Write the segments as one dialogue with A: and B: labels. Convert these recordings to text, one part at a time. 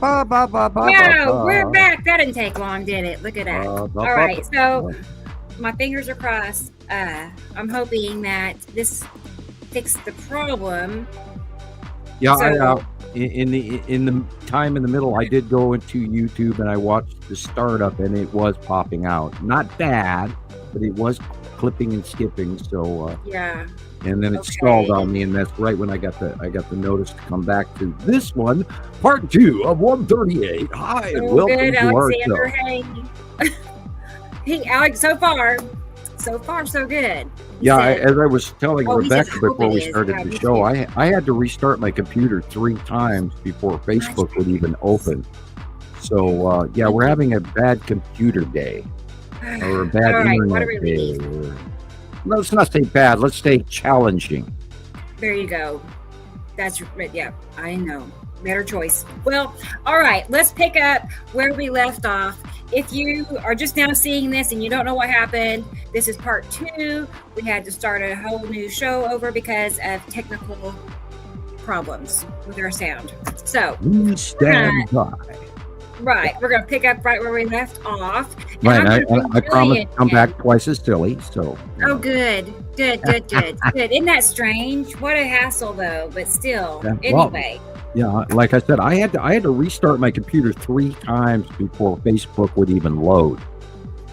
A: No, we're back. That didn't take long, did it? Look at that. All right, so my fingers are crossed. I'm hoping that this fixed the problem.
B: Yeah, so, in the time in the middle, I did go into YouTube and I watched the startup, and it was popping out. Not bad, but it was clipping and skipping. So
A: yeah.
B: And then it stalled on me, and that's right when I got the notice to come back to this one, part 2 of 138. Hi, and welcome
A: good,
B: to
A: Alexander.
B: our show.
A: Hey, Alex. So far, so good.
B: Yeah, as I was telling Rebecca before we started the show, I had to restart my computer 3 times before Facebook would even open. So yeah, we're having a bad computer day, or a bad internet day. Let's not say bad. Let's say challenging.
A: There you go. That's yeah. I know. Better choice. Well, all right. Let's pick up where we left off. If you are just now seeing this and you don't know what happened, this is part 2. We had to start a whole new show over because of technical problems with our sound. So
B: stand by.
A: Right, we're gonna pick up right where we left off.
B: Right, I promise to come back twice as silly. So.
A: Oh, good. Isn't that strange? What a hassle, though. But still, yeah, anyway.
B: Well, yeah, like I said, I had to restart my computer 3 times before Facebook would even load.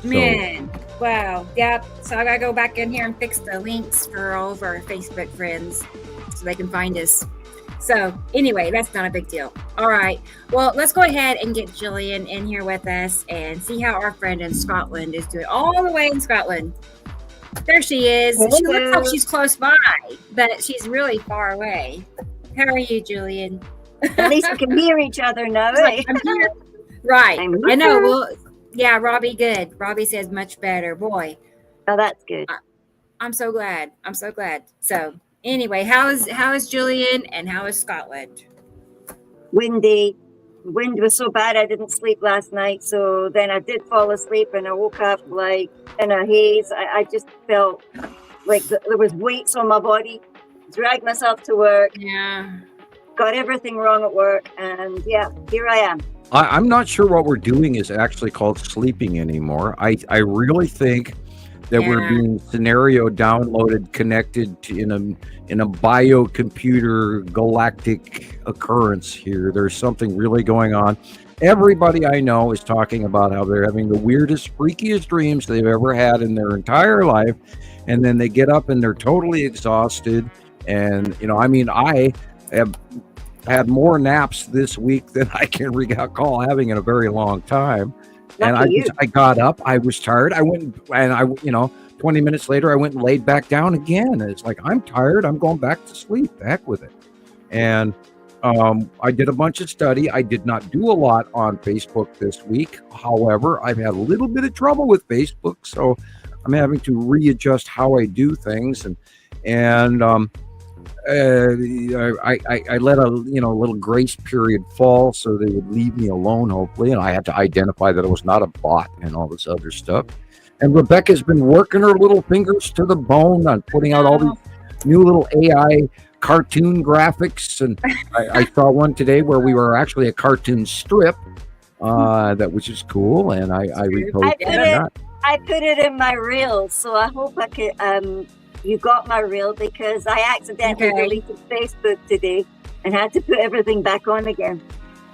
A: Man, wow, yep. So I gotta go back in here and fix the links for all of our Facebook friends so they can find us. So anyway, that's not a big deal. All right. Well, let's go ahead and get Jillian in here with us and see how our friend in Scotland is doing. All the way in Scotland. There she is. Hello. She looks like she's close by, but she's really far away. How are you, Jillian?
C: At least we can hear each other now. Right.
A: I'm here. Right. I know. Well, yeah, Robbie, good. Robbie says much better. Boy.
C: Oh, that's good.
A: I'm so glad. So anyway, how is Jillian and how is Scotland?
C: Windy. The wind was so bad I didn't sleep last night. So then I did fall asleep and I woke up like in a haze. I just felt like there was weights on my body. Dragged myself to work.
A: Yeah.
C: Got everything wrong at work. And yeah, here I am.
B: I'm not sure what we're doing is actually called sleeping anymore. I really think that we're being scenario downloaded, connected to in a biocomputer galactic occurrence here. There's something really going on. Everybody I know is talking about how they're having the weirdest, freakiest dreams they've ever had in their entire life. And then they get up and they're totally exhausted. And, I mean, I have had more naps this week than I can recall having in a very long time. And I got up, I was tired. I went and 20 minutes later, I went and laid back down again. And it's like, I'm tired. I'm going back to sleep. The heck with it. And I did a bunch of study. I did not do a lot on Facebook this week. However, I've had a little bit of trouble with Facebook. So I'm having to readjust how I do things. And I let a little grace period fall so they would leave me alone, hopefully, and I had to identify that it was not a bot and all this other stuff. And Rebecca's been working her little fingers to the bone on putting out all these new little AI cartoon graphics, and I saw one today where we were actually a cartoon strip, which is cool, and I reposted that.
C: I put it in my reels, so I hope I could. You got my reel because I accidentally deleted Facebook today and had to put everything back on again.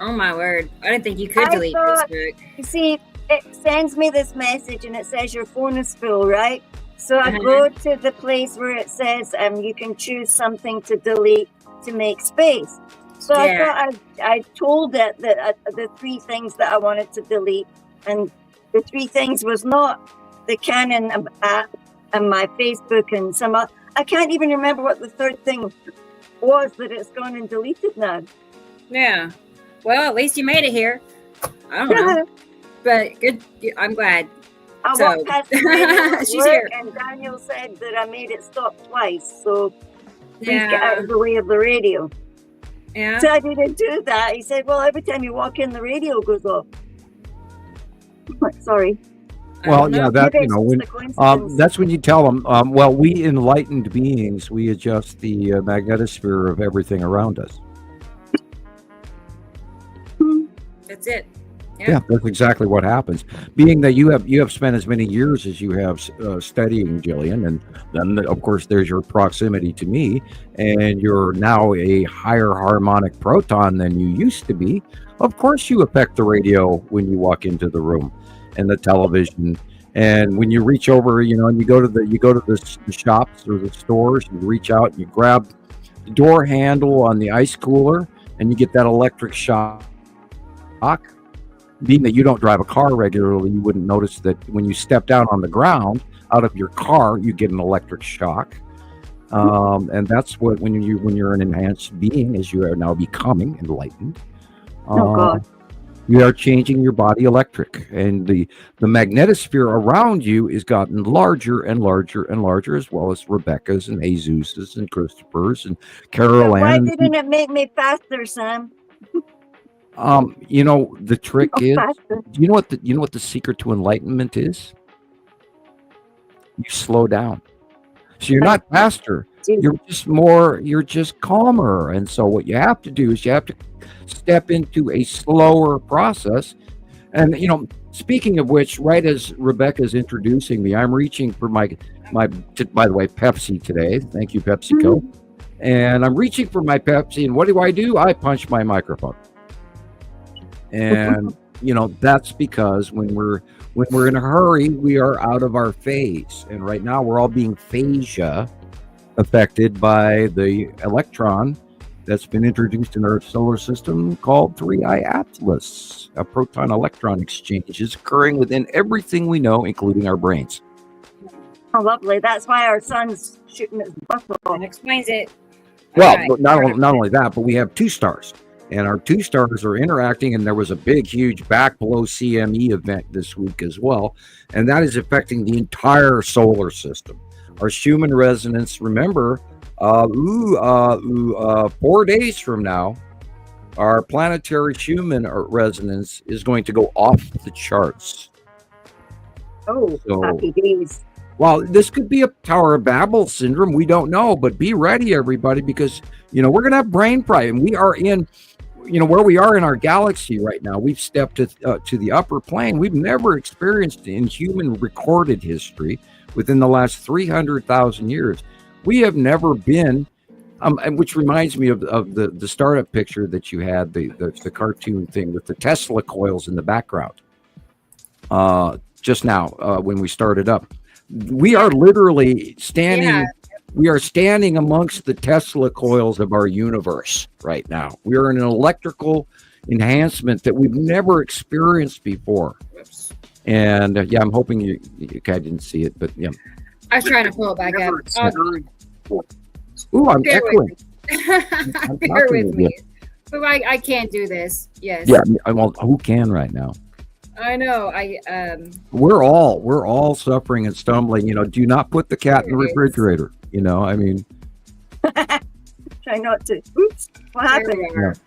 A: Oh my word. I didn't think you could delete Facebook.
C: You see, it sends me this message and it says your phone is full, right? So I go to the place where it says you can choose something to delete to make space. So I thought I told it that the 3 things that I wanted to delete, and the 3 things was not the Canon app and my Facebook and some other. I can't even remember what the 3rd thing was that it's gone and deleted now.
A: Yeah. Well, at least you made it here. I don't know. But good. I'm glad.
C: I walked past the radio she's here. And Daniel said that I made it stop twice. So please get out of the way of the radio.
A: Yeah.
C: So I didn't do that. He said, well, every time you walk in, the radio goes off. Sorry.
B: Well, yeah, that when that's when you tell them. Well, we enlightened beings, we adjust the magnetosphere of everything around us.
A: That's it.
B: Yeah, that's exactly what happens. Being that you have spent as many years as you have studying, Jillian, and then of course there's your proximity to me, and you're now a higher harmonic proton than you used to be. Of course, you affect the radio when you walk into the room, and the television, and when you reach over, and you go to the shops or the stores, you reach out and you grab the door handle on the ice cooler, and you get that electric shock. Being that you don't drive a car regularly, you wouldn't notice that when you step down on the ground out of your car, you get an electric shock. And that's what when you're an enhanced being, as you are now becoming enlightened.
C: Oh God.
B: You are changing your body electric, and the magnetosphere around you is gotten larger and larger and larger, as well as Rebecca's and Jesus's and Christopher's and Carol
C: Why
B: Ann.
C: didn't it make me faster, Sam?
B: The trick is,
C: Faster.
B: you know what the secret to enlightenment is? You slow down. So you're not faster. You're just calmer. And so what you have to do is you have to step into a slower process. And speaking of which, right as Rebecca's introducing me, I'm reaching for my by the way, Pepsi today. Thank you, PepsiCo. And I'm reaching for my Pepsi, and what do? I punch my microphone. And that's because when we're in a hurry, we are out of our phase. And right now we're all being phasia affected by the electron that's been introduced in our solar system called 3I Atlas. A proton electron exchange is occurring within everything we know, including our brains.
C: Oh, lovely. That's why our sun's shooting its buffalo.
A: That explains it.
B: Well,
A: All right.
B: not only that, but we have two stars. And our two stars are interacting, and there was a big, huge back below CME event this week as well. And that is affecting the entire solar system. Our Schumann resonance, remember, 4 days from now, our planetary Schumann resonance is going to go off the charts.
C: Oh, happy days.
B: Well, this could be a Tower of Babel syndrome. We don't know, but be ready, everybody, because, we're going to have brain fry. And we are in, where we are in our galaxy right now. We've stepped to the upper plane. We've never experienced in human recorded history within the last 300,000 years. We have never been, which reminds me of the startup picture that you had, the cartoon thing with the Tesla coils in the background. Just now, when we started up. We are literally standing. Yeah. We are standing amongst the Tesla coils of our universe right now. We are in an electrical enhancement that we've never experienced before. And I'm hoping you guys didn't see it, but yeah.
A: I was trying to pull it back up.
B: Ooh, I'm echoing.
A: Bear with me. But I can't do this. Yes.
B: Yeah. Well, who can right now?
A: I know.
B: We're all suffering and stumbling. Do not put the cat in the refrigerator. I mean.
C: Try not to. Oops. What happened?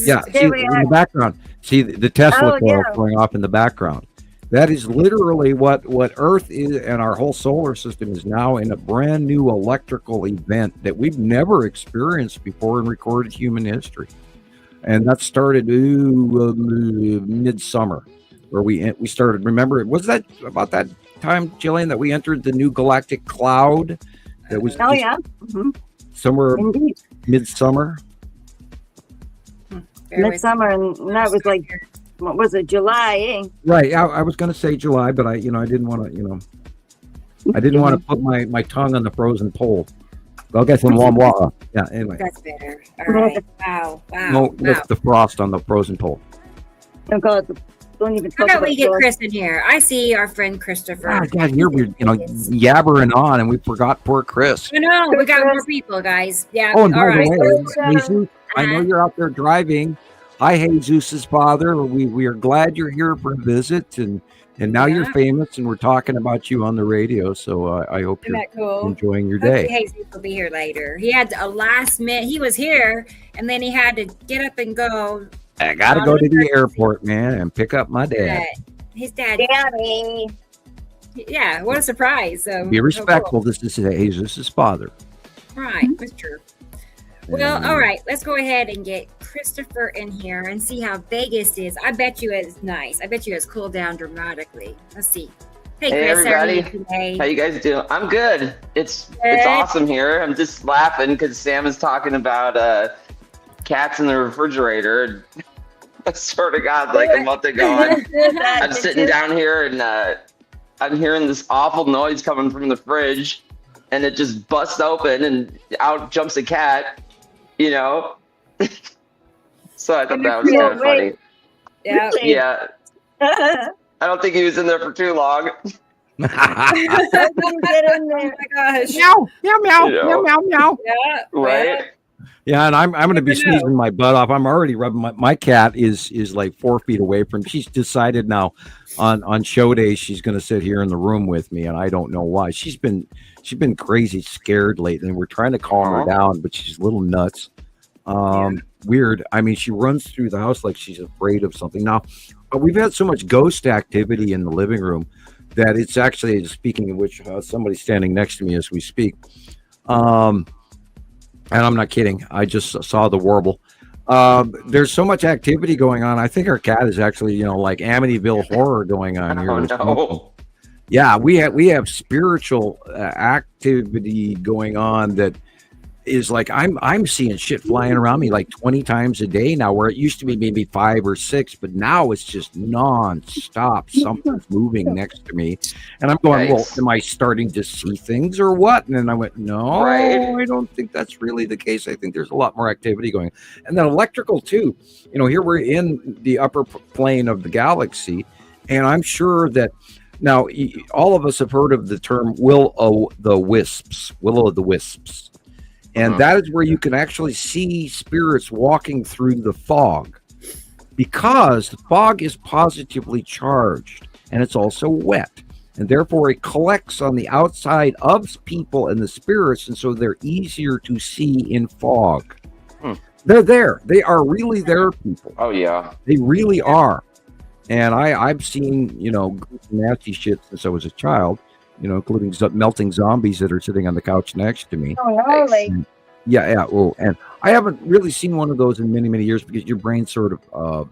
B: Yeah. See, in the background. See the Tesla coil going off in the background. That is literally what Earth is, and our whole solar system is now in a brand new electrical event that we've never experienced before in recorded human history. And that started midsummer. Where we started, remember, was that about that time, Jillian, that we entered the new galactic cloud? That was somewhere midsummer.
C: Midsummer, and that was like, what was it, July? Eh?
B: Right. I was going to say July, but I didn't want to, I didn't want to put my tongue on the frozen pole. I'll get some warm water. Yeah. Anyway.
A: That's better. All right. Wow.
B: No, lift the frost on the frozen pole.
C: Oh God. Don't even talk
A: How about
C: about
A: we get Chris in here? I see our friend Christopher.
B: Oh, God, here we're yabbering on, and we forgot poor Chris.
A: I know, we got more people, guys. Yeah.
B: Oh,
A: all
B: no,
A: right.
B: Jesus, I know you're out there driving. Hi, Jesus' father. We are glad you're here for a visit, and now you're famous, and we're talking about you on the radio. So I hope you're enjoying your day.
A: Jesus will be here later. He had a last minute. He was here, and then he had to get up and go.
B: I gotta go to the airport, man, and pick up my dad.
A: His dad.
C: Daddy.
A: Yeah, what a surprise.
B: Be respectful. This is Jesus' father.
A: Right, that's true. Well,
B: And,
A: all right. Let's go ahead and get Christopher in here and see how Vegas is. I bet you it's nice. I bet you it's cooled down dramatically. Let's see. Hey,
D: Hey
A: Chris, how are you
D: everybody,
A: today?
D: how you guys doing? I'm good. It's
A: Good.
D: awesome here. I'm just laughing because Sam is talking about cats in the refrigerator. I swear to God, like a month ago, I'm sitting down here and I'm hearing this awful noise coming from the fridge, and it just busts open and out jumps a cat. You know. So I thought that was kind of funny.
A: Yeah.
D: Yeah. I don't think he was in there for too long.
C: How did you get in
A: Oh
C: there?
A: my gosh.
B: meow, meow, meow,
D: You know.
B: meow, meow, meow.
A: Yeah.
D: Right?
B: Yeah, and I'm going to be
A: Never know.
B: sneezing my butt off. I'm already rubbing my cat is like 4 feet away from. She's decided now on show days she's going to sit here in the room with me, and I don't know why. She's been crazy scared lately, and we're trying to calm her down, but she's a little nuts. Weird. I mean, she runs through the house like she's afraid of something. Now, we've had so much ghost activity in the living room that it's actually, speaking of which, somebody's standing next to me as we speak. And I'm not kidding. I just saw the warble. There's so much activity going on. I think our cat is actually, like Amityville horror going on here.
D: Oh no.
B: Yeah, we have spiritual activity going on that is like I'm seeing shit flying around me like 20 times a day now, where it used to be maybe 5 or 6, but now it's just non-stop. Something's moving next to me, and I'm going, well, am I starting to see things or what? And then I went, no,
D: Right.
B: I don't think that's really the case. I think there's a lot more activity going, and then electrical too.
D: Mm-hmm.
B: Here we're in the upper plane of the galaxy, and I'm sure that now all of us have heard of the term will o' the wisps. And that is where you can actually see spirits walking through the fog, because the fog is positively charged and it's also wet. And therefore it collects on the outside of people and the spirits. And so they're easier to see in fog. They're there. They are really there, people.
D: Oh yeah.
B: They really are. And I've seen, nasty shit since I was a child. Including melting zombies that are sitting on the couch next to me.
C: Oh, holy.
B: Yeah. Oh, and I haven't really seen one of those in many, many years, because your brain sort of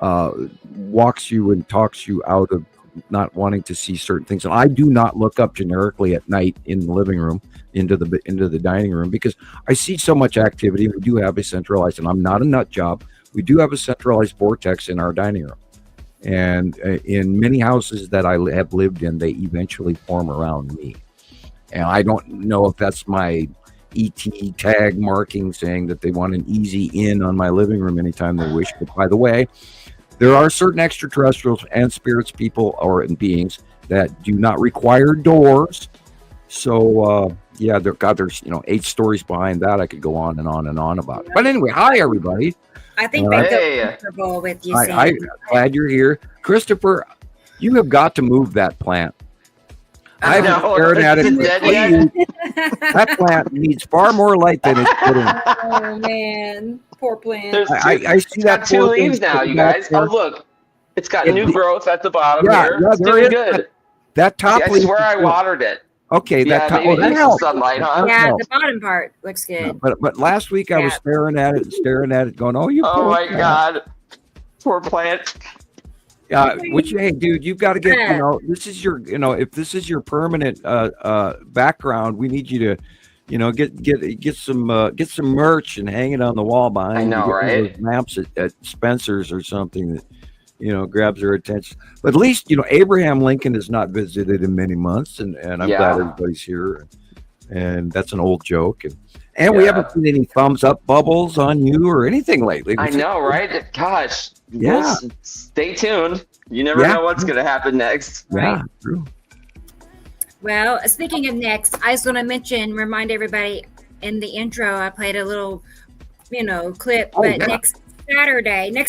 B: walks you and talks you out of not wanting to see certain things. And I do not look up generically at night in the living room into the dining room, because I see so much activity. We do have a centralized, and I'm not a nut job. We do have a centralized vortex in our dining room. And in many houses that I have lived in, they eventually form around me. And I don't know if that's my ET tag marking saying that they want an easy in on my living room anytime they wish. But by the way, there are certain extraterrestrials and spirits, people or beings, that do not require doors. So, there's 8 stories behind that. I could go on and on and on about it. But anyway, hi, everybody.
A: I think they feel comfortable with you.
B: I'm glad you're here. Christopher, you have got to move that plant. I've been staring at it. That plant needs far more light than it's putting.
A: Oh man, poor plant.
B: I see that.
D: 2 leaves now, you guys. Oh look, it's got new growth at the bottom here. It's doing good.
B: That top leaf.
D: I swear I watered it.
B: Okay, that top.
D: Maybe that sunlight, huh?
A: Yeah, the bottom part looks good.
B: But last week I was staring at it, going, "Oh, you."
D: Oh my God, poor plant.
B: Hey, dude, you've got to get. This is your. If this is your permanent background, we need you to, get some merch and hang it on the wall behind.
D: I know, right?
B: Lamps at Spencer's or something that. Grabs their attention. But at least, Abraham Lincoln has not visited in many months, and I'm glad everybody's here. And that's an old joke. And we haven't seen any thumbs up bubbles on you or anything lately.
D: I know, right? Gosh.
B: Yeah.
D: Stay tuned. You never know what's going to happen next.
B: Yeah, true.
A: Well, speaking of next, I just want to remind everybody in the intro, I played a little, clip. Next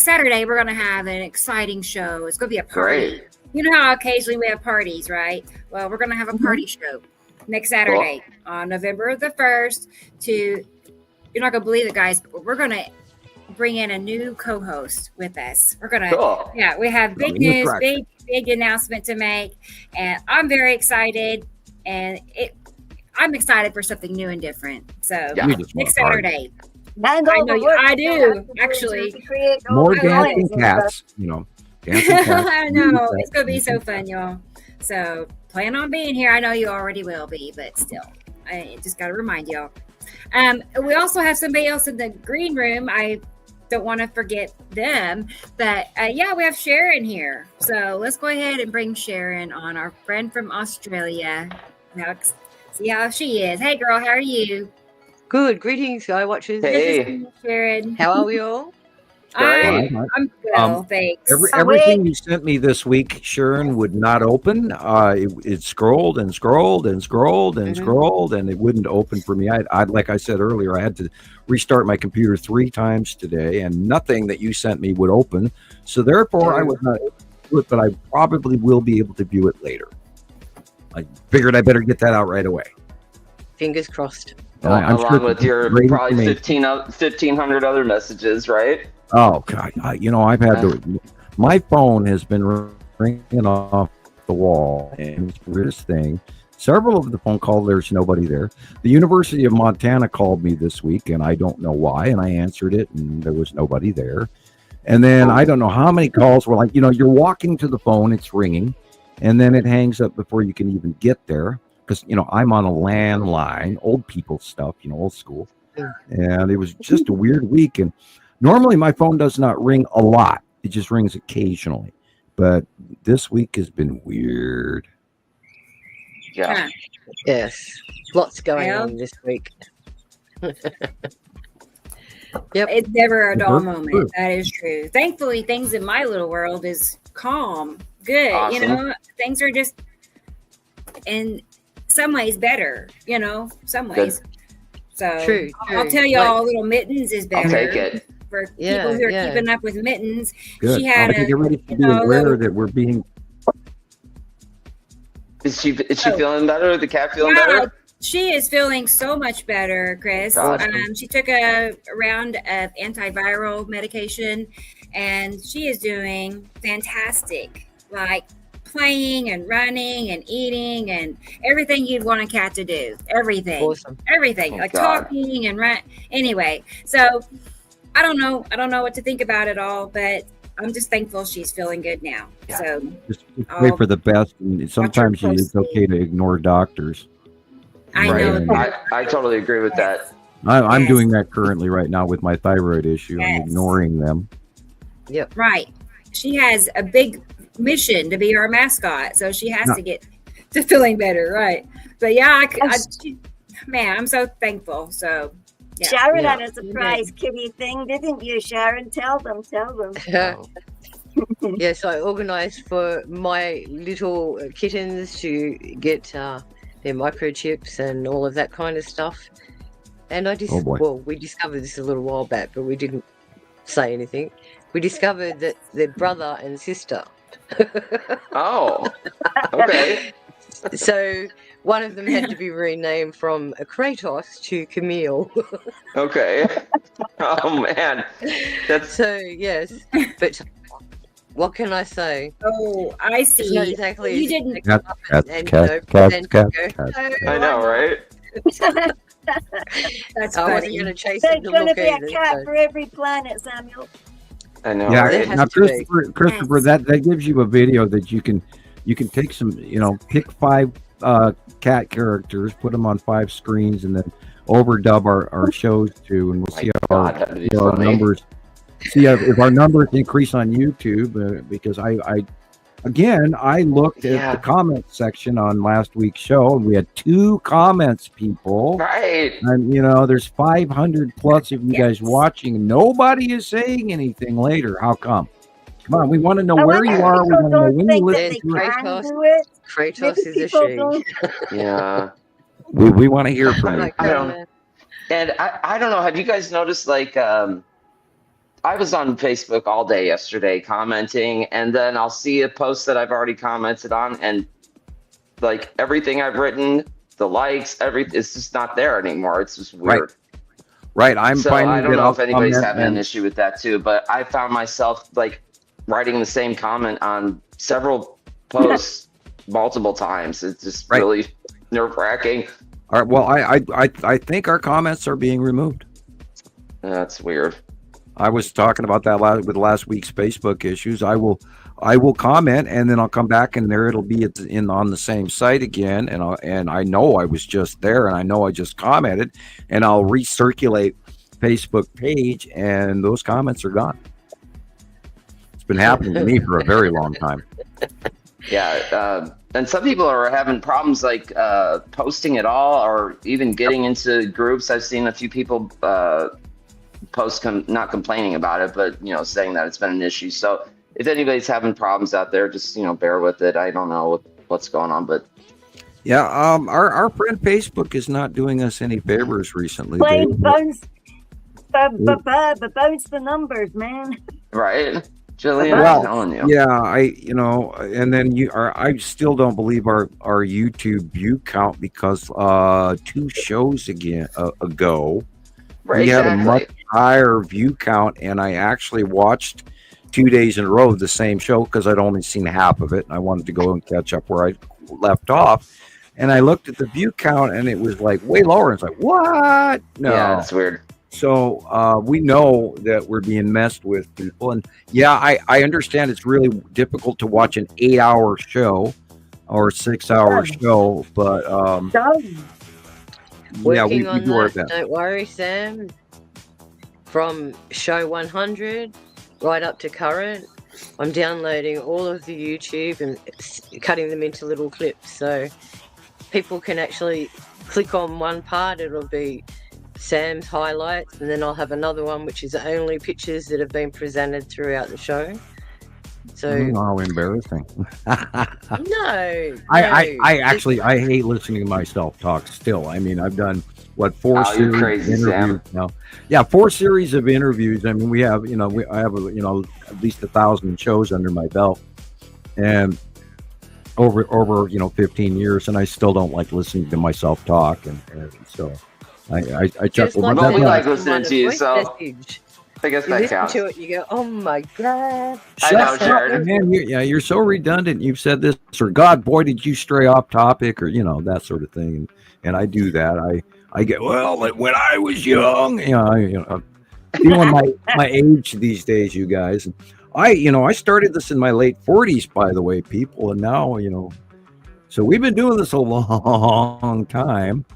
A: Saturday, we're going to have an exciting show. It's going to be a party.
D: Great.
A: You know how occasionally we have parties, right? Well, we're going to have a party show next Saturday on November the 1st. You're not going to believe it, guys, but we're going to bring in a new co-host with us. We're going to, we have big news, big announcement to make. And I'm very excited. And I'm excited for something new and different. So
D: Yeah.
B: You just
A: next
B: want to
A: Saturday.
C: And
A: I
C: all
A: know
C: the
A: you-
C: work
A: I
C: you
A: do,
C: have to do
A: actually.
C: to create all
B: more
C: the
B: dancing
C: noise and stuff.
B: cats, dancing cats.
A: I know it's gonna be so fun, y'all. So plan on being here. I know you already will be, but still, I just got to remind y'all. We also have somebody else in the green room. I don't want to forget them, but yeah, we have Sharon here. So let's go ahead and bring Sharon on, our friend from Australia. Now, see how she is. Hey, girl, how are you?
E: Good. Greetings, Sky Watchers.
D: Hey.
A: Good to see you, Sharon.
E: How are we all?
D: Great.
A: I'm well, thanks.
B: Everything you sent me this week, Sharon, would not open. It scrolled and scrolled and scrolled and scrolled, and it wouldn't open for me. I like I said earlier, I had to restart my computer 3 times today, and nothing that you sent me would open. So therefore, I was not able to do it, but I probably will be able to view it later. I figured I better get that out right away.
E: Fingers crossed.
B: I'm
D: Along
B: sure
D: with your
B: great
D: probably
B: information.
D: 1,500 other messages, right?
B: Oh God! I've had my phone has been ringing off the wall, and it's the weirdest thing. Several of the phone calls, there's nobody there. The University of Montana called me this week, and I don't know why. And I answered it, and there was nobody there. And then I don't know how many calls were like, you're walking to the phone, it's ringing, and then it hangs up before you can even get there. Because I'm on a landline, old people stuff, old school, and it was just a weird week. And normally my phone does not ring a lot; it just rings occasionally. But this week has been weird.
D: Yeah.
E: Yes. Lots going on this week. Yep.
A: It's never a dull
B: True.
A: moment. That is true. Thankfully, things in my little world is calm, good.
D: Awesome.
A: Things are just in some ways better. Some ways. So
E: True.
A: I'll tell y'all, little Mittens is better.
D: I'll take it.
A: For people
E: Yeah,
A: who are
E: yeah.
A: keeping up with Mittens.
B: Good.
A: She had
B: Get ready to be
A: little-
B: aware that we're being.
D: Is she feeling better? The cat feeling better?
A: She is feeling so much better, Chris.
D: Awesome.
A: She took a round of antiviral medication, and she is doing fantastic. Like playing and running and eating and everything you'd want a cat to do. Everything.
E: Awesome.
A: Everything.
D: Oh,
A: like
D: God.
A: talking and run. Anyway, so I don't know. I don't know what to think about it all, but I'm just thankful she's feeling good now.
D: Yeah.
A: So
B: Just pray for the best. And sometimes it's
A: closely.
B: okay to ignore doctors.
A: I
D: Right.
A: know.
D: I totally agree with that.
B: I'm
A: Yes.
B: doing that currently right now with my thyroid issue.
A: Yes.
B: I'm ignoring them.
A: Right. She has a big mission to be our mascot, so she has
B: Yeah.
A: to get to feeling better, right? But yeah, man, I'm so thankful. So yeah.
C: Sharon
E: Yeah.
C: had a surprise kitty thing, didn't you, Sharon? Tell them.
E: Yes, I organised for my little kittens to get their microchips and all of that kind of stuff. And
B: Oh, boy.
E: we discovered this a little while back, but we didn't say anything. We discovered that they're brother and sister.
D: Oh, okay.
E: So one of them had to be renamed from Kratos to Camille.
D: Okay. Oh, man. That's
E: So yes, but what can I say?
A: Oh, I
E: It's not
A: see.
E: exactly.
A: You didn't.
B: Cats,
E: And,
B: cats,
E: then
B: cats,
E: go,
B: cats.
D: I know, right?
A: That's
E: I wasn't
A: funny.
E: going to chase
C: There's
E: them to
C: going to
E: look
C: be a
E: either.
C: cat
E: So.
C: for every planet, Samuel.
D: I know,
B: Yeah,
E: There
D: right?
E: has
B: now
E: to be.
B: Christopher,
A: Yes.
B: that gives you a video that you can take some, pick 5 cat characters, put them on 5 screens, and then overdub our shows too, and we'll see how
D: God, that'd be
B: our
D: funny.
B: numbers. See if our numbers increase on YouTube, because I looked at
D: Yeah.
B: the comment section on last week's show, and we had 2 comments, people.
D: Right.
B: And there's 500 plus of you guys
A: Yes.
B: watching. Nobody is saying anything later. How come? Come on, we want to know
C: I
B: where
C: wonder
B: you
C: if
B: are. We
C: people
B: want to know
C: don't
B: when you
C: think that
B: listen
C: they
B: to it.
C: can do it.
E: Kratos
C: Maybe
E: is a
C: people
E: she.
C: don't.
D: Yeah.
B: We want to hear from you.
E: Like,
D: I don't- And I don't know. Have you guys noticed, like, I was on Facebook all day yesterday commenting, and then I'll see a post that I've already commented on, and like everything I've written, the likes, it's just not there anymore. It's just weird.
B: Right, I'm
D: So
B: finding
D: I don't
B: that
D: know
B: I'll
D: if anybody's
B: comment
D: having an
B: and-
D: issue with that too, but I found myself like writing the same comment on several posts multiple times. It's just
B: Right.
D: really nerve-wracking.
B: All right. Well, I think our comments are being removed.
D: That's weird.
B: I was talking about that with last week's Facebook issues. I will comment, and then I'll come back, and there it'll be on the same site again. And I know I was just there, and I know I just commented, and I'll recirculate Facebook page, and those comments are gone. It's been happening to me for a very long time.
D: Yeah, and some people are having problems like posting at all, or even getting into groups. I've seen a few people post not complaining about it, but saying that it's been an issue. So if anybody's having problems out there, just bear with it. I don't know what's going on, but
B: yeah, our friend Facebook is not doing us any favors recently.
C: Bounce the numbers, man.
D: Right. Jillian, I'm telling you.
B: Yeah, and then I still don't believe our YouTube view count, because 2 shows ago,
D: Right,
B: we had a
D: exactly.
B: much higher view count, and I actually watched 2 days in a row the same show because I'd only seen half of it, and I wanted to go and catch up where I left off. And I looked at the view count, and it was like way lower. It's like, what? No.
D: Yeah, that's weird.
B: So we know that we're being messed with, people. And yeah, I understand it's really difficult to watch an 8-hour show or 6-hour show, but
E: Working
B: we
E: on
B: do our
E: that.
B: best.
E: Don't worry, Sam. From show 100 right up to current, I'm downloading all of the YouTube and cutting them into little clips, so people can actually click on one part. It'll be Sam's highlights, and then I'll have another one which is only pictures that have been presented throughout the show. So
B: how embarrassing.
E: no,
B: I actually hate listening to myself talk still. I mean, I've done 4 series
D: crazy,
B: of interviews now. Yeah, 4 series of interviews. I mean, we have I have at least 1,000 shows under my belt, and over 15 years, and I still don't like listening to myself talk, and so I chuckle.
E: like
D: Well, we like
E: the
D: listening to you,
E: voice
D: so
E: message.
D: I guess
E: You
D: that
E: listen
D: counts.
E: to it, you go, "Oh my god!"
D: I know,
B: Shut up,
D: Jared.
B: man. You're so redundant. You've said this, or God, boy, did you stray off topic, or that sort of thing. And I do that. I get, well, like when I was young, feeling my age these days, you guys. And I started this in my late 40s, by the way, people, and now so we've been doing this a long time.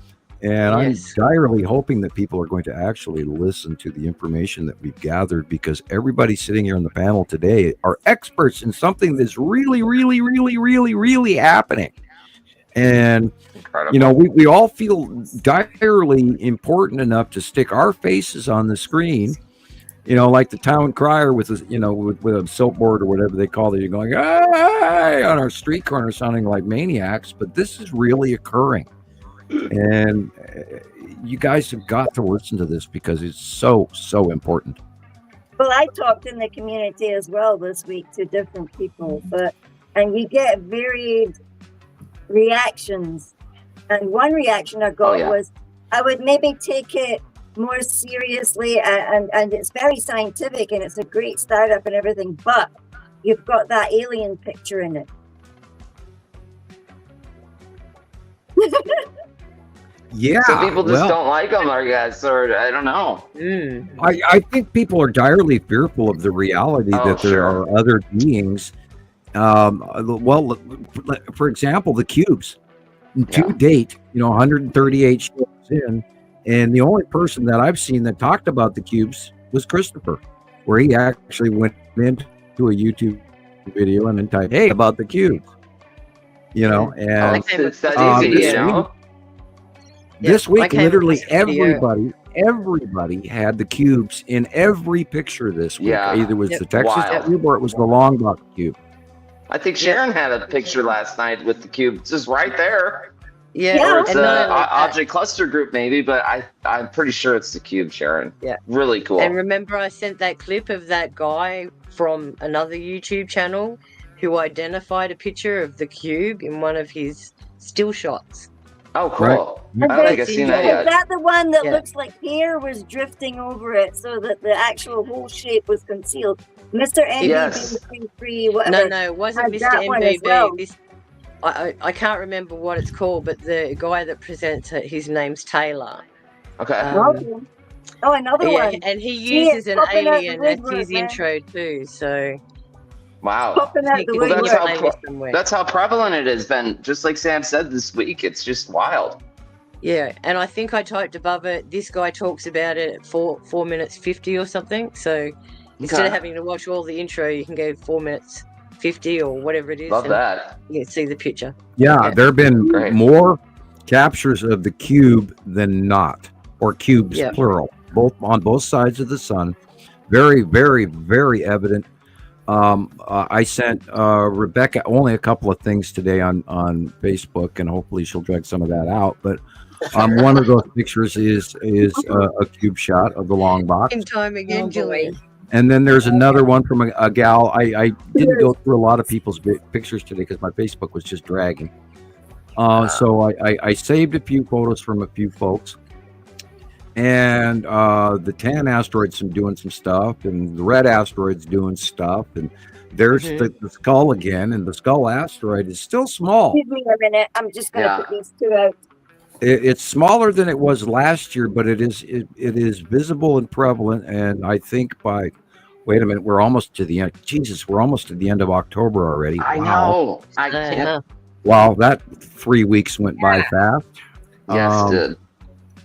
B: And
E: Yes.
B: I'm direly hoping that people are going to actually listen to the information that we've gathered, because everybody sitting here on the panel today are experts in something that's really, really, really, really, really happening. And,
D: Incredible.
B: we all feel direly important enough to stick our faces on the screen, like the town crier with with a soap board or whatever they call it. You're going, hey, on our street corner sounding like maniacs, but this is really occurring. And you guys have got to listen to this because it's so, so important.
C: Well, I talked in the community as well this week to different people, and you get varied reactions. And one reaction I got was, I would maybe take it more seriously, and it's very scientific, and it's a great startup and everything, but you've got that alien picture in it.
B: Yeah,
D: So people just don't like them, I guess, or I don't know.
B: I think people are direly fearful of the reality that there are other beings. Well, for example, the cubes. To date, 138 shows in, and the only person that I've seen that talked about the cubes was Christopher, where he actually went into a YouTube video and then typed, "Hey, about the cubes," and
D: It's that easy,
B: this week,
E: I
B: literally
E: came across a
B: everybody had the cubes in every picture this week.
D: Yeah.
B: Either it was the Texas
D: Wild.
B: cube or it was the Longbuck cube.
D: I think Sharon had a picture last night with the cube just right there.
E: Yeah,
D: Or it's
E: and
D: an
E: not only that-
D: object cluster group maybe, but I'm pretty sure it's the cube, Sharon.
E: Yeah.
D: Really cool.
E: And remember, I sent that clip of that guy from another YouTube channel who identified a picture of the cube in one of his still shots.
D: Oh, cool.
B: Right.
D: I don't think I've seen that
C: Is
D: yet.
C: that the one that
E: Yeah.
C: looks like hair was drifting over it so that the actual whole shape was concealed? Mr.
D: Yes.
C: MBB free, whatever.
E: No, it wasn't
C: had
E: Mr.
C: that one as
E: MBB.
C: well.
E: I can't remember what it's called, but the guy that presents it, his name's Taylor.
D: Okay.
C: Okay. Oh, another one.
E: And he
C: See,
E: uses
C: it's
E: an
C: popping out the
E: alien as
C: woodwork,
E: his
C: man.
E: intro too. So
D: Wow.
C: Popping out
E: he
C: the
E: could
D: Well,
E: be
D: that's
C: woodwork.
D: how
E: famous somewhere.
D: That's how prevalent it has been. Just like Sam said this week, it's just wild.
E: Yeah, and I think I typed above it. This guy talks about it at 4 minutes 50 or something. So instead of
D: Okay.
E: having to watch all the intro, you can go 4 minutes 50 or whatever it is,
D: Love
E: and
D: that.
E: you can see the picture.
B: Yeah,
E: Yeah.
B: there have been
D: Great.
B: more captures of the cube than not, or cubes
E: Yeah.
B: plural, both on both sides of the sun. Very, very, very evident. I sent Rebecca only a couple of things today on Facebook, and hopefully she'll drag some of that out. But one of those pictures is a cube shot of the long box.
E: In time again,
A: Oh, boy.
E: Julian.
B: And then there's another one from a gal. I didn't go through a lot of people's pictures today because my Facebook was just dragging. So I saved a few photos from a few folks. And the tan asteroid's doing some stuff, and the red asteroid's doing stuff. And there's the skull again, and the skull asteroid is still small.
C: Excuse me a minute. I'm just going to
D: Yeah.
C: put these two out.
B: It's smaller than it was last year, but it is visible and prevalent. And I think by, wait a minute, we're almost to the end. Jesus, we're almost to the end of October already.
D: I
B: Wow.
D: know. I can't.
B: Wow, that 3 weeks went by fast.
D: Yes, dude.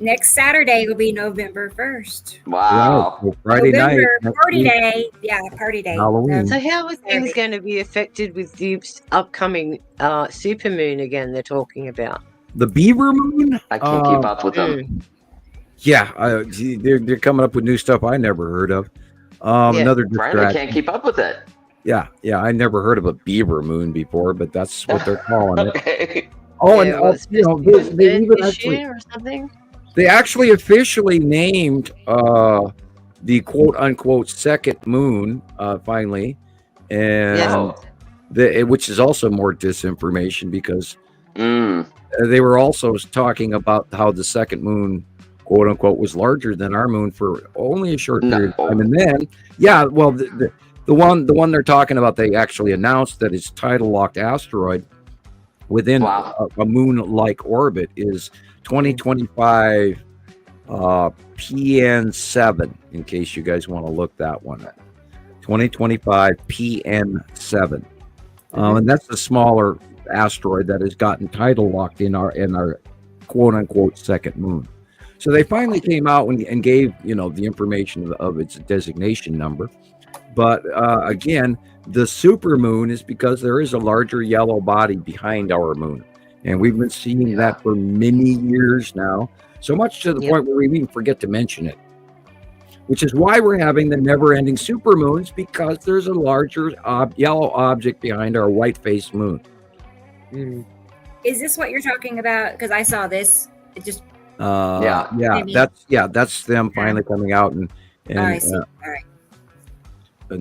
A: Next Saturday will be November 1st.
D: Wow.
B: So Friday night,
A: November,
B: next
A: party
B: week,
A: day. Yeah, party day.
B: Halloween.
E: So how are things going to be affected with the upcoming supermoon again they're talking about?
B: The Beaver Moon.
D: I can't keep up with them.
B: Yeah, they're coming up with new stuff I never heard of.
E: Yeah.
B: Another
D: Brian, I can't keep up with it.
B: Yeah, I never heard of a Beaver Moon before, but that's what they're calling it.
D: Okay.
B: Oh,
E: Yeah,
B: and
E: well, it's
B: you know,
E: supposed to
B: they
E: be
B: even
E: this
B: actually
E: year or something.
B: they actually officially named the quote unquote second moon finally, and
E: Yeah.
B: which is also more disinformation because
D: Mm.
B: they were also talking about how the second moon, quote unquote, was larger than our moon for only a short period of time. And then, yeah, well, the one they're talking about, they actually announced that its tidal locked asteroid within
D: Wow.
B: a moon-like orbit is 2025 PN7. In case you guys want to look that one up, 2025 PN7, and that's the smaller asteroid that has gotten tidal locked in our quote unquote second moon. So they finally came out and gave the information of its designation number. But again, the super moon is because there is a larger yellow body behind our moon, and we've been seeing that for many years now. So much to the point where we even forget to mention it. Which is why we're having the never-ending supermoons, because there's a larger yellow object behind our white-faced moon.
A: Is this what you're talking about? Because I saw this. It just. Maybe.
B: That's them finally coming out and
A: Oh, I see. All right.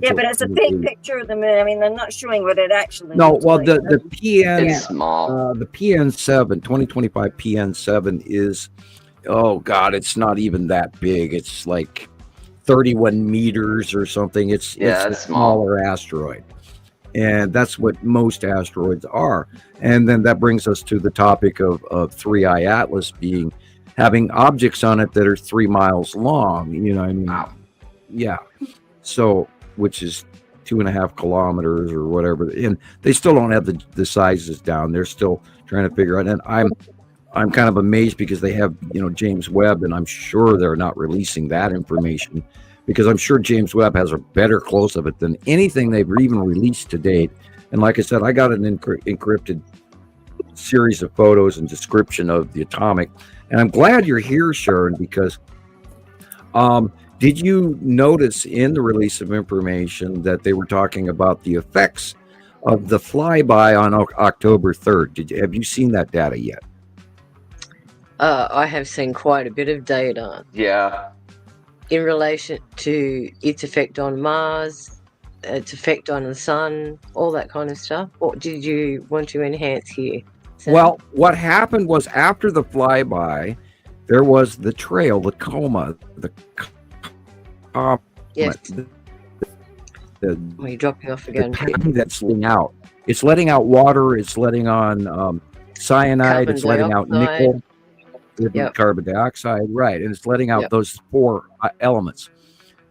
C: Yeah, but it's a big picture of the moon. I mean, they're not showing what it actually
B: No,
C: looks
B: well,
C: like.
B: the PN,
D: It's small.
B: the PN7, 2025 PN7 is, oh God, it's not even that big. It's like 31 meters or something. It's a smaller asteroid. And that's what most asteroids are. And then that brings us to the topic of 3I Atlas having objects on it that are 3 miles long.
D: Wow.
B: Yeah. So, which is 2.5 kilometers or whatever. And they still don't have the sizes down. They're still trying to figure out. And I'm kind of amazed because they have, James Webb, and I'm sure they're not releasing that information, because I'm sure James Webb has a better close of it than anything they've even released to date. And like I said, I got an encrypted series of photos and description of the atomic. And I'm glad you're here, Sharon, because did you notice in the release of information that they were talking about the effects of the flyby on October 3rd? Have you seen that data yet?
E: I have seen quite a bit of data.
D: Yeah.
E: In relation to its effect on Mars, its effect on the sun, all that kind of stuff. What did you want to enhance here, Sam?
B: Well, what happened was after the flyby, there was the trail, the coma, the
E: yes. Well, you're dropping off
B: the
E: again.
B: path that's letting out. It's letting out water. It's letting on cyanide.
E: Carbon
B: It's letting out
E: dioxide.
B: nickel,
E: Yep.
B: carbon dioxide, right? And it's letting out
E: Yep.
B: those 4 elements.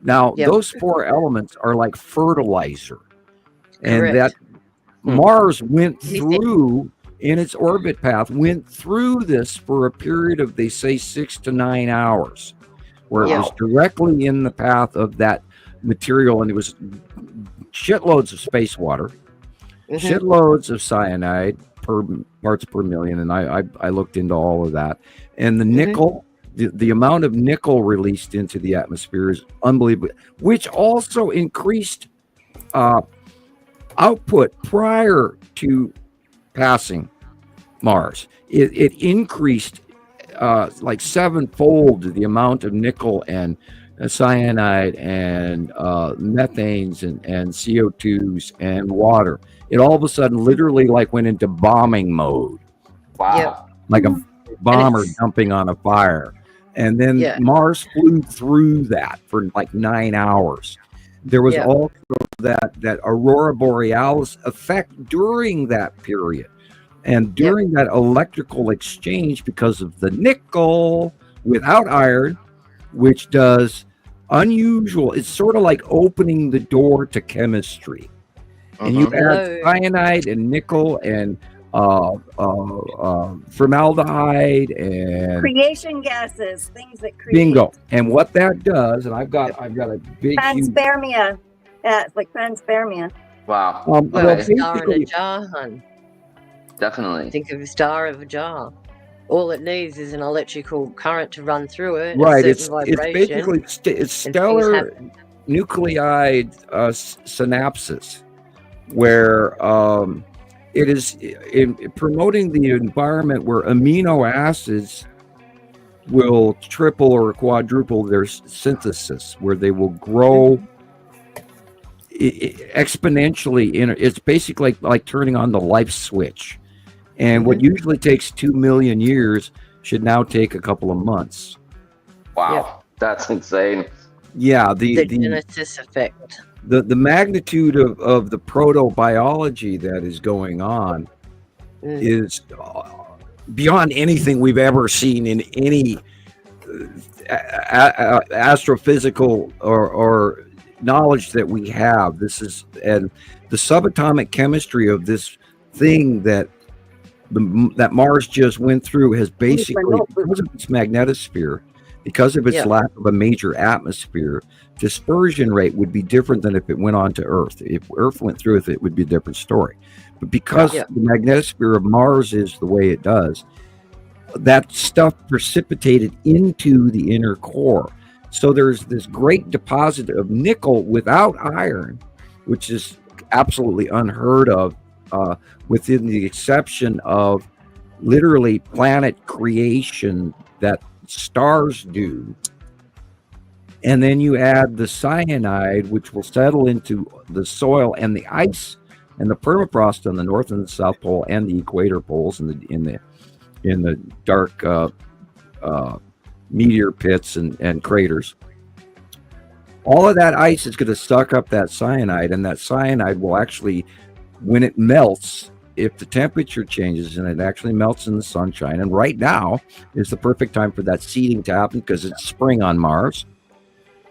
B: Now,
E: Yep.
B: those 4 elements are like fertilizer, and that
E: Correct.
B: Mars went
E: Anything-
B: through in its orbit path, went through this for a period of, they say, 6 to 9 hours, where it was directly in the path of that material, and it was shitloads of space water, shitloads of cyanide per parts per million, and I looked into all of that, and the nickel. The amount of nickel released into the atmosphere is unbelievable, which also increased output prior to passing Mars. It increased like 7-fold the amount of nickel and cyanide and methanes and CO2s and water. It all of a sudden literally like went into bombing mode.
D: Wow.
E: Yep.
B: Like a bomber
E: it's-
B: dumping on a fire. And then Mars flew through that for like 9 hours. There was also that aurora borealis effect during that period. And during that electrical exchange, because of the nickel without iron, which does unusual, it's sort of like opening the door to chemistry. And you add cyanide and nickel and formaldehyde and
C: creation gases, things that create.
B: Bingo. And what that does, and I've got a big
C: panspermia. It's like panspermia.
D: Wow.
E: Well,
B: well,
E: a star in a
B: basically,
E: jar, hun.
D: Definitely.
E: Think of a star of a jar. All it needs is an electrical current to run through it.
B: right?
E: A
B: It's
E: certain vibration,
B: basically it's
E: and things
B: stellar
E: happen.
B: nuclide synapses, where it is in promoting the environment where amino acids will triple or quadruple their synthesis, where they will grow exponentially. It's basically like turning on the life switch, and what usually takes 2 million years should now take a couple of months.
D: Wow. That's insane.
B: Yeah,
E: The Genesis effect.
B: the magnitude of the protobiology that is going on is beyond anything we've ever seen in any astrophysical or knowledge that we have. This is, and the subatomic chemistry of this thing that that Mars just went through has basically, because of its magnetosphere, because of its lack of a major atmosphere, dispersion rate would be different than if it went on to Earth. If Earth went through it, it would be a different story. But because the magnetosphere of Mars is the way it does, that stuff precipitated into the inner core. So there's this great deposit of nickel without iron, which is absolutely unheard of, within the exception of literally planet creation that stars do. And then you add the cyanide, which will settle into the soil and the ice and the permafrost on the north and the south pole and the equator poles in the dark meteor pits and craters. All of that ice is going to suck up that cyanide, and that cyanide will actually, when it melts, if the temperature changes, and it actually melts in the sunshine, and right now is the perfect time for that seeding to happen because it's spring on Mars,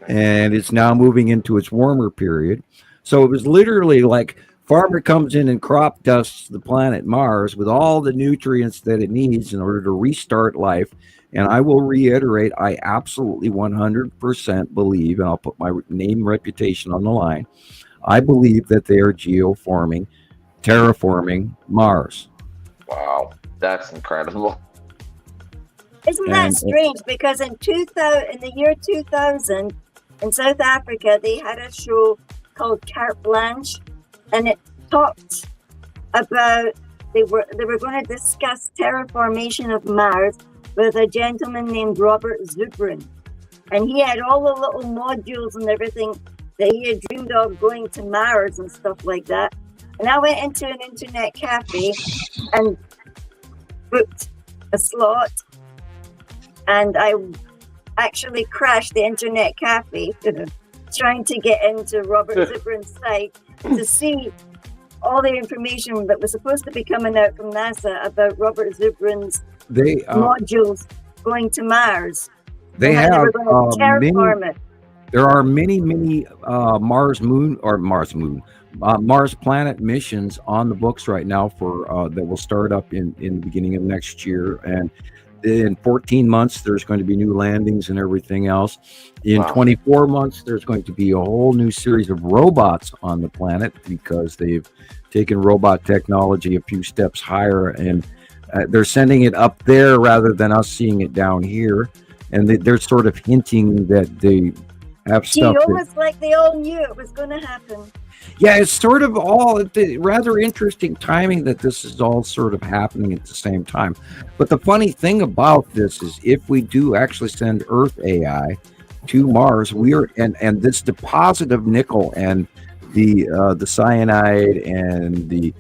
B: and it's now moving into its warmer period. So it was literally like farmer comes in and crop dusts the planet Mars with all the nutrients that it needs in order to restart life. And I will reiterate, I absolutely 100% believe, and I'll put my name and reputation on the line, I believe that they are terraforming Mars.
D: Wow. That's incredible.
C: Isn't that strange? Because in the year 2000, in South Africa, they had a show called Carte Blanche, and it talked about they were going to discuss terraformation of Mars with a gentleman named Robert Zubrin, and he had all the little modules and everything that he had dreamed of going to Mars and stuff like that. And I went into an internet cafe and booked a slot, and I actually crashed the internet cafe trying to get into Robert Zubrin's site to see all the information that was supposed to be coming out from NASA about Robert Zubrin's modules going to Mars.
B: They
C: and how
B: have
C: they were going to terraform it.
B: There are many Mars planet missions on the books right now for that will start up in the beginning of next year, and in 14 months there's going to be new landings and everything else. In 24 months there's going to be a whole new series of robots on the planet, because they've taken robot technology a few steps higher, and they're sending it up there rather than us seeing it down here, and they're sort of hinting that they have stuff.
C: Almost like they all knew it was going to happen.
B: Yeah, it's sort of all rather interesting timing that this is all sort of happening at the same time. But the funny thing about this is, if we do actually send Earth AI to Mars, we are and this deposit of nickel and the cyanide and the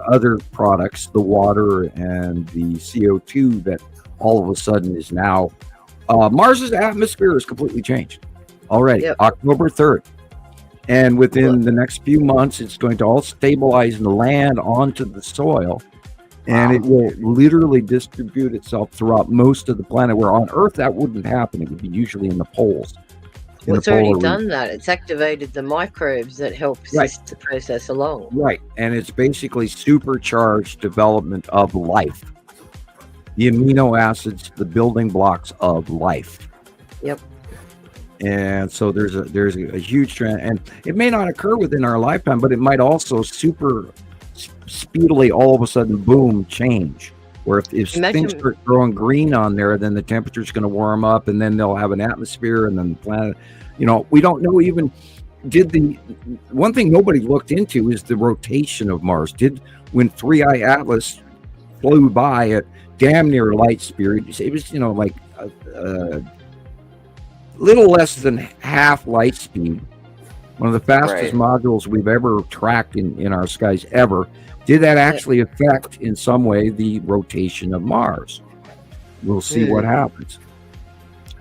B: other products, the water and the CO2 that all of a sudden is now Mars's atmosphere is completely changed already. October 3rd. And within the next few months, it's going to all stabilize and land onto the soil. And it will literally distribute itself throughout most of the planet, where on Earth that wouldn't happen. It would be usually in the poles.
E: Well, it's already done that. It's activated the microbes that help assist the process along. Right.
B: And it's basically supercharged development of life. The amino acids, the building blocks of life.
E: Yep.
B: And so there's a huge trend, and it may not occur within our lifetime, but it might also super speedily all of a sudden, boom, change. Where if things start growing green on there, then the temperature's going to warm up, and then they'll have an atmosphere, and then the planet, we don't know even, one thing nobody looked into is the rotation of Mars. When 3I Atlas flew by at damn near light speed, it was, like little less than half light speed, one of the fastest modules we've ever tracked in our skies ever. Did that actually affect in some way the rotation of Mars? We'll see what happens.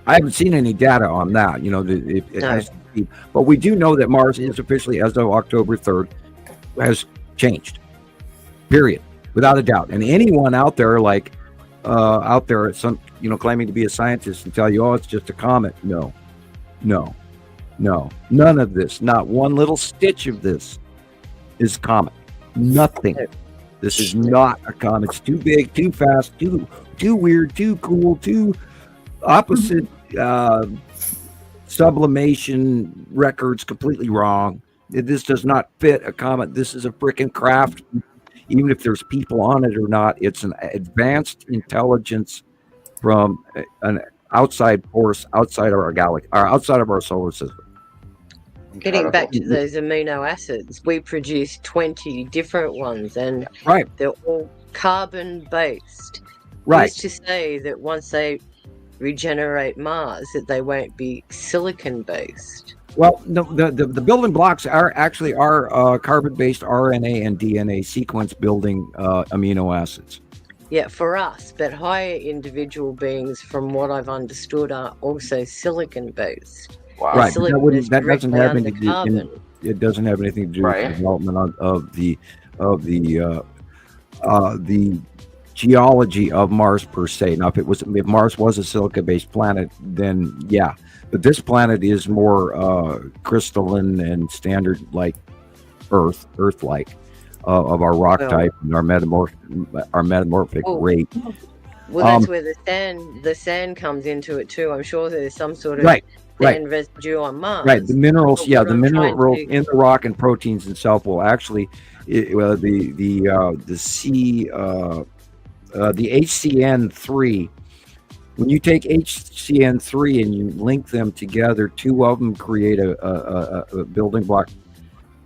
B: I haven't seen any data on that, it has to be, but we do know that Mars is officially, as of October 3rd, has changed, period, without a doubt. And anyone out there claiming to be a scientist and tell you, oh, it's just a comet. No, none of this, not one little stitch of this is comet. Nothing. This is not a comet. It's too big, too fast, too weird, too cool, too opposite sublimation records completely wrong. This does not fit a comet. This is a freaking craft. Even if there's people on it or not, it's an advanced intelligence from an outside force, outside of our galaxy, or outside of our solar system.
E: Getting back to those amino acids, we produce 20 different ones, and they're all carbon-based.
B: Right.
E: Who's to say that once they regenerate Mars, that they won't be silicon-based?
B: Well, no, the building blocks are actually carbon-based RNA and DNA sequence building amino acids.
E: Yeah, for us, but higher individual beings, from what I've understood, are also silicon-based.
D: Wow.
B: Right, that doesn't have anything to do. It doesn't have anything to do with the development of the geology of Mars per se. Now, if Mars was a silica-based planet, then yeah. But this planet is more crystalline and standard, like Earth-like, of our rock type and our metamorphic rate.
E: Well, that's where the sand comes into it too. I'm sure there's some sort of sand residue on Mars.
B: Right, the minerals, the minerals in the rock and proteins itself will actually, the HCN3. When you take HCN3 and you link them together, two of them create a building block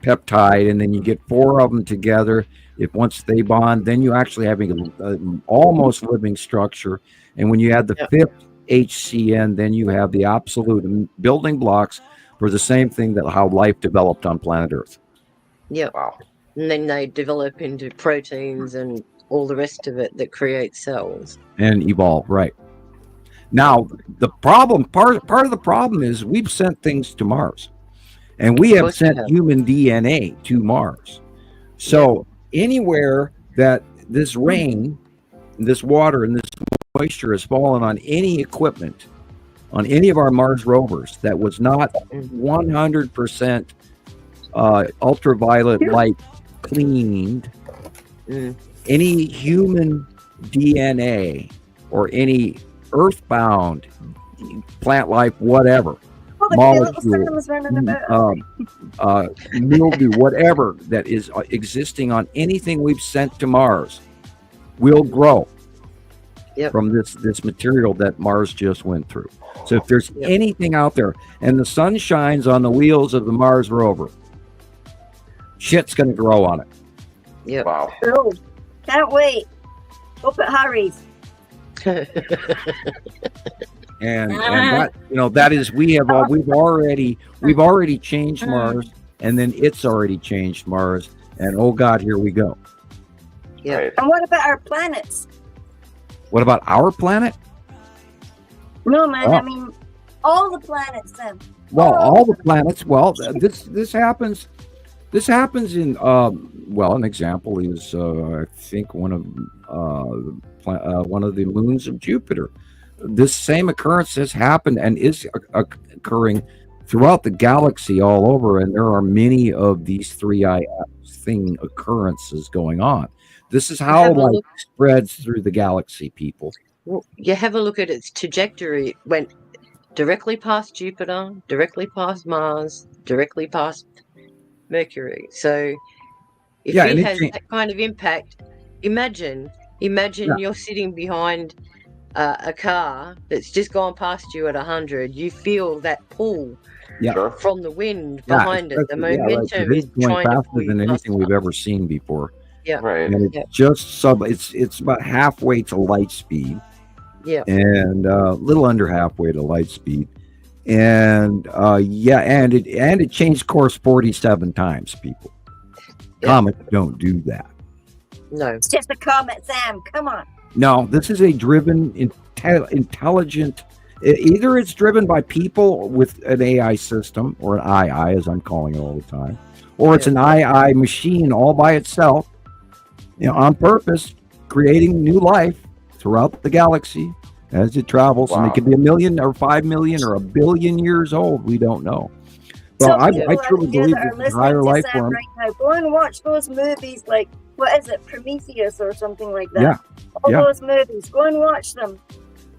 B: peptide, and then you get four of them together. Once they bond, then you actually have an almost living structure. And when you add the fifth HCN, then you have the absolute building blocks for the same thing that how life developed on planet Earth.
E: Yeah. Wow. And then they develop into proteins and all the rest of it that creates cells.
B: And evolve, right. Now, the problem, part of the problem is we've sent things to Mars, and we have sent human DNA to Mars. So anywhere that this rain, this water, and this moisture has fallen on any equipment, on any of our Mars rovers that was not 100% ultraviolet light cleaned, any human DNA or any earthbound plant life, whatever, molecule, mildew, whatever that is existing on anything we've sent to Mars will grow from this material that Mars just went through. So if there's anything out there and the sun shines on the wheels of the Mars rover, shit's going to grow on it.
E: Yeah.
D: Wow.
C: Oh, can't wait. Hope it hurries.
B: And that, that is, we've already changed Mars, and then it's already changed Mars, and oh God, here we go.
E: Yeah.
D: Right.
C: And what about our planets?
B: What about our planet?
C: No, man.
B: Oh.
C: I mean, all the planets. Then.
B: Well, all the planets. Well, this happens. This happens in an example is I think one of the moons of Jupiter. This same occurrence has happened and is occurring throughout the galaxy all over, and there are many of these 3I thing occurrences going on. This is how light spreads through the galaxy, people.
E: Well, you have a look at its trajectory. It went directly past Jupiter, directly past Mars, directly past Mercury. So if it has that kind of impact, imagine you're sitting behind a car that's just gone past you at 100. You feel that pull from the wind behind it. The momentum is
B: going
E: trying
B: faster than anything we've ever seen before.
E: Yeah,
D: right.
B: And it's just it's about halfway to light speed.
E: Yeah,
B: and a little under halfway to light speed, and it changed course 47 times. People, comets don't do that.
E: No,
C: it's just a comet, Sam. Come on.
B: No, this is a driven, intelligent. Either it's driven by people with an AI system, or an II, as I'm calling it all the time, or it's an II machine all by itself, on purpose, creating new life throughout the galaxy as it travels. Wow. And it could be 1 million or 5 million or 1 billion years old. We don't know. But I truly believe it's a higher life form.
C: Right now, go and watch those movies like, what is it, Prometheus or something like that.
B: Yeah.
C: All those movies. Go and watch them.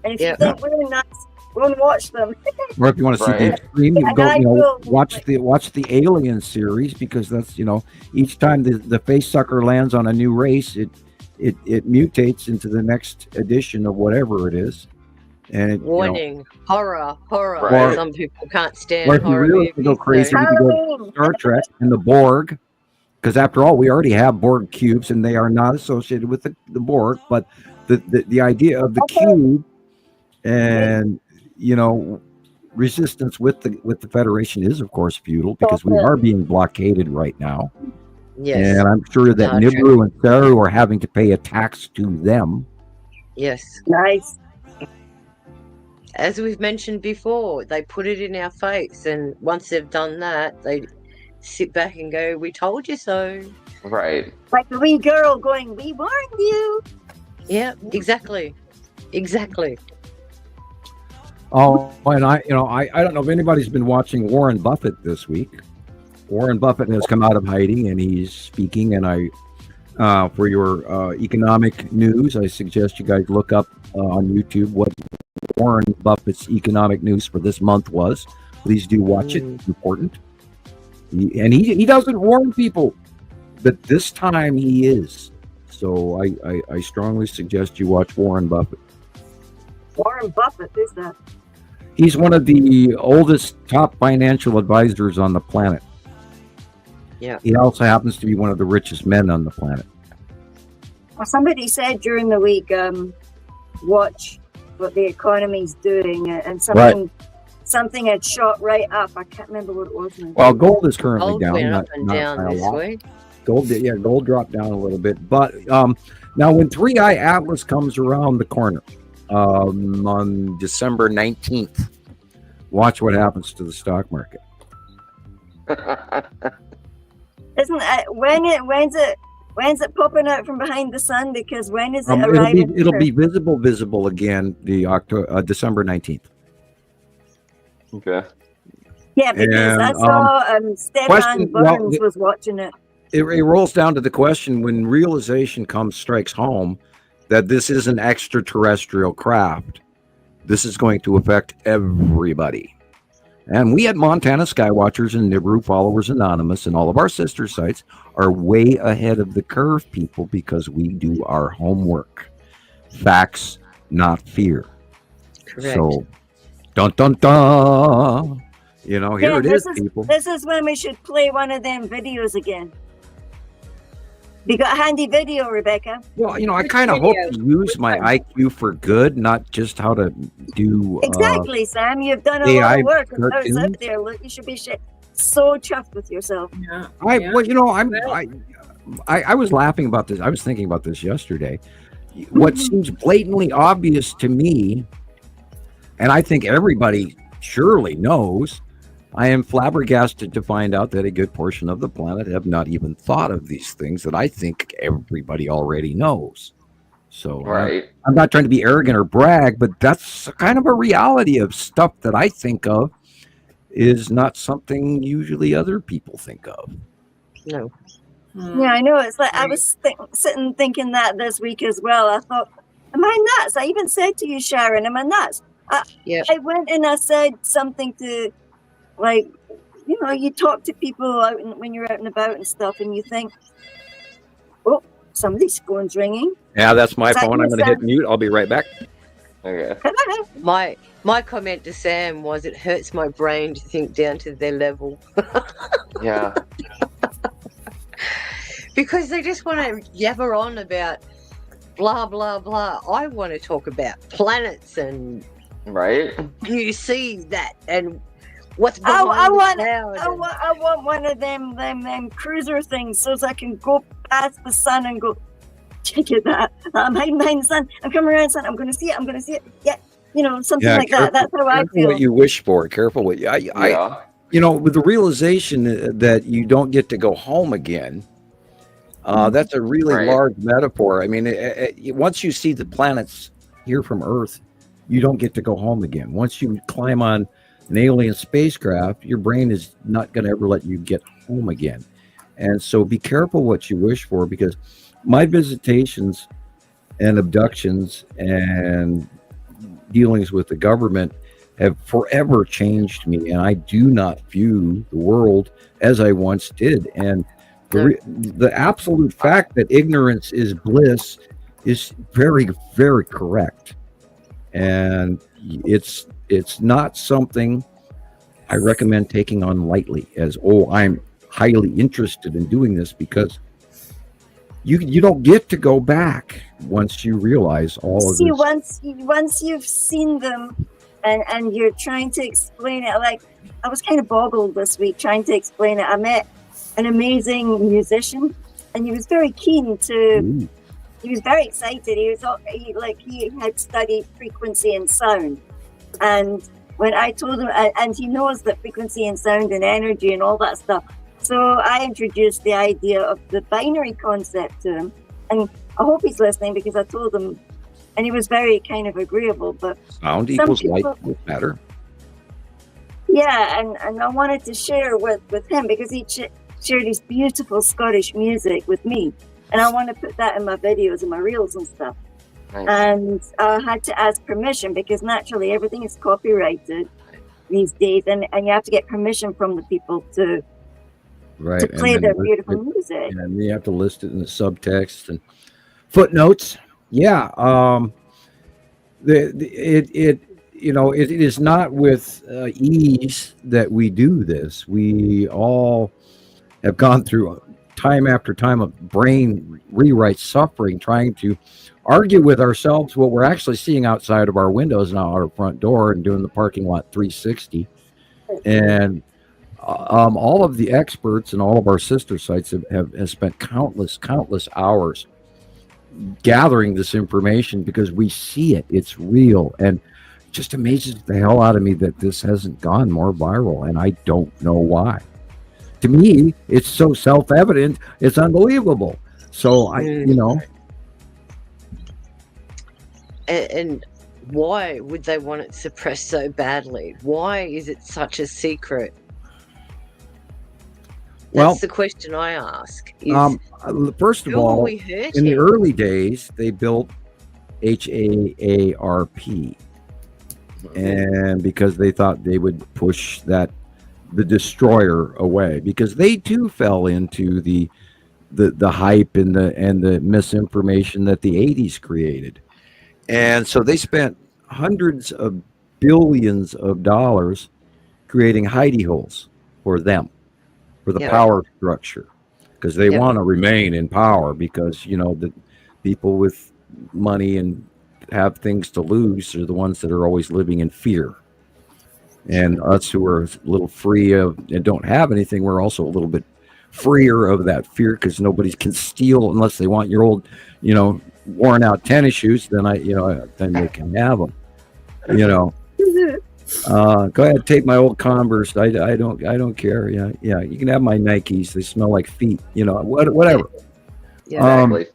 C: And if you think we're nuts, go and watch them.
B: Or if you want to see the extreme, you go, watch the Alien series, because that's, each time the face sucker lands on a new race, it mutates into the next edition of whatever it is. And it,
E: warning, horror.
B: Right.
E: Some people can't stand
B: or if
E: horror.
B: You really go crazy, you can go to Star Trek and the Borg, because after all, we already have Borg cubes, and they are not associated with the Borg. But the idea of the cube and resistance with the Federation is, of course, futile, because we are being blockaded right now.
E: Yes.
B: And I'm sure that Nibiru and Saru are having to pay a tax to them.
E: Yes.
C: Nice.
E: As we've mentioned before, they put it in our face, and once they've done that, they sit back and go, "We told you so."
D: Right.
C: Like the wee girl going, "We warned you."
E: Yeah, exactly.
B: Oh, and I don't know if anybody's been watching Warren Buffett this week. Warren Buffett has come out of hiding, and he's speaking. And for your economic news, I suggest you guys look up on YouTube what Warren Buffett's economic news for this month was. Please do watch it. It's important. He doesn't warn people, but this time he is. So I strongly suggest you watch Warren Buffett.
C: Warren Buffett, who's that?
B: He's one of the oldest top financial advisors on the planet.
E: Yeah.
B: He also happens to be one of the richest men on the planet.
C: Well, somebody said during the week, watch what the economy's doing, and something had shot right up. I can't remember what it was now.
B: Well, gold is currently down.
E: Went up and down this week.
B: Gold dropped down a little bit. But now when 3i Atlas comes around the corner, on December 19th. Watch what happens to the stock market.
C: Isn't it, when's it popping out from behind the sun? Because when is it arriving?
B: It'll be visible again December 19th.
D: Okay.
C: Yeah, because I saw Stefan Burns was watching it.
B: It rolls down to the question, when realization strikes home that this is an extraterrestrial craft, this is going to affect everybody. And we at Montana Skywatchers and Nibiru Followers Anonymous and all of our sister sites are way ahead of the curve, people, because we do our homework. Facts, not fear.
E: Correct.
B: So, dun dun dun. You know, here it is, people.
C: This is when we should play one of them videos again. You got a handy video, Rebecca?
B: Well, you know, I kind of hope to use my IQ for good, not just how to do.
C: Exactly, Sam. You've done a lot of work. It's out there. Look, you should be so chuffed with yourself.
A: Yeah.
B: Well, you know, I was laughing about this. I was thinking about this yesterday. What seems blatantly obvious to me, and I think everybody surely knows, I am flabbergasted to find out that a good portion of the planet have not even thought of these things that I think everybody already knows. So
D: right.
B: I'm not trying to be arrogant or brag, but that's kind of a reality of stuff that I think of is not something usually other people think of.
E: No.
C: Yeah, I know. It's like I was sitting thinking that this week as well. I thought, am I nuts? I even said to you, Sharon, am I nuts? I went and I said something to, like, you know, you talk to people out when you're out and about and stuff, and you think, oh, somebody's phone's ringing.
B: Yeah, that's my phone. I'm going to hit mute. I'll be right back.
D: Okay.
E: My comment to Sam was, it hurts my brain to think down to their level.
D: Yeah.
E: Because they just want to yabber on about blah, blah, blah. I want to talk about planets and
D: right.
E: You see that and what's
C: I want one of them cruiser things so I can go past the sun and go, check it out. I'm hiding behind the sun. I'm coming around the sun. I'm going to see it. Yeah. You know, something like that. That's how I feel.
B: What you wish for. Careful what you, you know, with the realization that you don't get to go home again, that's a really large metaphor. I mean, once you see the planets here from Earth, you don't get to go home again. Once you climb on an alien spacecraft, your brain is not going to ever let you get home again. And so be careful what you wish for, because my visitations and abductions and dealings with the government have forever changed me, and I do not view the world as I once did. And the absolute fact that ignorance is bliss is very, very correct. And it's not something I recommend taking on lightly as, I'm highly interested in doing this, because you don't get to go back once you realize all of this.
C: Once you've seen them and you're trying to explain it, like I was kind of boggled this week trying to explain it. I met an amazing musician, and he was very keen to. He was very excited. He had studied frequency and sound, and when I told him, and he knows that frequency and sound and energy and all that stuff. So I introduced the idea of the binary concept to him, and I hope he's listening, because I told him, and he was very kind of agreeable. But
B: sound equals light equals matter.
C: Yeah, and I wanted to share with him, because he shared his beautiful Scottish music with me, and I want to put that in my videos and my reels and stuff. Nice. And I had to ask permission, because naturally everything is copyrighted these days, and you have to get permission from the people to play their beautiful music.
B: And you have to list it in the subtext and footnotes. Yeah. It is not with ease that we do this. We all have gone through time after time of brain rewrite suffering, trying to argue with ourselves what we're actually seeing outside of our windows and out our front door, and doing the parking lot 360. And all of the experts and all of our sister sites have spent countless hours gathering this information because we see it. It's real. And it just amazes the hell out of me that this hasn't gone more viral. And I don't know why. To me, it's so self-evident. It's unbelievable. So
E: And why would they want it suppressed so badly? Why is it such a secret? That's the question I ask.
B: First of all, in the early days, they built HAARP, and because they thought they would push the destroyer away, because they too fell into the hype and the misinformation that the 80s created. And so they spent hundreds of billions of dollars creating hidey holes for them, for the power structure, because they want to remain in power, because, the people with money and have things to lose are the ones that are always living in fear. And us who are a little free of and don't have anything, we're also a little bit freer of that fear, because nobody can steal unless they want your old, worn out tennis shoes. Then then they can have them. Go ahead, take my old Converse. I don't care. Yeah, you can have my Nikes. They smell like feet. Whatever.
D: Exactly.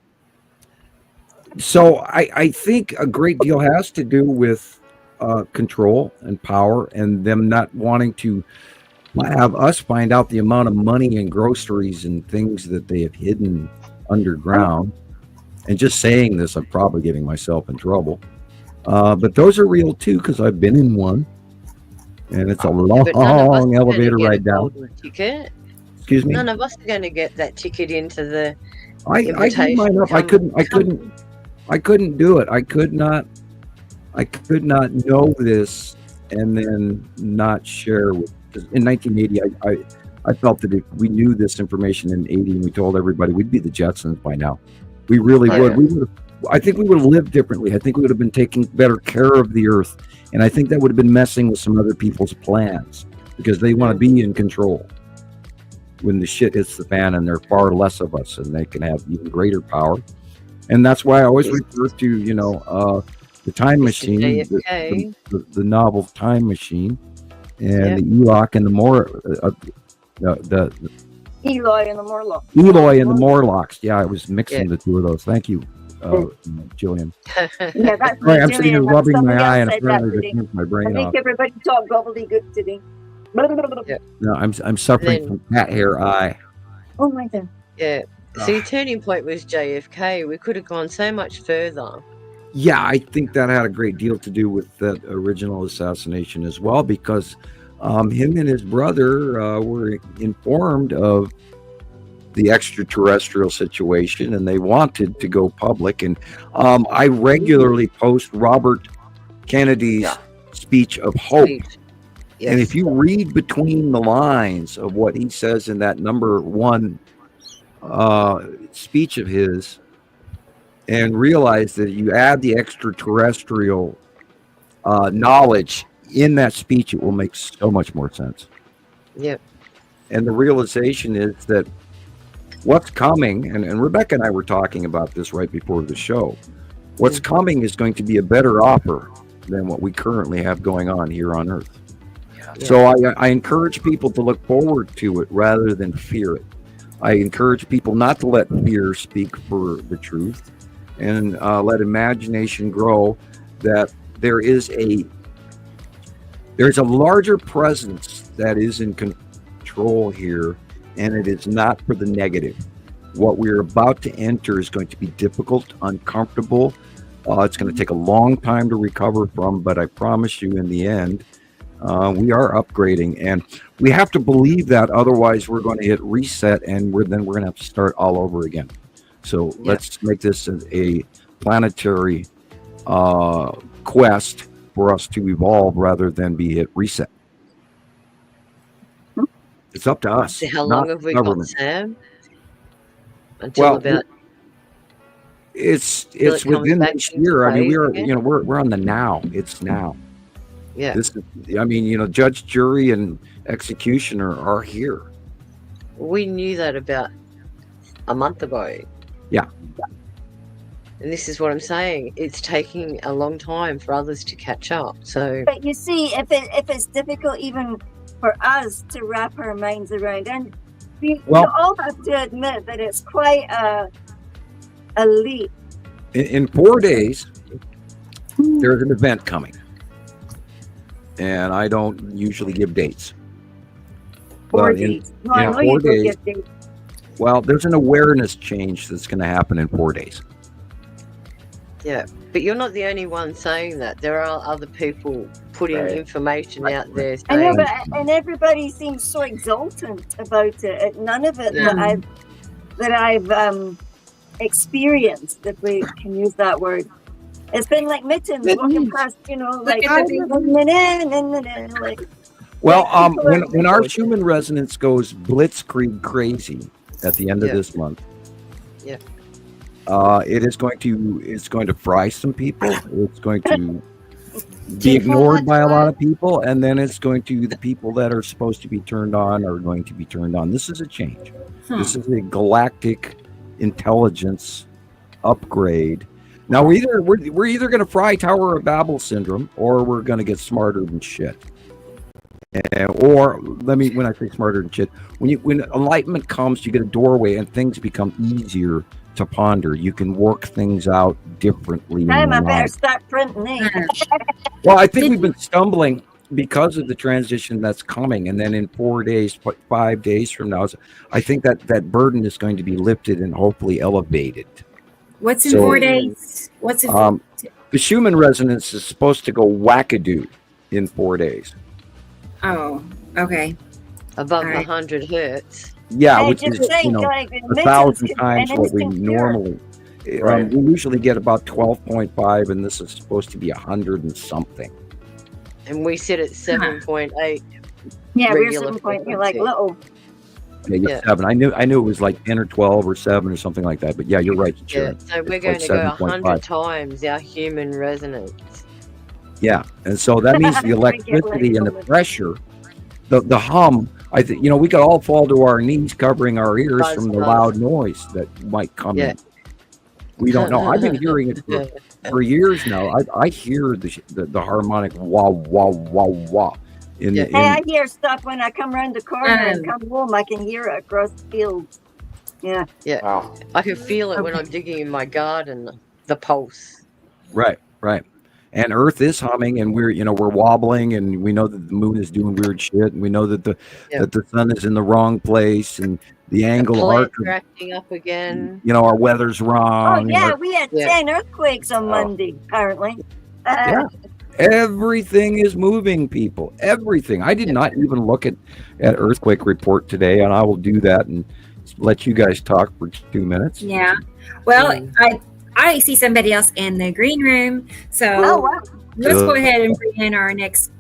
B: So I think a great deal has to do with control and power, and them not wanting to have us find out the amount of money and groceries and things that they have hidden underground. And just saying this, I'm probably getting myself in trouble. But those are real too, because I've been in one, and it's a long elevator ride down.
E: Ticket.
B: Excuse me.
E: None of us are going to get that ticket into the.
B: I gave mine up. I couldn't do it. I could not know this and then not share with. In 1980, I felt that if we knew this information in 80 and we told everybody, we'd be the Jetsons by now. We really would. Yeah. I think we would have lived differently. I think we would have been taking better care of the earth. And I think that would have been messing with some other people's plans, because they want to be in control when the shit hits the fan, and there are far less of us and they can have even greater power. And that's why I always refer to, the time machine, the novel Time Machine, and the Ewok and the
C: Eloy and the Morlocks.
B: Eloy and the Morlocks. Yeah, I was mixing the two of those. Thank you, Jillian.
C: Yeah, that's
B: right, I'm sitting here rubbing my eye, and apparently just my brain
C: I think everybody talked gobbledygook today.
B: No, I'm suffering from cat hair eye.
C: Oh my God.
E: Yeah. See, the turning point was JFK. We could have gone so much further.
B: Yeah, I think that had a great deal to do with that original assassination as well, because him and his brother were informed of the extraterrestrial situation, and they wanted to go public. And I regularly post Robert Kennedy's speech of hope. Yes. And if you read between the lines of what he says in that number one speech of his, and realize that you add the extraterrestrial knowledge in that speech, it will make so much more sense.
E: Yep.
B: And the realization is that what's coming, and Rebecca and I were talking about this right before the show, what's coming is going to be a better offer than what we currently have going on here on Earth. Yeah. So I encourage people to look forward to it rather than fear it. I encourage people not to let fear speak for the truth, and let imagination grow, that there's a larger presence that is in control here, and it is not for the negative. What we're about to enter is going to be difficult, uncomfortable. It's going to take a long time to recover from, but I promise you, in the end, we are upgrading, and we have to believe that. Otherwise, we're going to hit reset, and we're going to have to start all over again. So let's make this a planetary quest for us to evolve rather than be hit reset. It's up to us.
E: So how long have we got, Sam? Until about.
B: It's within this year. I mean, we're on the now. It's now.
E: Yeah.
B: This is, judge, jury, and executioner are here.
E: We knew that about a month ago.
B: Yeah.
E: And this is what I'm saying. It's taking a long time for others to catch up. So,
C: But you see, if it's difficult even for us to wrap our minds around, and we all have to admit that it's quite a leap.
B: In 4 days, there's an event coming, and I don't usually give dates.
C: 4 days. No, I know
B: 4
C: you don't
B: days.
C: give dates.
B: Well, there's an awareness change that's going to happen in 4 days.
E: yeah. But you're not the only one saying that. There are other people putting information out there
C: I know,
E: saying,
C: but and everybody seems so exultant about it. None of it that I've experienced, if we can use that word. It's been like mittens walking past, like like.
B: Well, when our human resonance goes blitzkrieg crazy at the end of this month, it's going to fry some people. It's going to be ignored by a lot of people, and then the people that are supposed to be turned on are going to be turned on. This is a change. This is a galactic intelligence upgrade. Now we're either going to fry Tower of Babel syndrome, or we're going to get smarter than shit. When I say smarter than shit, when enlightenment comes, you get a doorway and things become easier to ponder. You can work things out differently.
C: I better start printing these.
B: Well, I think we've been stumbling because of the transition that's coming, and then in 4 days, 5 days from now, I think that burden is going to be lifted and hopefully elevated.
A: What's in 4 days? What's in
B: the Schumann resonance is supposed to go wackadoo in 4 days.
A: Oh, okay.
E: above 100 hertz.
B: Yeah, which is 1,000 times what we normally. We usually get about 12.5, and this is supposed to be 100 and something.
E: And we sit at 7.8.
C: Yeah, we're 7.8. You're like little.
B: Yeah, 7. I knew it was like 10 or 12 or 7 or something like that. But yeah, you're right.
E: Yeah, so we're going to go 100 times our human resonance.
B: Yeah, and so that means the electricity and the pressure, the hum. I think we could all fall to our knees, covering our ears from the loud noise that might come in. We don't know. I've been hearing it for years now. I hear the harmonic wah wah wah wah.
C: I hear stuff when I come around the corner and come home. I can hear it across the fields. Yeah.
E: Yeah. Wow. I can feel it when I'm digging in my garden. The pulse.
B: Right. And Earth is humming, and we're wobbling, and we know that the moon is doing weird shit, and we know that the sun is in the wrong place, and the angle arc
E: acting up again.
B: Our weather's wrong.
C: Oh yeah, we had 10 earthquakes on Monday, apparently.
B: Everything is moving, people. Everything. I did not even look at earthquake report today, and I will do that and let you guys talk for 2 minutes.
A: Yeah. Well, I see somebody else in the green room, so let's go ahead and bring in our next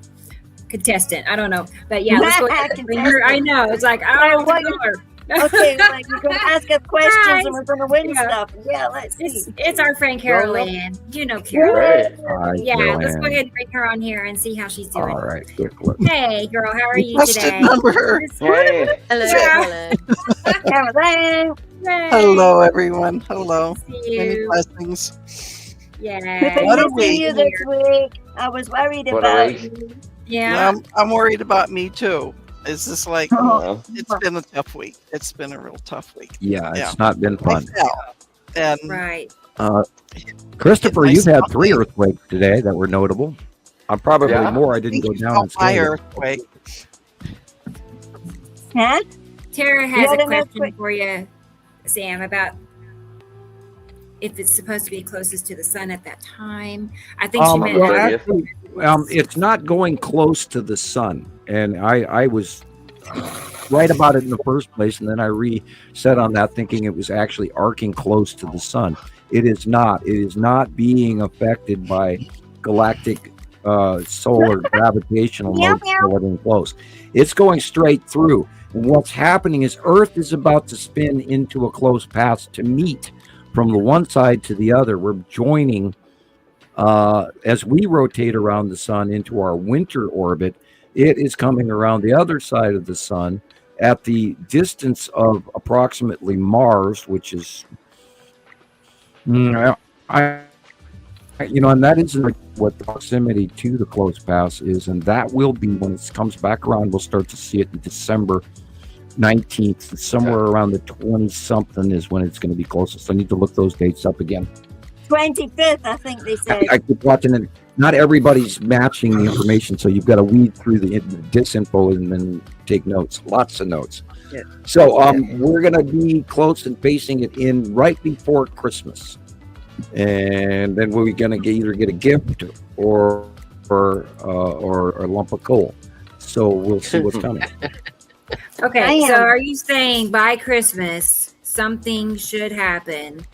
A: contestant. I don't know, but yeah, let's go ahead and bring her. I know it's like
C: okay, like you're gonna ask us questions and we're gonna win stuff. Yeah, let's see.
A: It's our friend Carolyn. Carolyn.
B: Hi,
A: yeah,
B: Carolyn.
A: let's go ahead and bring her on here and see how she's doing.
B: All right,
A: hey, girl, how are you today?
D: Hey.
E: Hello,
C: Carolyn.
F: Hello, everyone. Hello.
A: Many
F: blessings.
A: Yeah.
C: Good to see you this week. I was worried about you.
A: Yeah.
F: I'm worried about me too. Is this like it's been a tough week? It's been a real tough week.
B: Yeah, it's not been fun.
F: And
A: right.
B: Christopher, you've had 3 earthquakes today that were notable. I'm probably more. I didn't go down and
F: my earthquake.
C: Huh?
A: Tara has a question for you, Sam, about if it's supposed to be closest to the sun at that time. I think she meant
B: actually, it's not going close to the sun, and I was right about it in the first place, and then I reset on that, thinking it was actually arcing close to the sun. It is not. It is not being affected by galactic solar gravitational modes getting close. It's going straight through. And what's happening is Earth is about to spin into a close path to meet from the one side to the other. We're joining as we rotate around the sun into our winter orbit. It is coming around the other side of the sun at the distance of approximately Mars, which is, I And that isn't what the proximity to the close pass is, and that will be when it comes back around. We'll start to see it in December 19th, somewhere around the 20 something is when it's going to be closest. I need to look those dates up again.
C: 25th, I think they said.
B: I keep watching it. Not everybody's matching the information, so you've got to weed through the disinfo and then take notes, lots of notes.
E: Yeah.
B: So we're going to be close and pacing it in right before Christmas, and then we're going to either get a gift or a lump of coal. So we'll see what's coming.
A: Okay, so are you saying by Christmas something should happen?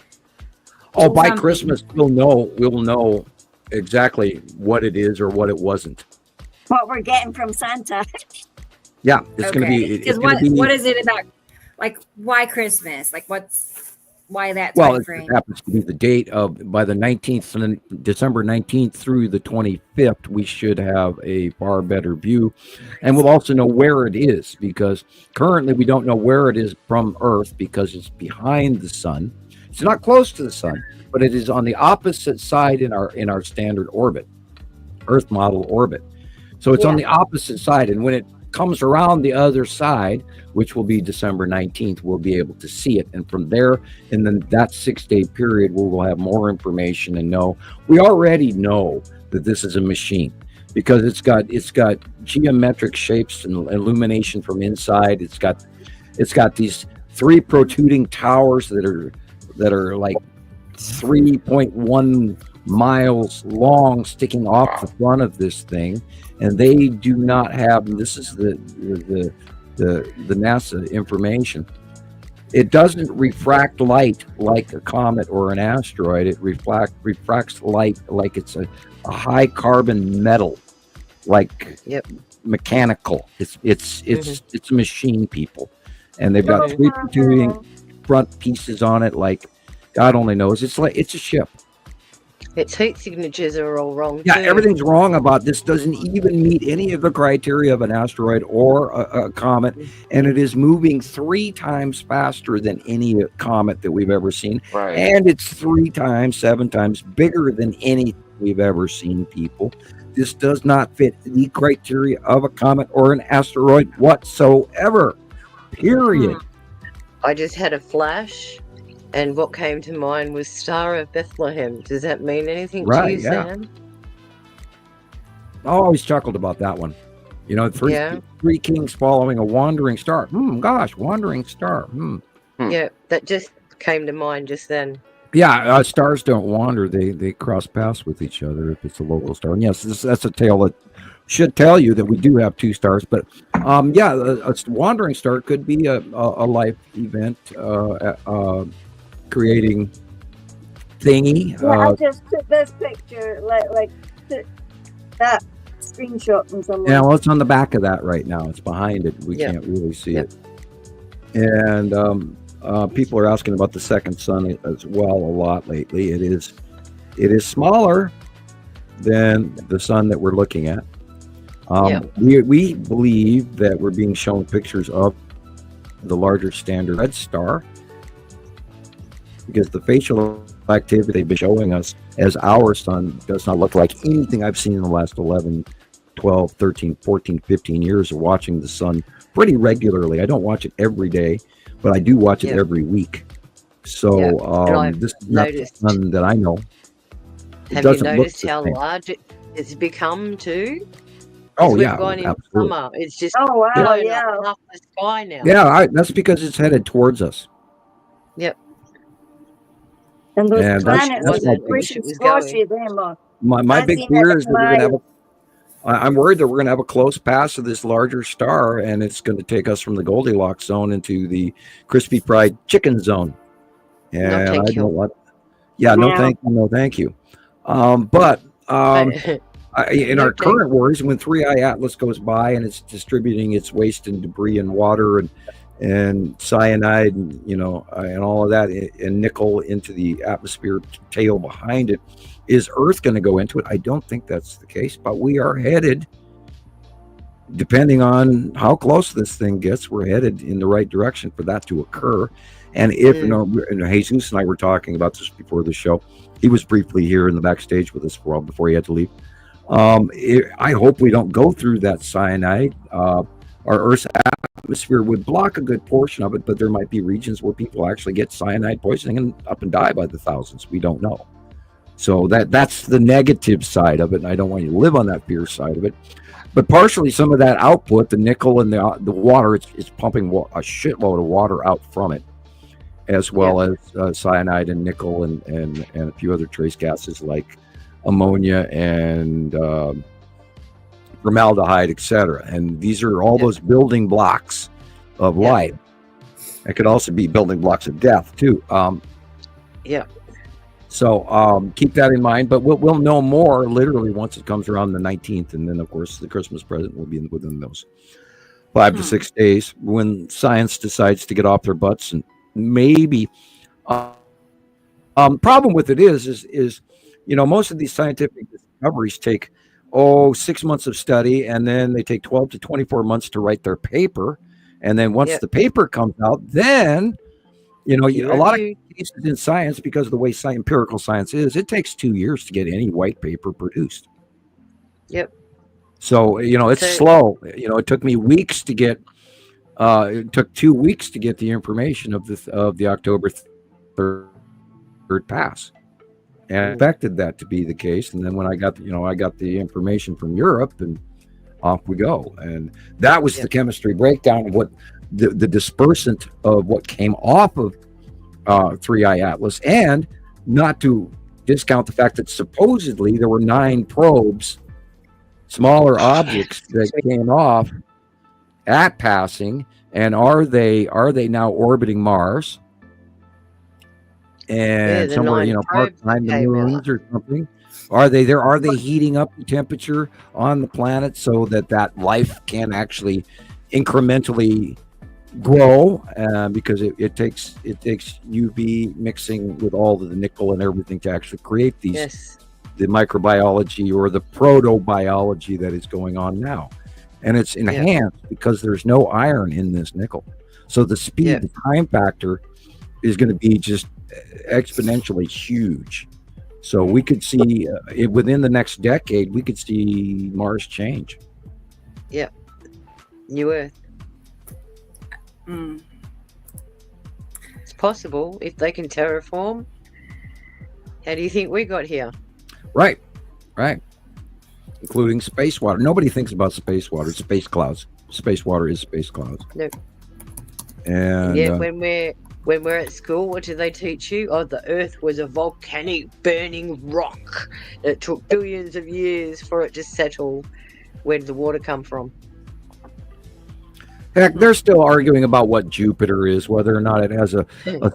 B: Oh, by Christmas we'll know exactly what it is or what it wasn't.
C: What we're getting from Santa.
B: Yeah, it's going to be.
A: Because what is it about? Like, why Christmas? Like, why that time frame?
B: It happens to be the date of by the 19th, and December 19th through the 25th, we should have a far better view, and we'll also know where it is, because currently we don't know where it is from Earth because it's behind the sun. It's not close to the sun, but it is on the opposite side in our standard orbit, Earth model orbit. So it's on the opposite side, and when it comes around the other side, which will be December 19th, we'll be able to see it. And from there, and then that 6-day period, we'll have more information and know. We already know that this is a machine because it's got geometric shapes and illumination from inside. It's got these 3 protruding towers that are like 3.1 miles long sticking off the front of this thing, and they do not have, and this is the NASA information, it doesn't refract light like a comet or an asteroid. It refracts light like it's a high carbon metal, like mechanical. It's a machine, people, and they've got 3 protruding front pieces on it, like God only knows. It's a ship.
E: Its heat signatures are all wrong.
B: Yeah,
E: too.
B: Everything's wrong about this. Doesn't even meet any of the criteria of an asteroid or a comet, and it is moving 3 times faster than any comet that we've ever seen.
D: Right.
B: And it's 3 times, 7 times bigger than any we've ever seen, people. This does not fit the criteria of a comet or an asteroid whatsoever. Period.
E: I just had a flash. And what came to mind was Star of Bethlehem. Does that mean anything to you, Sam?
B: I always chuckled about that one. Three kings following a wandering star. Wandering star.
E: Yeah, that just came to mind just then.
B: Yeah, stars don't wander. They cross paths with each other if it's a local star. And yes, that's a tale that should tell you that we do have 2 stars. But a wandering star could be a life event. Creating thingy.
C: I just took this picture, like that screenshot from somewhere.
B: Yeah, well, it's on the back of that right now. It's behind it. We can't really see it. And people are asking about the second sun as well a lot lately. It is smaller than the sun that we're looking at. We believe that we're being shown pictures of the larger standard red star, because the facial activity they've been showing us as our sun does not look like anything I've seen in the last 11, 12, 13, 14, 15 years of watching the sun pretty regularly. I don't watch it every day, but I do watch it every week. So this is not the sun that I know.
E: Have you noticed how large it's become too?
B: Oh, yeah,
E: gone in
B: absolutely.
E: Summer. It's just
C: blown
E: up half the sky now.
B: Yeah, that's because it's headed towards us.
E: Yep.
C: And those
B: And
C: planets
B: that's my
C: pushing squashy them.
B: My big fear is that we're going to have I'm worried that we're going to have a close pass of this larger star, and it's going to take us from the Goldilocks zone into the crispy fried chicken zone. And
E: No, thank
B: I
E: you.
B: don't want. Yeah, no, thank you. But in our current worries, when 3i Atlas goes by and it's distributing its waste and debris and water and cyanide and and all of that and nickel into the atmosphere tail behind it, is Earth going to go into it? I don't think that's the case, but we are headed, depending on how close this thing gets, we're headed in the right direction for that to occur. And if and Jesus and I were talking about this before the show. He was briefly here in the backstage with us for a while before he had to leave. I hope we don't go through that cyanide. Our Earth's atmosphere would block a good portion of it, but there might be regions where people actually get cyanide poisoning and up and die by the thousands. We don't know. So that's the negative side of it, and I don't want you to live on that fear side of it. But partially, some of that output, the nickel and the water, it's pumping a shitload of water out from it, as well as cyanide and nickel and a few other trace gases like ammonia and formaldehyde, etc. And these are all those building blocks of life. It could also be building blocks of death too. So keep that in mind. But we'll know more literally once it comes around the 19th, and then of course the Christmas present will be within those 5 to 6 days when science decides to get off their butts and maybe. Problem with it is most of these scientific discoveries take 6 months of study, and then they take 12 to 24 months to write their paper, and then once the paper comes out, then a lot of cases in science, because of the way empirical science is, it takes 2 years to get any white paper produced. So it's slow. It took me weeks to get. It took 2 weeks to get the information of the October 3rd pass, and I expected that to be the case. And then when I got the information from Europe, and off we go. And that was the chemistry breakdown of what the dispersant of what came off of 3I Atlas, and not to discount the fact that supposedly there were 9 probes, smaller objects that came off at passing. And are they now orbiting Mars? And somewhere, part behind the moons or something. Are they there? Are they heating up the temperature on the planet so that life can actually incrementally grow? Because it takes UV mixing with all of the nickel and everything to actually create these the microbiology or the protobiology that is going on now. And it's enhanced because there's no iron in this nickel. So the speed, the time factor is going to be just exponentially huge. So we could see within the next decade, we could see Mars change.
E: New Earth. It's possible if they can terraform. How do you think we got here?
B: Right. Including space water. Nobody thinks about space water. It's space clouds. Space water is space clouds.
E: Nope.
B: And
E: when we're at school, what do they teach you? Oh, the Earth was a volcanic burning rock. It took billions of years for it to settle. Where did the water come from?
B: Heck, they're still arguing about what Jupiter is, whether or not it has a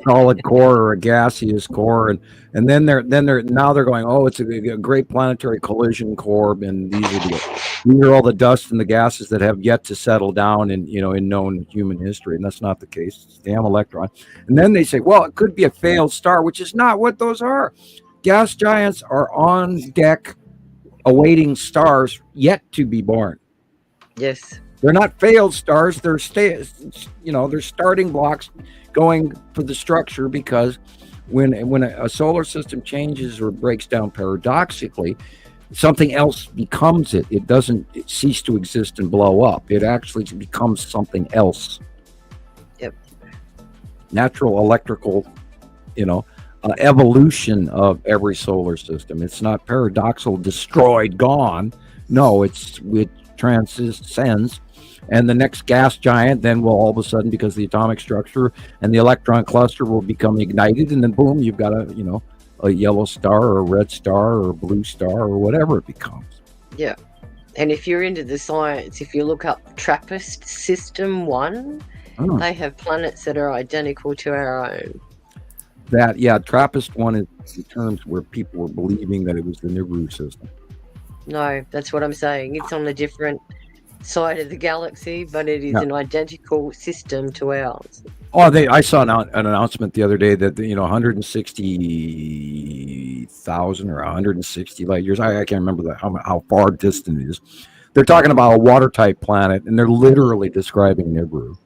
B: solid core or a gaseous core, and then they're going, oh, it's a great planetary collision core, and these are all the dust and the gases that have yet to settle down in known human history, and that's not the case. It's damn electron. And then they say, well, it could be a failed star, which is not what those are. Gas giants are on deck, awaiting stars yet to be born.
E: Yes.
B: They're not failed stars. They're they're starting blocks going for the structure, because when a solar system changes or breaks down paradoxically, something else becomes it. It doesn't cease to exist and blow up. It actually becomes something else. Natural electrical, evolution of every solar system. It's not paradoxical, destroyed, gone. No, it transcends. And the next gas giant then will all of a sudden, because the atomic structure and the electron cluster will become ignited, and then boom, you've got a yellow star or a red star or a blue star or whatever it becomes.
E: Yeah. And if you're into the science, if you look up TRAPPIST System 1, they have planets that are identical to our own.
B: TRAPPIST-1 is the terms where people were believing that it was the Nibiru system.
E: No, that's what I'm saying. It's on a different side of the galaxy, but it is an identical system to ours.
B: I saw an announcement the other day that 160,000 or 160 light years. I can't remember how far distant it is. They're talking about a water type planet, and they're literally describing Nibiru.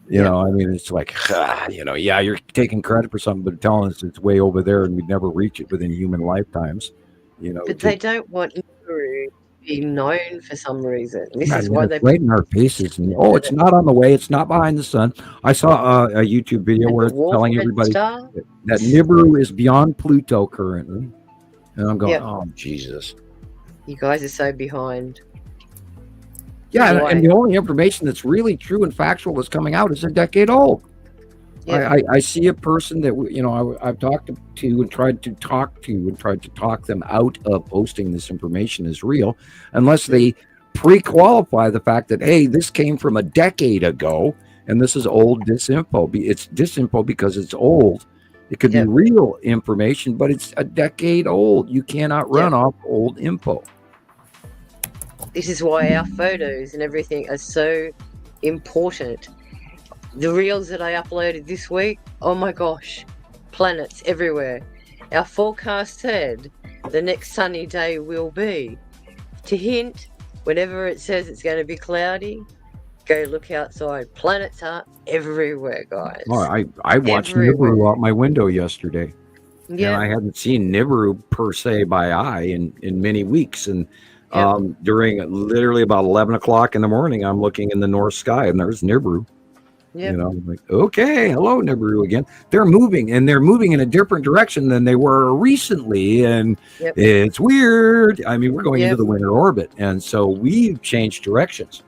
B: You know, I mean, it's like, yeah, you're taking credit for something, but telling us it's way over there and we'd never reach it within human lifetimes.
E: But they don't want Nibiru to be known for some reason. This is
B: man,
E: why
B: it's
E: they
B: right in our faces. And, it's not on the way. It's not behind the sun. I saw a YouTube video where it's telling everybody that Nibiru is beyond Pluto currently. And I'm going, oh, Jesus.
E: You guys are so behind.
B: Yeah, and the only information that's really true and factual that's coming out is a decade old. Yep. I see a person that I've talked to and tried to talk them out of posting this information as real, unless they pre-qualify the fact that, hey, this came from a decade ago and this is old disinfo. It's disinfo because it's old. It could be real information, but it's a decade old. You cannot run off old info.
E: This is why our photos and everything are so important. The reels that I uploaded this week, oh my gosh, planets everywhere. Our forecast said the next sunny day will be. To hint, whenever it says it's going to be cloudy, go look outside. Planets are everywhere, guys.
B: Oh, I watched Nibiru out my window yesterday.
E: Yeah.
B: And I hadn't seen Nibiru per se by eye in many weeks. And during literally about 11 o'clock in the morning, I'm looking in the north sky and there's Nibiru.
E: Yep.
B: I'm like, okay, hello, Nibiru again. They're moving in a different direction than they were recently. And it's weird. I mean, we're going into the winter orbit. And so we've changed directions.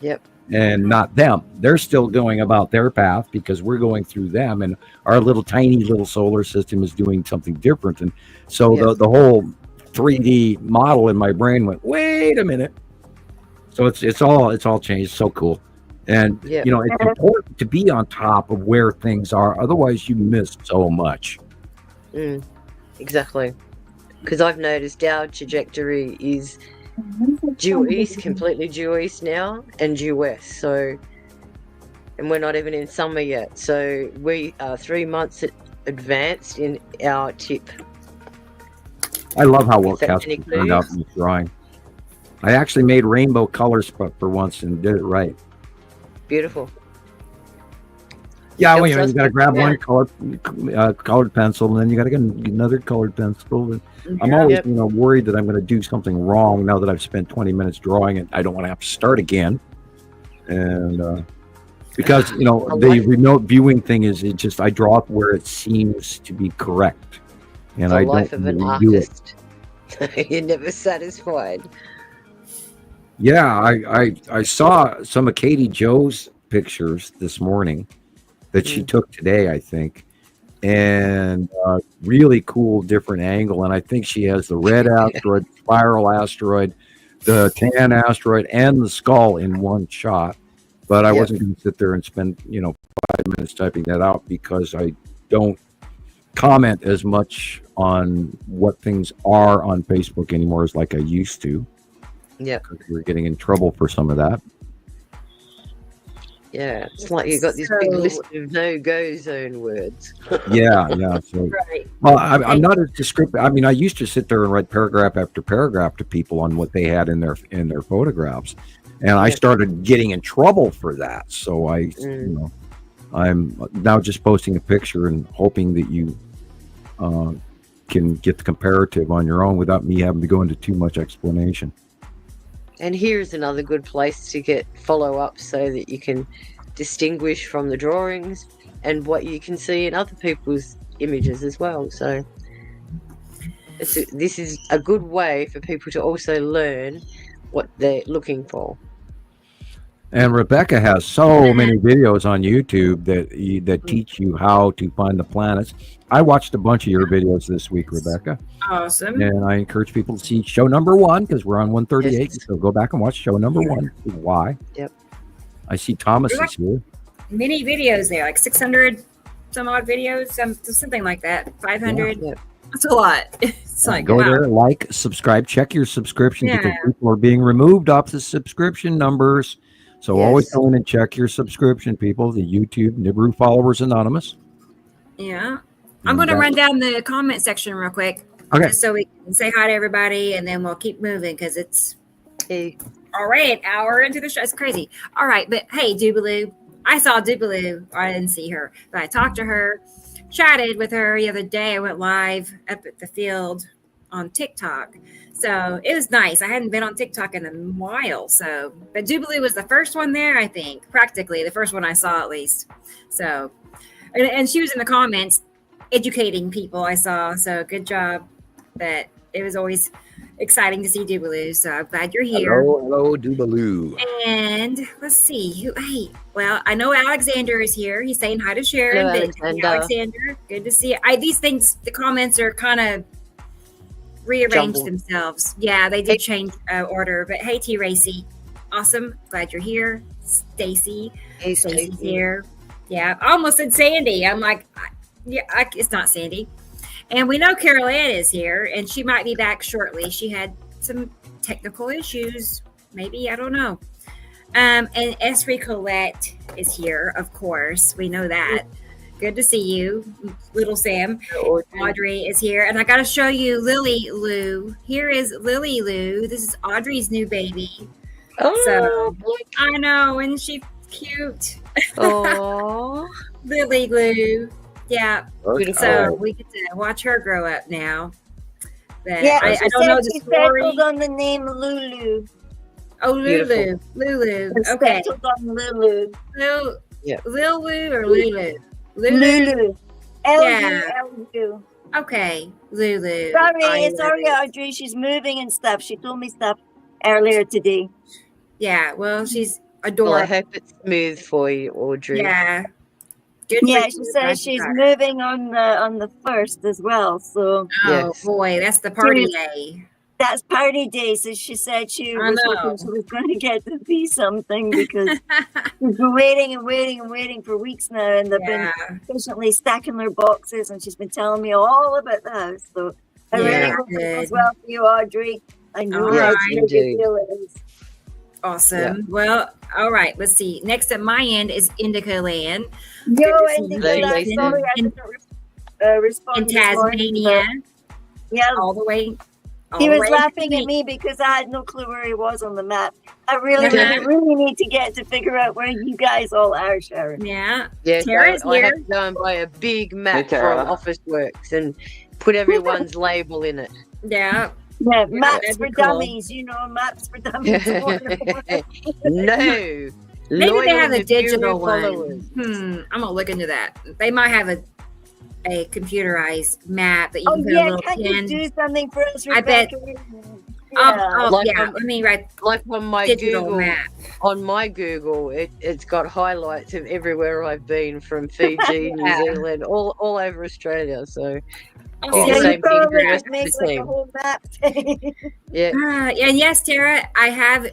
E: Yep.
B: And not them. They're still going about their path because we're going through them. And our tiny little solar system is doing something different. And so the whole 3D model in my brain went, wait a minute. So it's all changed. So cool. And it's important to be on top of where things are, otherwise you miss so much.
E: Exactly, because I've noticed our trajectory is due east, completely due east now, and due west. So, and we're not even in summer yet. So we are 3 months advanced in our tip.
B: I love how well Casper turned out in this drawing. I actually made rainbow colors for once and did it right.
E: Beautiful.
B: Yeah, well, you got to grab one colored pencil, and then you got to get another colored pencil. And I'm always, worried that I'm going to do something wrong now that I've spent 20 minutes drawing it. I don't want to have to start again. And because the remote viewing thing is, I draw it where it seems to be correct, and
E: the
B: I
E: life
B: don't
E: of an
B: do
E: artist. You're never satisfied.
B: Yeah, I saw some of Katie Jo's pictures this morning that she took today, I think, and really cool different angle. And I think she has the red asteroid, spiral asteroid, the tan asteroid, and the skull in one shot. But I wasn't going to sit there and spend 5 minutes typing that out because I don't comment as much on what things are on Facebook anymore as like I used to.
E: Yeah,
B: we're getting in trouble for some of that.
E: Yeah, it's like you got this big list of no-go zone words.
B: Yeah. So, well, I'm not as descriptive. I mean, I used to sit there and write paragraph after paragraph to people on what they had in their photographs, and I started getting in trouble for that. So I'm now just posting a picture and hoping that you can get the comparative on your own without me having to go into too much explanation.
E: And here's another good place to get follow-up so that you can distinguish from the drawings and what you can see in other people's images as well. So this is a good way for people to also learn what they're looking for.
B: And Rebecca has so many videos on YouTube that teach you how to find the planets. I watched a bunch of your videos this week, Rebecca.
A: Awesome.
B: And I encourage people to see show number 1 because we're on 138. Yes. So go back and watch show number 1. Why?
E: Yep.
B: I see Thomas is here.
A: Many videos there, like 600 some odd videos, something like that. 500. Yeah. That's a lot. It's like
B: go there, subscribe, check your subscription because people are being removed off the subscription numbers. So always go in and check your subscription, people. The YouTube Nibiru Followers Anonymous.
A: Yeah. I'm going to run down the comment section real quick.
B: Okay.
A: Just so we can say hi to everybody, and then we'll keep moving because it's already an hour into the show. It's crazy. All right. But hey, Jubilee, I saw Dubaloo. I didn't see her, but I talked to her, chatted with her the other day. I went live up at the field on TikTok. So it was nice. I hadn't been on TikTok in a while. So, but Dubaloo was the first one there, I think, practically the first one I saw at least. So, and she was in the comments educating people I saw. So good job. But it was always exciting to see Dubaloo. So I'm glad you're here.
B: Hello, Dubaloo.
A: And let's see. Hey, well, I know Alexander is here. He's saying hi to Sharon.
E: Hello,
A: Alexander, good to see you. These things, the comments are kind of rearranged
E: Jumbled.
A: themselves. Yeah, they did change order. But hey, T. Racy, awesome. Glad you're here. Stacy's here. Yeah, I almost said Sandy. I'm like, it's not Sandy. And we know Carol Ann is here, and she might be back shortly. She had some technical issues, maybe, I don't know. And Esri Colette is here, of course. We know that. Good to see you, little Sam. Audrey is here, and I got to show you Lily Lou. Here is Lily Lou. This is Audrey's new baby.
E: Oh,
A: I know, and she's cute.
E: oh,
A: Lily Lou. Yeah.
E: beautiful.
A: So we get to watch her grow up now. But
C: Yeah,
A: I
C: she
A: don't know
C: said
A: the
C: she
A: story.
C: settled on the name Lulu.
A: Oh, Lulu. Lulu. Okay.
C: Settled on Lulu.
A: Lil,
E: Yeah.
A: Lulu or Lulu?
C: Lulu.
A: Yeah.
C: L-U-L-U.
A: Okay. Lulu.
C: Sorry, Audrey. She's moving and stuff. She told me stuff earlier today.
A: Yeah. Well, she's
E: Well, I
A: adorable.
E: hope it's smooth for you, Audrey.
A: Yeah. Good for
C: Yeah,
A: you.
C: she
A: Glad
C: says
A: you
C: she's
A: got her.
C: moving on the 1st as well. So
A: Oh
E: Yes.
A: boy, that's the party day.
C: that's party day. So she said she
A: I
C: was
A: know.
C: hoping she was going to get to be something because she's been waiting and waiting and waiting for weeks now, and they've
A: Yeah.
C: been patiently stacking their boxes, and she's been telling me all about the house. So I really
A: Yeah,
C: hope it goes
A: good.
C: well for you, Audrey. I know
A: All
C: how
A: right.
C: big a deal it is.
A: Awesome.
E: Yeah.
A: Well, all right. Let's see. Next at my end is Indica Land
C: Yo,
A: to see
C: Indigo,
E: you.
C: I'm sorry I
A: In-
C: didn't respond
A: in
C: this morning,
A: Tasmania,
C: but yeah,
A: all the way.
C: he
A: all the
C: was
A: way
C: laughing
A: to
C: at me because I had no clue where he was on the map. I really,
A: Yeah.
C: really need to get to figure out where you guys all are, Sharon.
A: Yeah.
E: Yes,
A: Tara's
E: I
A: here.
E: have to go and buy a big map
D: Hey, Tara.
E: from Office Works and put everyone's label in it.
C: Yeah,
A: Yeah.
C: maps
A: that'd
C: for
A: be cool.
C: dummies, maps for dummies.
E: No.
A: Maybe
E: Loyal
A: they have a
E: Nibiru
A: digital
E: followers.
A: one. I'm gonna look into that. They might have a computerized map that you
C: Oh
A: can put a
C: yeah,
A: little
C: can't
A: pin.
C: you do something for us,
A: I bet-
C: Rebecca? Yeah.
E: Like
A: yeah.
E: on-
A: Let me write
E: Like on my
A: digital
E: Google,
A: map.
E: on my Google, it's got highlights of everywhere I've been, from Fiji, New
A: Yeah.
E: Zealand, all over Australia. So
A: I'll
E: Yeah,
A: see
C: Yeah,
A: you.
E: same
C: you
E: thing for
C: probably
E: the rest
C: could
E: of the
C: make like a
E: team.
C: whole map thing.
E: yeah,
A: Yeah, and yes, Tara, I have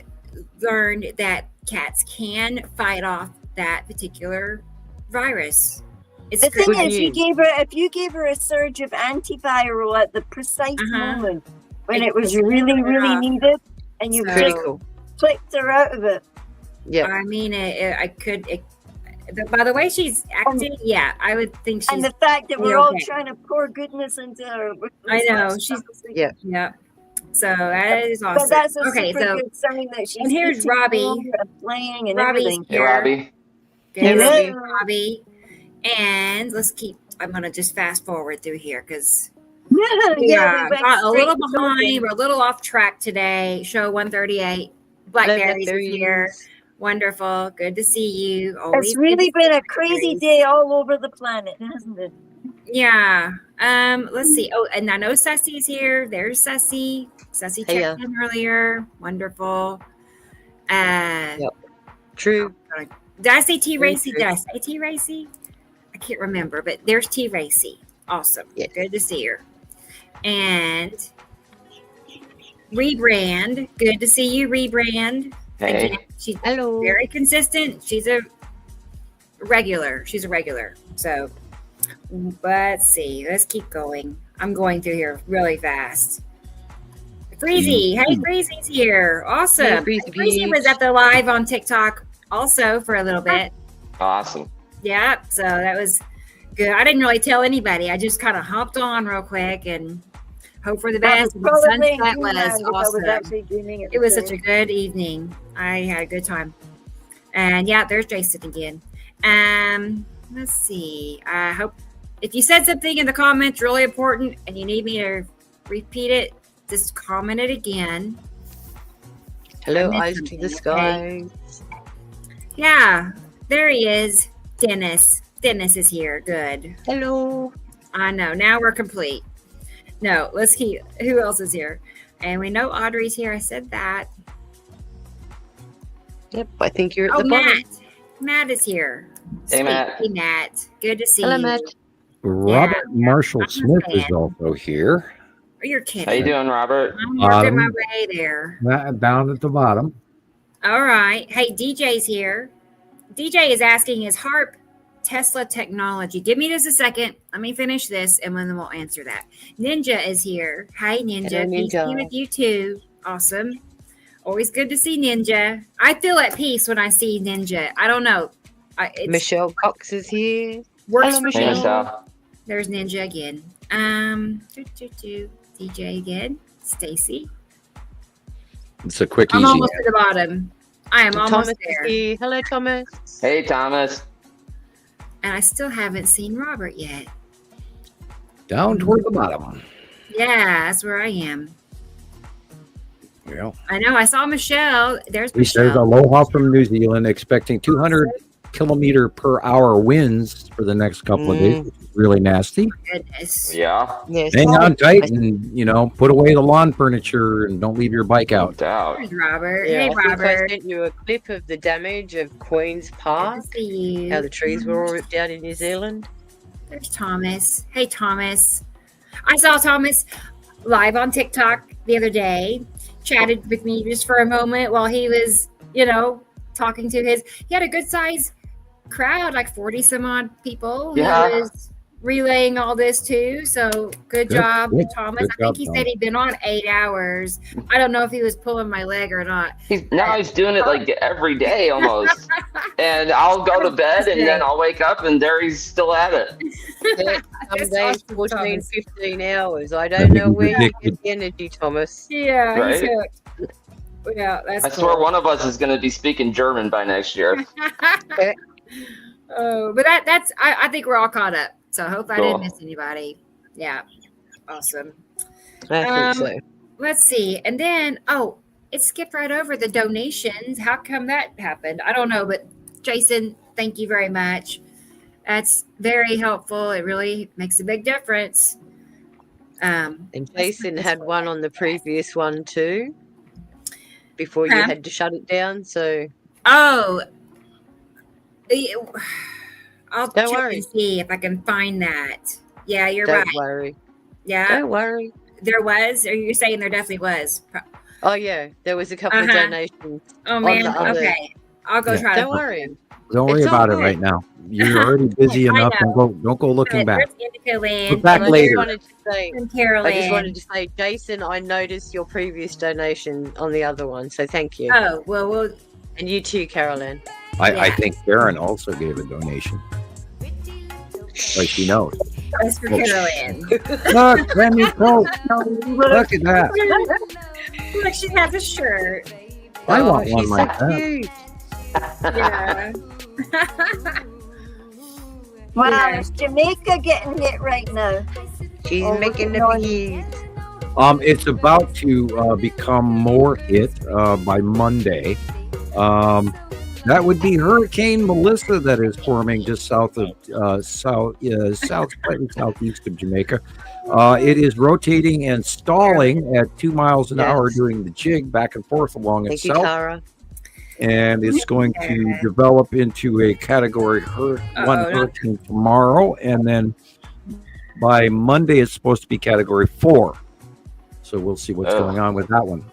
A: learned that cats can fight off that particular virus. It's
C: The thing
E: Good
C: is,
E: news.
C: if you gave her a surge of antiviral at the precise
A: Uh-huh.
C: moment when it was
A: It's
C: really,
A: right
C: really
A: off.
C: needed, and you
A: So-
C: just
E: critical.
C: clicked her out of it.
E: Yeah,
A: I mean, by the way she's acting, yeah, I would think she's.
C: And the fact that we're
A: yeah,
C: all
A: okay.
C: trying to pour goodness into her.
A: I know, she's-
E: Yeah.
A: Yeah. So that is
C: But
A: awesome.
C: that's a
A: Okay,
C: super
A: so
C: good sign that she's
A: and here's
C: eating
A: Robbie.
C: more and playing and
A: Robbie's
C: everything.
D: Hey,
A: here.
D: Robbie.
A: Good
E: Hey,
A: to see
E: Robbie.
A: you, Robbie. And let's keep. I'm gonna just fast forward through here because
C: Yeah,
A: we
C: went
A: got a
C: straight
A: little
C: to
A: behind.
C: talking.
A: We're a little off track today. Show 138. Blackberries is here. Wonderful. Good to see you. Always
C: It's
A: good
C: really
A: to see
C: been a
A: you,
C: crazy
A: Blackberries.
C: day all over the planet, hasn't it?
A: Yeah. Let's see. Oh, and I know Sussy's here. There's Sussy. Sussy
E: Hey,
A: checked in earlier. Wonderful.
E: Yep. True.
A: Did I say T
E: Very
A: Racy?
E: true.
A: Did I say T Racy? I can't remember, but there's T Racy. Awesome.
E: Yeah.
A: Good to see her. And Rebrand. Good to see you, Rebrand.
D: Hey.
A: Again, she's
E: Hello.
A: very consistent. She's a regular. She's a regular. So let's see. Let's keep going. I'm going through here really fast. Freezy. Hey, Freezy's here. Awesome.
E: Hey, Freezy
A: Freezy was
E: Beach.
A: at the live on TikTok also for a little bit.
D: Awesome.
A: Yeah. So that was good. I didn't really tell anybody. I just kind of hopped on real quick and hope for the
C: That
A: best.
C: was
A: The
C: probably
A: sunset was
C: dreamland if I was
A: awesome.
C: actually dreaming at
A: It
C: the
A: was
C: time.
A: such a good evening. I had a good time. And yeah, there's Jason again. Let's see. I hope if you said something in the comments really important and you need me to repeat it, just comment it again.
E: Hello,
A: I missed
E: eyes to
A: something,
E: the sky.
A: Yeah, there he is. Dennis. Dennis is here. Good.
E: Hello.
A: I know. Now we're complete. No, let's keep. Who else is here? And we know Audrey's here. I said that.
E: Yep, I think you're at
A: Oh,
E: the bottom.
A: Matt. Matt is here.
D: Hey,
A: Sweet.
D: Matt.
A: Hey, Matt. Good to see
E: Hello,
A: you.
E: Matt.
B: Robert Marshall
A: I'm a
B: Smith is
A: fan.
B: also here.
A: Oh, you're kidding.
D: How you doing, Robert?
A: I'm working my way there.
B: Down at the bottom.
A: All right. Hey, DJ's here. DJ is asking, is HARP Tesla technology? Give me just a second. Let me finish this and then we'll answer that. Ninja is here. Hi, Ninja.
E: Hello,
A: Peace be
E: Ninja.
A: with you too. Awesome. Always good to see Ninja. I feel at peace when I see Ninja. I don't know. It's
E: Michelle Cox is here.
A: works
E: Hello,
A: for
E: Michelle.
D: Hey,
A: me.
D: Michelle.
A: There's Ninja again. DJ again. Stacy.
B: It's a quick,
A: I'm
B: easy.
A: almost to the bottom. I am almost
E: Thomas
A: there.
E: is here. Hello, Thomas.
D: Hey, Thomas.
A: And I still haven't seen Robert yet.
B: Down toward the bottom.
A: Yeah, that's where I am.
B: Well,
A: I know. I saw Michelle. There's
B: he says
A: Michelle.
B: aloha from New Zealand, expecting 200-kilometer-per-hour winds for the next couple of days, which is really nasty.
A: Goodness.
D: Yeah,
E: Yes.
B: Hang on tight and, put away the lawn furniture and don't leave your bike
D: no
B: out.
D: doubt.
A: There's Robert.
E: Yeah,
A: Hey,
E: I think I
A: Robert.
E: sent you a clip of the damage of Queen's
A: Good
E: Park,
A: to see you.
E: how the trees were all ripped out in New Zealand.
A: There's Thomas. Hey, Thomas. I saw Thomas live on TikTok the other day. Chatted with me just for a moment while he was, talking to he had a good size crowd, like 40 some odd people.
D: Yeah.
A: He was relaying all this too. So good job,
B: good.
A: Thomas.
B: Good
A: I think
B: job,
A: he
B: Tom.
A: said he'd been on 8 hours. I don't know if he was pulling my leg or not.
D: He's doing it like every day almost. And I'll go to bed and then I'll wake up and there he's still at it.
E: Some
A: That's
E: days
A: awesome,
E: 14,
A: Thomas.
E: 15 hours. I
B: I
E: don't
B: think
E: know
B: he's
E: where you
B: addicted.
E: get the energy, Thomas.
A: Yeah, he's
D: Right?
A: hooked. Yeah, that's
D: I swear one of us is going to be speaking German by next year.
A: Oh, but I think we're all caught up. So I hope I
D: Cool.
A: didn't miss anybody. Yeah. Awesome.
E: I think so.
A: Let's see. And then, it skipped right over the donations. How come that happened? I don't know, but Jason, thank you very much. That's very helpful. It really makes a big difference.
E: And Jason had one on the previous one too, before you
A: Huh?
E: had to shut it down. So
A: I'll
E: Don't
A: check
E: worry.
A: and see if I can find that. Yeah, you're
E: don't
A: right.
E: worry.
A: Yeah,
E: Don't worry.
A: there was. Or you're saying there definitely was?
E: Oh yeah, there was a couple of
A: Uh-huh.
E: donations.
A: Oh man.
E: the other-
A: Okay, I'll go
B: Yeah.
A: try to.
E: Don't worry.
B: Don't worry
E: It's all
B: about it
E: good.
B: right now. You're already busy
A: I
B: enough.
A: know.
B: Don't go looking back.
A: Where's Indica Land?
B: Look back
E: And
B: later.
E: I just wanted to say, Jason, I noticed your previous donation on the other one, so thank you.
A: Oh well, we'll.
E: And you too, Carolyn.
B: I
A: Yeah.
B: think Karen also gave a donation. Like she knows.
A: That's for Carolyn.
B: Look, Remy Coke. Look at that.
A: Look, she has a shirt.
B: I
E: Oh,
B: want one
E: she's
B: like
E: so
B: that.
E: cute.
A: Yeah.
C: Wow,
A: Yeah.
C: is Jamaica getting hit right now?
E: She's
C: Oh,
E: making the
C: no.
E: biggies.
B: It's about to become more hit by Monday. That would be Hurricane Melissa that is forming just south of slightly southeast of Jamaica. It is rotating and stalling at 2 miles an
E: Yes.
B: hour during the jig, back and forth along
E: Thank you,
B: itself,
E: Tara.
B: and it's going to develop into a Category 1 hurricane tomorrow, and then by Monday it's supposed to be Category 4. So we'll see what's going on with that one.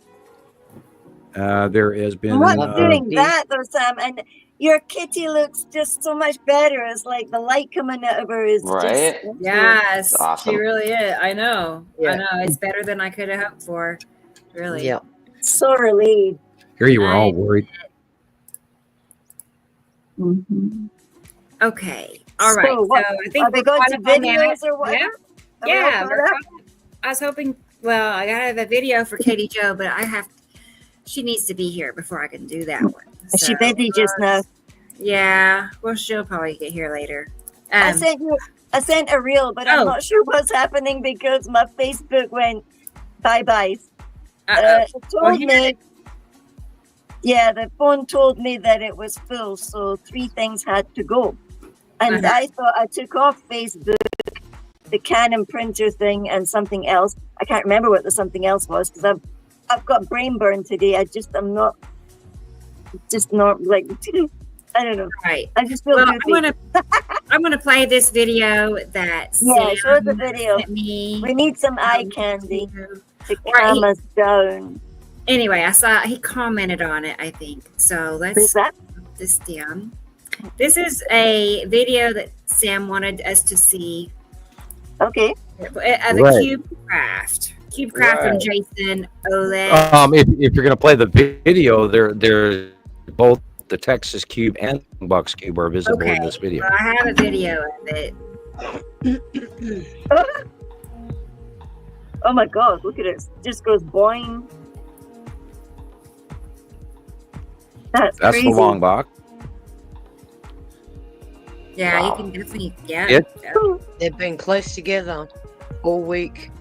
B: There has been
C: What's
E: uh,
C: doing that though, Sam? And your kitty looks just so much better. It's like the light coming out of her is
D: Right?
C: just
A: Yes,
D: Awesome.
A: she really is. I know.
E: Yeah.
A: I know. It's better than I could have hoped for. Really.
E: Yeah.
C: so relieved.
B: here you were all worried.
C: Mm-hmm.
A: Okay. All right.
C: So what-
A: I think
C: Are they
A: we're
C: going
A: caught
C: to
A: up on that.
C: videos or what?
A: Yeah.
C: Are we all
A: Yeah.
C: caught
A: we're
C: up?
A: caught up. I was hoping. Well, I gotta have a video for Katie Joe, but she needs to be here before I can do that one.
C: Is she
A: So,
C: busy just now?
A: Yeah, well, she'll probably get here later.
C: I sent a reel, but I'm
A: Oh.
C: not sure what's happening because my Facebook went bye-bye.
A: Uh-oh.
C: It told me, yeah, the phone told me that it was full, so 3 things had to go. And I thought I took off Facebook, the Canon printer thing, and something else. I can't remember what the something else was because I've got brain burn today. I'm not like, I don't know.
A: Right.
C: I just feel
A: Well,
C: goofy.
A: I'm gonna play this video that
C: Yeah, show
A: Sam
C: the video.
A: sent me.
C: We need some eye candy to
A: Right,
C: calm us down.
A: Anyway, I saw he commented on it, I think. So
C: Who's
A: let's
C: that?
A: put this down. This is a video that Sam wanted us to see
C: Okay.
A: of the
B: Right.
A: CubeCraft from
B: Right.
A: Jason Oleg.
B: If you're gonna play the video, they're both the Texas Cube and Bucks Cube are visible in this video.
A: Well, I have a video of it.
C: Oh my God, look at it. It just goes boing. That's crazy.
B: The long box.
A: Yeah,
D: Wow.
A: you can definitely
E: They've been close together all week.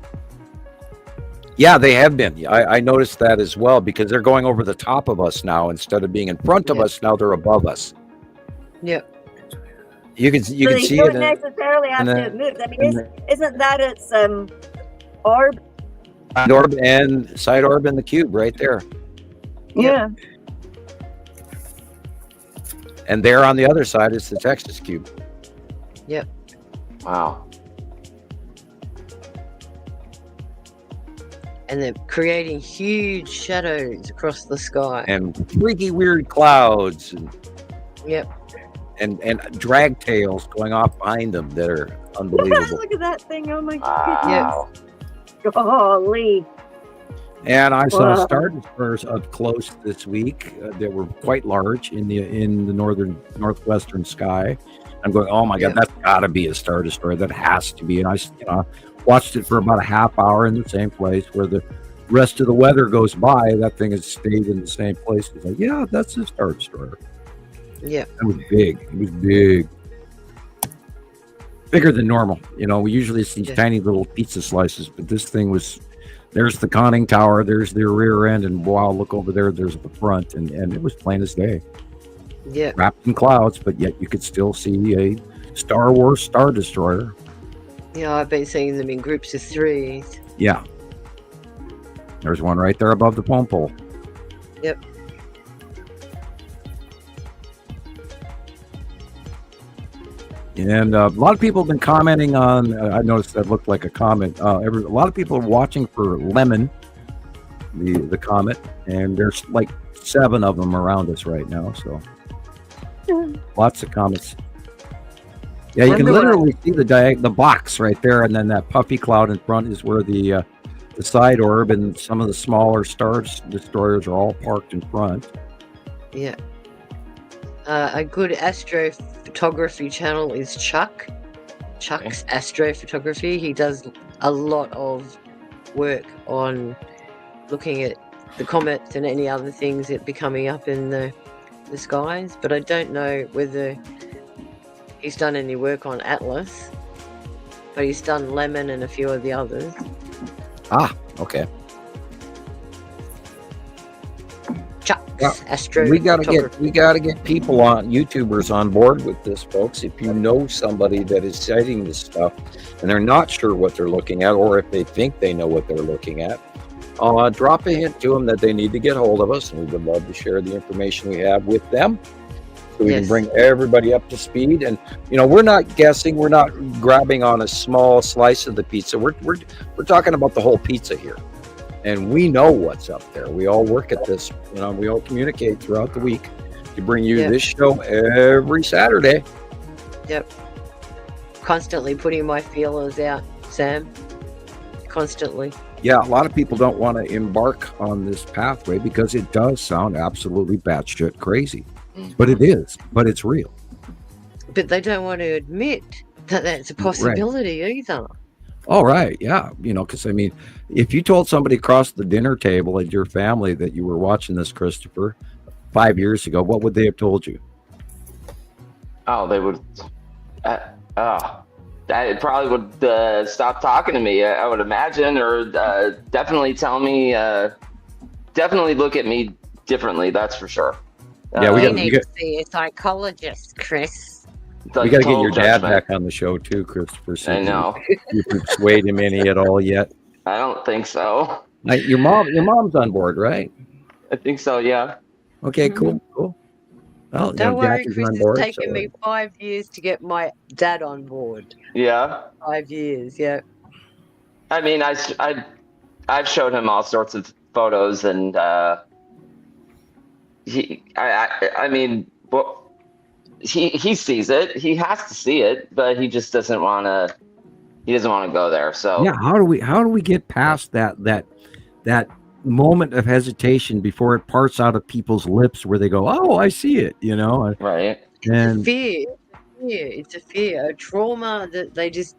B: Yeah, they have been. I noticed that as well because they're going over the top of us now instead of being in front of
E: Yeah.
B: us. Now they're above us.
E: Yep.
B: You can
C: So
B: see
C: they don't
B: it.
C: necessarily have
B: and
C: to
B: then-
C: have moved. I mean, isn't that its orb?
B: Side orb and side orb in the cube right there,
C: Yeah.
B: and there on the other side is the Texas Cube.
D: Wow.
E: And they're creating huge shadows across the sky.
B: And freaky weird clouds
E: Yep.
B: and drag tails going off behind them that are unbelievable.
C: Look at that thing. Oh my
D: Wow.
C: God. Golly.
B: And I saw
C: Wow.
B: star destroyers up close this week. They were quite large in the northwestern sky. I'm going, oh my God,
E: Yeah.
B: that's got to be a star destroyer. That has to be. And I watched it for about a half hour in the same place where the rest of the weather goes by. That thing has stayed in the same place. It's like, yeah, that's a star destroyer.
E: Yep.
B: It was big. It was big. Bigger than normal. We usually see
E: Yeah.
B: tiny little pizza slices, but this thing was, there's the conning tower, there's their rear end, and wow, look over there, there's the front, and it was plain as day.
E: Yep.
B: Wrapped in clouds, but yet you could still see a Star Wars Star Destroyer.
E: Yeah, I've been seeing them in groups of 3.
B: Yeah. There's one right there above the pole pole.
E: Yep.
B: And a lot of people have been commenting on, I noticed that looked like a comment. A lot of people are watching for Lemon, the comet, and there's like 7 of them around us right now. So lots of comets. Yeah, you can literally see the box right there, and then that puffy cloud in front is where the side orb and some of the smaller star destroyers are all parked in front.
E: Yeah. A good astrophotography channel is Chuck's Astrophotography. He does a lot of work on looking at the comets and any other things that be coming up in the skies, but I don't know whether he's done any work on Atlas, but he's done Lemon and a few of the others.
B: Ah, okay.
E: Chuck's
B: Yeah,
E: Astrophotography.
B: we gotta get people on YouTubers on board with this, folks. If you know somebody that is citing this stuff and they're not sure what they're looking at, or if they think they know what they're looking at, drop a hint to them that they need to get hold of us, and we would love to share the information we have with them so we can
E: Yes.
B: bring everybody up to speed. And we're not guessing, we're not grabbing on a small slice of the pizza. We're talking about the whole pizza here. And we know what's up there. We all work at this. We all communicate throughout the week to bring you
E: Yeah.
B: this show every Saturday.
E: Yep. Constantly putting my feelers out, Sam. Constantly.
B: Yeah, a lot of people don't want to embark on this pathway because it does sound absolutely batshit crazy. But it is. But it's real.
E: But they don't want to admit that that's a possibility either.
B: All right. Yeah. Because if you told somebody across the dinner table at your family that you were watching this, Christopher, 5 years ago, what would they have told you?
D: Oh, they would. It probably would stop talking to me. I would imagine, or definitely tell me. Definitely look at me differently. That's for sure.
B: Yeah,
E: You need to see a psychologist, Chris.
B: We got to get your dad back on the show too, Christopher.
D: I know.
B: You persuade him any at all yet?
D: I don't think so.
B: Your mom's on board, right?
D: I think so. Yeah.
B: Okay, cool. Well,
E: Don't worry,
B: Jackie's
E: Chris.
B: on board,
E: It's taken me 5 years to get my dad on board.
D: Yeah.
E: 5 years, yeah.
D: I mean, I've showed him all sorts of photos, and he sees it. He has to see it, but he just doesn't want to. He doesn't want to go there. So
B: yeah, how do we get past that moment of hesitation before it parts out of people's lips where they go, "Oh, I see it,"
D: right?
B: And
E: It's a fear, a trauma that they just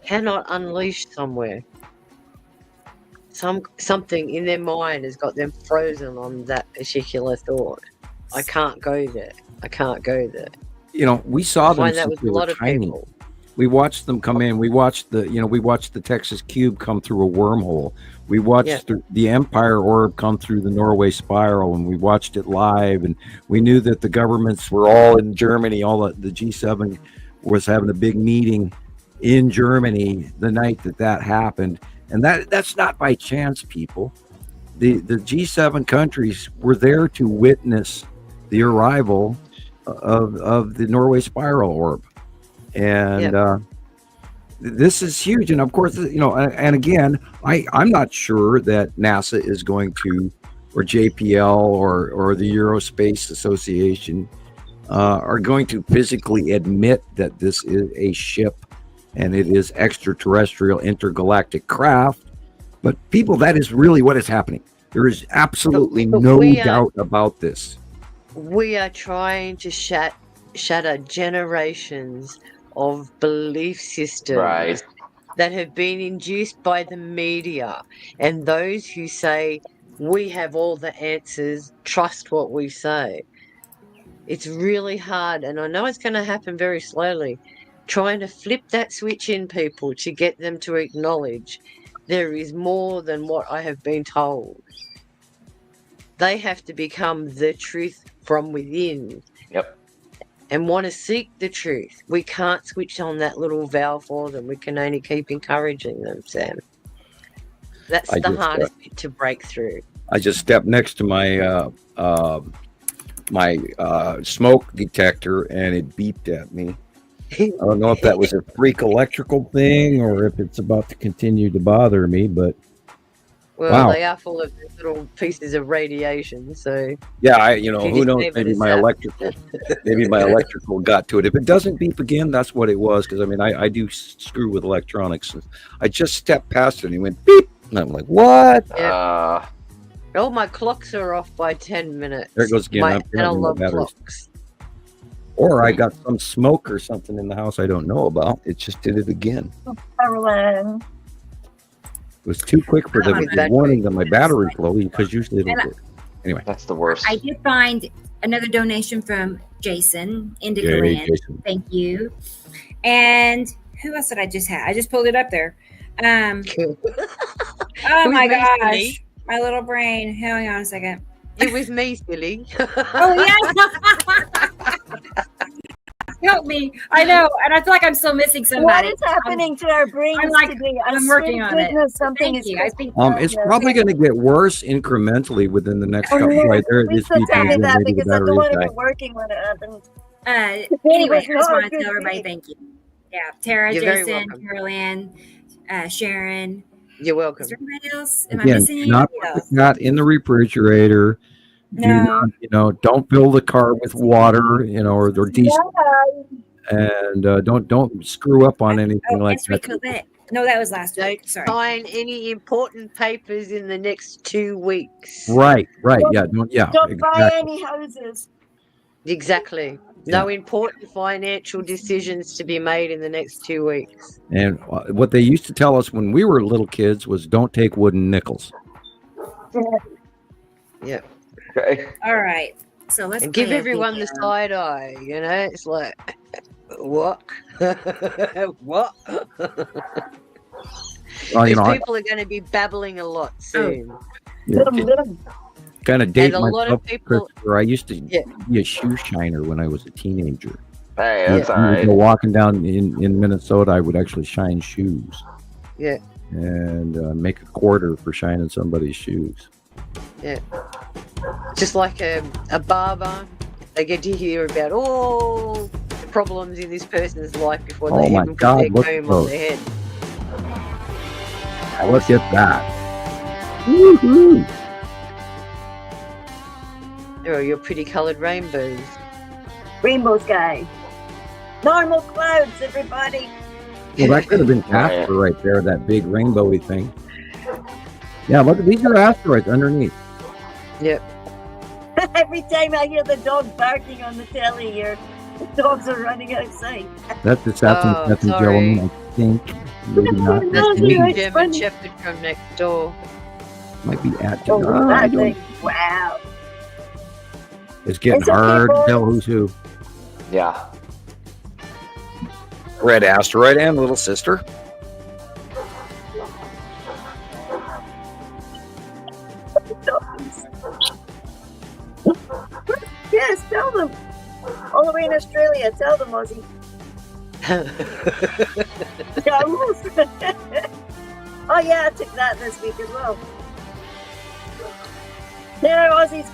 E: cannot unleash somewhere. Something in their mind has got them frozen on that particular thought. I can't go there.
B: We saw them
E: I find that
B: since
E: with
B: they
E: a
B: were
E: lot of
B: tiny.
E: people.
B: We watched them come in. We watched the Texas cube come through a wormhole. We watched the Empire orb come through the Norway spiral, and we watched it live. And we knew that the governments were all in Germany. All the G7 was having a big meeting in Germany the night that happened. And that's not by chance, people. The G7 countries were there to witness the arrival of the Norway spiral orb. And this is huge. And of course, and again, I'm not sure that NASA is going to, or JPL or the Aerospace Association are going to physically admit that this is a ship and it is extraterrestrial intergalactic craft. But people, that is really what is happening. There is absolutely no doubt about this.
E: We are trying to shatter generations of belief systems that have been induced by the media, and those who say we have all the answers, trust what we say. It's really hard, and I know it's going to happen very slowly, trying to flip that switch in people to get them to acknowledge there is more than what I have been told. They have to become the truth from within.
D: Yep.
E: And want to seek the truth. We can't switch on that little valve for them. We can only keep encouraging them, Sam. That's the hardest bit to break through.
B: I just stepped next to my smoke detector, and it beeped at me. I don't know if that was a freak electrical thing or if it's about to continue to bother me, but
E: well, they are full of little pieces of radiation, so
B: yeah, who knows? Maybe my electrical got to it. If it doesn't beep again, that's what it was. Because I do screw with electronics. I just stepped past it and it went beep, and I'm like, what?
E: Yeah. All my clocks are off by 10 minutes.
B: There goes again.
E: My analog clocks.
B: Or I got some smoke or something in the house I don't know about. It just did it again.
C: Caroline.
B: It was too quick for the warning that my battery's low, because usually it'll work. Anyway,
D: that's the worst.
A: I did find another donation from Jason, Indica Land. Thank you. And who else did I just have? I just pulled it up there. Oh my gosh. My little brain. Hang on a second.
E: It was me, silly.
A: Oh, yeah. Help me. I know. And I feel like I'm still missing somebody.
C: What is happening to our brains today?
A: I'm working on it.
C: Something
A: Thank you. I think
B: it's probably going to get worse incrementally within the next couple right there.
C: Please tell me that, because I don't want to be working when it happens.
A: Anyway, I just want to tell everybody thank you. Yeah. Tara,
E: You're
A: Jason, Caroline, Sharon.
E: You're welcome.
A: Is there anybody else? Am I missing anybody else?
B: Not in the refrigerator.
A: No.
B: Don't fill the car with water, or diesel. And don't screw up on anything like that.
A: No, that was last week. Sorry.
E: Sign any important papers in the next 2 weeks.
B: Right. Yeah.
C: Don't buy any houses.
E: Exactly. No important financial decisions to be made in the next 2 weeks.
B: And what they used to tell us when we were little kids was don't take wooden nickels.
E: Yeah.
D: Okay.
A: All right. So let's
E: give everyone the side eye. It's like What? What?
B: Well, you
E: Because
B: know,
E: people are going to be babbling a lot soon.
B: kind of date
E: And a lot
B: myself,
E: of people.
B: Christopher. I used to
E: Yeah.
B: be a shoe shiner when I was a teenager.
D: Hey,
E: Yeah.
D: that's all
B: I would go
D: right.
B: walking down in Minnesota. I would actually shine shoes
E: Yeah.
B: and make a quarter for shining somebody's shoes.
E: Yeah. Just like a barber, they get to hear about all the problems in this person's life before
B: Oh
E: they
B: my
E: even put
B: God,
E: their
B: look
E: comb
B: at
E: on
B: those.
E: their head.
B: Look at that. Woo-hoo.
E: There are your pretty coloured rainbows.
C: Rainbow sky. Normal clouds, everybody.
B: Well, that could have been Casper right there, that big rainbowy thing. Yeah, look, these are asteroids underneath.
E: Yep.
C: Every time I hear the dog barking on the telly here, the dogs are running outside.
B: That's the Saturn
E: Oh,
B: Saturn
E: sorry.
B: gentleman, I think. Maybe not.
C: No,
E: That's
C: no,
E: the
C: it's
E: German
C: funny.
E: Shepherd from next door.
B: Might be at
C: Oh,
B: I
C: that
B: don't.
C: thing. Wow.
B: It's getting
C: It's okay,
B: hard to
C: boys.
B: tell who's who.
D: Yeah.
B: Red asteroid and little sister.
C: Dogs. Yes, tell them. All the way in Australia, tell them, Ozzy. Yeah, oh yeah, I took that this week as well. There, Ozzy's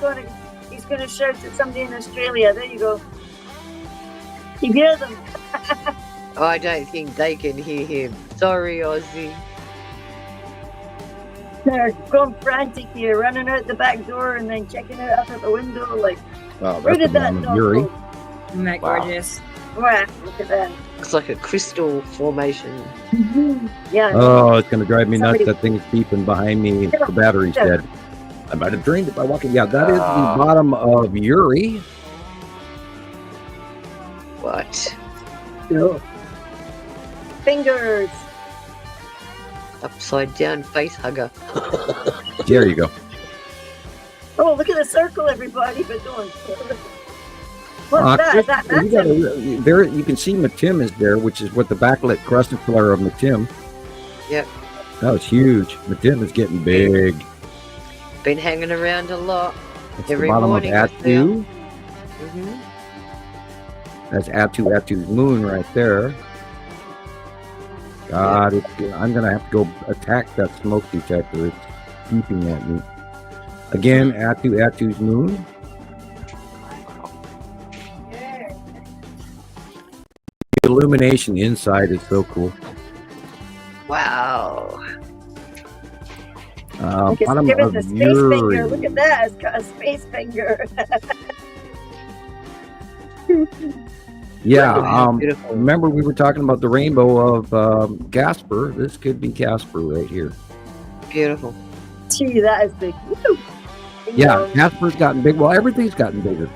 C: he's gonna shout at somebody in Australia. There you go. You hear them.
E: I don't think they can hear him. Sorry, Ozzy.
C: They're going frantic here, running out the back door and then checking it out the window. Like,
B: Oh,
C: where
B: that's
C: did
B: the
C: that
B: mom of
C: dog
B: Yuri.
C: go?
A: Isn't that
D: Wow.
A: gorgeous?
C: Wow, look at that.
E: Looks like a crystal formation.
C: Yeah.
B: Oh, it's gonna drive me nuts.
C: Somebody-
B: That thing's beeping behind me. The battery's
C: Yeah.
B: dead. I might have drained it by walking. Yeah, that is the
D: Ah.
B: bottom of Yuri.
E: What?
C: Oh. Fingers.
E: Upside down face hugger.
B: There you go.
C: Oh, look at the circle, everybody. But going. What's that?
B: Chris,
C: That's
B: you got there. You can see Matim is there, which is what the backlit crescent flare of Matim.
E: Yep.
B: That was huge. Matim is getting big.
E: Been hanging around a lot.
B: It's
E: Every
B: the bottom
E: morning
B: of
E: I see 'em.
B: Atu.
E: Mm-hmm.
B: That's Atu's moon right there. God, I'm gonna have to go attack that smoke detector. It's beeping at me. Again, Atu's moon. The illumination inside is so cool.
E: Wow.
C: Look, it's
B: Bottom
C: giving
B: of
C: the space
B: Yuri.
C: finger. Look at that. It's got a space finger.
B: Yeah.
E: Beautiful.
B: Remember we were talking about the rainbow of Casper. This could be Casper right here.
E: Beautiful.
C: Gee, that is big. Woo.
B: Yeah, Casper's gotten big. Well, everything's gotten bigger.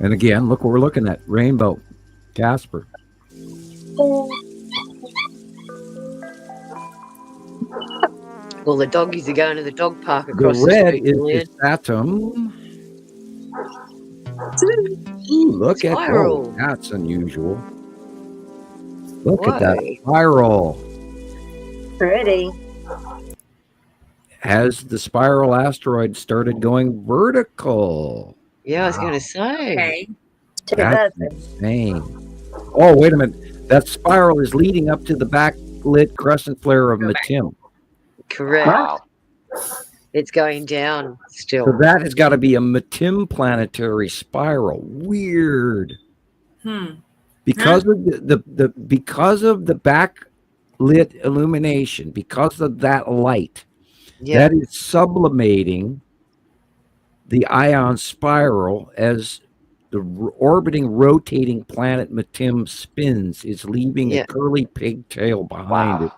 B: And again, look what we're looking at. Rainbow. Casper.
E: Well, the doggies are going to the dog park
B: The
E: across
B: red
E: street.
B: is
E: Julian.
B: the Saturn. Ooh, look at
E: Spiral.
B: that. That's unusual. Look at that
E: Why?
B: spiral.
C: Pretty.
B: Has the spiral asteroid started going vertical?
E: Yeah, I was going to say.
A: Okay.
C: Check that.
B: That's insane. Oh, wait a minute. That spiral is leading up to the backlit crescent flare of
A: Go back.
B: Matim.
E: Correct.
D: Wow.
E: It's going down still.
B: So that has got to be a Matim planetary spiral. Weird. Because of the because of the backlit illumination, because of that light,
E: Yeah.
B: that is sublimating the ion spiral as the orbiting, rotating planet Matim spins. Is leaving
E: Yeah.
B: a curly pigtail behind it.
D: Wow.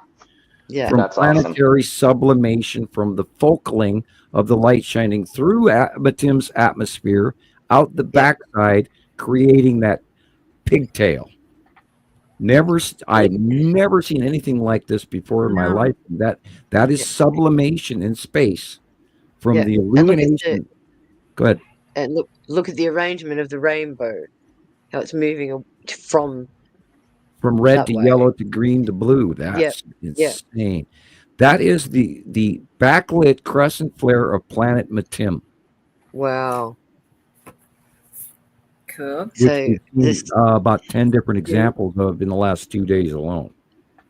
E: Yeah.
B: From
D: That's awesome.
B: planetary sublimation, from the focaling of the light shining through Matim's atmosphere out the backside, creating that pigtail. I've never seen anything like this before in my
A: No.
B: life. That is sublimation in space from
E: Yeah.
B: the
E: And look at
B: illumination. Go ahead.
E: And look at the arrangement of the rainbow. how it's moving from
B: red
E: that
B: to
E: way.
B: yellow to green to blue. That's insane. That is the backlit crescent flare of planet Matim.
E: Wow.
A: Cool.
B: Which
E: So
B: we've
E: this,
B: seen about 10 different examples of in the last 2 days alone,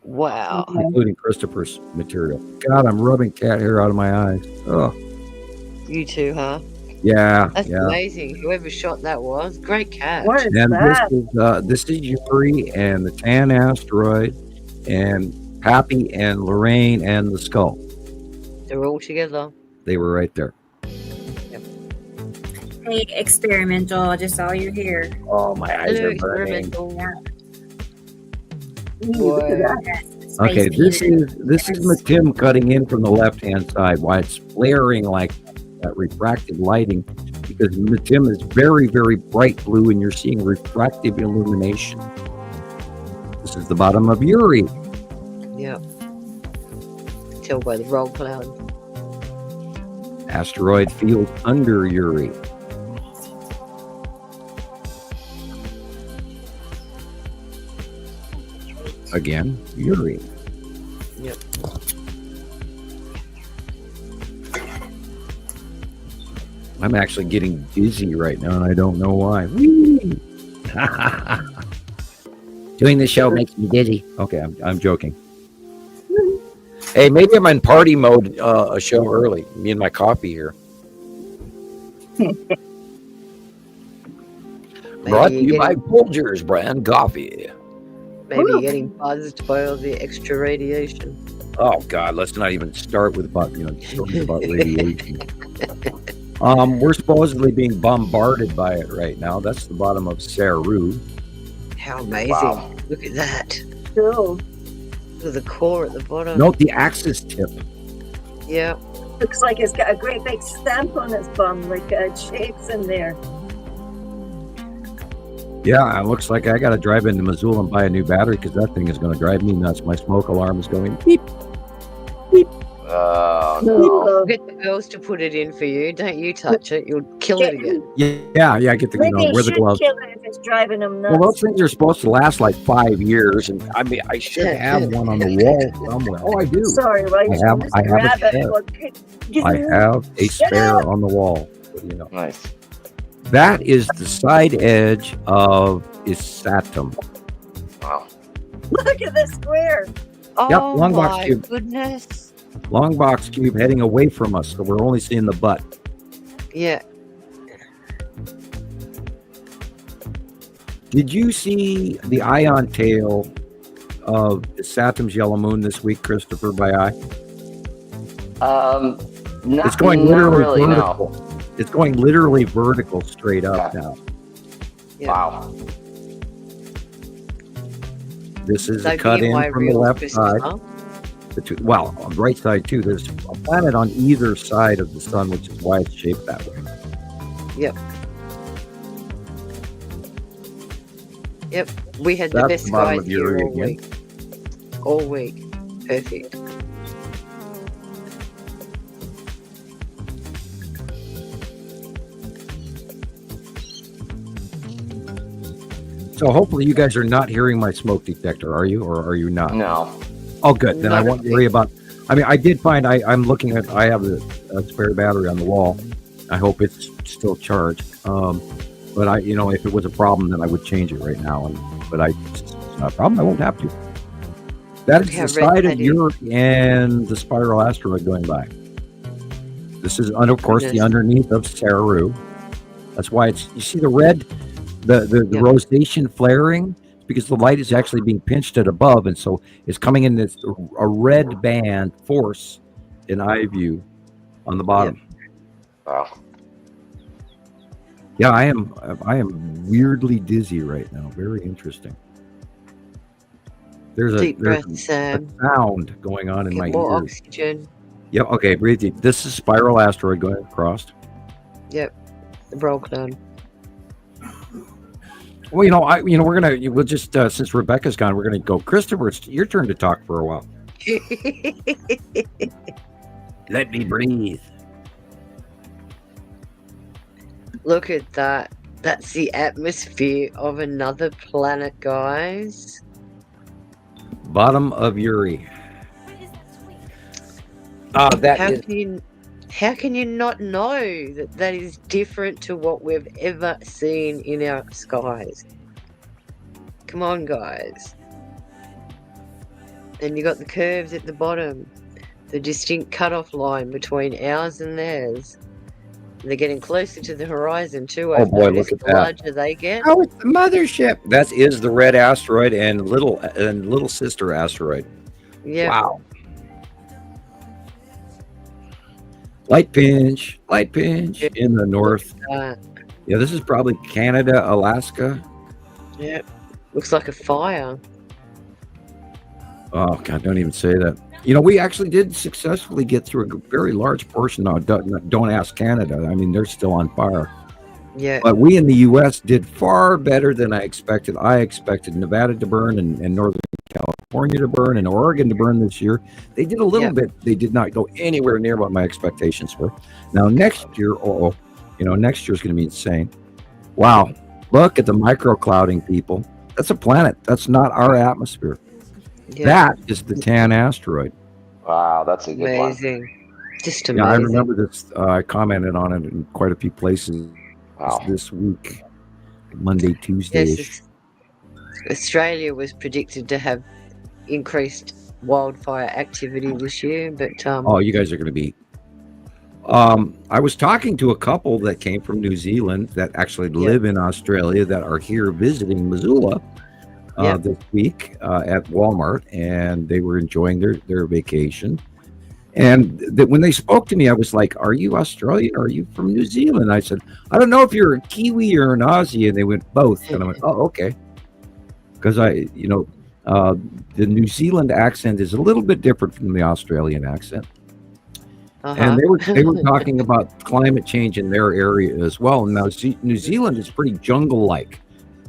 E: wow.
B: including Christopher's material. God, I'm rubbing cat hair out of my eyes. Oh,
E: You too, huh?
B: yeah,
E: That's
B: yeah.
E: amazing. Whoever shot that was great catch.
C: What is
B: And
C: that?
B: this is Yuri and the Tan asteroid, and Happy and Lorraine and the skull.
E: They're all together.
B: They were right there.
A: Hey, experimental. I just saw you here.
B: Oh, my eyes
E: Hello,
B: are burning.
E: experimental.
C: Look at that.
A: Yes,
B: Okay,
A: space
B: this is Matim cutting in from the left-hand side. Why it's flaring like that refractive lighting, because Matim is very, very bright blue, and you're seeing refractive illumination. This is the bottom of Yuri.
E: Yeah. Tell by the roll cloud.
B: Asteroid field under Yuri. Again, Yuri.
E: Yep.
B: I'm actually getting dizzy right now, and I don't know why. Whee! Doing the show makes me dizzy. Okay, I'm joking. Hey, maybe I'm in party mode a show early. Me and my coffee here. Brought to you by Folgers brand coffee.
E: Maybe you're getting buzzed by all the extra radiation.
B: Oh God, let's not even start with stories about radiation. We're supposedly being bombarded by it right now. That's the bottom of Saru.
E: How amazing.
D: Wow.
E: Look at that.
C: Cool.
E: Look at the core at the bottom.
B: Note the axis tip.
E: Yeah.
C: Looks like it's got a great big stamp on its bum, like shapes in there.
B: Yeah, it looks like I got to drive into Missoula and buy a new battery, because that thing is going to drive me nuts. My smoke alarm is going beep, beep.
D: Oh, no.
E: Get the girls to put it in for you. Don't you touch it. You'll kill it again.
B: Yeah. Get the
C: Maybe
B: wear the
C: should
B: gloves.
C: kill it if it's driving them nuts.
B: Well, those things are supposed to last like 5 years, and I mean, I should have one on the wall somewhere. Oh, I do.
C: Sorry, right?
B: I have a
C: grab
B: spare.
C: it.
B: I have a spare on the wall.
D: Nice.
B: That is the side edge of Isatum.
D: Wow.
C: Look at the square.
E: Oh
B: long box
E: my
B: cube.
E: goodness.
B: Long box cube heading away from us, so we're only seeing the butt.
E: Yeah.
B: Did you see the ion tail of Isatum's yellow moon this week, Christopher, by eye?
D: Not,
B: It's going
D: not
B: literally
D: really,
B: vertical.
D: no.
B: It's going literally vertical straight up now.
E: Yeah.
D: Wow.
B: This is
E: So
B: a cut
E: being
B: in
E: my
B: from the
E: real
B: left
E: Christmas,
B: side.
E: huh?
B: Well, on the right side too. There's a planet on either side of the sun, which is why it's shaped that way.
E: Yep. Yep. We had the
B: That's
E: best
B: the bottom
E: guys
B: of
E: here
B: Yuri
E: all
B: again.
E: week. All week. Perfect.
B: So hopefully you guys are not hearing my smoke detector, are you, or are you not?
D: No.
B: Oh, good. Then I
E: Not
B: won't
E: a
B: worry about. I mean, I did find I'm looking at. I have a spare battery on the wall. I hope it's still charged. But if it was a problem, then I would change it right now. But it's not a problem. I won't have to. That is the side of Europe and the spiral asteroid going by. This is, of course, the underneath of Saru. That's why you see the red, the rosation flaring, because the light is actually being pinched at above, and so it's coming in a red band force in eye view on the bottom.
D: Wow.
B: Yeah, I am weirdly dizzy right now. Very interesting. There's a sound going on in my
E: more
B: ears.
E: Oxygen.
B: Yep. Okay, breathe deep. This is spiral asteroid going across.
E: Yep. The broke down.
B: Well, we'll just since Rebecca's gone, we're gonna go. Christopher, it's your turn to talk for a while. Let me breathe.
E: Look at that That's the atmosphere of another planet, guys.
B: Bottom of Uri.
E: How
B: That is.
E: how can you not know that that is different to what we've ever seen in our skies? Come on, guys. And you got the curves at the bottom, the distinct cutoff line between ours and theirs. They're getting closer to the horizon too.
B: Oh
E: I've
B: boy,
E: noticed
B: look at
E: the
B: that.
E: larger they get.
B: Oh, it's the mothership. That is the red asteroid and little sister asteroid.
E: Yeah.
B: Wow. Light pinch in the north. Yeah, this is probably Canada, Alaska.
E: Yeah. Looks like a fire.
B: Oh God, don't even say that. You know, we actually did successfully get through a very large portion. Now, don't ask Canada. I mean, they're still on fire.
E: Yeah.
B: But we in the U.S. did far better than I expected. I expected Nevada to burn and Northern California to burn and Oregon to burn this year. They did a little bit. They did not go anywhere near what my expectations were. Now, next year, next year is going to be insane. Wow. Look at the microclouding, people. That's a planet. That's not our atmosphere.
E: Yeah.
B: That is the tan asteroid.
D: Wow, that's a good
E: Amazing. Just amazing.
B: Yeah, I remember this. I commented on it in quite a few places this week, Monday, Tuesday.
E: Yes, Australia was predicted to have increased wildfire activity this year, but
B: oh, you guys are going to be. I was talking to a couple that came from New Zealand that actually live in Australia that are here visiting Missoula this week at Walmart, and they were enjoying their vacation. And when they spoke to me, I was like, "Are you Australian? Or are you from New Zealand?" I said, "I don't know if you're a Kiwi or an Aussie," and they went both. And I went, "Oh, okay," because the New Zealand accent is a little bit different from the Australian accent. And they were talking about climate change in their area as well. Now, New Zealand is pretty jungle-like,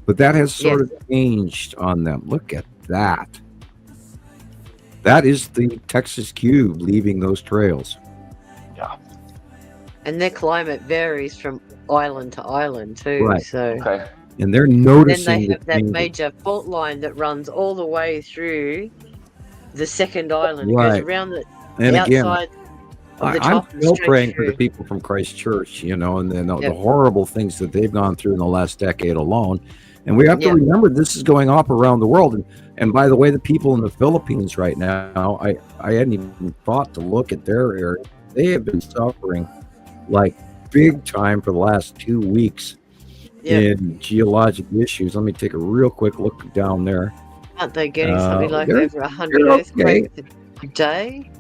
B: but that has sort of changed on them. Look at that. That is the Texas cube leaving those trails.
D: Yeah.
E: And their climate varies from island to island too.
B: Right.
E: So
B: and they're noticing.
E: Then they have that major fault line that runs all the way through the second island. It goes around the outside.
B: I'm still praying for the people from Christchurch, and then the horrible things that they've gone through in the last decade alone. And we have to remember this is going off around the world. And by the way, the people in the Philippines right now, I hadn't even thought to look at their area. They have been suffering like big time for the last 2 weeks in geologic issues. Let me take a real quick look down there.
E: Aren't they getting something like over 100 earthquakes a day?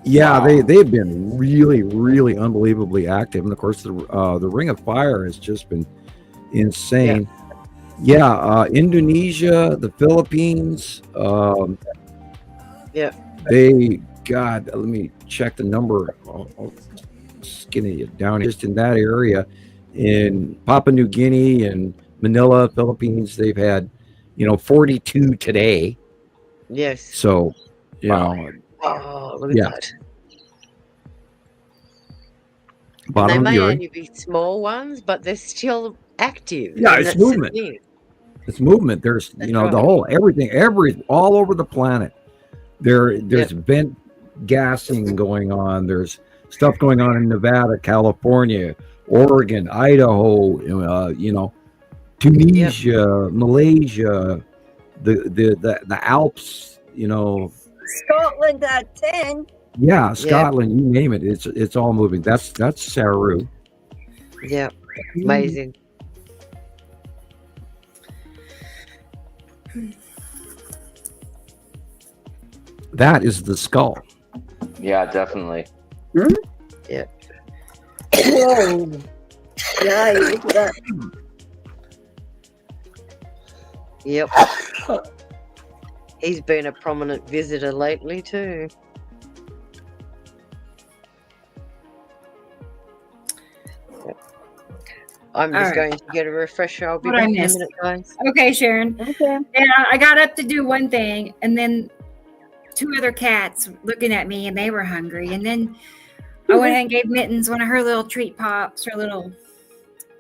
B: Yeah, they've been really, really unbelievably active. And of course, the Ring of Fire has just been insane. Indonesia, the Philippines. Let me check the number. I'll skinny it down just in that area. In Papua New Guinea and Manila, Philippines, they've had, 42 today.
E: Yes.
B: So,
E: oh, look at that.
B: Bottom
E: they may
B: of
E: only be small ones, but they're still active.
B: Yeah, it's movement. It's movement. There's, the whole everything, all over the planet. There's vent gassing going on. There's stuff going on in Nevada, California, Oregon, Idaho, Tunisia, Malaysia, the Alps,
C: Scotland at 10.
B: Yeah, Scotland, you name it. It's all moving. That's Saru.
E: Yeah. Amazing.
B: That is the skull.
D: Yeah, definitely.
C: Hmm?
E: Yeah.
C: Whoa. Yeah, you look at that.
E: Yep. He's been a prominent visitor lately too. I'm just going to get a refresher. I'll be back in a minute, guys.
A: Okay, Sharon.
C: Okay.
A: And I got up to do one thing, and then 2 other cats looking at me, and they were hungry. And then I went ahead and gave Mittens one of her little treat pops, her little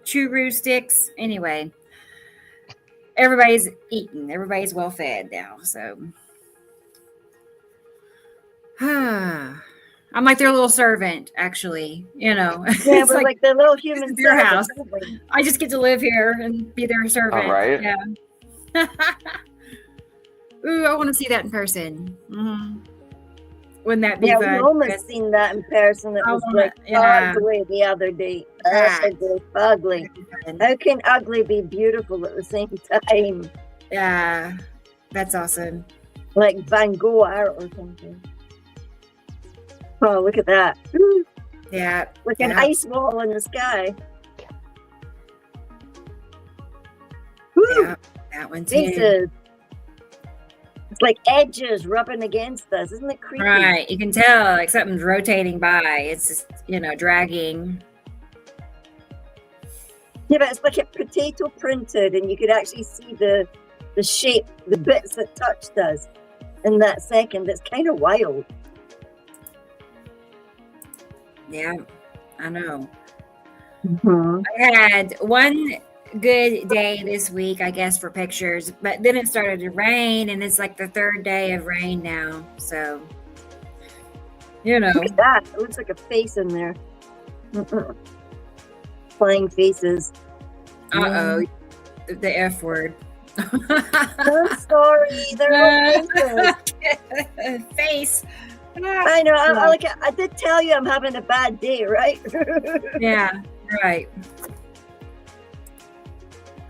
A: churro sticks. Anyway, everybody's eating. Everybody's well fed now. So, I'm like their little servant, actually. You know,
C: Yeah,
A: it's
C: we're like the little human
A: this is their
C: servants,
A: house.
C: aren't we?
A: I just get to live here and be their servant.
D: All right.
A: Yeah. Ooh, I want to see that in person. Mm-hmm. Wouldn't that be
C: Yeah,
A: fun?
C: we almost seen that in person. It
A: I
C: was
A: wanna-
C: like
A: yeah.
C: ugly the other day.
A: Right.
C: Ugly, ugly. How can ugly be beautiful at the same time?
A: Yeah, that's awesome.
C: Like Van Gogh art or something. Oh, look at that. Woo.
A: Yeah,
C: Like an ice wall in the sky. Woo.
A: yeah, that one too.
C: Faces. It's like edges rubbing against us. Isn't it creepy?
A: Right, you can tell like something's rotating by. It's just, dragging.
C: Yeah, but it's like a potato printed, and you could actually see the shape, the bits that touched us in that second. It's kind of wild.
A: Yeah, I know.
C: Mm-hmm.
A: I had one good day this week, I guess, for pictures, but then it started to rain, and it's like the third day of rain now. So,
C: Look at that. It looks like a face in there. Flying faces.
A: Uh-oh, the F word.
C: I'm sorry. They're all faces.
A: Face.
C: I know. I did tell you I'm having a bad day, right?
A: Yeah, right.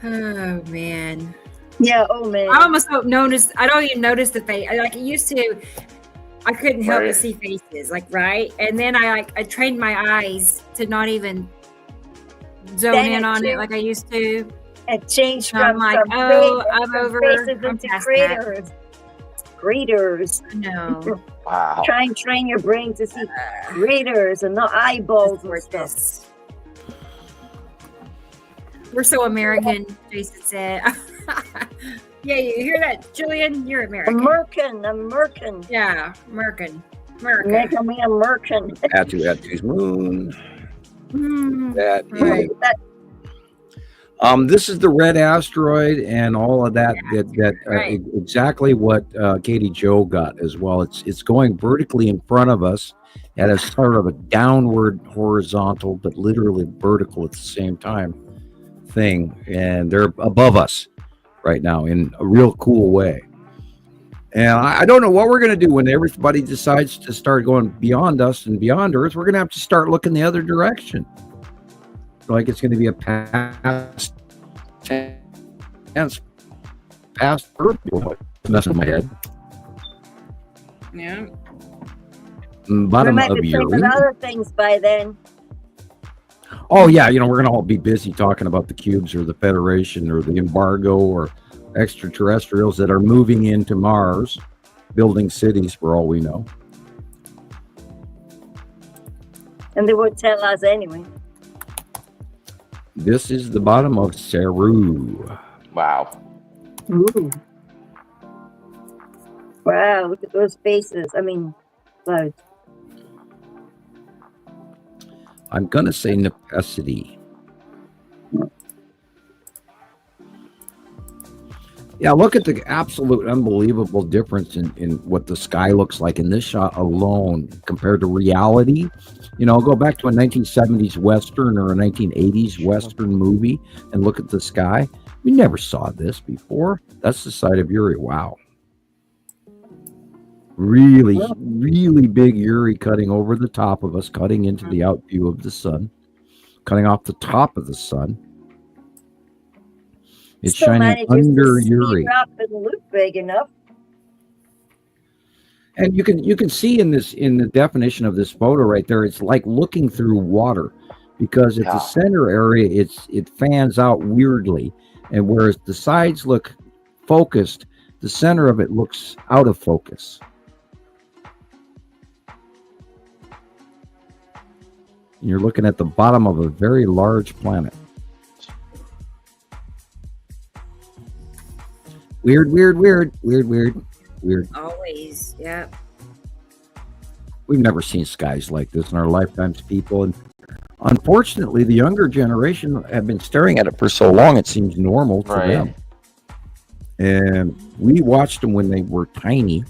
A: Oh man.
C: Yeah. Oh man.
A: I almost don't notice. I don't even notice the face. Like it used to. I couldn't help
D: Right.
A: but see faces, like right. And then I trained my eyes to not even zone
C: Then
A: in
C: it
A: on it
C: changed.
A: like I used to.
C: It changed
A: So I'm
C: from
A: like,
C: from
A: oh,
C: faces-
A: I'm
C: from
A: over.
C: faces
A: I'm
C: into
A: past that.
C: craters. Craters.
A: I know.
D: Wow.
C: Try and train your brain to see craters and not eyeballs and stuff.
A: Gorgeous. We're so American, Jason said. Yeah, you hear that, Jillian? You're American.
C: American.
A: Yeah, American. America.
C: Make me American.
B: Atu's moon.
A: Mm,
B: That
A: right.
B: this is the red asteroid and all of that.
A: Right.
B: Exactly what Katie Joe got as well. It's going vertically in front of us at a sort of a downward horizontal, but literally vertical at the same time thing, and they're above us right now in a real cool way. And I don't know what we're going to do when everybody decides to start going beyond us and beyond Earth. We're going to have to start looking the other direction. Like it's going to be a past tense, past Earth. Messing with my head.
A: Yeah.
C: We
B: Bottom
C: might
B: of
C: be
B: your.
C: thinking other things by then.
B: Oh yeah, we're going to all be busy talking about the cubes or the Federation or the embargo or extraterrestrials that are moving into Mars, building cities for all we know.
C: And they won't tell us anyway.
B: This is the bottom of Saru.
D: Wow.
C: Ooh. Wow, look at those faces. I mean, clouds.
B: I'm going to say necessity. Yeah, look at the absolute unbelievable difference in what the sky looks like in this shot alone compared to reality. Go back to a 1970s Western or a 1980s Western movie and look at the sky. We never saw this before. That's the side of Uri. Wow. Really, really big Uri cutting over the top of us, cutting into the out view of the sun, cutting off the top of the sun. It's
C: Still
B: shining
C: manages
B: under
C: to speed
B: Uri.
C: up and look big enough.
B: And you can see in the definition of this photo right there, it's like looking through water, because at the center area it fans out weirdly, and whereas the sides look focused, the center of it looks out of focus. And you're looking at the bottom of a very large planet. Weird.
A: Always. Yeah.
B: We've never seen skies like this in our lifetimes, people. And Unfortunately, the younger generation have been staring at it for so long, it seems normal to
D: Right.
B: them. And we watched them when they were tiny.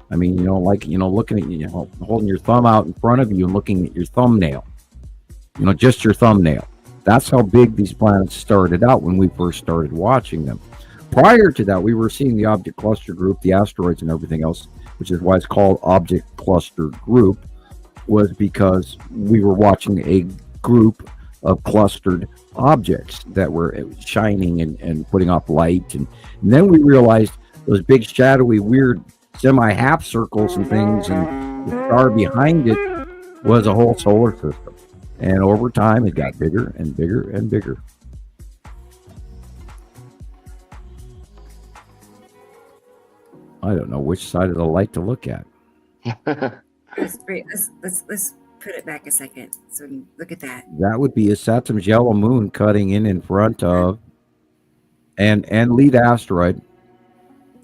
B: I mean, looking at holding your thumb out in front of you and looking at your thumbnail. Just your thumbnail. That's how big these planets started out when we first started watching them. Prior to that, we were seeing the object cluster group, the asteroids and everything else, which is why it's called object cluster group, was because we were watching a group of clustered objects that were shining and putting off light. And then we realized those big, shadowy, weird semi-half circles and things, and the star behind it was a whole solar system. And over time, it got bigger and bigger and bigger. I don't know which side of the light to look at.
A: Let's put it back a second so we can look at that.
B: That would be a Saturn's yellow moon cutting in front of and lead asteroid.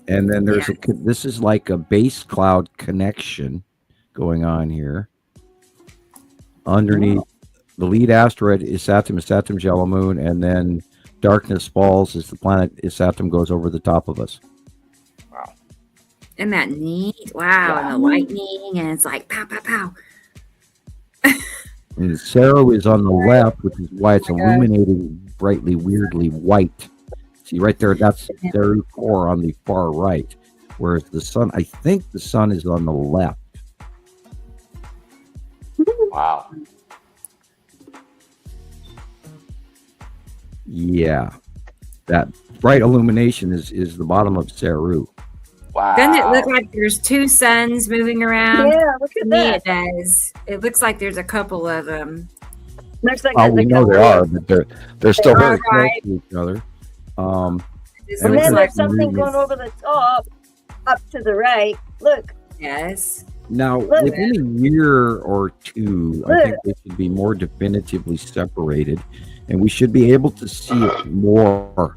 B: And then there's this is like a base cloud connection going on here. Underneath the lead asteroid is Saturn's yellow moon, and then darkness falls as the planet Saturn goes over the top of us.
D: Wow.
A: Isn't that neat? Wow. And the lightning, and it's like pow, pow, pow.
B: And Ceru is on the left, which is why it's illuminating brightly, weirdly white. See right there, that's Ceru core on the far right. Whereas the sun, I think the sun is on the left.
D: Wow.
B: Yeah. That bright illumination is the bottom of Ceru.
D: Wow.
A: Doesn't it look like there's two suns moving around?
C: Yeah, look
A: To
C: at
A: me,
C: that.
A: it does. It looks like there's a couple of them.
C: Looks like
B: Oh,
C: there's
B: we
C: a
B: know
C: couple
B: there are,
C: of-
B: but they're still
A: They
B: very
A: are,
B: close
A: right?
B: to each other.
A: This
C: And
B: looks
C: then
A: looks like
C: there's something going over the top, up to the right. Look,
A: yes.
B: Now,
C: Look.
B: within a year or two, I
C: Look.
B: think they should be more definitively separated, and we should be able to see it more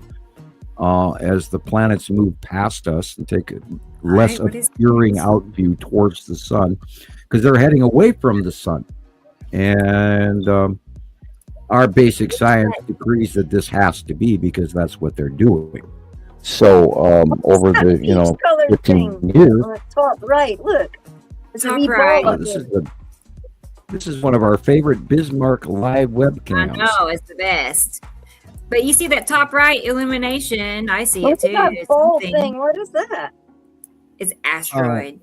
B: as the planets move past us and take a less
A: Right, what is
B: obscuring
A: this?
B: out view towards the sun, because they're heading away from the sun. And our basic science decrees that this has to be, because that's what they're doing. So over
C: that
B: the
C: peach colored
B: 15
C: thing
B: years,
C: on the top right. Look, it's a
A: Top
C: wee
A: right.
C: ball up
B: this
C: there.
B: this is one of our favorite Bismarck live
A: I
B: webcams.
A: know, it's the best. But you see that top right illumination? I see
C: Look
A: it
C: at
A: too.
C: that
A: It's
C: ball
A: something.
C: thing. What is that?
A: It's asteroid.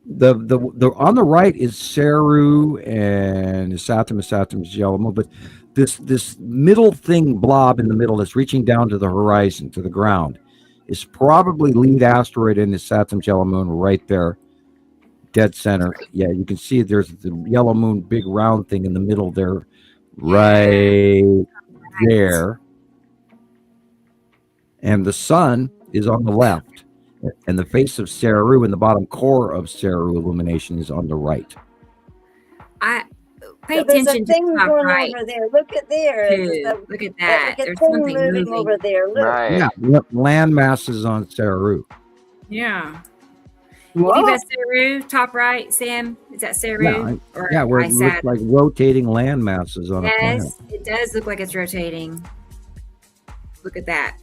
B: The on the right is Ceru and Saturn's yellow moon, but this middle thing blob in the middle that's reaching down to the horizon, to the ground, is probably lead asteroid in the Saturn's yellow moon right there, dead center. Yeah, you can see there's the yellow moon, big round thing in the middle there, right there. And the sun is on the left, and the face of Ceru and the bottom core of Ceru illumination is on the right.
A: I pay
C: But there's a
A: attention to
C: thing
A: the top
C: going
A: right
C: over there. Look at there.
A: too.
C: There's
A: Look at
C: a,
A: that.
C: like a
A: There's
C: thing
A: something
C: moving
A: moving.
C: over there. Look.
D: Right.
B: Yeah, land masses on Ceru.
A: Yeah. You
C: Whoa.
A: think that's Ceru? Top right, Sam? Is that Ceru? Or
B: Yeah, where it looks
A: Saturn?
B: like rotating land masses on a planet.
A: Yes, it does look like it's rotating. Look at that.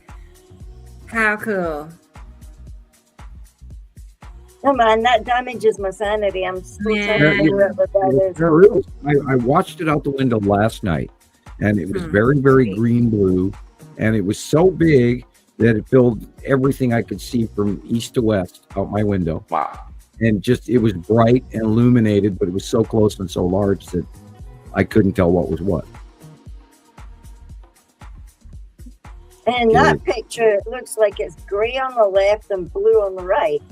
A: How cool.
C: Oh man, that damages my sanity. I'm still
A: Yeah.
C: trying to figure out what that is.
B: Ceru, I watched it out the window last night, and it was very, very
A: Great.
B: green blue, and it was so big that it filled everything I could see from east to west out my window.
D: Wow.
B: And just, it was bright and illuminated, but it was so close and so large that I couldn't tell what was what.
C: And that picture, it looks like it's gray on the left and blue on the right.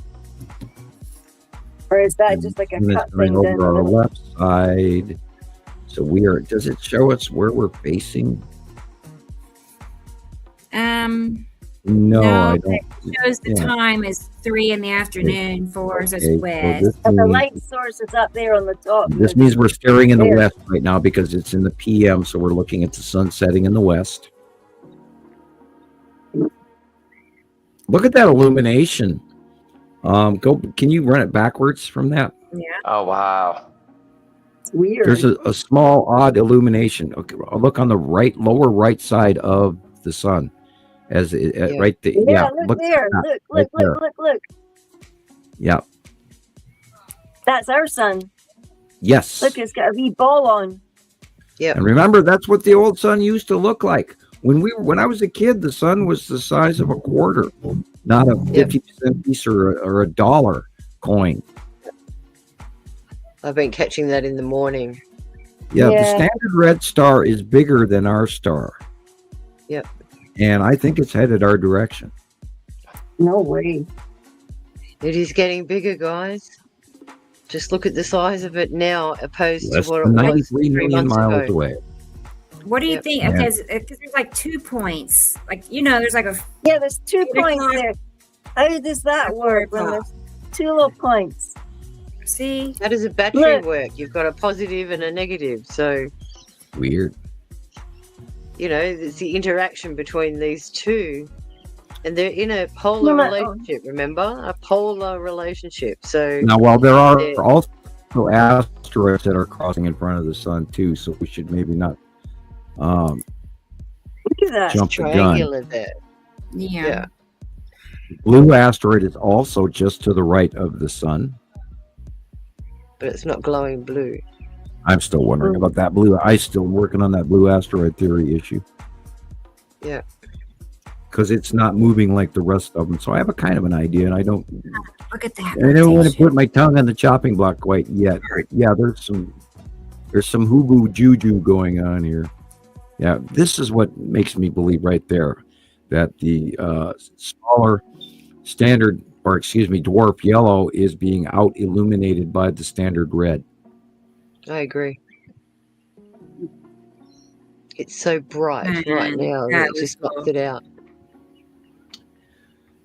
C: Or is that just like a
B: And
C: cut
B: it's going
C: thing down
B: over
C: the
B: our
C: middle?
B: left side. So we are, does it show us where we're facing? No, I don't.
A: it shows the
B: Yeah.
A: time is 3 in the afternoon, 4 is
B: Okay, so
A: west.
B: this
C: And the
B: means-
C: light source is up there on the top.
B: This means we're staring in the
C: There.
B: west right now because it's in the PM, so we're looking at the sun setting in the west. Look at that illumination. Can you run it backwards from that?
A: Yeah.
D: Oh wow.
C: Weird.
B: There's a small odd illumination. Okay, look on the lower right side of the sun, as right there.
C: Yeah, look there. Look.
B: Yeah.
C: That's our sun.
B: Yes.
C: Look, it's got a wee ball on.
E: Yeah.
B: And remember, that's what the old sun used to look like. When I was a kid, the sun was the size of a quarter, not a 50-cent piece or a dollar coin.
E: I've been catching that in the morning.
B: Yeah, the standard red star is bigger than our star.
E: Yep.
B: And I think it's headed our direction.
C: No way.
E: It is getting bigger, guys. Just look at the size of it now, opposed
B: Less
E: to what it
B: than
E: was
B: 93
E: 3
B: million
E: months
B: miles
E: ago.
B: away.
A: What do you think?
B: Yeah.
A: Because there's like 2 points. Like, there's like a.
C: Yeah, there's 2
A: 8
C: points
A: o'clock.
C: there. How does that work when there's 2 little points?
A: See?
E: How does a battery work? You've got a positive and a negative. So,
B: Weird.
E: it's the interaction between these two. And they're in a polar relationship, remember? A polar relationship. So
B: Now, while there are also asteroids that are crossing in front of the sun, too, so we should maybe not
C: Look at that.
B: jump the gun.
E: triangular there.
A: Yeah.
B: Blue asteroid is also just to the right of the sun.
E: But it's not glowing blue.
B: I'm still wondering about that blue. I'm still working on that blue asteroid theory issue.
E: Yeah.
B: Because it's not moving like the rest of them. So I have a kind of an idea, and I don't
A: Look at that.
B: want to put my tongue on the chopping block quite yet. But yeah, there's some hooboo juju going on here. Yeah, this is what makes me believe right there that the smaller standard, or dwarf yellow is being out illuminated by the standard red.
E: I agree. It's so bright right now that it just knocks it out.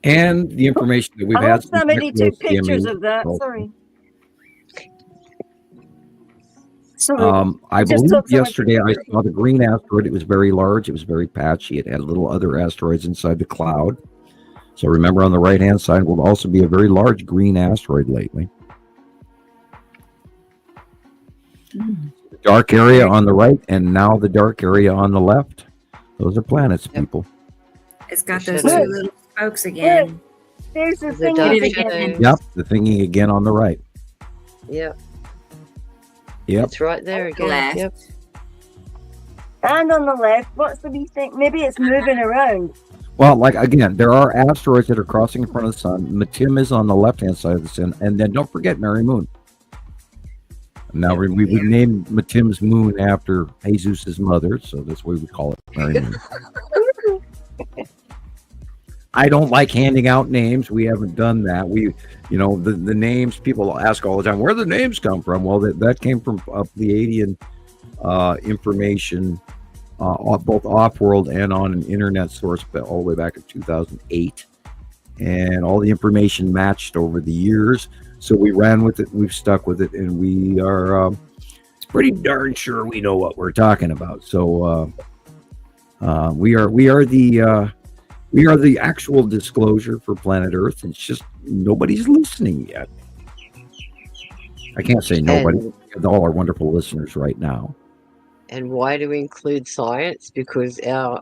B: And the information that we've
C: I
B: had.
C: hope somebody took pictures of that. Sorry.
B: I believe yesterday I saw the green asteroid. It was very large. It was very patchy. It had little other asteroids inside the cloud. So remember, on the right-hand side will also be a very large green asteroid lately. The dark area on the right, and now the dark area on the left. Those are planets, people.
A: It's got those 2 little spokes again.
C: There's the
E: The
C: thing
E: dark
C: again.
B: Yep, the thingy again on the right.
E: Yeah.
B: Yep.
E: It's right there again.
A: Left.
E: Yep.
C: And on the left, what's the wee thing? Maybe it's moving around.
B: Well, like again, there are asteroids that are crossing in front of the sun. Matim is on the left-hand side of the sun, and then don't forget Mary Moon. Now we named Matim's moon after Jesus' mother, so that's why we call it Mary Moon. I don't like handing out names. We haven't done that. The names, people ask all the time, where the names come from? Well, that came from Pleiadian information, both off-world and on an internet source, all the way back in 2008. And all the information matched over the years. So we ran with it, we've stuck with it, and we are pretty darn sure we know what we're talking about. So we are the actual disclosure for planet Earth. It's just nobody's listening yet. I can't say nobody. All our wonderful listeners right now.
E: And why do we include science? Because our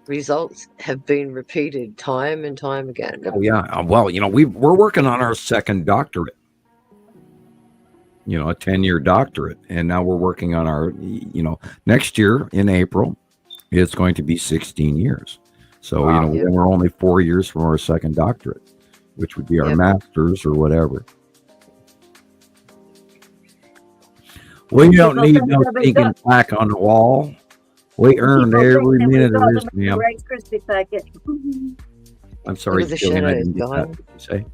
E: results have been repeated time and time again.
B: Oh yeah. Well, we're working on our second doctorate. A 10-year doctorate, and now we're working on our. Next year in April, it's going to be 16 years. So we're only 4 years from our second doctorate, which would be our master's or whatever. We don't need no stinking plaque on the wall. We earned every minute of this, ma'am.
C: Rice Krispie packet.
B: I'm sorry,
E: The
B: Jillian, I
E: shadows
B: didn't get that.
E: gone.
B: What did you say?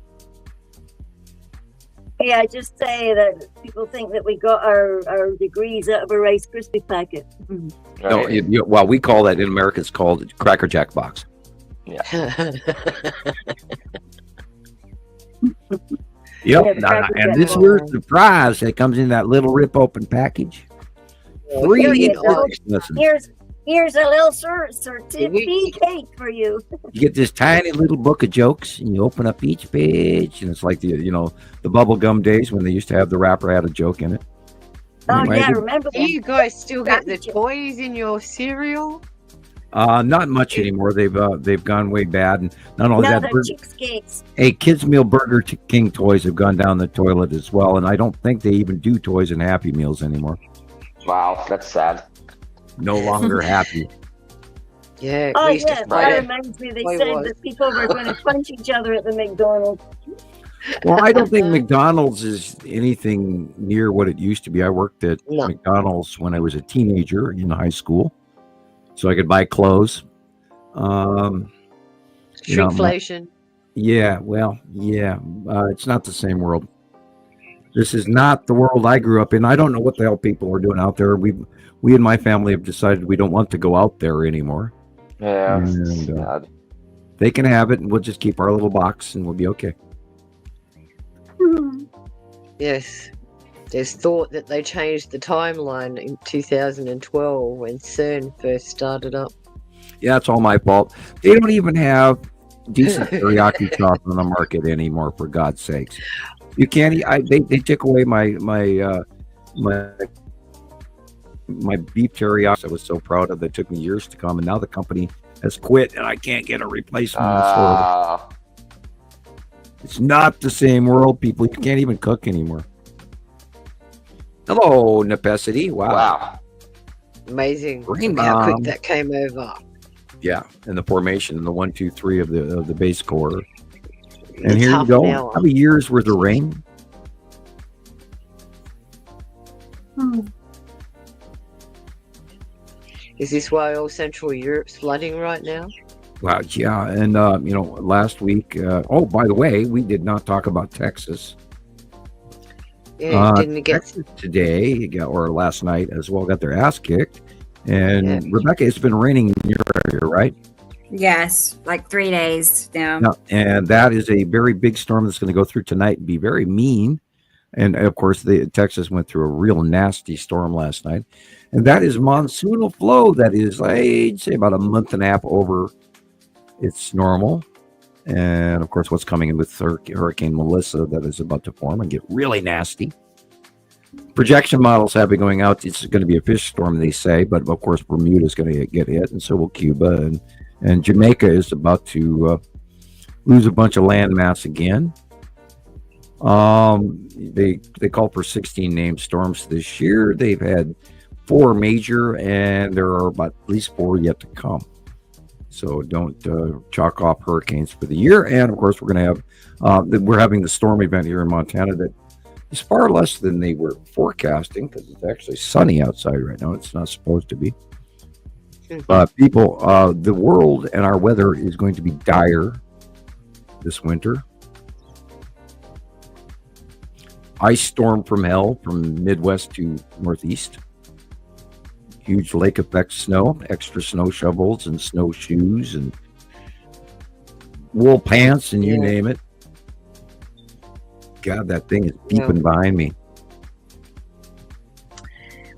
C: Yeah, I just say that people think that we got our degrees out of a Rice Krispie packet.
B: No, well, we call that in America. It's called Cracker Jack box. Yep, and this here's the prize that comes in that little rip open package. Free lessons.
C: Here's a little certificate for you.
B: You get this tiny little book of jokes, and you open up each page, and it's like the bubble gum days when they used to have the wrapper had a joke in it.
C: Oh
B: Anyway,
C: yeah, remember
E: Do
C: that?
E: you guys still get the
C: Gotcha.
E: toys in your cereal?
B: not much anymore. They've gone way bad, and not only
C: No,
B: that,
C: they're cheapskates.
B: hey, Kids Meal Burger King toys have gone down the toilet as well, and I don't think they even do toys in Happy Meals anymore.
D: Wow, that's sad.
B: No longer happy.
E: Yeah,
C: Oh
E: we used
C: yes,
E: to
C: that
E: fight.
C: reminds me. They
E: Toy
C: said
E: Wars.
C: that people were going to punch each other at the McDonald's.
B: Well, I don't think McDonald's is anything near what it used to be. I worked at
E: No.
B: McDonald's when I was a teenager in high school, so I could buy clothes. You know,
E: Shrinkflation.
B: yeah, well, yeah, it's not the same world. This is not the world I grew up in. I don't know what the hell people are doing out there. We and my family have decided we don't want to go out there anymore.
D: Yeah.
B: And,
D: sad.
B: They can have it, and we'll just keep our little box, and we'll be okay.
E: Yes. There's thought that they changed the timeline in 2012 when CERN first started up.
B: Yeah, it's all my fault. They don't even have decent teriyaki sauce on the market anymore. For God's sakes, you can't. They took away my beef teriyaki. I was so proud of. That took me years to come, and now the company has quit, and I can't get a replacement. It's not the same world, people. You can't even cook anymore. Hello, Necessity.
D: Wow.
E: Amazing
B: Green
E: how quick
B: bomb.
E: that came over.
B: Yeah, and the formation, the 1, 2, 3 of the base core. And
E: It's
B: here you
E: half
B: go.
E: an hour.
B: How many years worth of rain?
E: Is this why all Central Europe's flooding right now?
B: Wow, yeah. And, last week, oh, by the way, we did not talk about Texas.
E: Yeah, didn't it get
B: Texas today, or last night as well, got their ass kicked. And
E: Yeah.
B: Rebecca, it's been raining in your area, right?
A: Yes, like 3 days now.
B: No, and that is a very big storm that's going to go through tonight and be very mean. And of course, Texas went through a real nasty storm last night. And that is monsoonal flow that is, I'd say, about a month and a half over its normal. And of course, what's coming in with Hurricane Melissa that is about to form and get really nasty. Projection models have been going out. It's going to be a fish storm, they say, but of course, Bermuda is going to get hit, and so will Cuba, and Jamaica is about to lose a bunch of land mass again. They call for 16 named storms this year. They've had 4 major, and there are about at least 4 yet to come. So don't chalk off hurricanes for the year. And of course, we're going to have we're having the storm event here in Montana that is far less than they were forecasting, because it's actually sunny outside right now. It's not supposed to be. People, the world and our weather is going to be dire this winter. Ice storm from hell from Midwest to Northeast. Huge lake effect snow, extra snow shovels and snowshoes and wool pants and you name it. God, that thing is beeping behind me.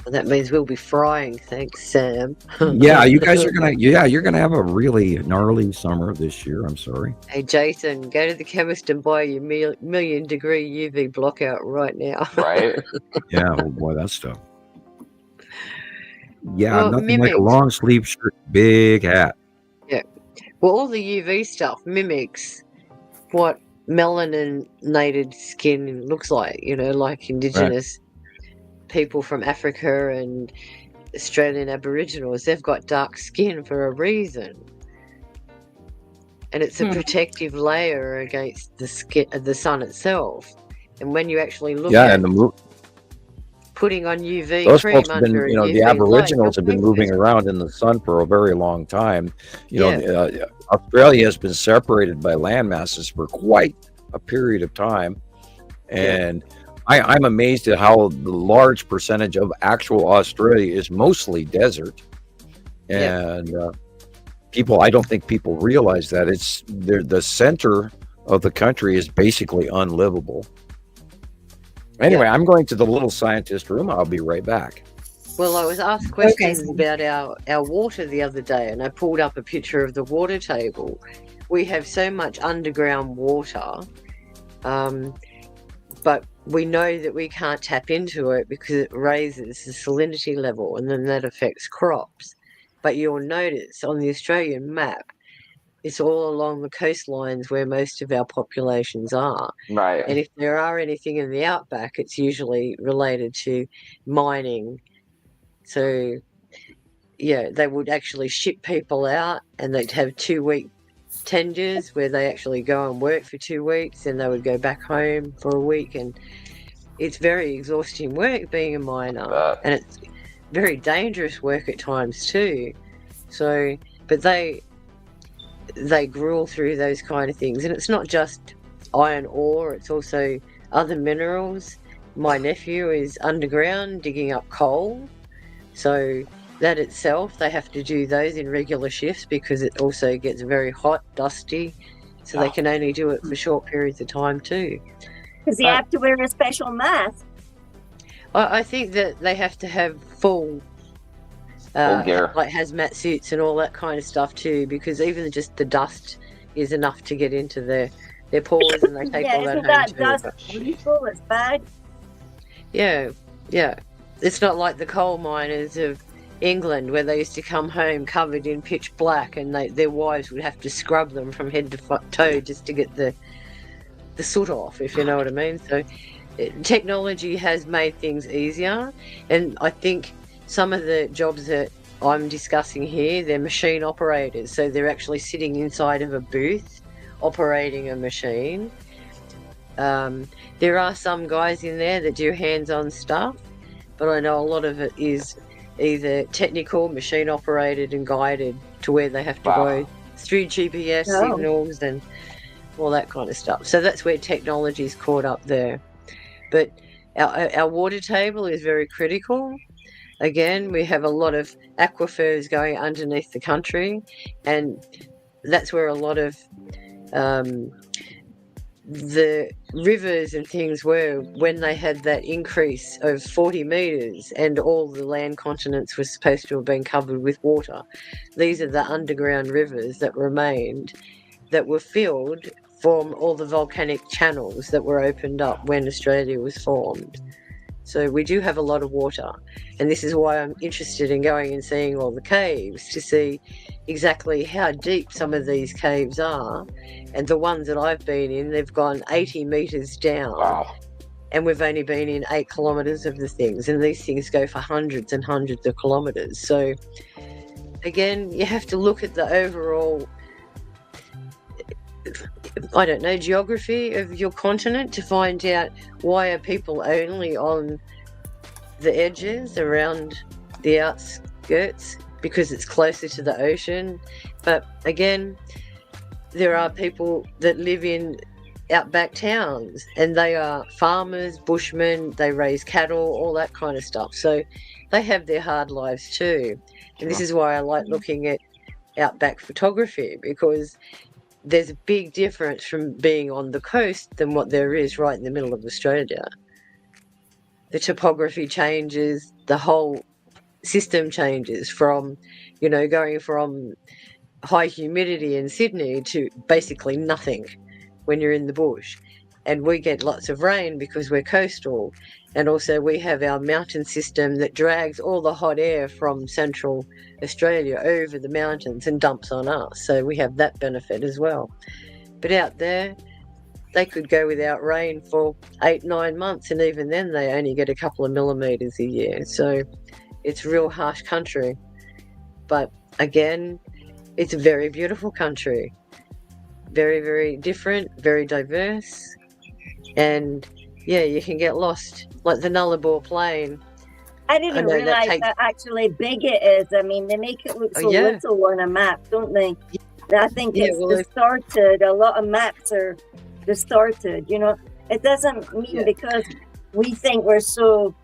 E: Well, that means we'll be frying. Thanks, Sam.
B: Yeah, you guys are you're gonna have a really gnarly summer this year. I'm sorry.
E: Hey, Jason, go to the chemist and buy your million-degree UV blockout right now.
D: Right?
B: Yeah, oh boy, that stuff. Yeah,
E: Well,
B: nothing like a
E: mimics.
B: long sleeve shirt, big hat.
E: Well, all the UV stuff mimics what melaninated skin looks like, like indigenous people from Africa and Australian Aboriginals. They've got dark skin for a reason. And it's a protective layer against the sun itself. And when you actually look at putting on UV
B: those
E: cream
B: folks have been,
E: under a
B: the
E: UV
B: Aboriginals
E: light,
B: have been moving around in the sun for a very long time.
E: Yeah.
B: Australia has been separated by land masses for quite a period of time. And I'm amazed at how the large percentage of actual Australia is mostly desert. And I don't think people realize that the center of the country is basically unlivable. Anyway, I'm going to the little scientist room. I'll be right back.
E: Well, I was asked questions about our water the other day, and I pulled up a picture of the water table. We have so much underground water, but we know that we can't tap into it because it raises the salinity level, and then that affects crops. But you'll notice on the Australian map, it's all along the coastlines where most of our populations are.
D: Right.
E: And if there are anything in the outback, it's usually related to mining. So, yeah, they would actually ship people out, and they'd have 2-week tenders where they actually go and work for 2 weeks, and they would go back home for a week. And it's very exhausting work being a miner, and it's very dangerous work at times too. So, but they gruel through those kind of things, and it's not just iron ore, it's also other minerals. My nephew is underground digging up coal, so that itself, they have to do those in regular shifts because it also gets very hot, dusty, so they can only do it for short periods of time too.
C: Does he have to wear a special mask?
E: I think that they have to have full
D: gear,
E: like hazmat suits and all that kind of stuff too, because even just the dust is enough to get into their pores, and they take all that home
C: that
E: too.
C: dust lethal? It's bad.
E: Yeah. It's not like the coal miners of England where they used to come home covered in pitch black, and their wives would have to scrub them from head to toe just to get the soot off, if you know what I mean. So technology has made things easier, and I think some of the jobs that I'm discussing here, they're machine operators, so they're actually sitting inside of a booth operating a machine. There are some guys in there that do hands-on stuff, but I know a lot of it is either technical, machine operated and guided to where they have to go through GPS signals and all that kind of stuff. So that's where technology's caught up there. But our water table is very critical. Again, we have a lot of aquifers going underneath the country, and that's where a lot of the rivers and things were when they had that increase of 40 metres and all the land continents were supposed to have been covered with water. These are the underground rivers that remained, that were filled from all the volcanic channels that were opened up when Australia was formed. So we do have a lot of water, and this is why I'm interested in going and seeing all the caves to see exactly how deep some of these caves are. And the ones that I've been in, they've gone 80 metres down, and we've only been in 8 kilometres of the things, and these things go for hundreds and hundreds of kilometres. So again, you have to look at the overall, I don't know, geography of your continent to find out why are people only on the edges around the outskirts, because it's closer to the ocean. But again, there are people that live in outback towns, and they are farmers, bushmen, they raise cattle, all that kind of stuff. So they have their hard lives too. And this is why I like looking at outback photography, because there's a big difference from being on the coast than what there is right in the middle of Australia. The topography changes, the whole system changes from, going from high humidity in Sydney to basically nothing when you're in the bush. And we get lots of rain because we're coastal. And also we have our mountain system that drags all the hot air from central Australia over the mountains and dumps on us. So we have that benefit as well. But out there, they could go without rain for 8-9 months, and even then they only get a couple of millimetres a year. So it's a real harsh country. But again, it's a very beautiful country. Very, very different, very diverse. And yeah, you can get lost, like the Nullarbor Plain.
C: I didn't realise how actually big it is. I mean, they make it look so little on a map, don't they? I think it's distorted. A lot of maps are distorted, It doesn't mean because we think we're so,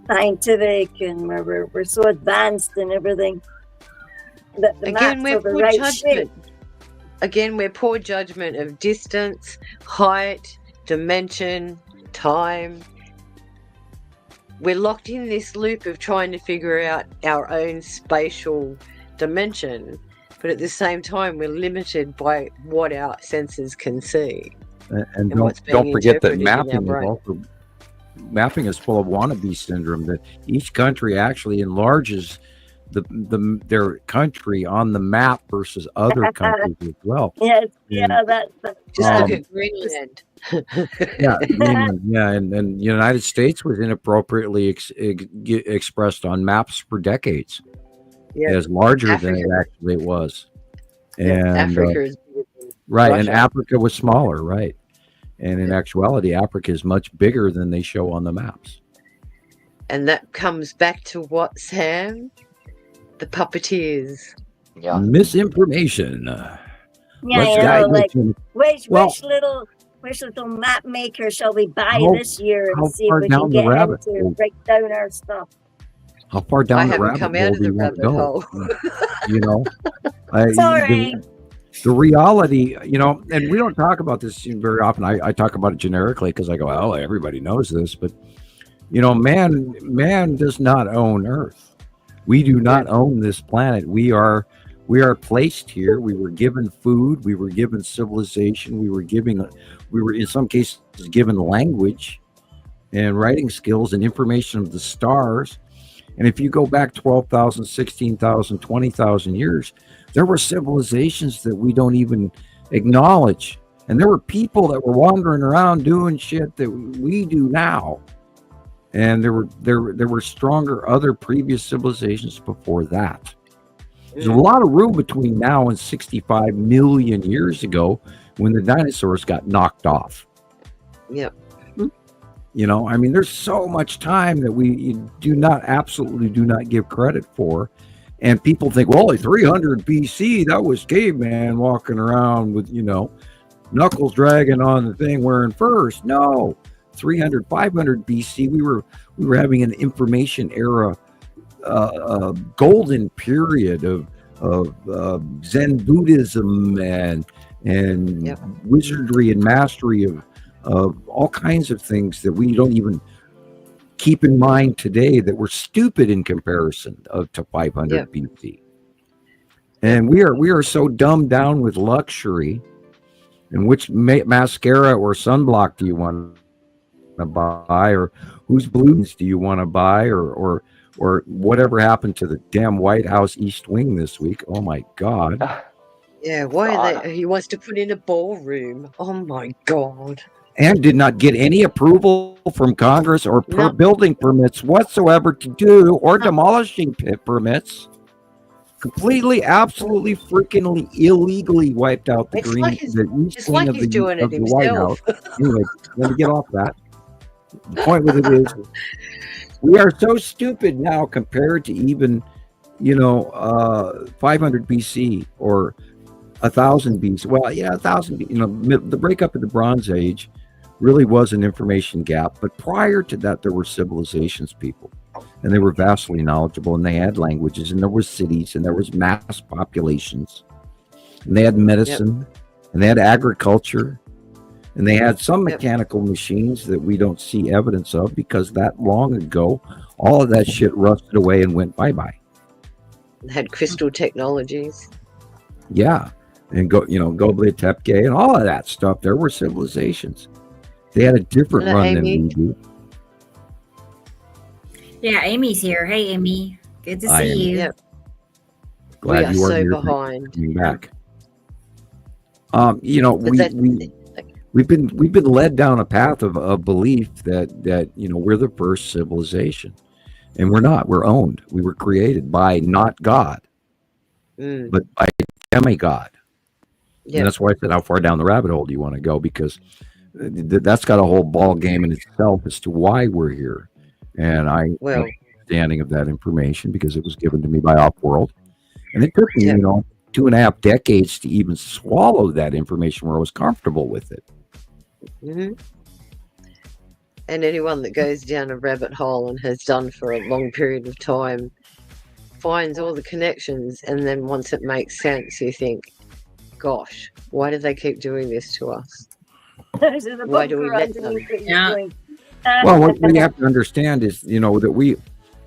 C: scientific and we're so advanced and everything. That the maps are the right shape.
E: Again, we're poor judgment of distance, height, dimension, time. We're locked in this loop of trying to figure out our own spatial dimension, but at the same time, we're limited by what our senses can see.
B: And
E: what's
B: don't
E: being
B: forget that
E: interpreted in our
B: mapping is full of wannabe syndrome. That each country actually enlarges their country on the map versus other countries as well.
C: Yes,
B: And,
C: yeah, that's
E: Just look at Greenland.
B: yeah, Greenland, yeah, and the United States was inappropriately expressed on maps for decades as larger than it actually was. And
E: Africa is bigger than
B: right,
E: Russia.
B: and Africa was smaller, right? And in actuality, Africa is much bigger than they show on the maps.
E: And that comes back to what, Sam? The puppeteers.
D: Yeah.
B: Misinformation.
C: yeah,
B: Let's
C: you know,
B: dive
C: like
B: into-
C: which
B: Well-
C: little map maker shall we buy
B: How-
C: this year
B: how
C: and see if
B: far
C: we
B: down
C: can
B: the
C: get him
B: rabbit
C: to
B: hole?
C: break down our stuff.
B: How far down
E: I
B: the
E: haven't
B: rabbit
E: come
B: hole
E: out of
B: do
E: the
B: you want to
E: rabbit
B: go?
E: hole.
B: You know,
C: Sorry.
B: the reality, you know, and we don't talk about this very often. I talk about it generically because I go, oh, everybody knows this, but you know, man does not own Earth. We do not own this planet. We are placed here. We were given food. We were given civilization. We were in some cases given language and writing skills and information of the stars. And if you go back 12,000, 16,000, 20,000 years, there were civilizations that we don't even acknowledge. And there were people that were wandering around doing shit that we do now. And there were stronger other previous civilizations before that. There's a lot of room between now and 65 million years ago when the dinosaurs got knocked off.
E: Yep.
B: You know, I mean, there's so much time that we absolutely do not give credit for. And people think, well, 300 BC, that was caveman walking around with, you know, knuckles dragging on the thing wearing furs. No, 300, 500 BC, we were having an information era, golden period of Zen Buddhism and wizardry and mastery of all kinds of things that we don't even keep in mind today, that were stupid in comparison to 500 BC. And we are so dumbed down with luxury. And which mascara or sunblock do you want to buy, or whose balloons do you want to buy, or whatever happened to the damn White House East Wing this week? Oh my God!
E: Yeah, why are they? He wants to put in a ballroom. Oh my God!
B: And did not get any approval from Congress or building permits whatsoever to do, or demolishing permits. Completely, absolutely, freaking illegally wiped out the green.
E: It's like he's doing it himself.
B: White House. Anyway, let me get off that. The point with it is, we are so stupid now compared to even, 500 BC or 1,000 BC. Well, yeah, 1,000. The breakup of the Bronze Age really was an information gap. But prior to that, there were civilizations, people. And they were vastly knowledgeable, and they had languages, and there were cities, and there was mass populations, and they had medicine, and they had agriculture, and they had some mechanical machines that we don't see evidence of, because that long ago, all of that shit rusted away and went bye-bye.
E: They had crystal technologies.
B: Yeah, and Göbekli Tepe and all of that stuff. There were civilizations. They had a different run than we do.
A: Yeah, Amy's here. Hey, Amy. Good to see you.
E: Yep.
B: Glad
E: we
B: you
E: are
B: are
E: so
B: here
E: behind.
B: coming back. We've been led down a path of belief that we're the first civilization, and we're not. We're owned. We were created by not God, but by demigod. Yeah. And that's why I said, how far down the rabbit hole do you want to go? Because that's got a whole ball game in itself as to why we're here. And I have an understanding of that information because it was given to me by Offworld. And it took me, 2.5 decades to even swallow that information where I was comfortable with it.
E: Mm-hmm. And anyone that goes down a rabbit hole and has done for a long period of time finds all the connections, and then once it makes sense, you think, gosh, why do they keep doing this to us? Why do we let them?
B: Well, what we have to understand is, that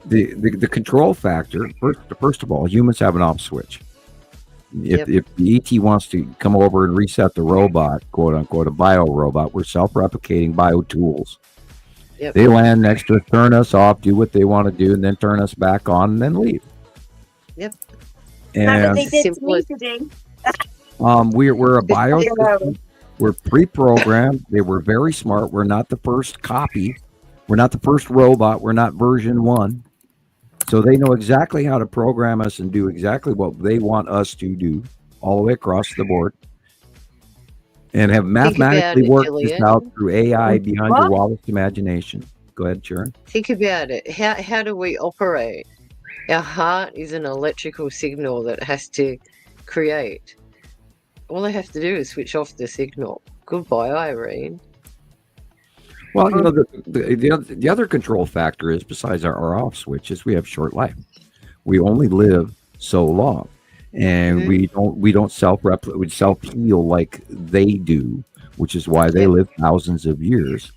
B: the control factor, first of all, humans have an off switch. if the ET wants to come over and reset the robot, quote unquote, a bio robot, we're self-replicating bio tools.
E: Yep.
B: They land next to us, turn us off, do what they want to do, and then turn us back on, and then leave.
E: Yep.
C: That's what
B: And
C: they did to
E: Simple
C: me
E: as-
C: today.
B: we're a bio system. We're pre-programmed. They were very smart. We're not the first copy. We're not the first robot. We're not version 1. So they know exactly how to program us and do exactly what they want us to do all the way across the board. And have mathematically
E: it,
B: worked this
E: Julian.
B: out through AI beyond your
C: What?
B: wildest imagination. Go ahead, Sharon.
E: Think about it. How do we operate? Our heart is an electrical signal that has to create. All they have to do is switch off the signal. Goodbye, Irene.
B: Well, you know, the other control factor is, besides our off switch, is we have short life. We only live so long, and we don't self heal like they do, which is why they live thousands of years.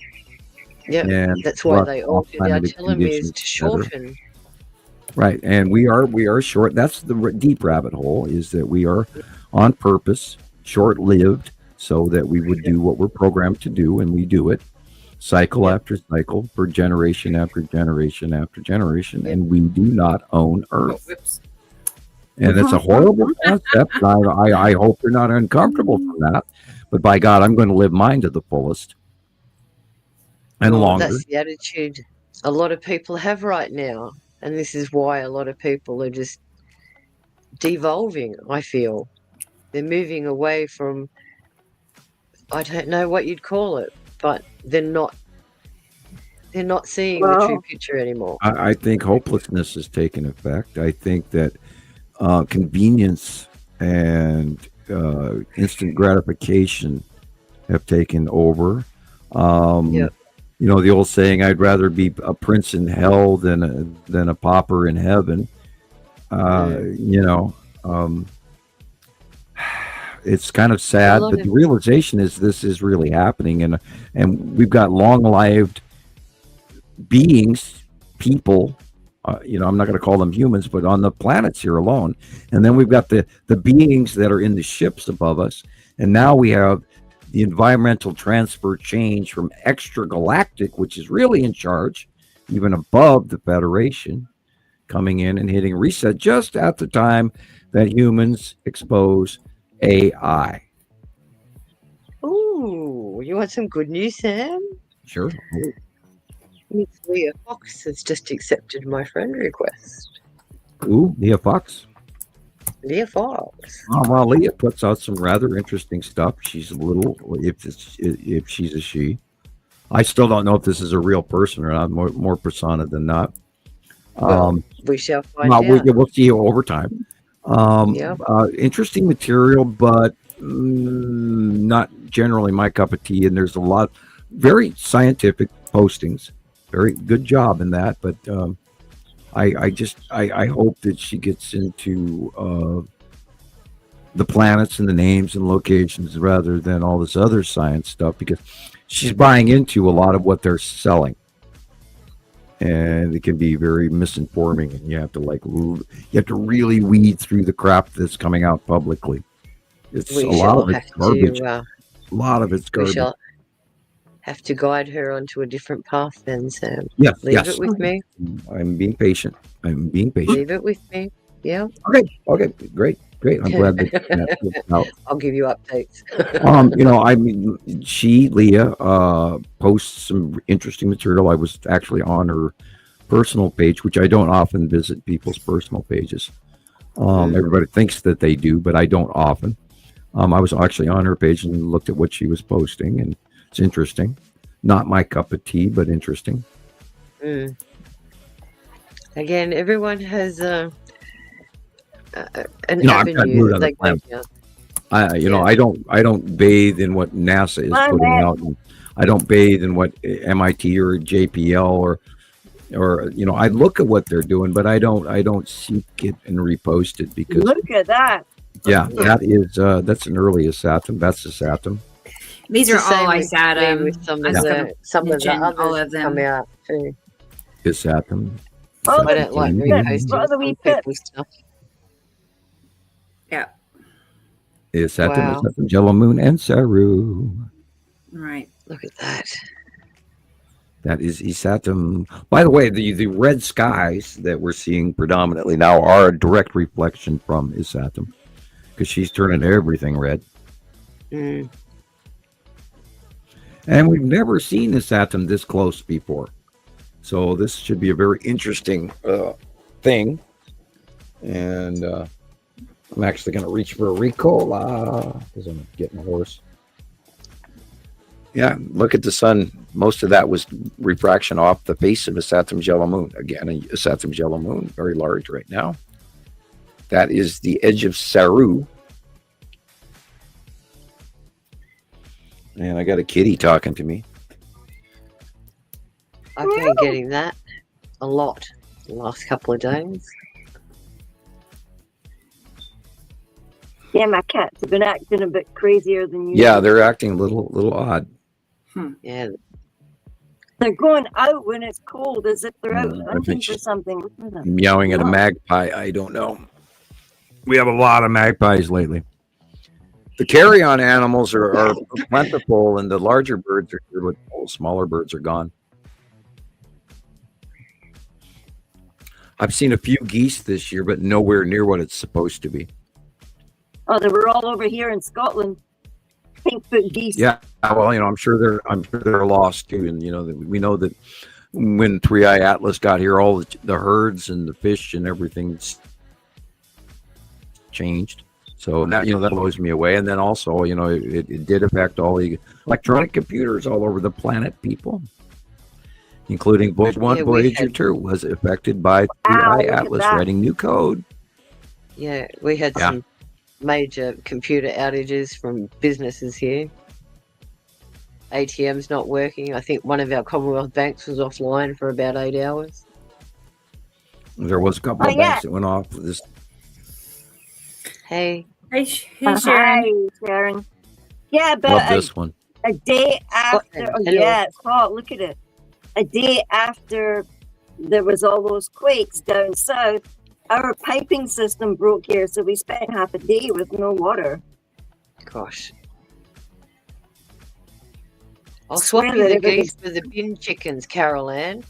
E: Yeah,
B: And
E: that's why
B: plus
E: they altered our
B: climatic
E: telomeres
B: conditions,
E: to
B: et cetera.
E: shorten.
B: Right, and we are short. That's the deep rabbit hole, is that we are on purpose short-lived, so that we would do what we're programmed to do, and we do it cycle after cycle for generation after generation after generation, and we do not own Earth.
A: Whoops.
B: And it's a horrible concept. I hope you're not uncomfortable from that, but by God, I'm going to live mine to the fullest and
E: Well,
B: longer.
E: that's the attitude a lot of people have right now. And this is why a lot of people are just devolving, I feel. They're moving away from, I don't know what you'd call it, but they're not seeing the true picture anymore.
B: I think hopelessness has taken effect. I think that convenience and instant gratification have taken over. You know, the old saying, "I'd rather be a prince in hell than a pauper in heaven." You know, it's kind of sad, but the realization is this is really happening, and we've got long-lived beings, people. You know, I'm not going to call them humans, but on the planets here alone, and then we've got the beings that are in the ships above us, and now we have the environmental transfer change from extragalactic, which is really in charge, even above the Federation, coming in and hitting reset just at the time that humans expose AI.
E: Ooh, you want some good news, Sam?
B: Sure.
E: Miss Leah Fox has just accepted my friend request.
B: Ooh, Leah Fox.
E: Leah Fox.
B: Oh, well, Leah puts out some rather interesting stuff. She's a little, if she's a she. I still don't know if this is a real person or not. More persona than not.
E: We shall find out.
B: We'll see over time. Interesting material, but not generally my cup of tea. And there's a lot, very scientific postings. Very good job in that, but I hope that she gets into the planets and the names and locations rather than all this other science stuff, because she's buying into a lot of what they're selling, and it can be very misinforming, and you have to really weed through the crap that's coming out publicly. It's a lot of it's garbage. A lot of it's garbage.
E: We shall have to guide her onto a different path then, Sam.
B: Yes,
E: Leave it with me.
B: I'm being patient.
E: Leave it with me. Yeah.
B: Okay. Great. I'm glad that out.
E: I'll give you updates.
B: You know, I mean, Leah, posts some interesting material. I was actually on her personal page, which I don't often visit people's personal pages. Everybody thinks that they do, but I don't often. I was actually on her page and looked at what she was posting, and it's interesting. Not my cup of tea, but interesting.
E: Again, everyone has an
B: I'm kind of
E: avenue
B: glued
E: that
B: on
E: they
B: the
E: go
B: planet.
E: down.
B: You know, I don't bathe in what NASA is putting out. And I don't bathe in what MIT or JPL or you know, I look at what they're doing, but I don't seek it and repost it, because
C: look at that.
B: Yeah, that is that's an early Asatum. That's Asatum.
A: These are all Asatum.
E: With some of the others
A: all of them
E: come out too.
B: Asatum.
C: Oh,
E: I don't like reposting
C: what other we
E: people's stuff.
A: Yeah.
B: Isatum,
E: Wow.
B: Isatum, Jello Moon, and Saru.
A: Right.
E: Look at that.
B: That is Isatum. By the way, the red skies that we're seeing predominantly now are a direct reflection from Isatum because she's turning everything red.
E: Mm.
B: And we've never seen Isatum this close before. So this should be a very interesting thing. And I'm actually going to reach for a Ricola because I'm getting hoarse. Yeah, look at the sun. Most of that was refraction off the face of a Isatum Jello Moon. Again, a Isatum Jello Moon, very large right now. That is the edge of Saru. And I got a kitty talking to me.
E: I've been getting that a lot the last couple of days.
C: Yeah, my cats have been acting a bit crazier than usual.
B: Yeah, they're acting a little odd.
E: Yeah.
C: They're going out when it's cold as if they're out
B: I
C: hunting
B: think
C: for
B: she's
C: something.
B: meowing at a magpie. I don't know. We have a lot of magpies lately. The carry-on animals are plentiful, and the larger birds are here, but all the smaller birds are gone. I've seen a few geese this year, but nowhere near what it's supposed to be.
C: Oh, they were all over here in Scotland. Pink-foot geese.
B: Yeah, well, I'm sure they're lost too, and we know that when Three Eye Atlas got here, all the herds and the fish and everything's changed. So that that blows me away. And then also, it did affect all the electronic computers all over the planet, people, including Voyager 1, Voyager 2 was affected by Three Eye Atlas writing new code.
E: Yeah, we had some major computer outages from businesses here. ATM's not working. I think one of our Commonwealth banks was offline for about 8 hours.
B: There was a couple of banks that went off this.
E: Hey.
A: Hey, Sharon.
C: Hi, Sharon. Yeah, but
B: Love this one.
C: A day after, it's hot. Look at it. A day after there was all those quakes down south, our piping system broke here, so we spent half a day with no water.
E: Gosh. I'll swap you the geese for the bin chickens, Carol Ann.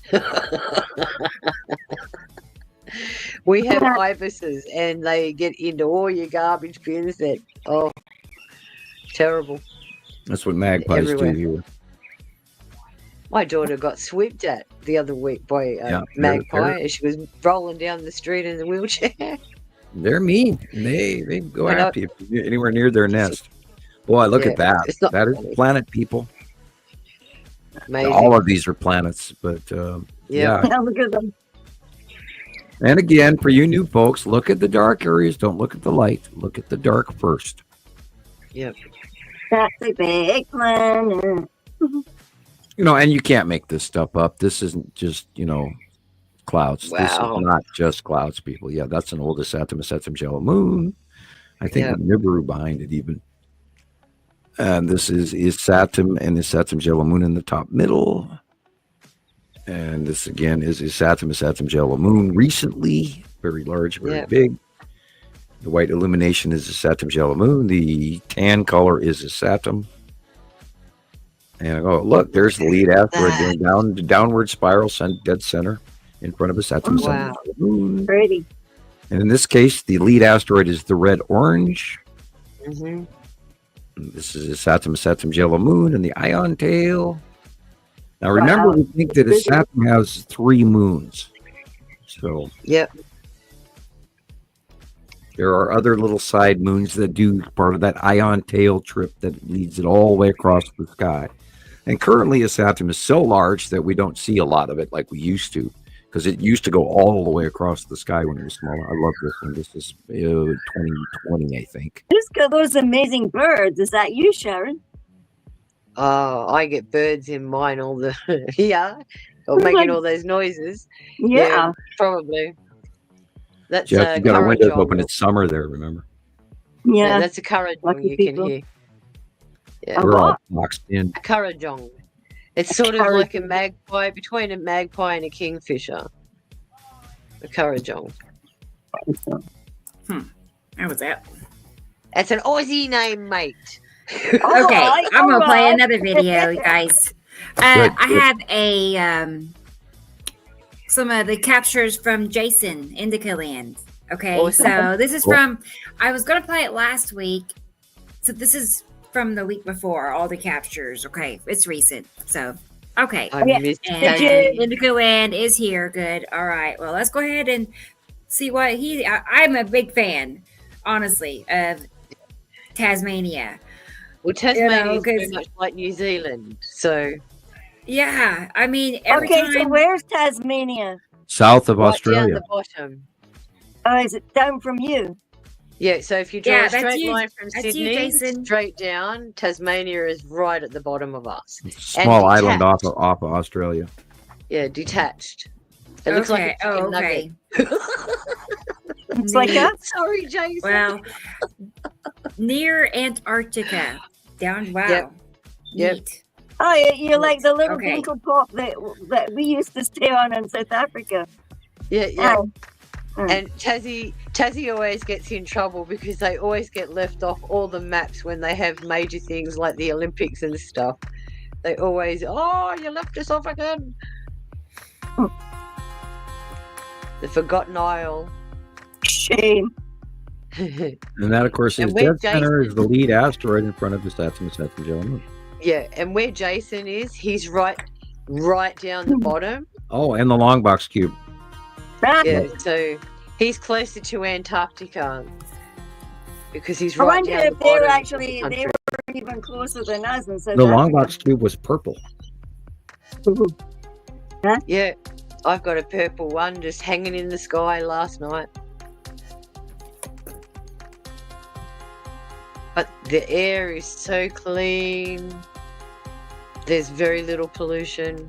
E: We have ibises, and they get into all your garbage bins terrible.
B: That's what magpies do here.
E: My daughter got swooped at the other week by a magpie as she was rolling down the street in the wheelchair.
B: They're mean. They go after you anywhere near their nest. Boy, look at that. That is planet, people.
E: Amazing.
B: All of these are planets, but
C: Yeah, look at them.
B: And again, for you new folks, look at the dark areas. Don't look at the light. Look at the dark first.
E: Yep.
C: That's a big planet.
B: And you can't make this stuff up. This isn't just, clouds.
E: Wow.
B: This is not just clouds, people. Yeah, that's an old Isatum Jello Moon. I think with Nibiru behind it even. And this is Isatum and Isatum Jello Moon in the top middle. And this again is Isatum Jello Moon recently. Very large, very big. The white illumination is Isatum Jello Moon. The tan color is Isatum. And look, there's the lead asteroid going downward spiral, dead center in front of Isatum Jello Moon.
C: Pretty.
B: And in this case, the lead asteroid is the red orange.
E: Mm-hmm.
B: This is Isatum Jello Moon and the ion tail. Now remember, we think that Isatum has 3 moons. So there are other little side moons that do part of that ion tail trip that leads it all the way across the sky. And currently, Isatum is so large that we don't see a lot of it like we used to, because it used to go all the way across the sky when it was smaller. I love this one. This is 2020, I think.
C: Who's got those amazing birds? Is that you, Sharon?
E: I get birds in mine all the making all those noises.
C: Yeah,
E: probably. That's
B: you got a window open. It's summer there, remember?
C: Yeah,
E: that's a currajong you can hear. Yeah.
B: We're all boxed in.
E: A currajong. It's sort of like a magpie, between a magpie and a kingfisher. A currajong.
A: How was that?
E: It's an Aussie name, mate.
A: Okay,
C: Alright,
A: I'm gonna play
C: alright.
A: another video, you guys.
B: Good,
A: I
B: good.
A: have a some of the captures from Jason Indica Land. Okay,
E: Awesome.
A: so this is
B: Cool.
A: from. I was gonna play it last week, so this is from the week before. All the captures. Okay, it's recent. So okay,
E: I
C: Yeah.
E: missed
A: and
E: Tassie.
A: Indica Land is here. Good. All right. Well, let's go ahead and see what he. I'm a big fan, honestly, of Tasmania.
E: Well, Tasmania is
A: 'cause-
E: very much like New Zealand, so
A: Yeah, I mean, every
C: Okay,
A: time.
C: so where's Tasmania?
B: South of
E: right down
B: Australia.
E: the bottom.
C: Oh, is it down from you?
E: Yeah, so if you draw
A: Yeah,
E: a
A: that's
E: straight
A: you.
E: line from
A: That's you,
E: Sydney
A: Jason.
E: straight down, Tasmania is right at the bottom of us.
B: Small island
E: detached.
B: off of Australia.
E: Yeah, detached. It looks like a chicken nugget.
C: It's like
A: Neat.
C: that?
E: Sorry, Jason.
A: Well, near Antarctica. Down. Wow.
E: Yep. Yep.
A: Neat.
C: Oh, you're like the little
A: Okay.
C: winkle pop that we used to stay on in South Africa.
E: Yeah, yeah.
C: Oh.
E: And Tassie always gets in trouble because they always get left off all the maps when they have major things like the Olympics and stuff. They always, oh, you left us off again. The Forgotten Isle.
C: Shame.
B: And that, of course, is
E: And where
B: dead center is the lead asteroid in front of the Saturn Moon.
E: Yeah, and where Jason is, he's right down the bottom.
B: Oh, and the long box cube.
C: Ah,
E: Yeah, so he's closer to Antarctica because he's
C: I
E: right
C: wonder
E: down the
C: if they were
E: bottom.
C: actually they were even closer than us in South
B: The long
C: Africa.
B: box cube was purple.
E: Yeah, I've got a purple one just hanging in the sky last night. But the air is so clean. There's very little pollution.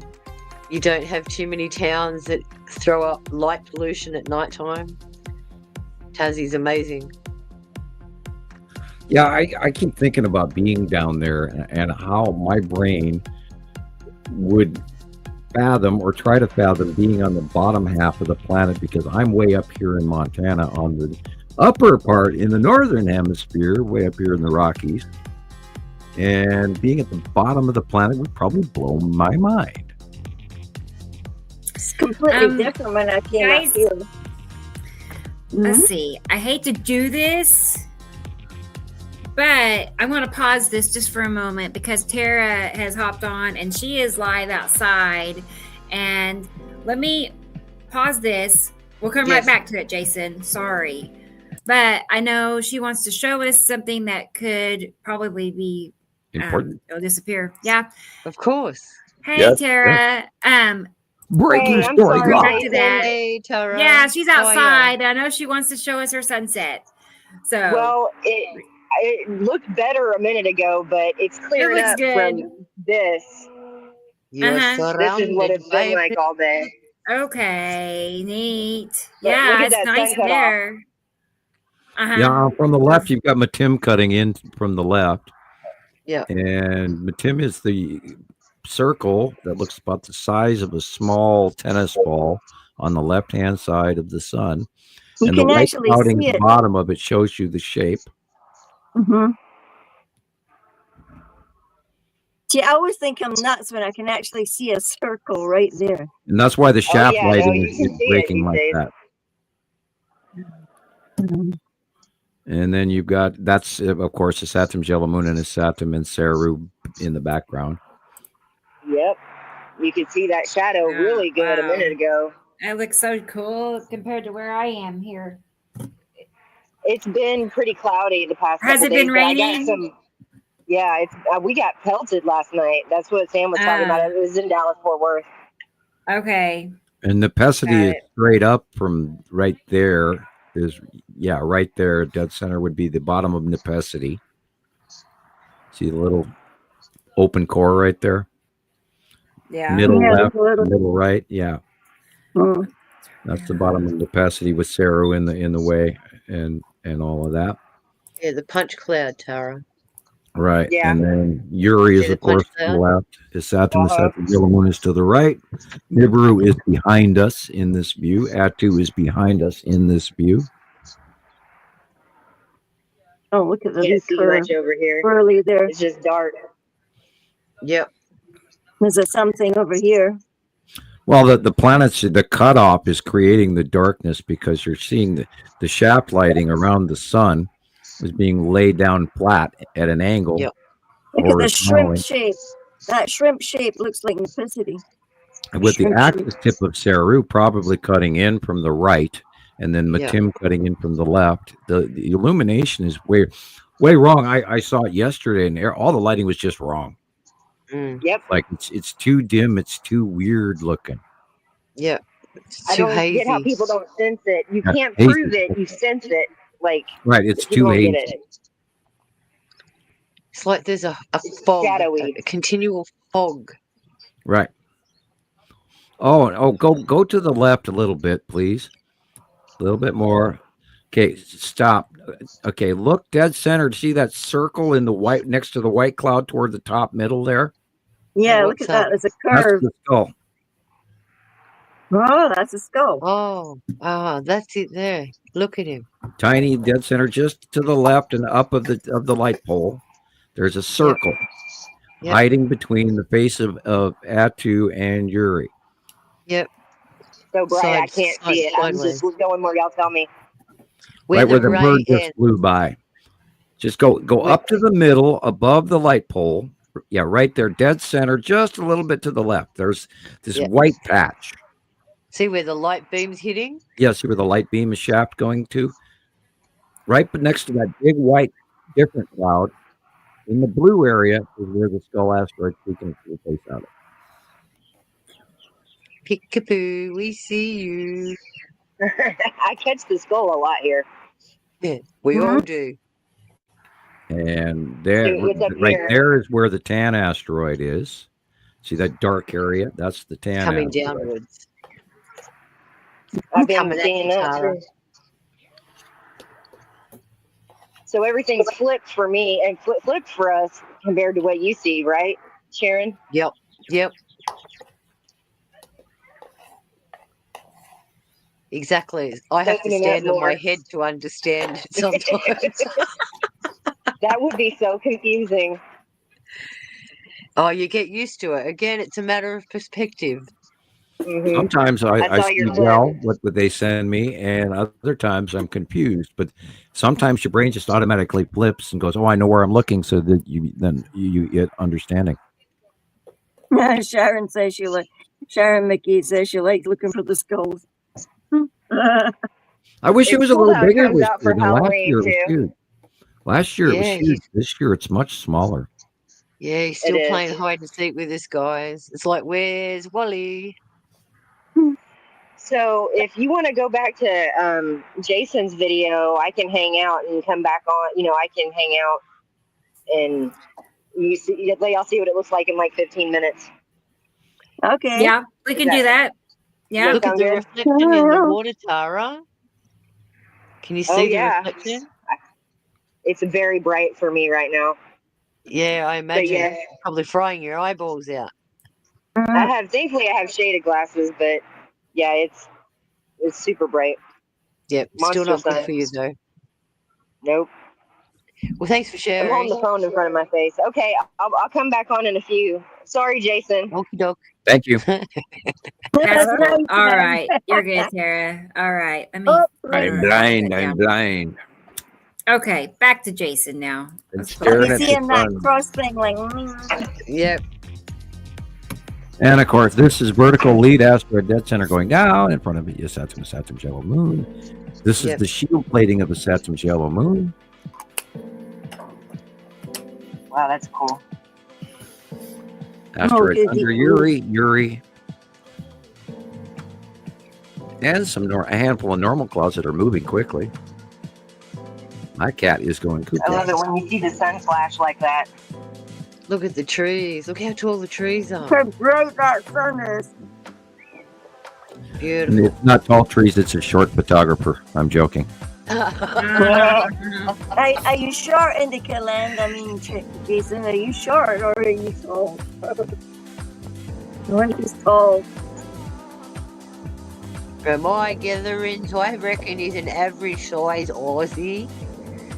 E: You don't have too many towns that throw up light pollution at night time. Tassie's amazing.
B: Yeah, I keep thinking about being down there and how my brain would fathom or try to fathom being on the bottom half of the planet, because I'm way up here in Montana on the upper part in the northern hemisphere, way up here in the Rockies. And being at the bottom of the planet would probably blow my mind.
C: It's completely different when I came
A: guys,
C: up here.
A: Let's see. I hate to do this, but I'm going to pause this just for a moment because Tara has hopped on and she is live outside. And let me pause this. We'll come right
E: Yes.
A: back to it, Jason. Sorry. But I know she wants to show us something that could probably be
B: Important.
A: it'll disappear. Yeah.
E: Of course.
A: Hey,
B: Yes,
A: Tara.
B: Breaking
G: Hey, I'm
B: story.
G: sorry.
B: Go.
A: Back to that.
E: Hey, Tara.
A: Yeah, she's
E: How are ya?
A: outside. I know she wants to show us her sunset. So
G: Well, it looked better a minute ago, but it's clearing
A: looks
G: up
A: good.
G: from this.
E: You're
A: Uh-huh.
G: This is what it's been
E: surrounded
G: like all day.
A: okay, neat.
G: But
A: Yeah,
G: look at
A: it's
G: that
A: nice
G: sunset
A: there. Uh-huh.
B: Yeah, from the left, you've got Matim cutting in from the left.
E: Yeah.
B: And Matim is the circle that looks about the size of a small tennis ball on the left-hand side of the sun.
C: You
B: And the
C: can
B: white
C: actually
B: clouding
C: see
B: at the
C: it.
B: bottom of it shows you the shape.
C: Mm-hmm. See, I always think I'm nuts when I can actually see a circle right there.
B: And that's why the shaft
G: yeah, no,
B: lighting
G: you
B: is
G: can see it
B: breaking
G: these
B: like
G: days.
B: that. And then you've got, that's, of course, the Saturn Jelamun and the Saturn and Saru in the background.
G: Yep. You could see that shadow
A: Yeah,
G: really good a
A: wow.
G: minute ago.
A: That looks so cool compared to where I am here.
G: It's been pretty cloudy the past
A: Has
G: couple
A: it been
G: days, but I got
A: raining?
G: some. Yeah, it's we got pelted last night. That's what Sam was talking about. It was in Dallas, Fort Worth.
A: Okay.
B: And Nepesity
A: Got
B: is
A: it.
B: straight up from right there. Right there, dead center would be the bottom of Nepesity. See the little open core right there?
A: Yeah.
B: Middle
C: Yeah,
B: left,
C: there's a little-
B: middle right. Yeah,
C: Mm.
B: that's the bottom of Nepesity with Saru in the way and all of that.
E: Yeah, the punch cloud, Tara.
B: Right.
G: Yeah.
B: And then Uri is,
E: See the
B: of course,
E: punch
B: to the
E: cloud?
B: left. Is Saturn,
G: Uh-huh.
B: the Saturn is to the right. Nibiru is behind us in this view. Atu is behind us in this view.
C: Oh, look at the
G: Can't
C: big
G: see
C: curve.
G: much over here.
C: Swirly there.
G: It's just dark.
E: Yep.
C: There's a something over here.
B: Well, the planets, the cutoff is creating the darkness because you're seeing the shaft lighting around the sun is being laid down flat at an angle.
E: Yep.
C: Look at the
B: horizontally.
C: shrimp shape. That shrimp shape looks like necessity.
B: With the
C: Shrimp
B: axis
C: shape.
B: tip of Saru probably cutting in from the right, and then
E: Yeah.
B: Matim cutting in from the left. The illumination is way wrong. I saw it yesterday, and all the lighting was just wrong.
E: Mm.
G: Yep.
B: Like it's too dim. It's too weird looking.
E: Yeah. It's
G: I
E: too
G: don't
E: hazy.
G: get how people don't sense it. You
B: Yeah,
G: can't
B: hazy.
G: prove it. You sense it. Like,
B: Right. It's
G: people
B: too
G: don't
B: hazy.
G: get it.
E: It's like there's a
G: It's
E: fog,
G: shadowy.
E: a continual fog.
B: Right. Oh, go to the left a little bit, please. A little bit more. Okay, stop. Okay, look dead center. See that circle in the white next to the white cloud toward the top middle there?
C: Yeah, look
E: What's
C: at that.
E: up?
C: There's a
B: That's
C: curve.
B: the skull.
C: Oh, that's a skull.
E: Oh, that's it there. Look at him.
B: Tiny dead center just to the left and up of the light pole. There's a circle
E: Yep.
B: hiding between the face of Atu and Yuri.
E: Yep.
G: So bright, I
E: Side-
G: can't
E: side-
G: see it. I'm
E: sideways.
G: just going where y'all tell me.
E: Where
B: Right where
E: the
B: the
E: ray
B: bird just
E: ends.
B: flew by. Just go
E: Where-
B: up to the middle above the light pole. Yeah, right there, dead center, just a little bit to the left. There's this
E: Yeah.
B: white patch.
E: See where the light beam's hitting?
B: Yeah, see where the light beam is shaft going to? Right but next to that big white different cloud. In the blue area is where the skull asteroid peeking to the face out of.
E: Peekaboo, we see you.
G: I catch the skull a lot here.
E: Yeah, we all do.
B: And there,
G: So it's up
B: right
G: here.
B: there is where the tan asteroid is. See that dark area? That's the tan
E: Coming
B: asteroid.
E: downwards.
G: I've been
E: Coming at
G: seeing
E: you,
G: that
E: Tara.
G: too. So everything's flipped for me and flipped for us compared to what you see, right, Sharon?
E: Yep. Exactly. I have to
G: Opening up
E: stand on my
G: more.
E: head to understand it sometimes.
G: That would be so confusing.
E: Oh, you get used to it. Again, it's a matter of perspective.
G: Mhm.
B: Sometimes I
G: I saw
B: see
G: your
B: well what they send me, and other times I'm confused. But sometimes your brain just automatically flips and goes, "Oh, I know where I'm looking," so that you get understanding.
C: Sharon says she like. Sharon Mickey says she likes looking for the skulls.
B: I wish it was a
G: cool
B: little
G: how it
B: bigger
G: comes
B: this
G: out for
B: year. Now, last
G: Halloween,
B: year it was
G: too.
B: huge. Last year it was
E: Yeah,
B: huge. This year it's much smaller.
E: Yeah, he's still
G: is.
E: playing hide and seek with us, guys. It's like, where's Wally?
G: So if you want to go back to Jason's video, I can hang out and come back on. I can hang out and let y'all see what it looks like in like 15 minutes.
C: Okay.
A: Yeah, we can do that. Yeah.
E: Look at
G: sound
E: the
G: good?
E: reflection in the water, Tara. Can you see
G: Oh,
E: the
G: yeah.
E: reflection?
G: It's very bright for me right now.
E: Yeah, I imagine.
G: yeah.
E: Probably frying your eyeballs out.
G: Thankfully I have shaded glasses, but yeah, it's super bright.
E: Yep, still
G: Monster
E: not good
G: sun.
E: for you, though.
G: Nope.
E: Well, thanks for
G: I'm
E: sharing.
G: holding the phone in front of my face. Okay, I'll come back on in a few. Sorry, Jason.
E: Okie doke.
B: Thank you.
A: That's cool. All right. You're good, Tara. All right. Let me.
B: I'm blind. I'm blind.
A: Okay, back to Jason now.
B: And
A: Let's
C: Are
B: staring
C: you
B: at the
C: seeing that
B: sun.
C: cross thing like?
E: Yep.
B: And of course, this is vertical lead asteroid dead center going down in front of it. Yes, Saturn's yellow moon. This is
E: Yep.
B: the shield plating of the Saturn's yellow moon.
G: Wow, that's cool.
B: Asteroid
C: is
B: under
C: it
B: Yuri. And a handful of normal clouds that are moving quickly. My cat is going cuckoo.
G: I love it when you see the sun flash like that.
E: Look at the trees. Look how tall the trees are.
C: How bright that sun is.
B: And
E: Beautiful.
B: it's not tall trees, it's a short photographer. I'm joking.
C: Are you short, Indica Land? I mean, Jason, are you short or are you tall? One is tall.
E: From my gatherings, I reckon he's an average size Aussie.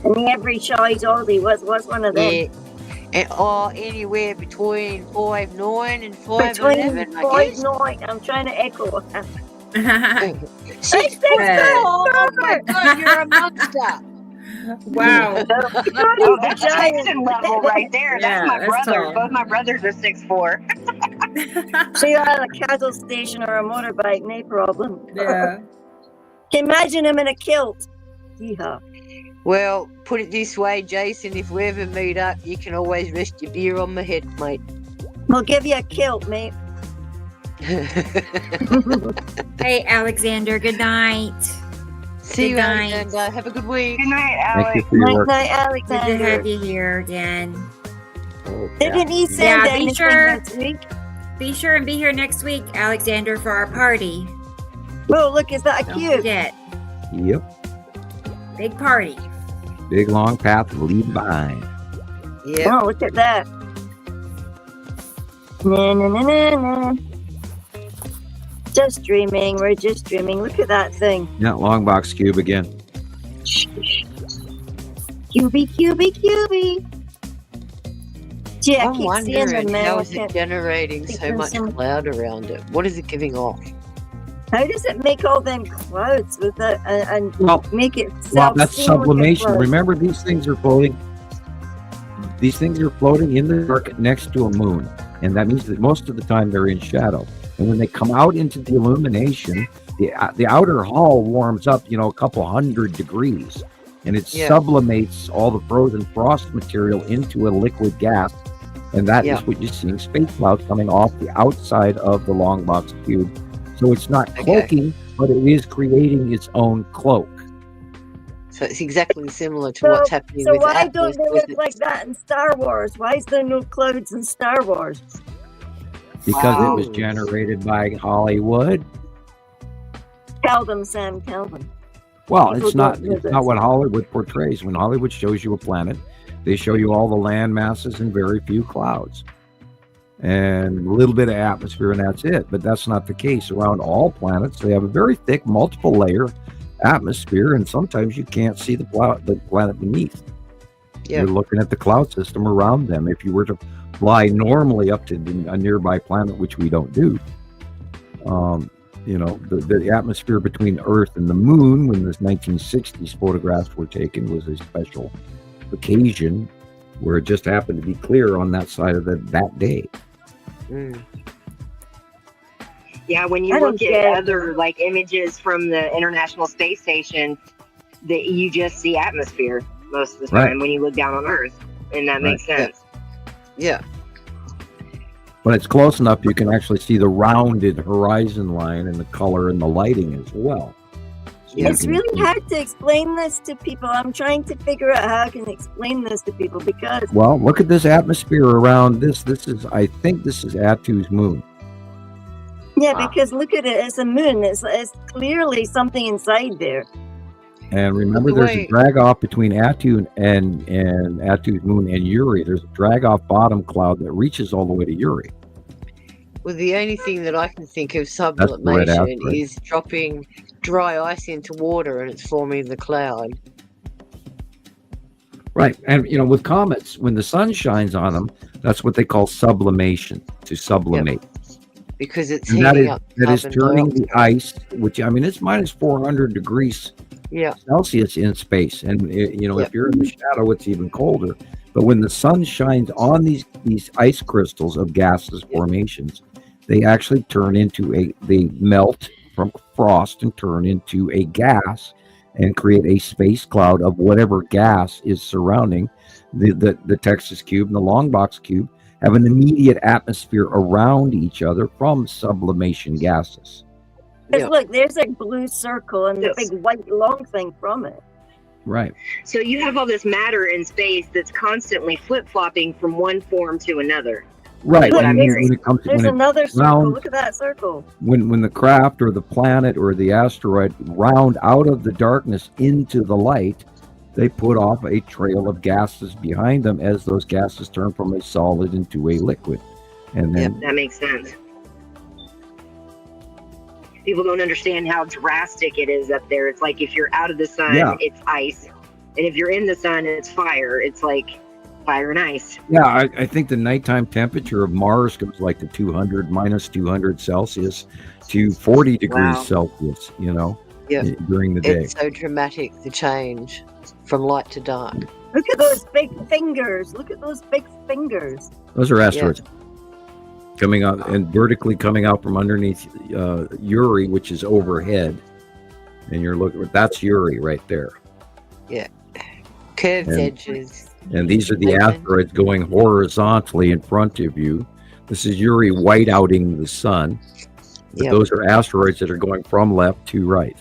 C: And every shy Aussie was one of them.
E: Yeah. And, anywhere between 5'9" and
C: Between
E: 5'11", I
C: 5'9", I'm trying to echo.
E: guess. 6'4".
A: Good.
E: Oh my God, you're a monster.
A: Wow.
G: Oh, that's Jason level right there.
A: Yeah,
G: That's my
A: that's
G: brother.
A: tall.
G: Both my brothers are 6'4".
C: So you're at a cattle station or a motorbike, no problem.
A: Yeah.
C: Imagine him in a kilt. Yeehaw.
E: Well, put it this way, Jason, if we ever meet up, you can always rest your beer on my head, mate.
C: We'll give you a kilt, mate.
A: Hey, Alexander. Good night.
E: See you,
A: Good night.
E: Alexander. Have a good week.
G: Good night,
B: Thank you
G: Alex.
B: for your
C: Night,
B: work.
C: night,
A: Good to
C: Alexander.
A: have you here again.
B: Oh,
C: Didn't he send
A: Yeah, be
C: anything
A: sure.
C: this week?
A: Be sure and be here next week, Alexander, for our party.
C: Whoa, look, is that a
A: Don't
C: cube?
A: forget.
B: Yep.
A: Big party.
B: Big long path to leave behind.
E: Yeah.
C: Oh, look at that. Na, na, na, na, na. Just dreaming. We're just dreaming. Look at that thing.
B: Yeah, long box cube again.
C: QB, QB, QB. Gee, I
E: I'm
C: keep seeing them
E: wondering
C: now.
E: how
C: I
E: is it
C: can't-
E: generating so
C: there's
E: much
C: some-
E: cloud around it? What is it giving off?
C: How does it make all them clouds with it and
B: Well,
C: make it
B: well, that's
C: self-seem like a
B: sublimation.
C: cloud?
B: Remember, these things are floating. These things are floating in the dark next to a moon, and that means that most of the time they're in shadow. And when they come out into the illumination, the outer hull warms up, a couple 100 degrees, and it
E: Yeah.
B: sublimates all the frozen frost material into a liquid gas, and that is
E: Yeah.
B: what you see in space clouds coming off the outside of the long box cube. So it's not
E: Okay.
B: cloaking, but it is creating its own cloak.
E: So it's exactly similar to
C: So-
E: what's happening
C: So
E: with
C: why
E: Atlas.
C: don't they
E: with
C: look like that in Star Wars? Why is there no clouds in Star Wars?
B: Because it was
E: Wow.
B: generated by Hollywood.
C: Tell them, Sam. Tell them.
B: Well,
C: People
B: it's not
C: don't know
B: it's
C: this.
B: not what Hollywood portrays. When Hollywood shows you a planet, they show you all the land masses and very few clouds. And a little bit of atmosphere, and that's it. But that's not the case. Around all planets, they have a very thick, multiple layer atmosphere, and sometimes you can't see the planet beneath.
E: Yeah.
B: You're looking at the cloud system around them. If you were to fly normally up to a nearby planet, which we don't do, the atmosphere between Earth and the Moon, when the 1960s photographs were taken, was a special occasion where it just happened to be clear on that side of that day.
E: Mm.
G: Yeah, when you
C: I don't
G: look
C: get
G: at
C: it.
G: other images from the International Space Station, that you just see atmosphere most of the time
B: Right.
G: when you look down on Earth, and that makes
E: Right.
G: sense.
E: Yeah.
B: When it's close enough, you can actually see the rounded horizon line and the color and the lighting as well. So you
C: It's
B: can-
C: really hard to explain this to people. I'm trying to figure out how I can explain this to people because
B: Well, look at this atmosphere around this. I think this is Atu's moon.
E: Wow.
C: because look at it. It's a moon. It's clearly something inside there.
B: And remember,
E: Look
B: there's
E: away.
B: a drag off between Atu and Atu's moon and Uri. There's a drag off bottom cloud that reaches all the way to Uri.
E: Well, the only thing that I can think of
B: red
E: sublimation
B: asteroid.
E: is dropping dry ice into water and it's forming the cloud.
B: Right. And, with comets, when the sun shines on them, that's what they call sublimation, to sublimate.
E: Because it's
B: And that
E: heating
B: is,
E: up
B: that is
E: carbon
B: turning the
E: dioxide.
B: ice, which, it's minus 400 degrees
E: Yeah.
B: Celsius in space. And,
E: Yeah.
B: if you're in the shadow, it's even colder. But when the sun shines on these ice crystals of gaseous formations, they actually they melt from frost and turn into a gas and create a space cloud of whatever gas is surrounding the Texas cube and the long box cube have an immediate atmosphere around each other from sublimation gases.
C: Because
E: Yeah.
C: look, there's a blue circle and the
G: Yes.
C: big white long thing from it.
B: Right.
G: So you have all this matter in space that's constantly flip-flopping from one form to another.
B: Right.
C: Look,
B: And
C: there's-
B: when it comes to
C: There's another circle.
B: round-
C: Look at that circle.
B: when the craft or the planet or the asteroid round out of the darkness into the light, they put off a trail of gases behind them as those gases turn from a solid into a liquid. And then
G: That makes sense. People don't understand how drastic it is up there. It's like if you're out of the sun,
B: Yeah.
G: it's ice. And if you're in the sun, it's fire. It's like fire and ice.
B: Yeah, I think the nighttime temperature of Mars goes like to 200, minus 200 Celsius to 40 degrees
G: Wow.
B: Celsius,
E: Yeah.
B: during the day.
E: It's so dramatic, the change from light to dark.
C: Look at those big fingers. Look at those big fingers.
B: Those are asteroids coming out and vertically coming out from underneath Uri, which is overhead. And you're looking, that's Uri right there.
E: Curved
B: And-
E: edges.
B: And these are the
E: Okay.
B: asteroids going horizontally in front of you. This is Uri whiteouting the sun. But
E: Yep.
B: those are asteroids that are going from left to right.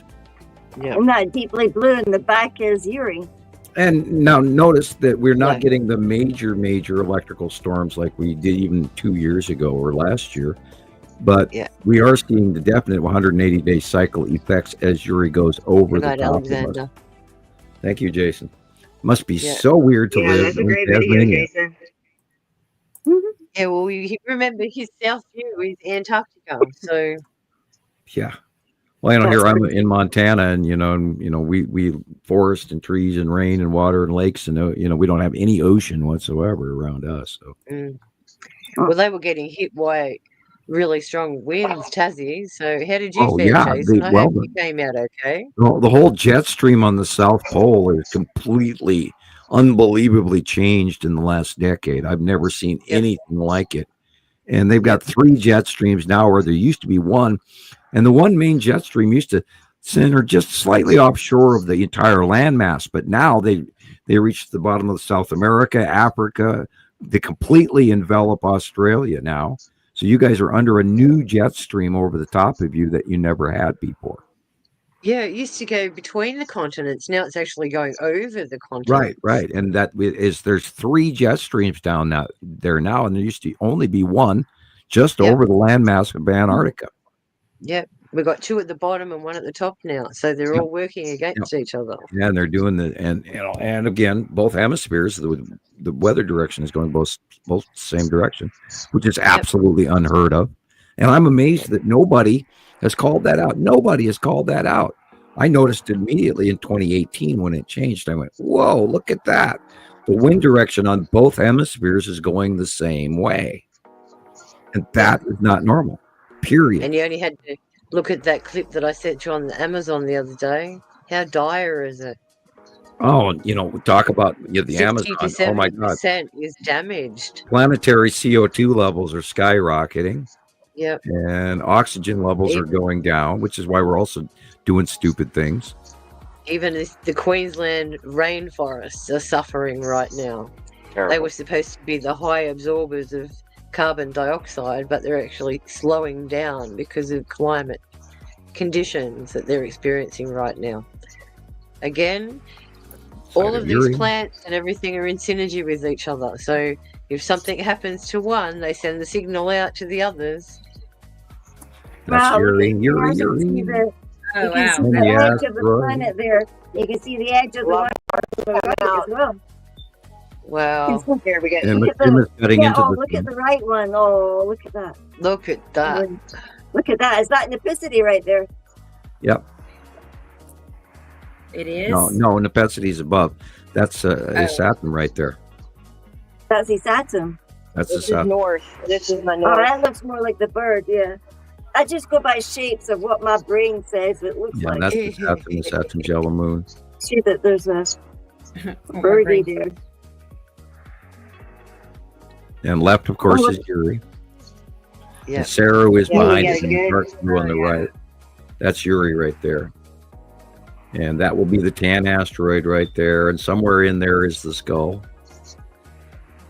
E: Yeah.
C: And that deeply blue in the back is Uri.
B: And now notice that we're not
E: Yeah.
B: getting the major electrical storms like we did even 2 years ago or last year. But
E: Yeah.
B: we are seeing the definite 180-day cycle effects as Uri goes over
E: Good night,
B: the top of us.
E: Alexander.
B: Thank you, Jason. Must be
E: Yeah.
B: so weird to
G: Yeah,
B: live
G: that's a
B: in
G: great video,
B: Tasmania.
G: Jason.
E: Yeah, well, you remember his south view is Antarctica, so
B: Yeah. Well, here I'm in Montana, and we forest and trees and rain and water and lakes, and we don't have any ocean whatsoever around us. So
E: well, they were getting hit by really strong winds, Tassie. So how did you
B: Oh,
E: fare,
B: yeah,
E: Jason? I
B: well,
E: hope you came out okay.
B: well, the whole jet stream on the South Pole is completely, unbelievably changed in the last decade. I've never seen
E: Yep.
B: anything like it. And they've got 3 jet streams now, where there used to be one. And the one main jet stream used to center just slightly offshore of the entire landmass, but now they reach the bottom of South America, Africa. They completely envelop Australia now. So you guys are under a new jet stream over the top of you that you never had before.
E: Yeah, it used to go between the continents. Now it's actually going over the continent.
B: Right. And there's 3 jet streams down there now, and there used to only be one just
E: Yep.
B: over the landmass of Antarctica.
E: Yep. We've got 2 at the bottom and 1 at the top now. So they're all working against each other.
B: Yeah, and they're doing and again, both hemispheres, the weather direction is going both the same direction, which is absolutely unheard of. And I'm amazed that nobody has called that out. Nobody has called that out. I noticed it immediately in 2018 when it changed. I went, whoa, look at that. The wind direction on both hemispheres is going the same way. And that is not normal, period.
E: And you only had to look at that clip that I sent you on the Amazon the other day. How dire is it?
B: Oh, talk about the Amazon.
E: To
B: Oh my God.
E: 70% is damaged.
B: Planetary CO2 levels are skyrocketing.
E: Yep.
B: And oxygen levels are going down, which is why we're also doing stupid things.
E: Even the Queensland rainforests are suffering right now.
D: Terrible.
E: They were supposed to be the high absorbers of carbon dioxide, but they're actually slowing down because of climate conditions that they're experiencing right now. Again, all of these plants and everything are in synergy with each other. So if something happens to one, they send the signal out to the others.
B: That's Uri.
C: You can see the edge of the planet there. You can see the edge of the one as well.
E: Wow.
G: Here we go.
B: And
C: Look at the right one. Oh, look at that.
E: Look at that.
C: Look at that. Is that Nepicity right there?
B: Yep.
A: It is?
B: No, Nepicity is above. That's Saturn right there.
C: That's Saturn.
B: That's
G: This
B: the
G: is
B: Saturn.
G: north. This is my
C: Oh,
G: north.
C: that looks more like the bird, yeah. I just go by shapes of what my brain says it looks
B: Yeah,
C: like.
B: that's the Saturn, the Saturn's yellow moon.
C: See that there's a birdie there.
B: And left, of course, is Uri.
E: Yeah.
B: And Saru is
G: Yeah,
B: behind
G: we
B: us
G: got
B: in
G: a
B: dark
G: good-
B: blue on the right. That's Uri right there. And that will be the tan asteroid right there. And somewhere in there is the skull.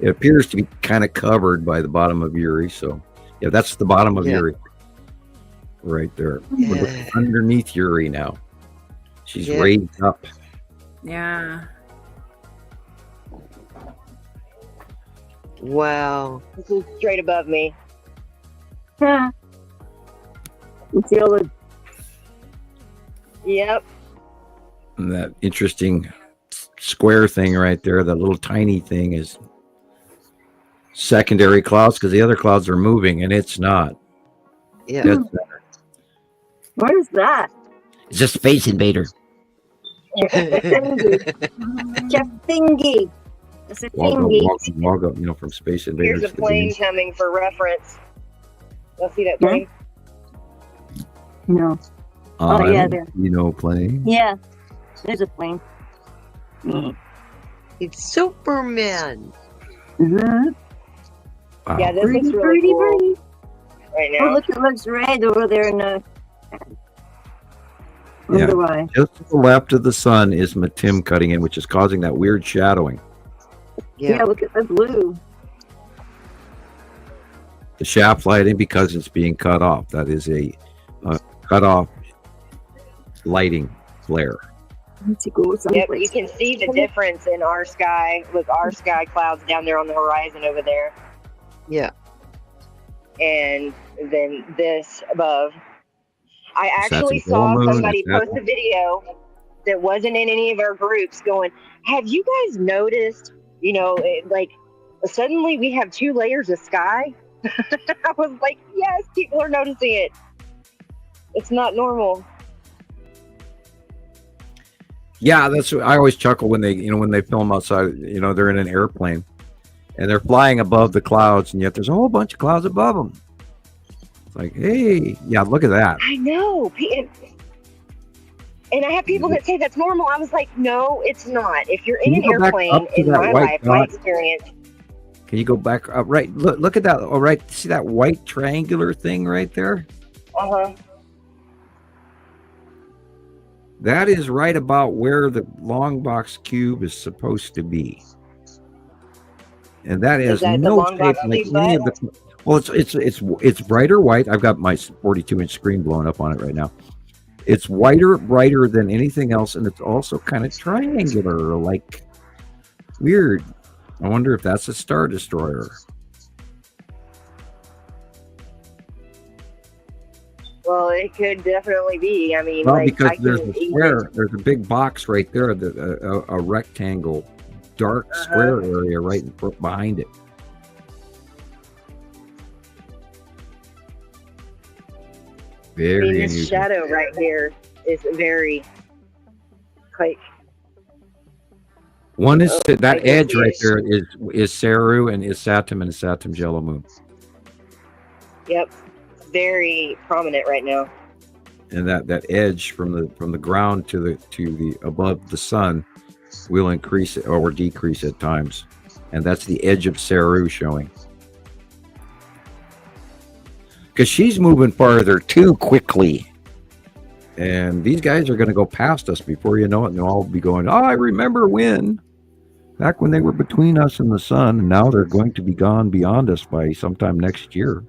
B: It appears to be kind of covered by the bottom of Uri. So, yeah, that's the bottom of Uri right there. We're looking underneath Uri now. She's raised up.
A: Yeah.
E: Wow.
G: This is straight above me.
C: Yeah. You see all the...
G: Yep.
B: And that interesting square thing right there, that little tiny thing is secondary clouds because the other clouds are moving and it's not.
E: Yeah.
C: What is that?
B: It's just Space Invader.
C: Thingy. It's a thingy.
B: Woggle, from Space Invaders.
G: Here's a plane coming for reference. You'll see that plane?
C: No. Yeah, there.
B: Plane.
C: Yeah, there's a plane.
E: It's Superman.
C: Mm-hmm.
B: Wow.
G: Yeah, this looks really cool right now.
C: Oh, look, it looks red over there in the...
B: Yeah.
C: Why.
B: Just to the left of the sun is Matim cutting in, which is causing that weird shadowing.
C: Yeah, look at the blue.
B: The shaft lighting, because it's being cut off. That is a cut off lighting flare.
G: Yep, you can see the difference in our sky. Look, our sky clouds down there on the horizon over there.
E: Yeah.
G: And then this above. I actually saw somebody post a video that wasn't in any of our groups going, have you guys noticed, suddenly we have 2 layers of sky? I was like, yes, people are noticing it. It's not normal.
B: Yeah, that's what I always chuckle when they film outside. They're in an airplane and they're flying above the clouds, and yet there's a whole bunch of clouds above them. It's like, hey, yeah, look at that.
G: I know. And I have people that say that's normal. I was like, no, it's not. If you're in an airplane, in my life, my experience.
B: Can you go back up? Right. Look at that. All right. See that white triangular thing right there?
G: Uh-huh.
B: That is right about where the long box cube is supposed to be. And that is no shape like any of the... Well, it's brighter white. I've got my 42-inch screen blown up on it right now. It's brighter than anything else, and it's also kind of triangular, like weird. I wonder if that's a Star Destroyer.
G: Well, it could definitely be. I mean,
B: because there's a square. There's a big box right there, a rectangle, dark square area right behind it. Very
G: this shadow right here is very quite.
B: One is that edge right there is Saru and is Saturn and Saturn's yellow moon.
G: Yep, very prominent right now.
B: And that edge from the ground to the above the sun will increase or decrease at times, and that's the edge of Saru showing. Because she's moving farther too quickly. And these guys are going to go past us before you know it, and they'll all be going, I remember back when they were between us and the sun, and now they're going to be gone beyond us by sometime next year.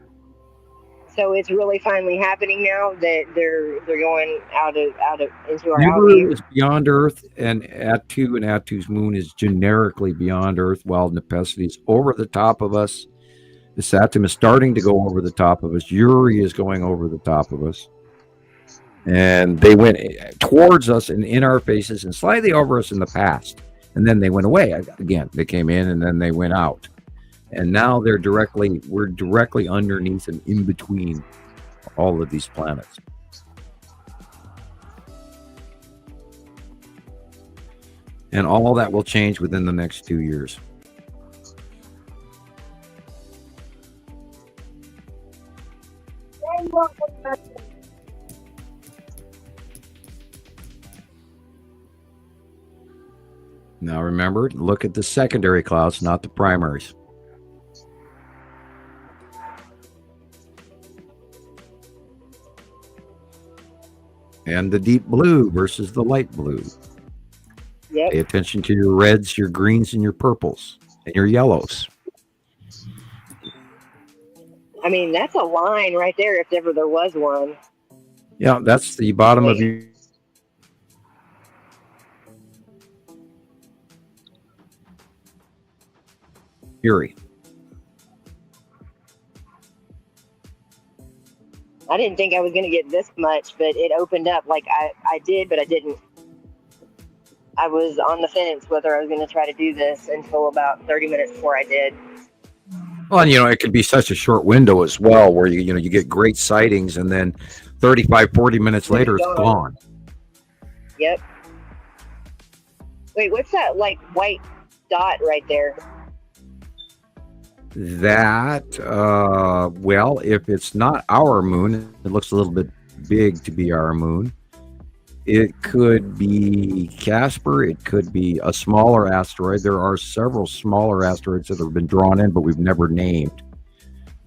G: So it's really finally happening now that they're going out of into our
B: Nibiru is beyond Earth, and Atu's moon is generically beyond Earth, while Nepenthe is over the top of us. The Saturn is starting to go over the top of us. Uri is going over the top of us. And they went towards us and in our faces and slightly over us in the past. And then they went away again. They came in and then they went out. And now we're directly underneath and in between all of these planets. And all that will change within the next 2 years. Now remember, look at the secondary clouds, not the primaries. And the deep blue versus the light blue.
G: Yep.
B: Pay attention to your reds, your greens, and your purples, and your yellows.
G: I mean, that's a line right there if ever there was one.
B: Yeah, that's the bottom of your... Uri.
G: I didn't think I was going to get this much, but it opened up like I did, but I didn't. I was on the fence whether I was going to try to do this until about 30 minutes before I did.
B: Well, and, it could be such a short window as well, where you get great sightings, and then 35, 40 minutes later, it's gone.
G: Yep. Wait, what's that like white dot right there?
B: That, well, if it's not our moon, it looks a little bit big to be our moon. It could be Casper. It could be a smaller asteroid. There are several smaller asteroids that have been drawn in, but we've never named.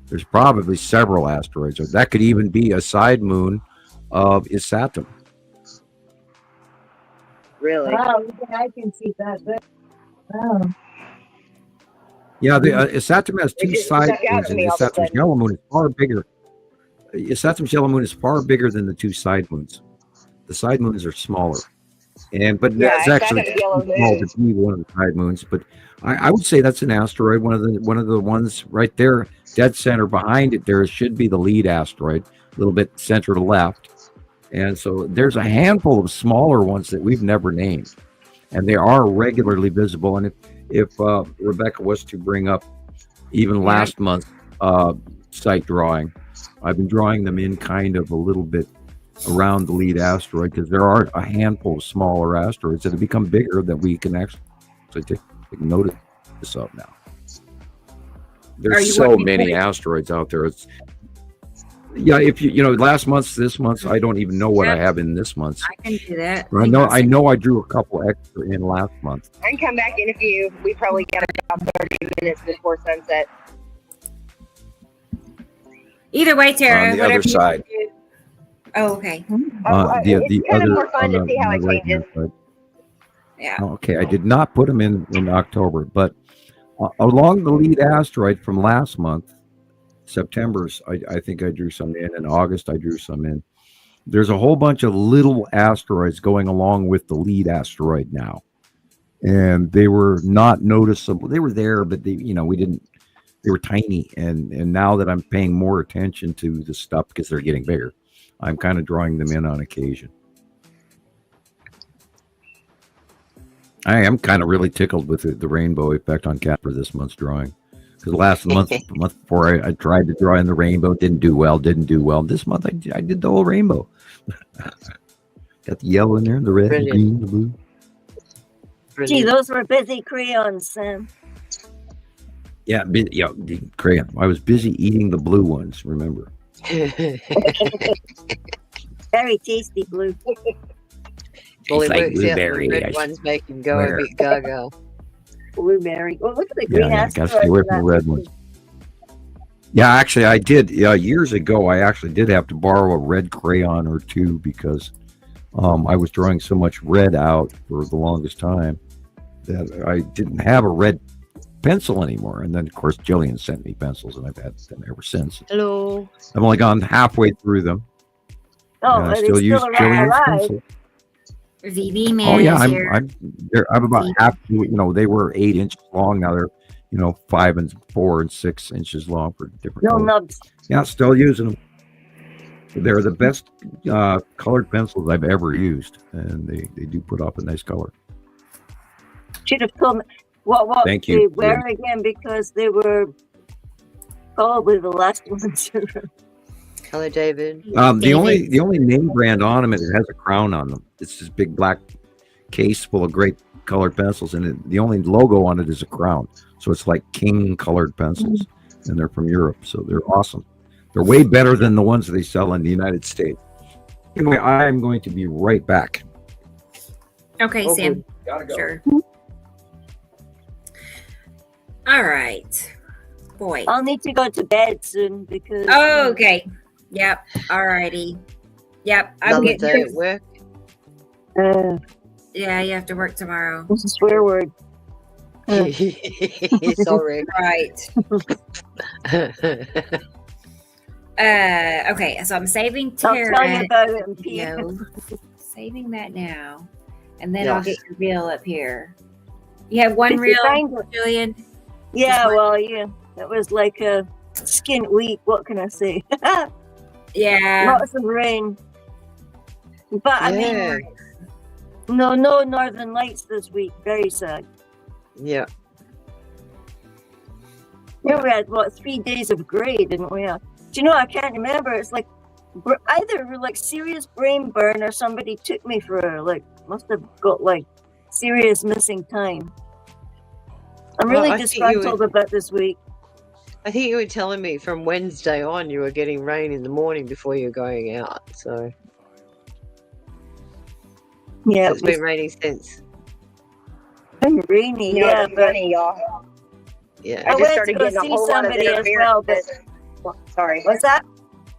B: There's probably several asteroids. Or that could even be a side moon of Isatum.
G: Really?
C: Wow, I can see that. Wow.
B: Yeah, the Isatum has two
G: It just
B: side
G: stuck out
B: moons,
G: to
B: and
G: me all of a
B: Isatum's
G: sudden.
B: yellow moon is far bigger. Isatum's yellow moon is far bigger than the two side moons. The side moons are smaller, but
G: Yeah,
B: that's actually
G: Isatum's yellow
B: too small
G: moon.
B: to be one of the side moons. But I would say that's an asteroid. One of the ones right there, dead center behind it. There should be the lead asteroid, a little bit center to left, and so there's a handful of smaller ones that we've never named, and they are regularly visible. And if Rebecca was to bring up even last month's site drawing, I've been drawing them in kind of a little bit around the lead asteroid because there are a handful of smaller asteroids that have become bigger that we can actually take notice of now. There's so many asteroids out there. It's if last month's, this month's, I don't even know what I have in this month's.
A: I can do that.
B: I know I drew a couple extra in last month.
G: I can come back in a few. We probably got about 30 minutes before sunset.
A: Either way, Tara.
B: On the other side.
A: Oh, okay.
G: It's kind of more fun to see how it changes.
A: Yeah.
B: Okay, I did not put them in October, but along the lead asteroid from last month, September's, I think I drew some in. In August, I drew some in. There's a whole bunch of little asteroids going along with the lead asteroid now, and they were not noticeable. They were there, but we didn't. They were tiny, and now that I'm paying more attention to the stuff because they're getting bigger, I'm kind of drawing them in on occasion. I am kind of really tickled with the rainbow effect on Casper this month's drawing. Because last month, the month before, I tried to draw in the rainbow, didn't do well. This month, I did the whole rainbow. Got the yellow in there, the red, the green, the blue.
C: Gee, those were busy crayons, Sam.
B: Yeah, the crayon. I was busy eating the blue ones, remember.
C: Very tasty blue.
E: Well, it
B: like
E: works out the
B: blueberry,
E: red
B: I
E: ones make him go a bit gaga.
C: Blueberry. Oh, look at the green
B: Gotta
C: asteroid.
B: stay away from the red ones. Yeah, actually, I did. Years ago, I actually did have to borrow a red crayon or two because I was drawing so much red out for the longest time that I didn't have a red pencil anymore. And then, of course, Jillian sent me pencils, and I've had them ever since.
E: Hello.
B: I've only gone halfway through them.
C: Oh,
B: and
C: are
B: I
C: they
B: still use
C: still
B: Jillian's
C: alive?
B: pencil.
A: VV man.
B: Oh yeah,
A: is here.
B: I'm about half. They were 8 inches long. Now they're 5 and 4 and 6 inches long for different.
C: No
B: colors.
C: nubs.
B: Yeah, still using them. They're the best colored pencils I've ever used, and they do put off a nice color.
C: Should have told me what
B: Thank
C: they
B: you.
C: were again because they were probably the last ones.
E: Hello, David.
B: The only name brand on them, it has a crown on them. It's this big black case full of great colored pencils, and the only logo on it is a crown. So it's like king colored pencils, and they're from Europe, so they're awesome. They're way better than the ones they sell in the United States. Anyway, I'm going to be right back.
A: Okay, Sam.
B: Gotta go.
A: Sure. All right. Boy.
C: I'll need to go to bed soon because.
A: Oh, okay. Yep. All righty. Yep. I'm
E: Another
A: getting
E: day at work.
A: Yeah, you have to work tomorrow.
C: It's a swear word.
E: Sorry.
A: Right. Okay, so I'm saving
C: I'll tell you
A: Tara.
C: about it in PM.
A: No, saving that now, and then
E: Yeah.
A: I'll get your reel up here. You have one
C: If you
A: reel,
C: find it.
A: Julian.
C: Yeah,
A: Just one?
C: well, yeah. That was like a skint week. What can I say?
A: Yeah.
C: Lots of rain. But I
E: Yeah.
C: mean, no northern lights this week. Very sad.
E: Yeah.
C: Yeah, we had 3 days of grey, didn't we? Do you know? I can't remember. It's like either like serious brain burn or somebody took me for must have got like serious missing time. I'm
E: Well,
C: really
E: I think you
C: disgruntled
E: would-
C: about this week.
E: I think you were telling me from Wednesday on you were getting rain in the morning before you were going out. So
C: Yeah,
E: it's been raining since.
C: been rainy.
G: You know,
C: Yeah,
G: it's
C: but
G: funny, y'all.
E: Yeah.
C: I
G: I
C: went
G: just
C: to
G: started
C: go
G: getting a
C: see
G: whole lot of
C: somebody as well, but
G: interference. Sorry.
C: what's that?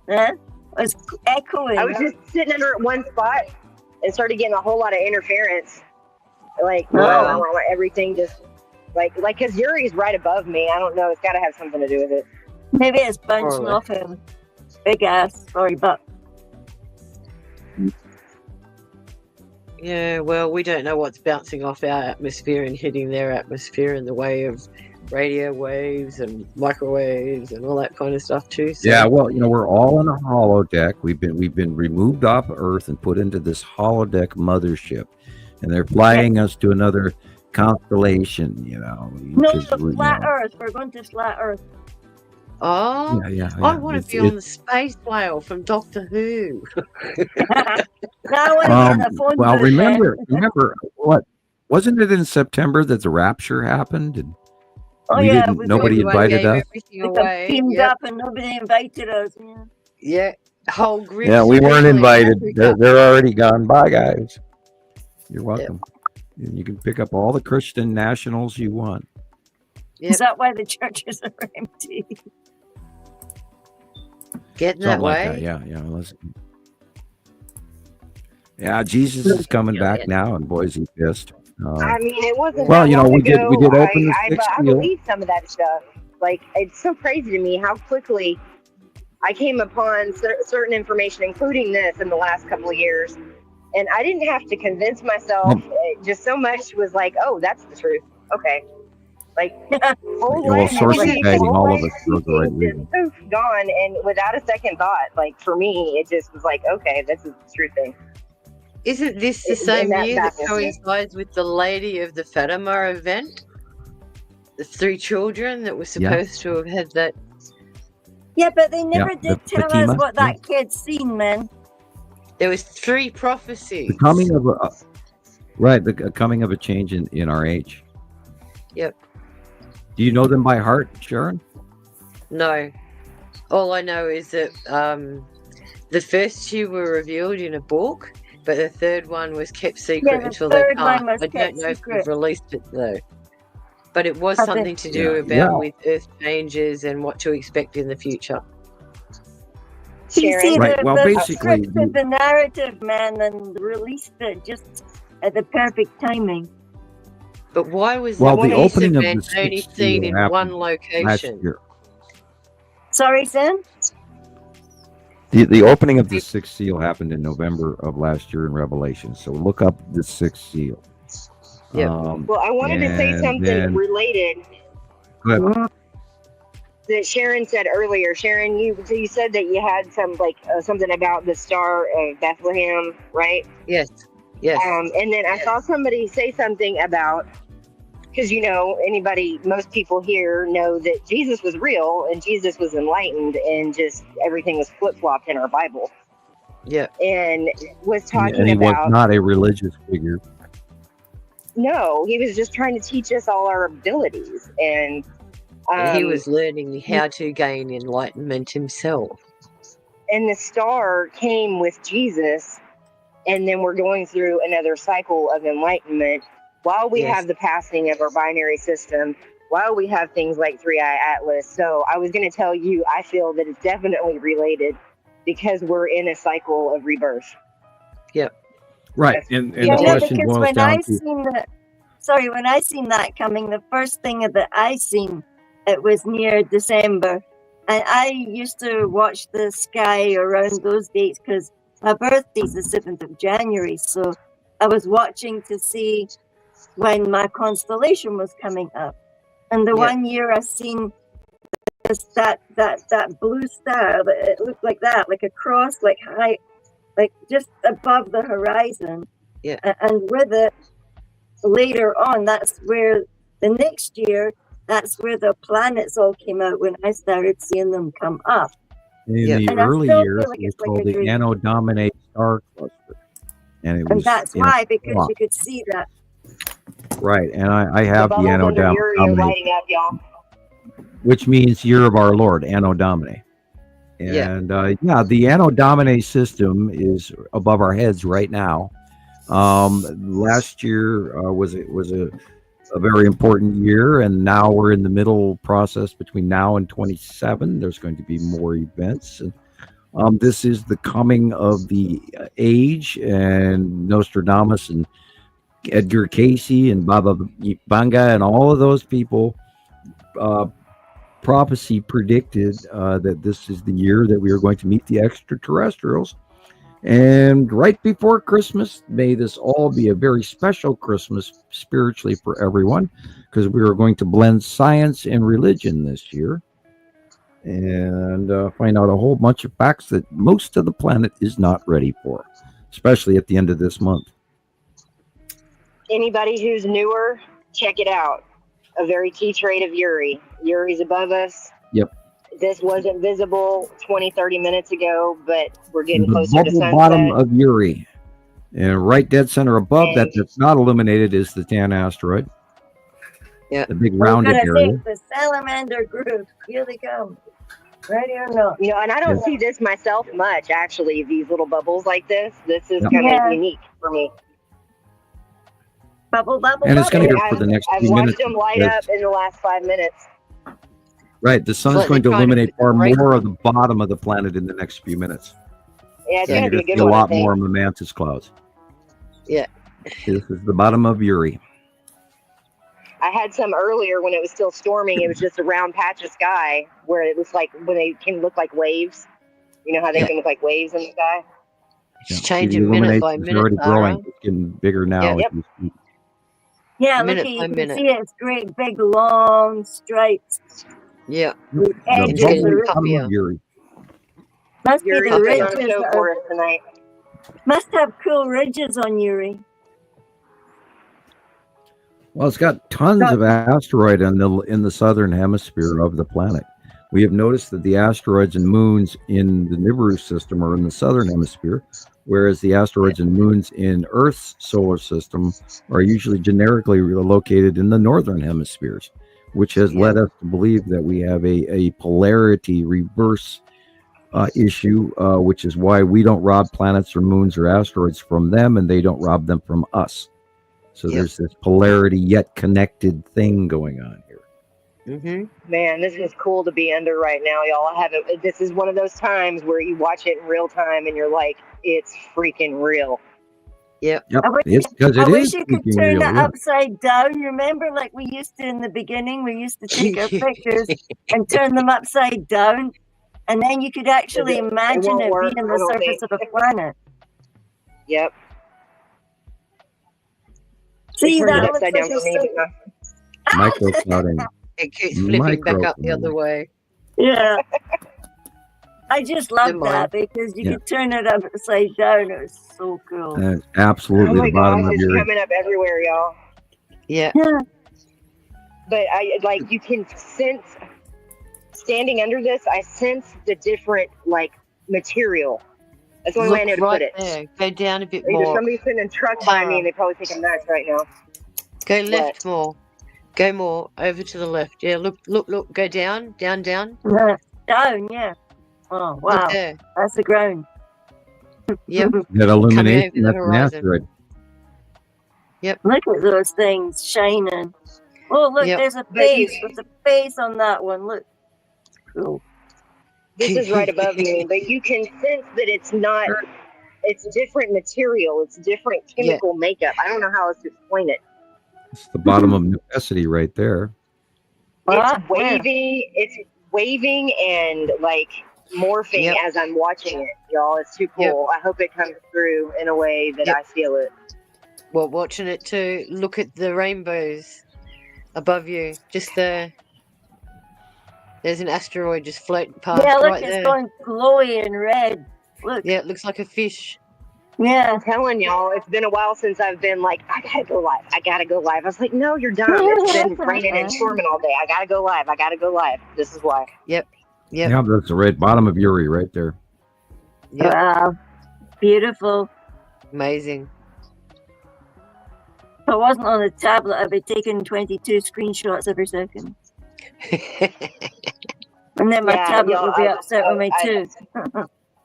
C: Huh? I was echoing.
G: I was just sitting under at one spot and started getting a whole lot of interference. Like,
C: Wow.
G: everything just like because Yuri's right above me. I don't know. It's got to have something to do with it.
C: Maybe it's bouncing
E: Probably.
C: off him. Big ass. Sorry, but
E: Yeah, well, we don't know what's bouncing off our atmosphere and hitting their atmosphere in the way of radio waves and microwaves and all that kind of stuff too. So.
B: Yeah, well, we're all in a holodeck. We've been removed off Earth and put into this holodeck mothership, and they're flying us to another constellation.
C: no,
B: because
C: the flat Earth. We're going to flat Earth.
E: Oh,
B: Yeah.
E: I want to be on
B: It's-
E: the space whale from Doctor Who.
C: Now I want to be in a phone
B: well,
C: booth,
B: remember what? Wasn't it in September that the rapture happened? And
C: Oh,
B: we
C: yeah,
B: didn't.
C: it was
B: Nobody
E: Everyone
B: invited
E: gave
B: us.
E: everything
C: like
E: away.
C: teamed
E: Yep.
C: up and nobody invited us. Yeah.
E: Yeah, whole group.
B: Yeah, we weren't invited. They're already gone. Bye, guys. You're welcome. You can pick up all the Christian nationals you want.
E: Yep.
C: Is that why the churches are empty?
E: Getting that
B: Something like
E: way.
B: that. Yeah. Yeah, Jesus is coming back now, and Boise pissed.
G: I mean, it wasn't.
B: Well,
G: that long
B: we did
G: ago.
B: open the
G: I
B: sixth
G: I
B: seal.
G: believe some of that stuff. Like, it's so crazy to me how quickly I came upon certain information, including this, in the last couple of years, and I didn't have to convince myself. It just so much was like, oh, that's the truth. Okay, like whole
B: Well,
G: life,
B: source
E: is
B: tagging all of
G: life
B: us for the right
G: just
B: reason.
G: poof, gone, and without a second thought. Like, for me, it just was like, okay, this is the true thing.
E: Isn't this the
G: And
E: same
G: that
E: year that
G: baffles me.
E: coincides with the Lady of the Fatima event? The 3 children that were supposed to have had that.
C: Yeah, but they never
B: Yeah,
C: did
B: the
C: tell
B: Fatima,
C: us what that kid's seen, man.
E: There was 3 prophecies.
B: The coming of the coming of a change in our age.
E: Yep.
B: Do you know them by heart, Sharon?
E: No. All I know is that the first 2 were revealed in a book, but the third one was kept secret
C: Yeah, the
E: until they
C: third one
E: passed.
C: was
E: I
C: kept
E: don't know if
C: secret.
E: they've released it though. But it was
C: I
E: something
C: think-
E: to do about
B: Yeah.
E: with Earth changes and what to expect in the future.
C: You see,
G: Sharon,
B: Right, well,
C: the
B: basically,
C: scripted the narrative, man, and released it just at the perfect timing.
E: But why was
B: Well,
E: that
B: the
E: piece
B: opening of
E: event
B: the
E: only
B: sixth
E: seen
B: seal
E: in
B: happened
E: one
B: last
E: location?
B: year.
C: Sorry, Sam?
B: The opening of the sixth seal happened in November of last year in Revelation. So look up the sixth seal.
E: Yep.
G: well, I wanted to say
B: and
G: something
B: then-
G: related
B: Go ahead.
G: that Sharon said earlier. Sharon, you said that you had something about the Star of Bethlehem, right?
E: Yes. Yes.
G: And then I saw somebody say something about, because most people here know that Jesus was real and Jesus was enlightened and just everything was flip flopped in our Bible.
E: Yeah.
G: And was talking
B: And he
G: about
B: was not a religious figure.
G: no, he was just trying to teach us all our abilities and.
E: And he was learning how to gain enlightenment himself.
G: And the star came with Jesus, and then we're going through another cycle of enlightenment while we
E: Yes.
G: have the passing of our binary system, while we have things like 3-Eye Atlas. So I was going to tell you, I feel that it's definitely related because we're in a cycle of rebirth.
B: Right. And
C: Yeah,
B: the
C: no,
B: question
C: because
B: boils
C: when
B: down to
C: when I seen that coming, the first thing that I seen, it was near December. And I used to watch the sky around those dates because my birthday's the 7th of January. So I was watching to see when my constellation was coming up. And the
E: Yeah.
C: one year I seen that blue star, it looked like that, like a cross, like high, like just above the horizon.
E: Yeah.
C: And with it, later on, that's where the next year, that's where the planets all came out when I started seeing them come up.
B: in
E: Yeah.
B: the
C: And I
B: early
C: still
B: years,
C: feel like
B: it was
C: it's like
B: called
C: a
B: the
C: dream.
B: Anno Domini star cluster. And it was
C: And that's
B: in a
C: why, because
B: clock.
C: you could see that.
B: Right, and I have the
G: bubbles
B: Anno
G: under Yuri are
B: Domini,
G: lighting up, y'all.
B: which means Year of Our Lord, Anno Domini.
E: Yeah.
B: And yeah, the Anno Domini system is above our heads right now. Last year was a very important year, and now we're in the middle process between now and 27. There's going to be more events. And, this is the coming of the age, and Nostradamus and Edgar Casey and Baba Vanga and all of those people prophecy predicted that this is the year that we are going to meet the extraterrestrials. And right before Christmas, may this all be a very special Christmas spiritually for everyone, because we are going to blend science and religion this year and find out a whole bunch of facts that most of the planet is not ready for, especially at the end of this month.
G: Anybody who's newer, check it out. A very key trait of Yuri. Yuri's above us.
B: Yep.
G: This wasn't visible 20, 30 minutes ago, but we're getting
B: The
G: closer to
B: bubble
G: sunset.
B: bottom of Uri, and right dead center above
G: And-
B: that's not illuminated is the Tan asteroid.
E: Yeah.
B: The big
C: I was
B: rounded
C: gonna say
B: area.
C: it's the salamander group. Here they come. Ready or not?
G: You know, and I don't
B: Yeah.
G: see this myself much, actually, these little bubbles like this. This is
B: Yep.
G: kind of
C: Yeah.
G: unique for me.
C: Bubble, bubble,
B: And it's
C: bubble.
B: going to be here for the next
G: I've
B: few
G: watched
B: minutes.
G: them light up in the last 5 minutes.
B: Right, the sun is
E: Slightly
B: going to
E: trying to
B: illuminate
E: put the
B: far
E: right-
B: more of the bottom of the planet in the next few minutes.
G: Yeah, it's
B: And
G: going
B: you're
G: to be a
B: going to
G: good
B: see a
G: one, I
B: lot
G: think.
B: more mantis clouds.
E: Yeah.
B: This is the bottom of Uri.
G: I had some earlier when it was still storming. It was just a round patch of sky where it looks like when they can look like waves. You know how they
E: Yeah.
G: can look like waves in the sky?
E: It's
B: Yeah.
E: changing
B: The
E: minute
B: illumination
E: by
B: is
E: minute,
B: already
E: Sarah.
B: growing. It's getting bigger now.
E: Yeah.
B: as
G: Yep.
B: we speak.
C: Yeah, look
E: Minute
C: at you
E: by
C: can
E: minute.
C: see it's great big long stripes
E: Yeah.
C: with
B: The
C: edges.
E: getting
B: bubble
C: The
B: bottom
E: puffier.
B: of Uri.
C: must be
G: Yuri's
C: the
G: putting on a
C: ridges.
G: show
C: That
G: for
C: are,
G: us tonight.
C: must have cool ridges on Yuri.
B: Well, it's got tons of asteroid in the southern hemisphere of the planet. We have noticed that the asteroids and moons in the Nibiru system are in the southern hemisphere, whereas the asteroids and moons in Earth's solar system are usually generically located in the northern hemispheres, which has led us to believe that we have a polarity reverse issue, which is why we don't rob planets or moons or asteroids from them, and they don't rob them from us. So there's this polarity yet connected thing going on here.
E: Mm-hmm.
G: Man, this is cool to be under right now, y'all. I haven't. This is one of those times where you watch it in real time and you're like, it's freaking real.
E: Yep.
B: Yep,
C: I wish-
B: it's because
C: I
B: it
C: wish
B: is
C: you could
B: freaking
C: turn
B: real.
C: it
B: Yeah.
C: upside down. Remember, like we used to in the beginning, we used to take our pictures and turn them upside down, and then you could actually imagine
G: won't
C: it
G: work,
C: being
G: I
C: the
G: don't
C: surface
G: think.
C: of a planet.
G: Yep.
C: See,
G: Turned it
C: that looks
G: upside
C: like
G: down
C: a
G: for me.
C: circle.
B: Microclouding.
E: It keeps flipping back up the
B: Microclouding.
E: other way.
C: Yeah. I just love
E: Never
C: that
E: mind.
C: because you
B: Yeah.
C: could turn it upside down. It was so cool.
B: That's
G: Oh
B: absolutely
G: my
B: the bottom
G: gosh,
B: of
G: it's
B: your.
G: coming up everywhere, y'all.
E: Yeah.
C: Yeah.
G: But I like you can sense standing under this. I sense the different like material. That's the only way I know
E: Look
G: to
E: right
G: put it.
E: there. Go down a bit
G: Either
E: more.
G: somebody's sitting in a truck by me
E: Tara.
G: and they probably think I'm nuts right now.
E: Go left more. Go more over to the left. Yeah. Look. Go down. Down.
C: Down, yeah. Oh,
E: Look
C: wow.
E: there.
C: That's the ground.
E: Yep.
B: That illumination,
E: over the
B: that's an
E: horizon.
B: asteroid.
C: Look at those things shining. Oh, look,
E: Yep.
C: there's a
G: But you-
C: face. There's a face on that one. Look. Cool.
G: This is right above me, but you can sense that it's not. It's different material. It's different chemical makeup. I don't know how else to explain it.
B: It's the bottom of necessity right there.
C: Ah,
G: It's wavy. It's waving and like morphing
E: Yep.
G: as I'm watching it, y'all. It's too cool. I hope it comes through in a way that
E: Yep.
G: I feel it.
E: Well, watching it too. Look at the rainbows above you. Just there. There's an asteroid just floating past
C: yeah, look,
E: right
C: it's
E: there.
C: going glowy and red. Look.
E: Yeah, it looks like a fish.
C: Yeah.
G: I'm telling y'all, it's been a while since I've been like, I gotta go live. I gotta go live. I was like, no, you're dumb. It's been raining and storming all day. I gotta go live. I gotta go live. This is why.
E: Yep.
B: Yeah, that's the right bottom of Uri right there.
E: Yep.
C: Wow. Beautiful.
E: Amazing.
C: If I wasn't on the tablet, I'd be taking 22 screenshots every second. And then my tablet would be upset with me too.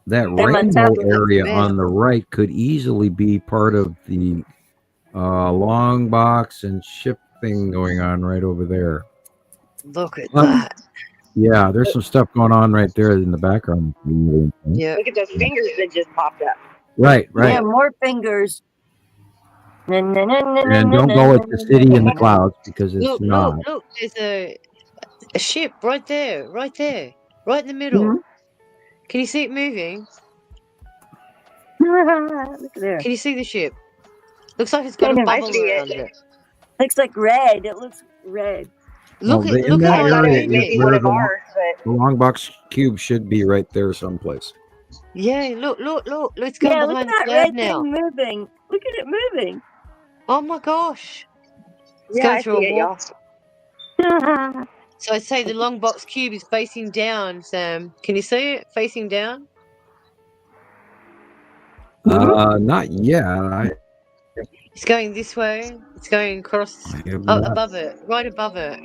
B: That
C: And my
B: rainbow
C: tablet-
B: area
E: Man.
B: on the right could easily be part of the long box and ship thing going on right over there.
E: Look at
B: Um,
E: that.
B: Yeah, there's some stuff going on right there in the background.
E: Yeah.
G: Look at those fingers that just popped up.
B: Right, right.
C: Yeah, more fingers.
B: And don't go at the city in the clouds because it's not.
E: Look. There's a ship right there, right in the middle.
C: Mhm.
E: Can you see it moving?
C: Look there.
E: Can you see the ship? Looks like it's got
C: Kind
E: a
C: of,
E: bubble
G: I see
E: around
G: it.
E: it.
C: Looks like red. It looks red.
E: Look
B: Well,
E: at
B: in that
G: I thought
E: how
G: it
B: area
G: was
E: it
B: is
G: maybe
E: is.
G: one
B: where
G: of ours, but
B: the long box cube should be right there someplace.
E: Yeah, look. Let's go
C: Yeah, look
E: behind
C: at
E: the
C: that red
E: cloud now.
C: thing moving. Look at it moving.
E: Oh my gosh. Let's
G: yeah,
E: go
G: I
E: through
G: see
E: a
G: it,
E: walk.
G: y'all.
E: So I'd say the long box cube is facing down, Sam. Can you see it facing down?
B: Not yet.
E: It's going this way. It's going across
B: I have not.
E: above it, right above it.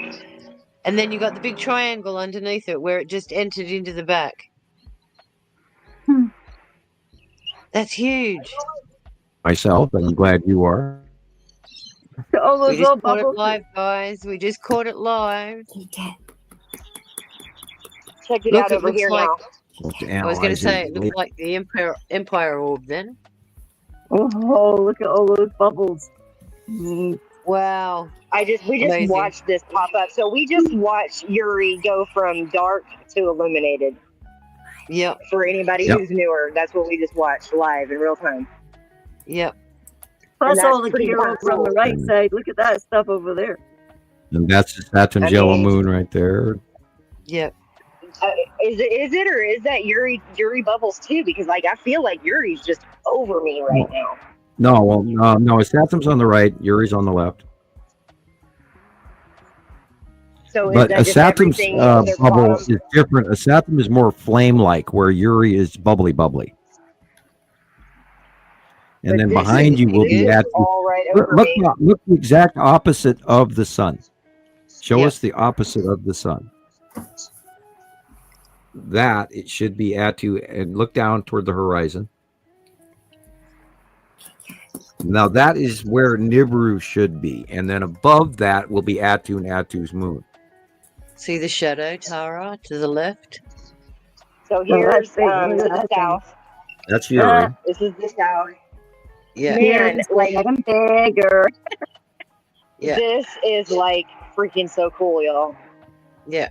E: And then you got the big triangle underneath it where it just entered into the back.
C: Hmm.
E: That's huge.
B: Myself, and I'm glad you are.
C: All
E: We
C: those little
E: just caught it
C: bubbles.
E: live, guys. We just caught it live.
G: Check it
E: Look,
G: out
E: it
G: over
E: looks
G: here
E: like-
G: now.
B: We'll have to
E: I was going to
B: analyze
E: say
B: it
E: it looked like the Empire orb then.
C: Oh, look at all those bubbles. Mm.
E: Wow.
G: We just
E: Amazing.
G: watched this pop up. So we just watched Yuri go from dark to illuminated.
E: Yep.
G: For anybody
B: Yep.
G: who's newer, that's what we just watched live in real time.
E: Yep.
C: Plus
G: that's
C: all the
G: pretty
C: gear
G: darn
C: over on the
G: cool.
C: right side. Look at that stuff over there.
B: And that's Saturn's
G: I
B: yellow
G: mean-
B: moon right there.
E: Yep.
G: Is it or is that Yuri bubbles too? Because like I feel like Yuri's just over me right now.
B: No, well, no, Saturn's on the right, Yuri's on the left.
G: So
B: But
G: is
B: a
G: that just
B: Saturn's
G: everything at the
B: bubble
G: bottom?
B: is different. A Saturn is more flame-like, where Yuri is bubbly. And
G: But
B: then
G: this
B: behind
G: is-
B: you will
G: this
B: be
G: is
B: at
G: all right
B: look,
G: over
B: look,
G: me.
B: look the exact opposite of the sun. Show
E: Yeah.
B: us the opposite of the sun. That it should be Atu, and look down toward the horizon. Now that is where Nibiru should be, and then above that will be Atu and Atu's moon.
E: See the shadow, Tara, to the left?
G: So here's
C: that's big. Look at
G: the
C: that thing.
G: south.
B: That's Yuri.
G: This is the south.
E: Yeah.
G: Man, like
C: I'm bigger.
E: Yeah.
G: this is like freaking so cool, y'all.
E: Yeah.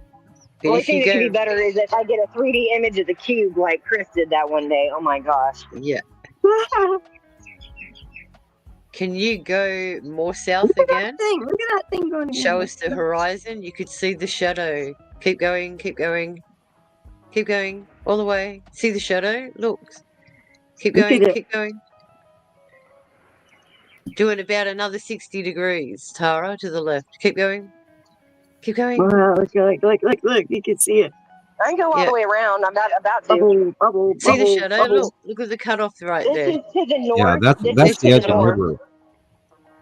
G: The
E: And
G: only
E: if
G: thing
E: you
G: that could be
E: go,
G: better is if I get a 3D image of the cube like Chris did that one day. Oh my gosh.
E: yeah. Can you go more south
C: Look at
E: again?
C: that thing. Look at that thing going.
E: Show us the horizon. You could see the shadow. Keep going. All the way. See the shadow? Look. Keep
C: Look at
E: going.
C: it.
E: Keep going. Do it about another 60 degrees, Tara, to the left. Keep going. Keep going.
C: Wow, look. You can see it.
G: I can go all
E: Yeah.
G: the way around. I'm not about to.
C: Bubble.
E: See the shadow?
C: Bubble.
E: Look at the cutoff right
G: This
E: there.
G: is to the north.
B: Yeah,
G: This
B: that's
G: is
B: the
G: to
B: edge
G: the
B: of
G: north.
B: Nibiru.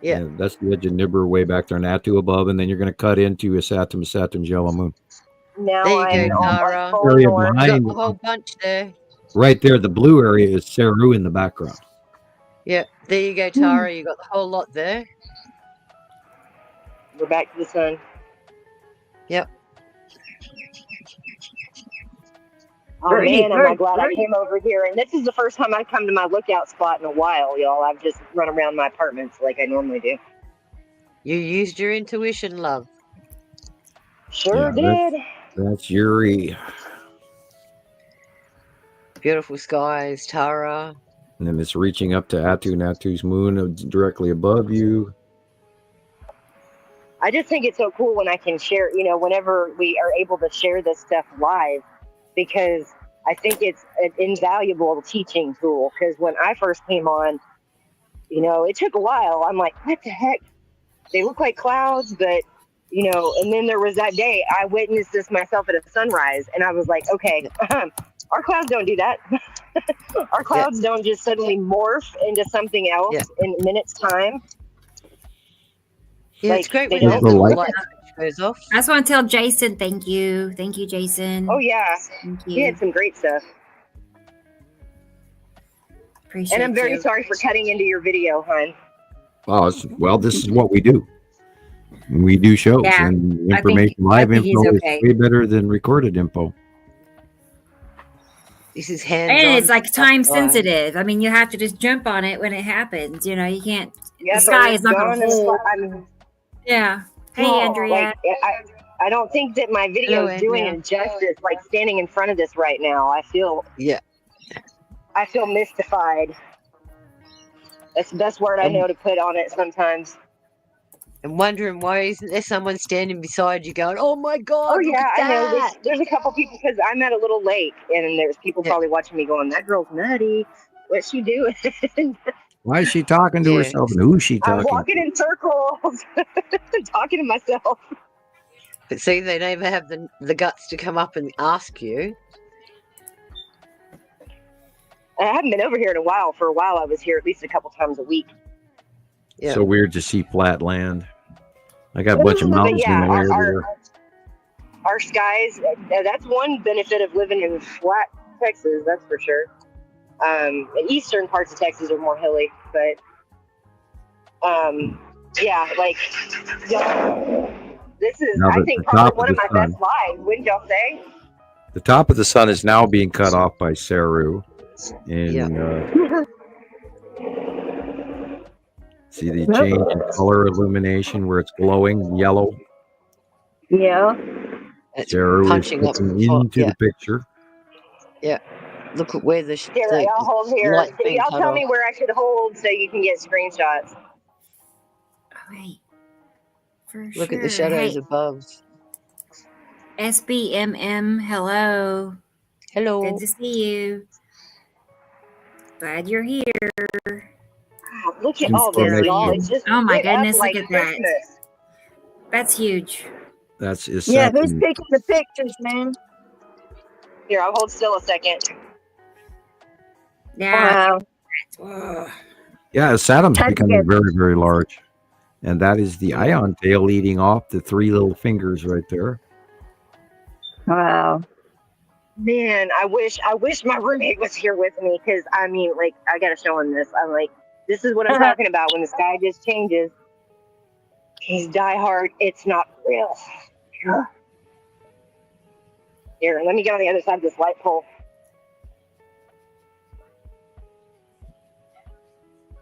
E: Yeah.
B: That's the edge of Nibiru way back there, and Atu above, and then you're going to cut into a Saturn's yellow moon.
G: Now
E: There you
G: I'm
E: go,
G: on
E: Tara.
G: full
B: Area
G: north.
E: You got
B: behind
E: a whole bunch there.
B: right there, the blue area is Saru in the background.
E: Yeah. There you go, Tara. You got the whole lot there.
G: We're back to the sun.
E: Yep.
G: Oh
C: Birdie,
G: man, am I glad I
C: birdie.
G: came over here. And this is the first time I've come to my lookout spot in a while, y'all. I've just run around my apartments like I normally do.
E: You used your intuition, love.
G: Sure
B: Yeah,
G: did.
B: That's Yuri.
E: Beautiful skies, Tara.
B: And then it's reaching up to Atu and Atu's moon directly above you.
G: I just think it's so cool when I can share, whenever we are able to share this stuff live, because I think it's an invaluable teaching tool. Because when I first came on, it took a while. I'm like, what the heck? They look like clouds, but, and then there was that day I witnessed this myself at a sunrise, and I was like, okay, our clouds don't do that. Our clouds don't just suddenly morph into something else
E: Yeah.
G: in minutes time.
E: Yeah, it's great
G: they
E: when
G: don't
E: the
B: The
E: light
B: light-
E: goes off.
A: I just want to tell Jason, thank you. Thank you, Jason.
G: Oh yeah,
A: Thank
G: he
A: you.
G: had some great stuff.
A: Appreciate
G: And I'm very
A: you.
G: sorry for cutting into your video, hon.
B: Oh, well, this is what we do. We do shows,
A: Yeah,
B: and
A: I think-
B: information, live
A: I think he's
B: info
A: okay.
B: is way better than recorded info.
E: This is hands
A: And
E: on.
A: it's like time
E: stuff, guys.
A: sensitive. I mean, you have to just jump on it when it happens. You know, you can't.
G: Yeah,
A: the sky is not
G: gone
A: going
G: in
A: to
G: the
A: hold.
G: I mean,
A: Yeah. Hey,
G: well,
A: Andrea.
G: like, I don't think that my video
E: Hello,
G: is doing
E: Andrea.
G: it justice. Like standing in front of this right now, I feel mystified. That's the best word I know to put on it sometimes.
E: And wondering why isn't there someone standing beside you going, "Oh my God,
G: Oh
E: look
G: yeah,
E: at
G: I know.
E: that!"
G: There's a couple people because I'm at a little lake, and there's people
E: Yeah.
G: probably watching me going, "That girl's nutty. What's she doing?"
B: Why is she talking to
E: Yeah.
B: herself, and who's she
G: I'm
B: talking
G: walking
B: to?
G: in circles, talking to myself.
E: But see, they never have the guts to come up and ask you.
G: I haven't been over here in a while. For a while, I was here at least a couple times a week.
E: Yeah.
B: So weird to see flat land. I got a bunch of
G: But
B: mountains
G: yeah,
B: in the air there.
G: our skies. That's one benefit of living in flat Texas. That's for sure. The eastern parts of Texas are more hilly, but yeah, like this is,
B: Now
G: I
B: the
G: think,
B: top
G: probably one
B: of
G: of
B: the
G: my
B: sun.
G: best lives. Wouldn't y'all say?
B: The top of the sun is now being cut off by Saru. And see the change in color illumination where it's glowing yellow.
C: Yeah.
E: It's
B: Saru is
E: punching up.
B: looking into
E: Yeah.
B: the picture.
E: Look at where the
G: Here, y'all hold here.
E: light's being
G: Y'all
E: cut
G: tell
E: off.
G: me where I should hold so you can get screenshots.
A: Oh, wait. For
E: Look
A: sure.
E: at the shadows
A: Hey,
E: above.
A: SBMM, hello.
E: Hello.
A: Good to see you. Glad you're here.
G: Wow, look at
B: Thanks
G: all
B: for
G: this, y'all.
B: making-
G: It's just
A: Oh my
G: lit up
A: goodness,
G: like
A: look at that.
G: Christmas.
A: That's huge.
B: That's is
C: Yeah,
B: set
C: who's
B: in-
C: taking the pictures, man?
G: Here, I'll hold still a second.
A: Yeah.
C: Wow.
A: Ugh.
B: Yeah, Saturn's
C: That's
B: becoming
C: good.
B: very, very large. And that is the ion tail leading off the three little fingers right there.
C: Wow.
G: Man, I wish my roommate was here with me because I mean, like, I gotta show him this. I'm like, this is what I'm talking about when the sky just changes. He's diehard. It's not real. Here, let me get on the other side of this light pole.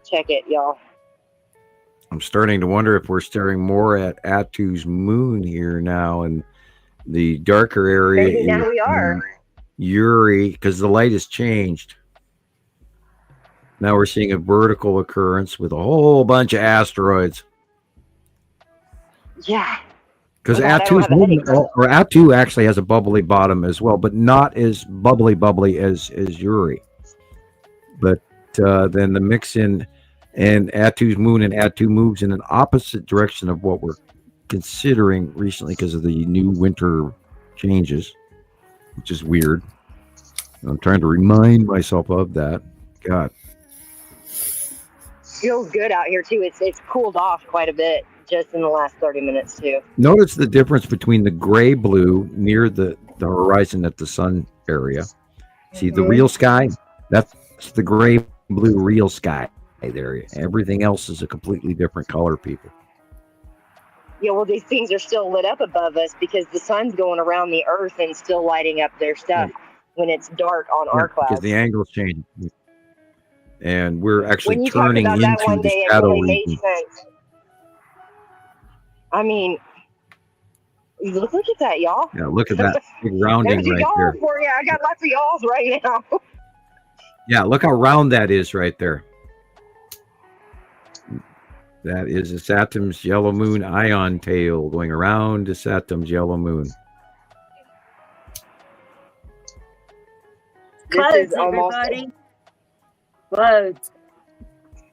G: Check it, y'all.
B: I'm starting to wonder if we're staring more at Atu's moon here now, and the darker area
G: Maybe now
B: is
G: we are.
B: Uri, because the light has changed. Now we're seeing a vertical occurrence with a whole bunch of asteroids.
G: Yeah.
B: Because
G: I'm glad I don't
B: Atu's
G: have a headache.
B: moon, or Atu actually has a bubbly bottom as well, but not as bubbly as Uri. But then the mix in and Atu's moon and Atu moves in an opposite direction of what we're considering recently because of the new winter changes, which is weird. I'm trying to remind myself of that. God.
G: Feels good out here too. It's cooled off quite a bit just in the last 30 minutes too.
B: Notice the difference between the gray blue near the horizon at the sun area. See the real sky? That's the gray blue real sky there. Everything else is a completely different color, people.
G: Yeah, well, these things are still lit up above us because the sun's going around the earth and still lighting up their stuff when it's dark on our
B: Because
G: clouds.
B: the angle's changing. And we're actually
G: When you talked
B: turning
G: about that
B: into
G: one
B: the
G: day, it
B: shadow
G: really made
B: region.
G: sense. I mean, look at that, y'all.
B: Yeah, look at that big rounding
G: There's a
B: right
G: y'all
B: there.
G: for you. I got lots of y'alls right now.
B: Yeah, look how round that is right there. That is a Saturn's yellow moon ion tail going around to Saturn's yellow moon.
C: Close,
G: This is almost.
C: everybody. Close.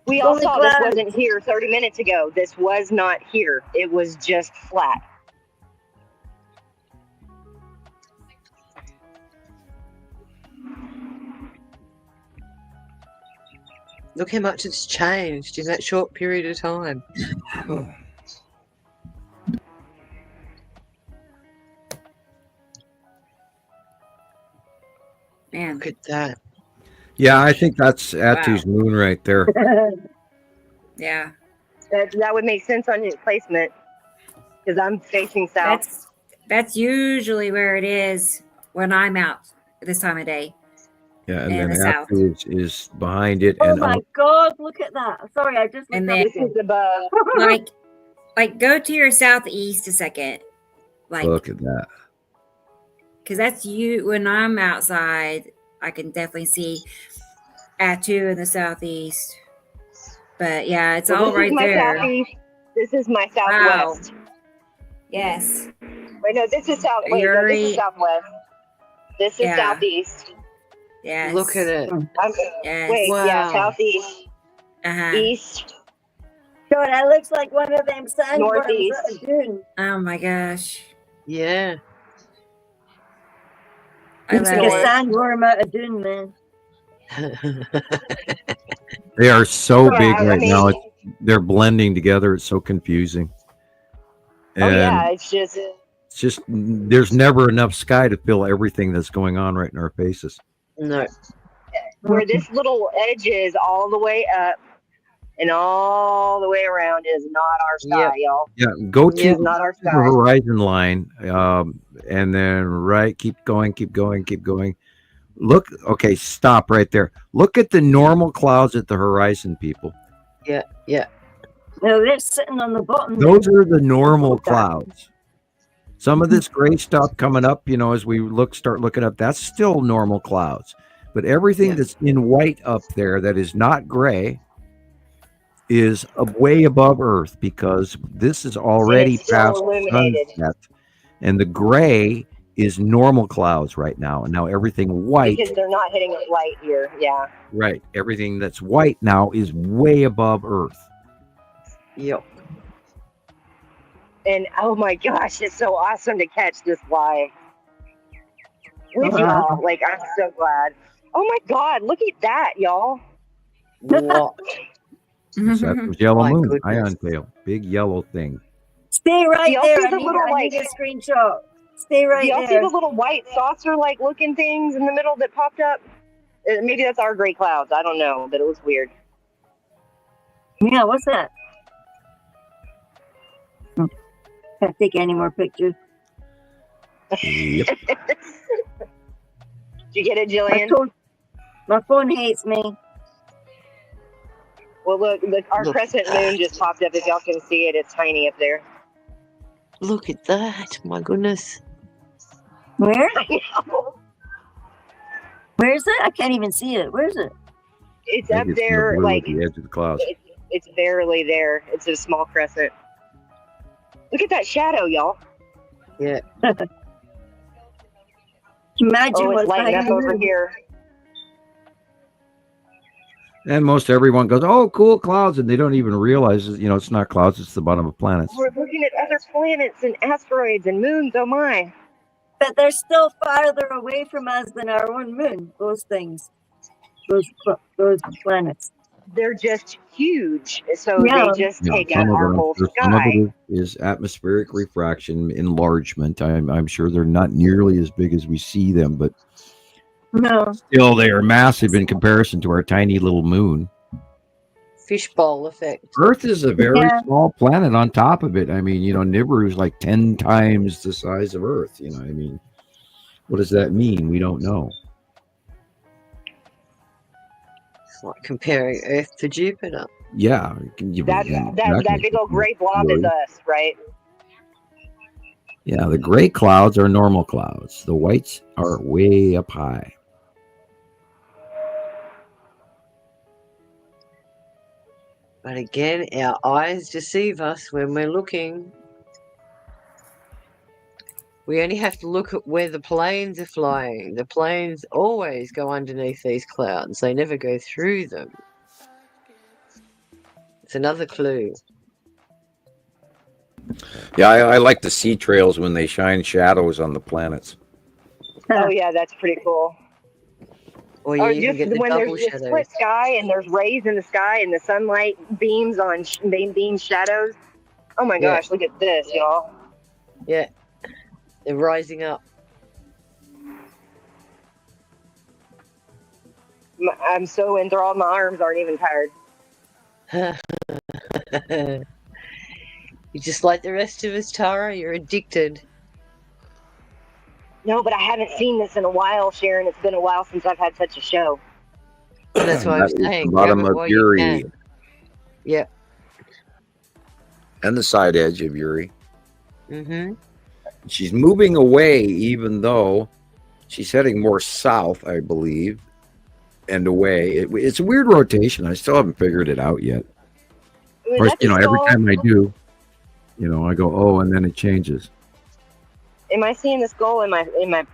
G: We all
C: Only
G: saw this
C: clouds.
G: wasn't here 30 minutes ago. This was not here. It was just flat.
E: Look how much it's changed in that short period of time.
A: Man,
E: Look at that.
B: Yeah, I think that's Atu's moon right there.
A: yeah.
G: That would make sense on your placement because I'm facing south.
A: That's usually where it is when I'm out this time of day.
B: Yeah, and
A: In
B: then
A: the south.
B: Atu is behind it.
C: Oh
B: And
C: my God! Look at that. Sorry, I just
A: And
C: looked
A: then-
C: up.
G: This is above.
A: like go to your southeast a second. Like,
B: look at that.
A: because that's you. When I'm outside, I can definitely see Atu in the southeast. But yeah, it's all
G: this
A: right
G: is my
A: there.
G: southeast. This is my southwest.
A: Yes.
G: Wait, no, this is south. Wait, no, this is southwest. This is
A: Yeah.
G: southeast.
A: Yes.
E: Look at it.
A: Yes.
G: Wait, yeah,
E: Wow.
G: southeast,
A: Uh-huh.
G: east,
C: God, that looks like one of them sandworms
G: Northeast.
C: at a dune.
A: Oh my gosh.
E: Yeah.
A: I
C: Looks like
A: love
C: a
A: it.
C: sandworm at a dune, man.
B: They are so
G: Yeah,
B: big
G: I
B: right
G: mean-
B: now. They're blending together. It's so confusing. And
G: oh yeah, it's just
B: there's never enough sky to fill everything that's going on right in our faces.
E: No.
G: where this little edge is all the way up and all the way around is not our sky, y'all.
B: Yeah, go to
E: Yeah.
G: It's not our
B: the
G: sky.
B: horizon line, and then keep going. Look, okay, stop right there. Look at the normal clouds at the horizon, people.
E: Yeah. Yeah.
C: No, they're sitting on the bottom.
B: Those are the normal clouds. Some of this gray stuff coming up, as we start looking up, that's still normal clouds. But everything
E: Yeah.
B: that's in white up there that is not gray is way above Earth, because this is already
G: it's still
B: past
G: illuminated.
B: sunset. And the gray is normal clouds right now. And now everything white,
G: Because they're not hitting a light here. Yeah.
B: right, everything that's white now is way above Earth.
E: Yep.
G: And oh my gosh, it's so awesome to catch this live with y'all. Like, I'm so glad. Oh my God, look at that, y'all.
E: What?
B: So that was yellow
E: My
B: moon,
E: goodness.
B: ion tail, big yellow thing.
C: Stay right
G: Y'all
C: there.
G: see
C: I
G: the
C: need,
G: little,
C: I need a screenshot. Stay
G: Do
C: right
G: y'all see
C: there.
G: the little white saucer-like looking things in the middle that popped up? Maybe that's our gray clouds. I don't know, but it was weird.
C: Yeah, what's that? Can't take any more pictures.
B: Yep.
G: Did you get it,
C: I
G: Jillian?
C: told, my phone hates me.
G: Well, look, our
E: Look.
G: crescent moon just popped up. If y'all can see it, it's tiny up there.
E: Look at that. My goodness.
C: Where? Where is it? I can't even see it. Where is it?
G: It's
B: I
G: up
B: think it's in the
G: there,
B: blue
G: like
B: at the edge of the clouds.
G: it's barely there. It's a small crescent. Look at that shadow, y'all.
E: Yeah.
C: Imagine
G: Oh, it's
C: what's
G: lighting
C: behind
G: up
C: the
G: over
C: moon.
G: here.
B: And most everyone goes, "Oh, cool clouds," and they don't even realize, it's not clouds; it's the bottom of planets.
G: We're looking at other planets and asteroids and moons. Oh my!
C: But they're still farther away from us than our own moon. Those things, those planets.
G: They're just huge. So
C: Yeah.
G: they just
B: Yeah,
G: take out
B: some of
G: our
B: it,
G: whole
B: some of
G: sky.
B: it is atmospheric refraction enlargement. I'm sure they're not nearly as big as we see them, but
C: No,
B: still, they are massive in comparison to our tiny little moon.
E: Fishbowl effect.
B: Earth is a very
C: Yeah.
B: small planet on top of it. I mean, Nibiru is like 10 times the size of Earth. What does that mean? We don't know.
E: It's like comparing Earth to Jupiter.
B: Yeah.
G: That big old gray blob is us, right?
B: Yeah, the gray clouds are normal clouds. The whites are way up high.
E: But again, our eyes deceive us when we're looking. We only have to look at where the planes are flying. The planes always go underneath these clouds. They never go through them. It's another clue.
B: Yeah, I like the sea trails when they shine shadows on the planets.
G: Oh yeah, that's pretty cool.
E: Or you
G: Or
E: even
G: just
E: get the
G: when
E: double
G: there's just
E: shadows.
G: split sky and there's rays in the sky and the sunlight beams on beams shadows. Oh my
E: Yeah.
G: gosh, look at this, y'all.
E: Yeah. They're rising up.
G: I'm so enthralled, my arms aren't even tired.
E: You're just like the rest of us, Tara. You're addicted.
G: No, but I haven't seen this in a while, Sharon. It's been a while since I've had such a show.
E: And that's why I'm
B: That is
E: saying
B: the bottom
E: grab it
B: of
E: while you
B: Uri
E: can. Yep.
B: and the side edge of Uri.
E: Mm-hmm.
B: She's moving away, even though she's heading more south, I believe, and away. It's a weird rotation. I still haven't figured it out yet. Of course, every time I do, I go, oh, and then it changes.
G: Am I seeing the skull in my screen? I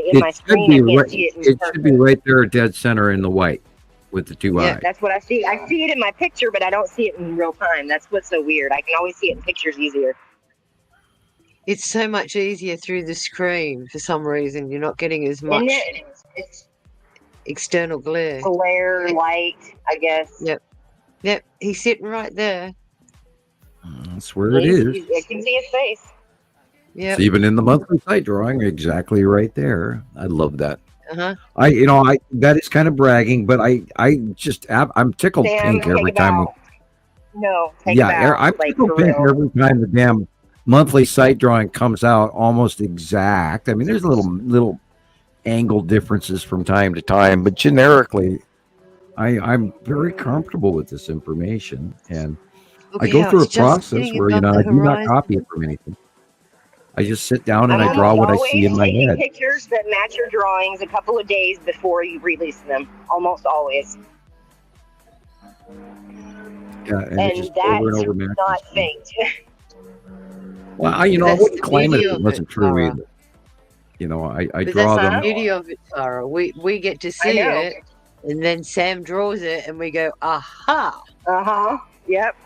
G: can't see it.
B: It should be right there, dead center in the white, with the two eyes.
G: That's what I see. I see it in my picture, but I don't see it in real time. That's what's so weird. I can always see it in pictures easier.
E: It's so much easier through the screen for some reason. You're not getting as much external glare.
G: Glare, light, I guess.
E: Yep. He's sitting right there.
B: That's where it is.
G: I can see his face.
E: Yeah.
B: It's even in the monthly sight drawing, exactly right there. I love that.
E: Uh-huh.
B: That is kind of bragging, but I'm tickled pink every time. I'm tickled pink every time the damn monthly sight drawing comes out, almost exact. I mean, there's little angle differences from time to time, but generically, I'm very comfortable with this information, and I go through a process where I do not copy it from anything. I just sit down and I draw what I see in my head.
G: Pictures that match your drawings a couple of days before you release them, almost always.
B: Yeah, and
G: that's not faked.
B: Well, I wouldn't claim it if it wasn't true either. I draw them.
E: That's the beauty of it, Sarah. We get to see it, and then Sam draws it, and we go, aha.
G: Uh-huh. Yep.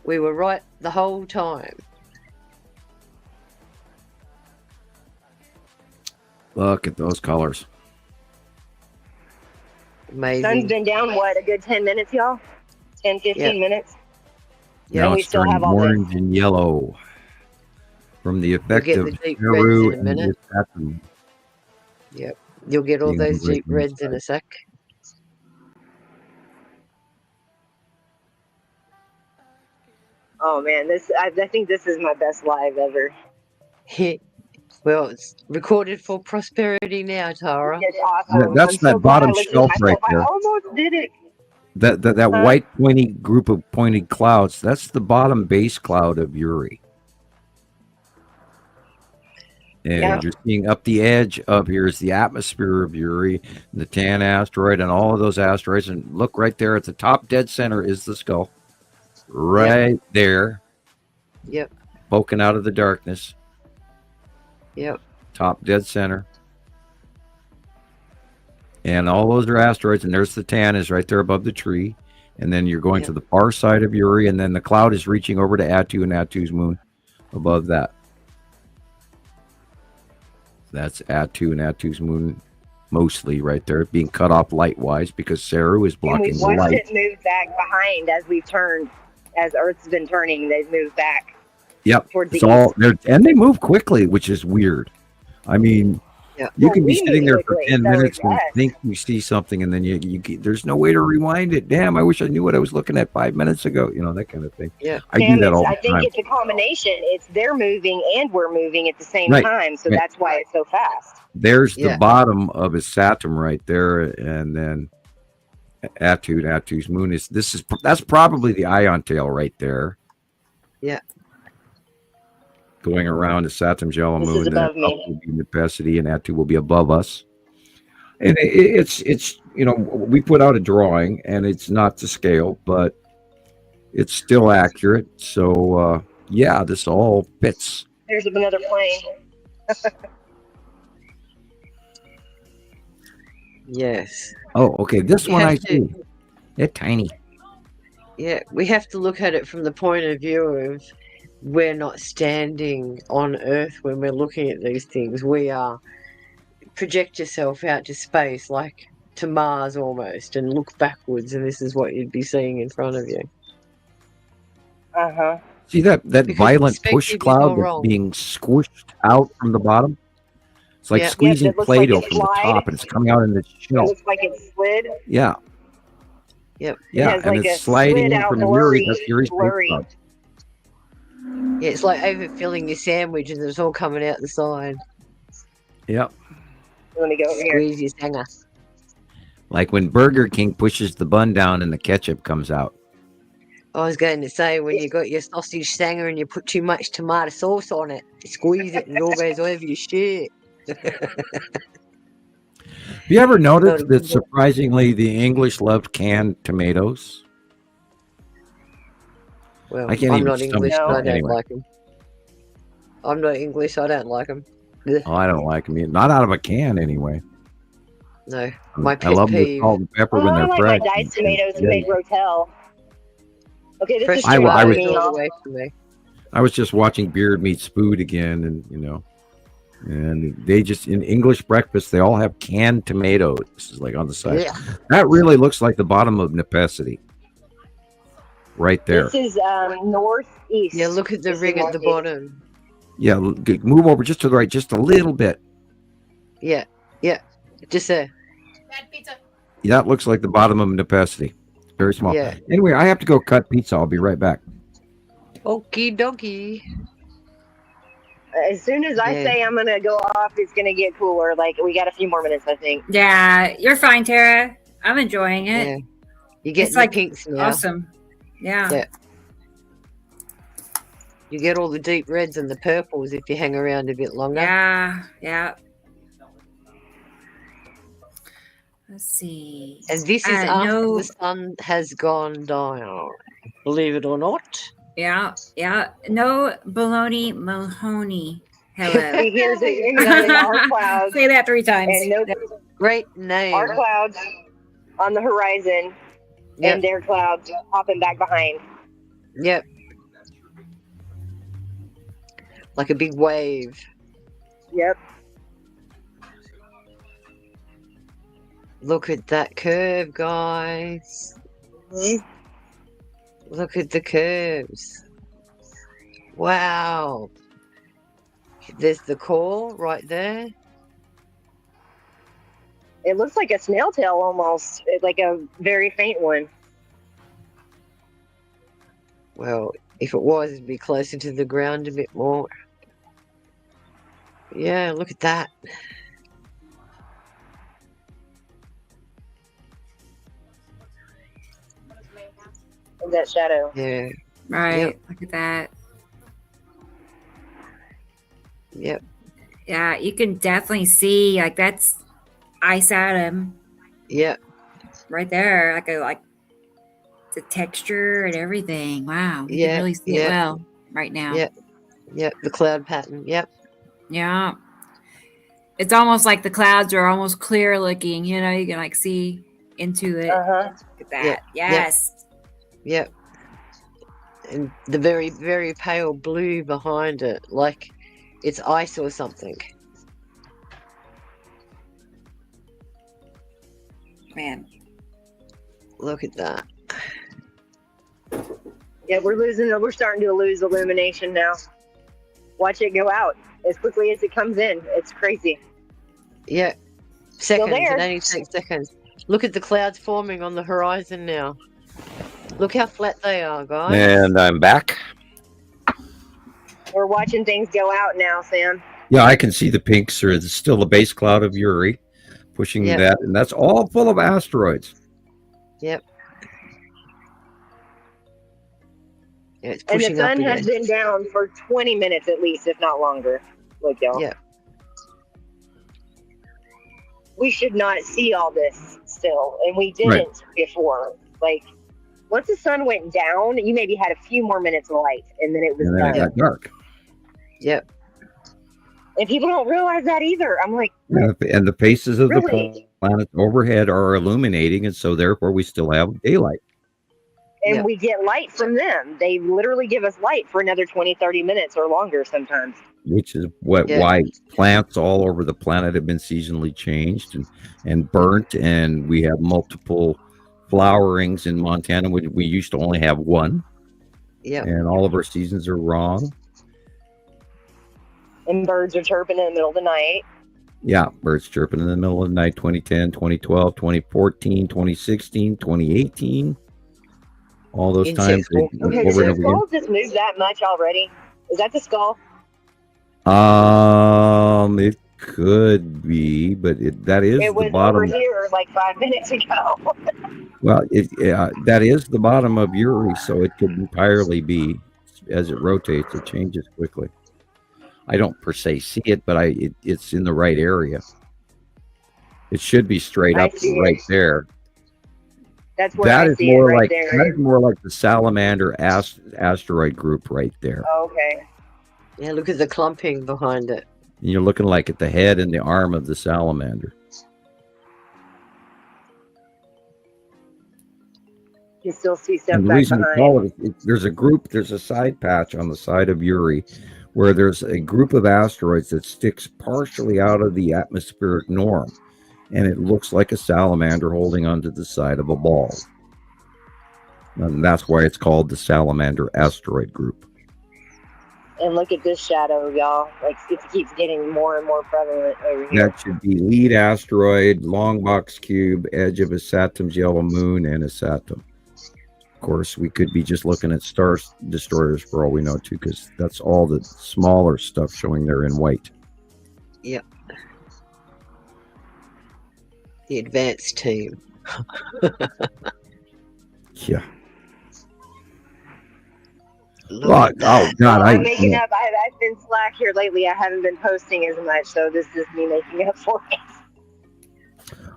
E: We were right the whole time.
B: Look at those colors.
E: Amazing.
G: Sun's been down, a good 10 minutes, y'all? 10, 15 minutes?
B: Now it's turning orange and yellow from the effect of Nibiru and the Saturn.
E: Yep. You'll get all those deep reds in a sec.
G: Oh, man. I think this is my best live ever.
E: Well, it's recorded for prosperity now, Tara.
G: It's awesome.
B: That's that bottom shelf right there.
G: I almost did it.
B: That white pointy group of pointed clouds, that's the bottom base cloud of Uri. And you're seeing up the edge of here is the atmosphere of Uri, the Tan asteroid, and all of those asteroids. And look right there at the top dead center is the skull. Right there.
E: Yep.
B: Poking out of the darkness.
E: Yep.
B: Top dead center. And all those are asteroids, and there's the Tan is right there above the tree. And then you're going to the far side of Uri, and then the cloud is reaching over to Attu and Attu's moon above that. That's Attu and Attu's moon mostly right there, being cut off light-wise because Saru is blocking the light.
G: We've watched it move back behind as we've turned. As Earth's been turning, they've moved back.
B: Yep.
G: Towards the east.
B: And they move quickly, which is weird. I mean, you can be sitting there for 10 minutes and think you see something, and then you there's no way to rewind it. Damn, I wish I knew what I was looking at 5 minutes ago. That kind of thing.
E: Yeah.
B: I do that all the time.
G: I think it's a combination. It's they're moving and we're moving at the same time, so that's why it's so fast.
B: There's the bottom of his Saturn right there, and then Attu and Attu's moon that's probably the ion tail right there.
E: Yeah.
B: Going around the Saturn's yellow moon, then will be Nepacity, and Attu will be above us. And it's we put out a drawing, and it's not to scale, but it's still accurate. So this all fits.
G: There's another plane.
E: Yes.
B: Oh, okay. This one I see. They're tiny.
E: Yeah, we have to look at it from the point of view of we're not standing on Earth when we're looking at these things. We are project yourself out to space, like to Mars almost, and look backwards, and this is what you'd be seeing in front of you.
G: Uh-huh.
B: See that violent push cloud that's being squished out from the bottom? It's like
E: Yeah.
B: squeezing
G: Yep, that looks like
B: Play-Doh
G: it
B: from the
G: slide.
B: top, and it's coming out in the
G: It
B: shell.
G: looks like it slid.
B: Yeah,
E: Yep.
B: yeah,
G: has
B: and
G: like
B: it's
G: a
B: sliding
G: slid
B: in
G: out
B: from
G: blurry-
B: Yuri's paint
G: blurry.
B: job.
E: Yeah, it's like overfilling your sandwich and it's all coming out the side.
B: Yep.
G: Let me go over here.
E: Squeeze your stanger.
B: Like when Burger King pushes the bun down and the ketchup comes out.
E: I was going to say, when you got your sausage stanger and you put too much tomato sauce on it, you squeeze it and it all goes over your shit.
B: Have you ever noticed
E: Not
B: that
E: a-
B: surprisingly the English love canned tomatoes?
E: Well,
B: I can't
E: I'm
B: even
E: not
B: stomach
E: English,
G: No.
E: and I
B: them
E: don't
B: anyway.
E: like them. I'm not English, I don't like them.
B: Oh, I don't like them. Not out of a can anyway.
E: No, my
B: I
E: pet
B: love them with
E: peeve.
B: salt and pepper
G: Oh,
B: when
G: I
B: they're
G: like
B: fresh.
G: my diced tomatoes to make rotel. Okay, this
E: Fresh
G: is
B: I
G: straight
B: wa- I
G: out of
B: was-
G: me,
E: tomatoes all
G: huh?
E: the way from me.
B: I was just watching Beard Meets Food again, and they just in English breakfast they all have canned tomatoes. This is like on the side.
E: Yeah.
B: That really looks like the bottom of necessity, right there.
G: This is northeast.
E: Yeah, look at the
G: This is
E: ring at the
G: northeast.
E: bottom.
B: Yeah, move over just to the right, just a little bit.
E: Yeah, yeah, just there.
B: Yeah, that looks like the bottom of necessity. Very small.
E: Yeah.
B: Anyway, I have to go cut pizza. I'll be right back.
E: Okie dokie.
G: As soon as I
E: Yeah.
G: say I'm gonna go off, it's gonna get cooler. Like we got a few more minutes, I think.
A: Yeah, you're fine, Tara. I'm enjoying it.
E: Yeah. You get
A: It's
E: the
A: like
E: pinks now.
A: Awesome. Yeah.
E: Yeah. You get all the deep reds and the purples if you hang around a bit longer.
A: Yeah. Yeah. Let's see.
E: And this is after
A: no,
E: the sun has gone down. Believe it or not.
A: yeah, yeah. No baloney Mahoney. Hello.
G: Here's our clouds
A: Say that 3 times.
G: and no
E: Great name.
G: our clouds on the horizon
E: Yep.
G: and their clouds popping back behind.
E: Yep. Like a big wave.
G: Yep.
E: Look at that curve, guys.
G: Mhm.
E: Look at the curves. Wow. There's the core right there.
G: It looks like a snail tail almost, like a very faint one.
E: Well, if it was, it'd be closer to the ground a bit more. Yeah, look at that.
G: In that shadow.
E: Yeah.
A: Right.
E: Yep.
A: Look at that.
E: Yep.
A: Yeah, you can definitely see like that's ice atom
E: Yep.
A: right there. Like the texture and everything. Wow. You
E: Yeah,
A: can really see
E: yeah.
A: it well right now.
E: Yep. Yep. The cloud pattern. Yep.
A: Yeah. It's almost like the clouds are almost clear looking, you know, you can like see into it.
G: Uh-huh.
A: Look at that.
E: Yep, yep.
A: Yes.
E: Yep. And the very, very pale blue behind it, like it's ice or something.
A: Man.
E: Look at that.
G: Yeah, we're starting to lose illumination now. Watch it go out as quickly as it comes in. It's crazy.
E: Yeah. Seconds.
G: there.
E: It only takes seconds. Look at the clouds forming on the horizon now. Look how flat they are, guys.
B: And I'm back.
G: We're watching things go out now, Sam.
B: Yeah, I can see the pinks, or it's still the base cloud of Uri pushing
E: Yep.
B: that, and that's all full of asteroids.
E: Yep. Yeah, it's
G: And the
E: pushing up
G: sun
E: again.
G: has been down for 20 minutes at least, if not longer. Look, y'all.
E: Yeah.
G: We should not see all this still, and we didn't before. Like, once the sun went down, you maybe had a few more minutes of light, and then it was
B: And then it
G: done.
B: got dark.
E: Yep.
G: And people don't realize that either. I'm like,
B: Yeah, and the faces of the
G: Really?
B: planets overhead are illuminating, and so therefore we still have daylight.
G: and
E: Yeah.
G: we get light from them. They literally give us light for another 20, 30 minutes or longer sometimes.
B: Which is
E: Yeah.
B: why plants all over the planet have been seasonally changed and burnt, and we have multiple flowerings in Montana. We used to only have one,
E: Yep.
B: and all of our seasons are wrong.
G: And birds are chirping in the middle of the night.
B: Yeah, birds chirping in the middle of the night, 2010, 2012, 2014, 2016, 2018. All those times
E: Insects walking
G: Okay,
E: in
G: did
B: over and
G: the
B: over again.
G: skull just move that much already? Is that the skull?
B: It could be, but that is
G: It
B: the
G: was over
B: bottom.
G: here like 5 minutes ago.
B: Well, that is the bottom of Uri, so it could entirely be as it rotates. It changes quickly. I don't per se see it, but it's in the right area. It should be straight
G: I
B: up
G: see
B: right
G: it.
B: there.
G: That's where
B: That
G: I
B: is
G: see it
B: more
G: right
B: like
G: there.
B: the salamander asteroid group right there.
G: Okay.
E: Yeah, look at the clumping behind it.
B: And you're looking like at the head and the arm of the salamander.
G: You still see stuff
B: And the
G: back
B: reason we
G: behind.
B: call it, there's a side patch on the side of Uri where there's a group of asteroids that sticks partially out of the atmospheric norm. And it looks like a salamander holding onto the side of a ball. And that's why it's called the salamander asteroid group.
G: And look at this shadow, y'all. Like, it keeps getting more and more prevalent over here.
B: That should be lead asteroid, long box cube, edge of a Saturn's yellow moon, and a Saturn. Of course, we could be just looking at star destroyers for all we know, too, because that's all the smaller stuff showing there in white.
E: Yep. The advanced team.
B: Yeah.
E: Look at that.
B: Oh, God.
G: I'm making up. I've been slack here lately. I haven't been posting as much, so this is me making up for it.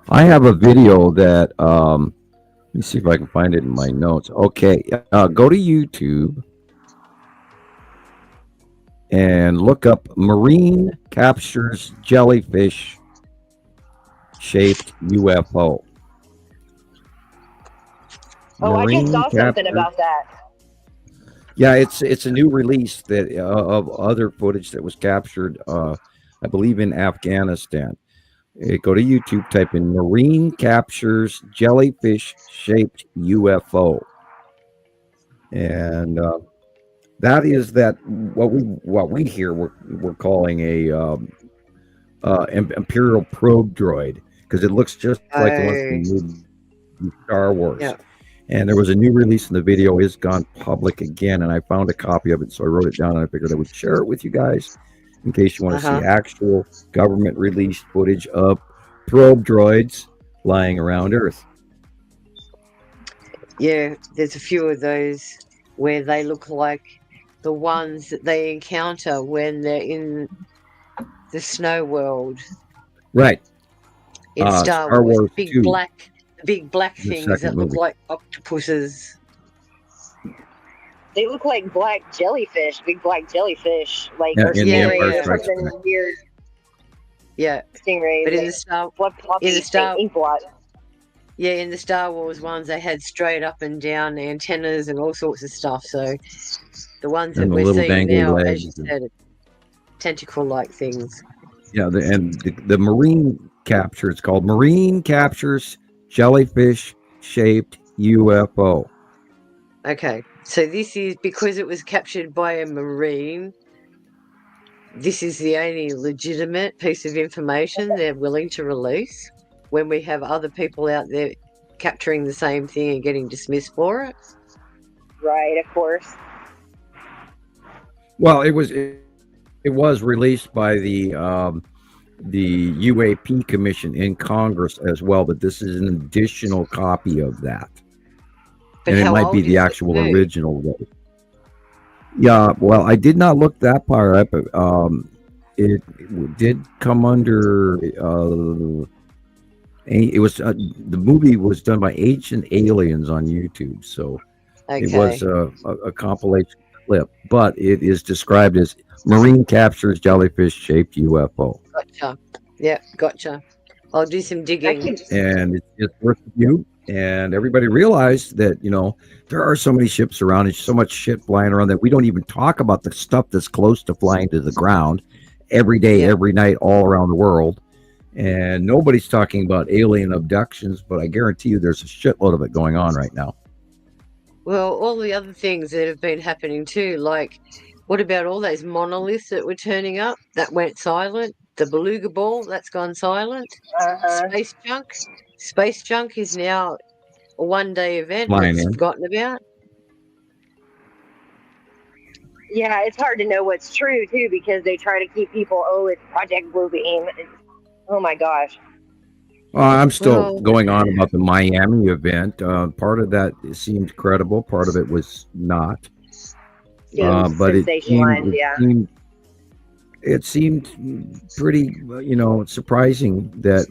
B: I have a video that, let me see if I can find it in my notes. Okay. Go to YouTube and look up marine captures jellyfish shaped UFO.
G: Oh, I just saw something
B: captures-
G: about that.
B: Yeah, it's a new release that of other footage that was captured, I believe, in Afghanistan. Go to YouTube, type in "marine captures jellyfish-shaped UFO," and that is what we here we're calling a Imperial probe droid, because it looks just like the one from Star Wars.
E: Yeah.
B: And there was a new release, and the video is gone public again. And I found a copy of it, so I wrote it down, and I figured I would share it with you guys in case you want to see actual government released footage of probe droids flying around Earth.
E: Yeah, there's a few of those where they look like the ones that they encounter when they're in the snow world.
B: Right.
E: In Star Wars, big
B: 2.
E: black things that look like octopuses.
G: They look like black jellyfish, big black jellyfish, like
B: Yeah,
G: or
B: in the Empire
G: stingrays or
B: Strikes
G: something
B: Back.
G: weird.
E: Yeah,
G: Stingrays.
E: but in
G: like
E: the Star
G: ink blot.
E: Yeah, in the Star Wars ones, they had straight up and down antennas and all sorts of stuff. So the ones that
B: And the
E: we're
B: little
E: seeing
B: dangly
E: now, as
B: legs
E: you
B: and-
E: said, tentacle-like things.
B: Yeah, the marine capture. It's called Marine Captures Jellyfish-Shaped UFO.
E: Okay, so this is because it was captured by a Marine. This is the only legitimate piece of information they're willing to release when we have other people out there capturing the same thing and getting dismissed for it.
G: Right, of course.
B: Well, it was released by the UAP Commission in Congress as well, but this is an additional copy of that.
E: But
B: And it
E: how
B: might be
E: old
B: the
E: is it
B: actual
E: too?
B: original. Yeah, well, I did not look that far up. It did come under. It was the movie was done by Ancient Aliens on YouTube, so it was a compilation clip. But it is described as Marine Captures Jellyfish-Shaped UFO.
E: Gotcha. Yeah, gotcha. I'll do some digging.
B: And it's just worth a view. And everybody realized that, there are so many ships around and so much shit flying around that we don't even talk about the stuff that's close to flying to the ground every day, every night, all around the world. And nobody's talking about alien abductions, but I guarantee you there's a shitload of it going on right now.
E: Well, all the other things that have been happening too, like what about all those monoliths that were turning up that went silent? the beluga ball, that's gone silent. Space junk is now a one-day event
B: Flying
E: that's
B: in.
E: forgotten about.
G: Yeah, it's hard to know what's true too because they try to keep people. Oh, it's Project Bluebeam. Oh my gosh.
B: I'm still
E: Well,
B: going on about the Miami event. Part of that seemed credible. Part of it was not.
G: Yeah,
B: But
G: sensationalized.
B: it seemed pretty, surprising that,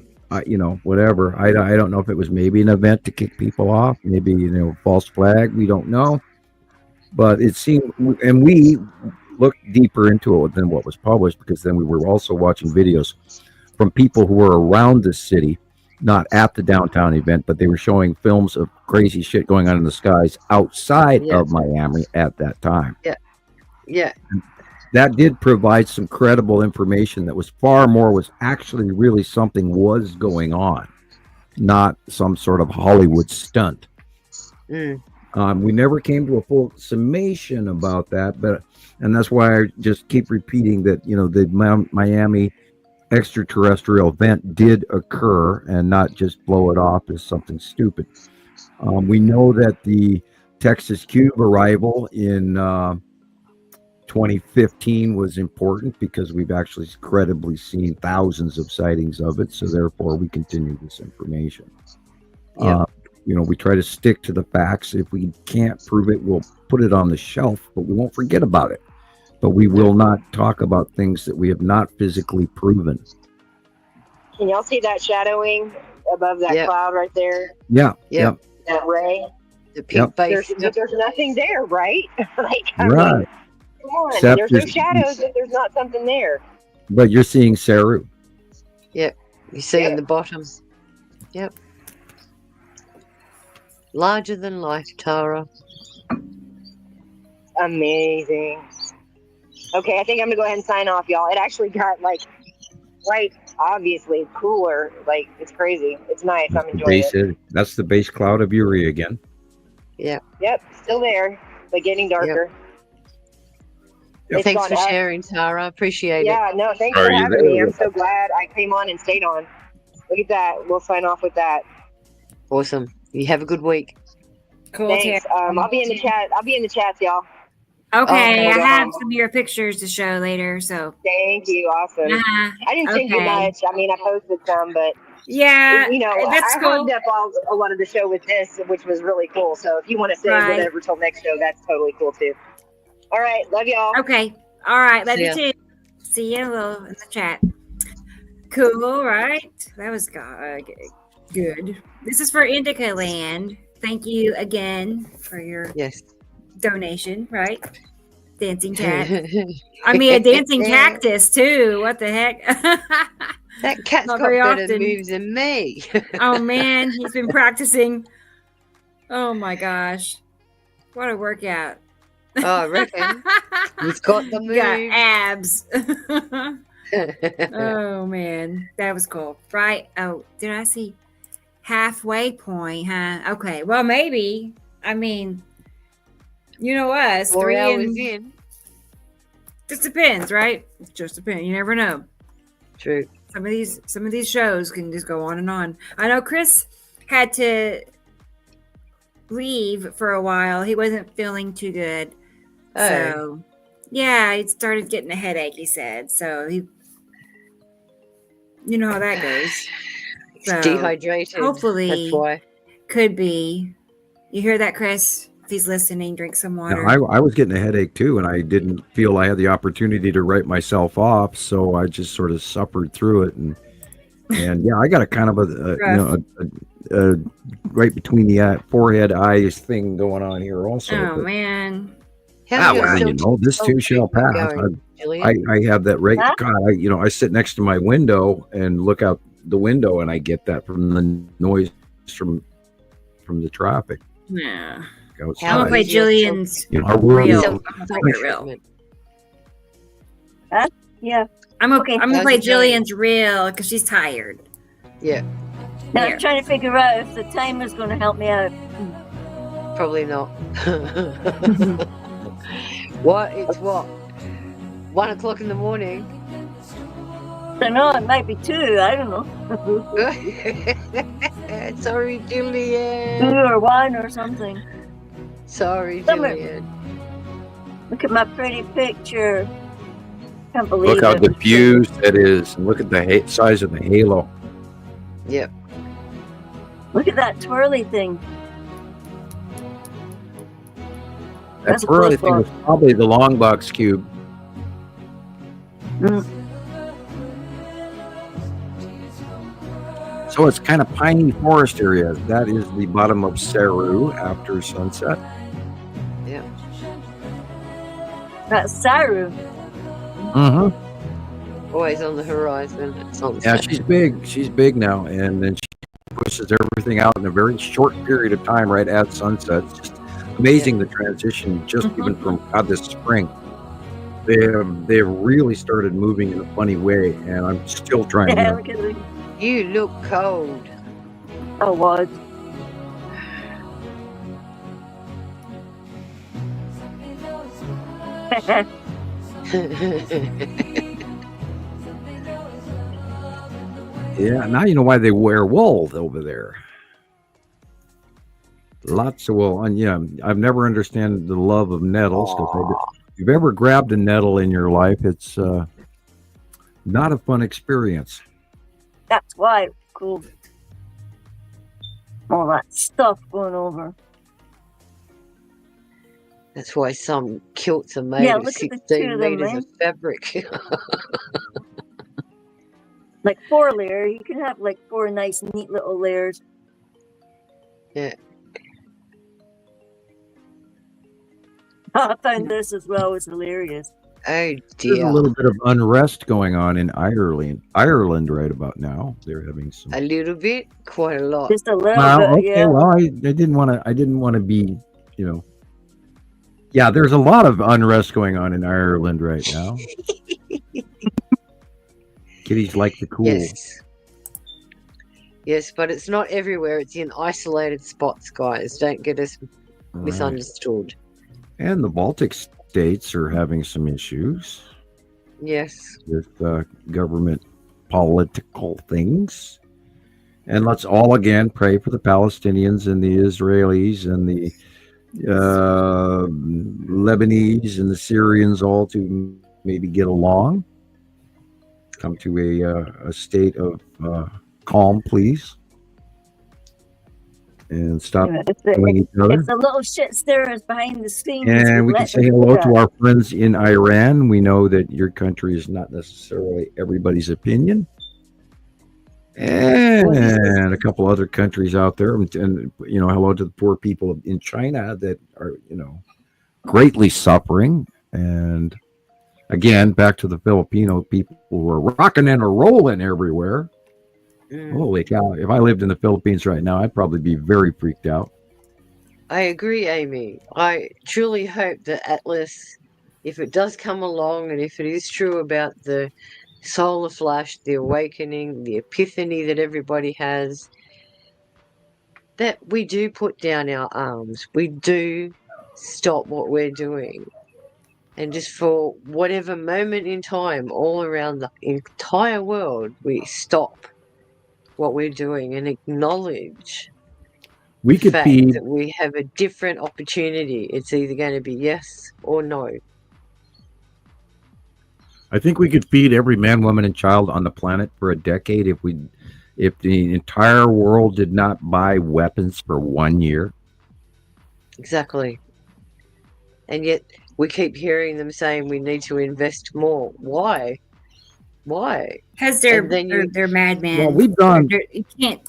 B: whatever. I don't know if it was maybe an event to kick people off, maybe, false flag. We don't know. But it seemed, and we looked deeper into it than what was published because then we were also watching videos from people who were around the city, not at the downtown event, but they were showing films of crazy shit going on in the skies outside of Miami at that time.
E: Yeah.
B: That did provide some credible information that was far more was actually really something was going on, not some sort of Hollywood stunt. We never came to a full summation about that, and that's why I just keep repeating that, the Miami extraterrestrial event did occur and not just blow it off as something stupid. We know that the Texas Cube arrival in 2015 was important because we've actually credibly seen thousands of sightings of it, so therefore we continue this information. We try to stick to the facts. If we can't prove it, we'll put it on the shelf, but we won't forget about it. But we will not talk about things that we have not physically proven.
G: Can y'all see that shadowing above that cloud right there?
B: Yeah.
G: That ray?
E: The pink base.
G: There's nothing there, right? I
B: right.
G: mean, come on.
B: Except
G: there's no shadows if there's not something there.
B: But you're seeing Saru.
E: Yep. You see in the bottom. Yep. Larger than life, Tara.
G: Amazing. Okay, I think I'm gonna go ahead and sign off, y'all. It actually got quite obviously cooler. It's crazy. It's nice. I'm enjoying it.
B: That's the base cloud of Uri again.
E: Yeah.
G: Yep, still there, but getting darker.
E: Yep. Thanks for sharing, Tara. Appreciate it.
G: Yeah, no, thanks for having me. I'm so glad I came on and stayed on. Look at that. We'll sign off with that.
E: Awesome. You have a good week.
A: Cool.
G: Thanks. I'll be in the chat. I'll be in the chats, y'all.
A: Okay, I have some of your pictures to show later. So
G: thank you. Awesome. I didn't send you much. I mean, I posted some, but
A: yeah,
G: that's I hogged up a lot of the show with this, which was really cool. So if you want to say whatever till next show, that's totally cool too. All right, love y'all.
A: Okay, all right, love you too. See you in the chat. Cool, right? That was good. This is for Indica Land. Thank you again for your donation, right? Dancing cat. I mean, a dancing cactus too. What the heck?
E: That cat's got better moves than me.
A: Oh man, he's been practicing. Oh my gosh, what a workout!
E: Oh, I reckon he's got the moves.
A: Got abs. Oh man, that was cool, right? Oh, did I see halfway point? Huh? Okay, well maybe. I mean, you know us.
E: 4 hours in.
A: Just depends, right? It just depends. You never know.
E: True.
A: Some of these shows can just go on and on. I know Chris had to leave for a while. He wasn't feeling too good. Oh. So yeah, he started getting a headache, he said. So you know how that goes. So
E: dehydrated.
A: Hopefully
E: that's why.
A: Could be. You hear that, Chris? If he's listening, drink some water.
B: No, I was getting a headache too, and I didn't feel I had the opportunity to write myself off, so I just sort of suffered through it, and yeah, I got a kind of a right between the forehead eyes thing going on here also.
A: Oh man!
B: This too shall pass. I have that right. God, I sit next to my window and look out the window, and I get that from the noise from the traffic.
A: Yeah.
B: Outside.
A: I'm gonna play Jillian's real.
C: Yeah.
A: I'm gonna play Jillian's real because she's tired.
E: Yeah.
C: Now I'm trying to figure out if the timer's going to help me out.
E: Probably not. What? It's what? 1 o'clock in the morning.
C: I know it might be 2. I don't know.
E: Sorry,
C: 2
E: Julian.
C: or 1 or something.
E: Sorry,
C: Somewhere.
E: Julian.
C: Look at my pretty picture. Can't believe
B: Look how
C: it.
B: diffused it is, and look at the size of the halo.
E: Yep.
C: Look at that twirly thing.
B: That
C: That's a
B: twirly
C: cool
B: thing was probably the long box cube.
C: Mm.
B: So it's kind of piney forest area. That is the bottom of Saru after sunset.
E: Yeah.
C: That's Saru.
B: Mm-hmm.
E: Always on the horizon at sunset.
B: Yeah, she's big. She's big now, and then she pushes everything out in a very short period of time, right at sunset. It's just amazing the transition, just even from this spring. They really started moving in a funny way, and I'm still trying.
C: Yeah, look at it.
E: You look cold.
C: Oh, what?
B: Yeah, now you know why they wear wool over there. Lots of wool. And yeah, I've never understood the love of nettles. Because if you've ever grabbed a nettle in your life, it's not a fun experience.
C: That's why it's cool. All that stuff going over.
E: That's why some kilts are made of
C: look at the 2
E: 16
C: of them,
E: meters
C: man.
E: of fabric.
C: Like 4 layer. You can have like 4 nice, neat little layers.
E: Yeah.
C: I found this as well. It's hilarious.
E: Oh
B: There's
E: dear.
B: a little bit of unrest going on in Ireland right about now. They're having some.
E: A little bit, quite a lot.
C: Just a little
B: Well,
C: bit,
B: okay.
C: yeah.
B: Well, I didn't want to be, Yeah, there's a lot of unrest going on in Ireland right now. Kitties like the cool.
E: Yes. Yes, but it's not everywhere. It's in isolated spots, guys. Don't get us
B: Right.
E: misunderstood.
B: And the Baltic states are having some issues
E: Yes.
B: with government political things. And let's all again pray for the Palestinians and the Israelis and the Lebanese and the Syrians all to maybe get along, come to a state of calm, please, and stop killing each other.
C: It's a little shit stirrers behind the scenes.
B: And we can say hello to our friends in Iran. We know that your country is not necessarily everybody's opinion. And a couple other countries out there. And hello to the poor people in China that are, greatly suffering. And again, back to the Filipino people who are rocking and rolling everywhere. Holy cow. If I lived in the Philippines right now, I'd probably be very freaked out.
E: I agree, Amy. I truly hope that Atlas, if it does come along and if it is true about the solar flash, the awakening, the epiphany that everybody has, that we do put down our arms. We do stop what we're doing. And just for whatever moment in time, all around the entire world, we stop what we're doing and acknowledge
B: We
E: the
B: could
E: fact
B: feed
E: that we have a different opportunity. It's either going to be yes or no.
B: I think we could feed every man, woman, and child on the planet for a decade if the entire world did not buy weapons for 1 year.
E: Exactly. And yet we keep hearing them saying we need to invest more. Why?
A: Because they're
E: And then
A: they're madmen.
B: Well, we've gone.
A: We can't.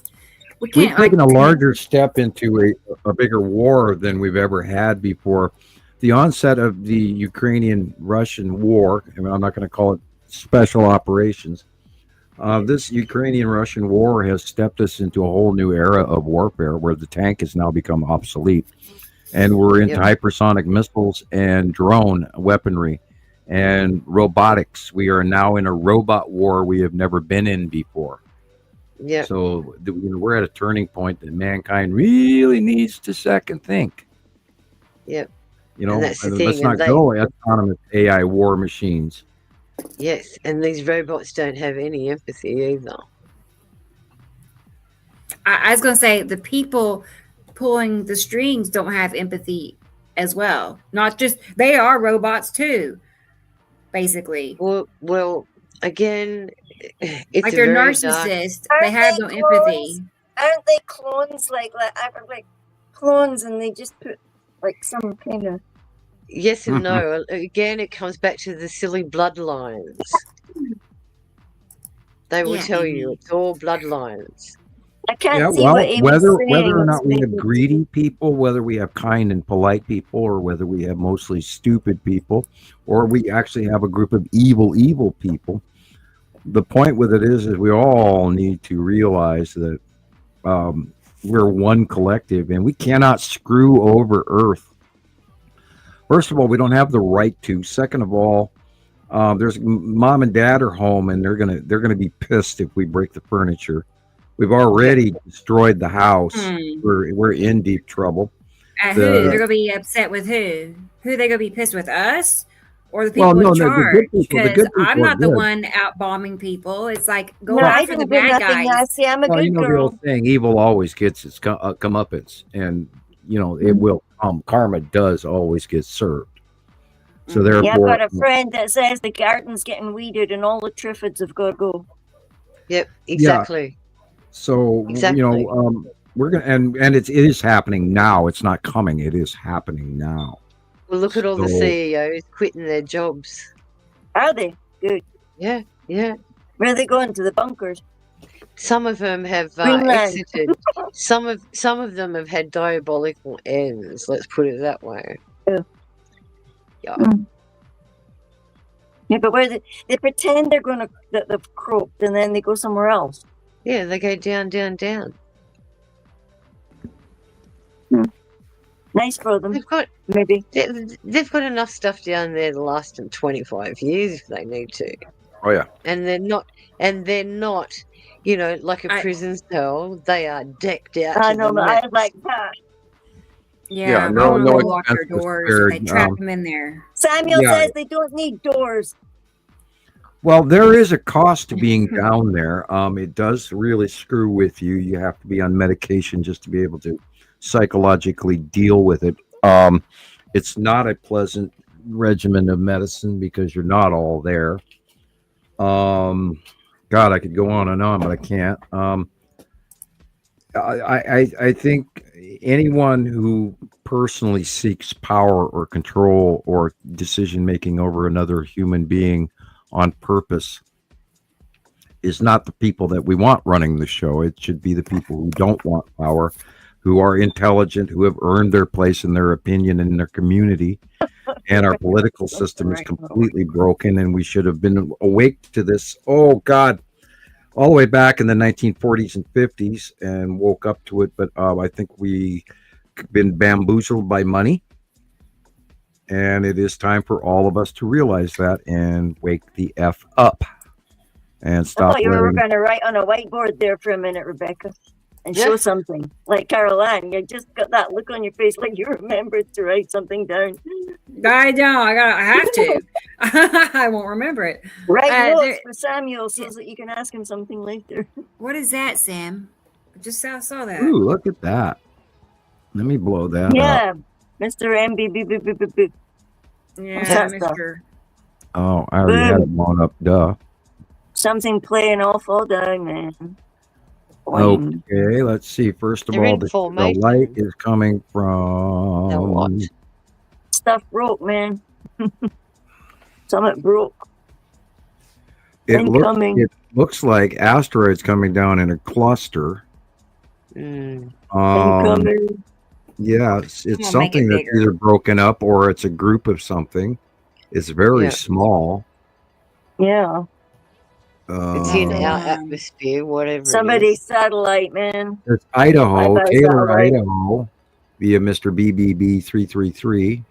B: We've taken a larger step into a bigger war than we've ever had before. The onset of the Ukrainian-Russian war, I mean, I'm not going to call it special operations. This Ukrainian-Russian war has stepped us into a whole new era of warfare where the tank has now become obsolete. And we're into hypersonic missiles and drone weaponry and robotics. We are now in a robot war we have never been in before.
E: Yeah.
B: So we're at a turning point that mankind really needs to second think.
E: Yep.
B: And that's the
E: thing,
B: let's not go autonomous AI war machines.
E: Yes, and these robots don't have any empathy either.
A: I was going to say the people pulling the strings don't have empathy as well. Not just, they are robots too, basically.
E: Well, again, it's
A: like they're
E: very
A: narcissists.
C: Aren't
A: They have
C: they
A: no
C: clones?
A: empathy.
C: Aren't they clones like clones, and they just put like some kind of
E: Yes and no. Again, it comes back to the silly bloodlines. They will tell you it's all bloodlines.
C: I can't see
B: well,
C: what Amy's
B: whether
C: saying.
B: or not we have greedy people, whether we have kind and polite people, or whether we have mostly stupid people, or we actually have a group of evil people. The point with it is we all need to realize that we're one collective, and we cannot screw over Earth. First of all, we don't have the right to. Second of all, there's mom and dad are home, and they're gonna be pissed if we break the furniture. We've already destroyed the house. We're in deep trouble.
A: Who? They're gonna be upset with who? Who are they gonna be pissed with? Us? Or the people in charge? Because I'm not the one out bombing people. It's like go after the bad guys.
C: Nasty. I'm a good girl.
B: The old saying, evil always gets its comeuppance, and it will come. Karma does always get served. So therefore,
C: I've got a friend that says the garden's getting weeded and all the triffids have got to go.
E: Yep, exactly.
B: Yeah. So we're gonna, and it is happening now. It's not coming. It is happening now.
E: Well, look at all the CEOs quitting their jobs.
C: Are they? Good.
E: Yeah.
C: Where are they going? To the bunkers?
E: Some of them have exited. Some of them have had diabolical ends. Let's put it that way. Yeah.
C: Yeah, but where they pretend they're going that they've croaked, and then they go somewhere else.
E: Yeah, they go down.
C: Nice for them.
E: They've got enough stuff down there to last them 25 years if they need to.
B: Oh yeah.
E: And they're not, like a prison cell. They are decked out.
C: I know, but I like that.
A: Yeah, no lock their doors. They trap them in there.
C: Samuel says they don't need doors.
B: Well, there is a cost to being down there. It does really screw with you. You have to be on medication just to be able to psychologically deal with it. It's not a pleasant regimen of medicine because you're not all there. God, I could go on and on, but I can't. I think anyone who personally seeks power or control or decision making over another human being on purpose is not the people that we want running the show. It should be the people who don't want power, who are intelligent, who have earned their place in their opinion in their community. And our political system is completely broken, and we should have been awake to this. Oh God, all the way back in the 1940s and 50s, and woke up to it. But I think we've been bamboozled by money, and it is time for all of us to realize that and wake the F up and stop.
C: I thought you were going to write on a whiteboard there for a minute, Rebecca, and show something. Like Caroline, you just got that look on your face like you remembered to write something down.
A: I know. I have to. I won't remember it.
C: Write notes for Samuel so that you can ask him something later.
A: What is that, Sam? I just saw that.
B: Ooh, look at that. Let me blow that up.
C: Yeah, Mr. MB.
A: Yeah, Mr.
B: Oh, I already had it blown up. Duh.
C: Something playing off all day, man.
B: Okay, let's see. First of all, the light is coming from...
C: Stuff broke, man. Something broke.
B: It looks like asteroids coming down in a cluster. Yeah, it's something that's either broken up or it's a group of something. It's very small.
C: Yeah.
E: It's in our atmosphere, whatever.
C: Somebody's satellite, man.
B: It's Idaho, Taylor, Idaho, via Mr. BBB 333.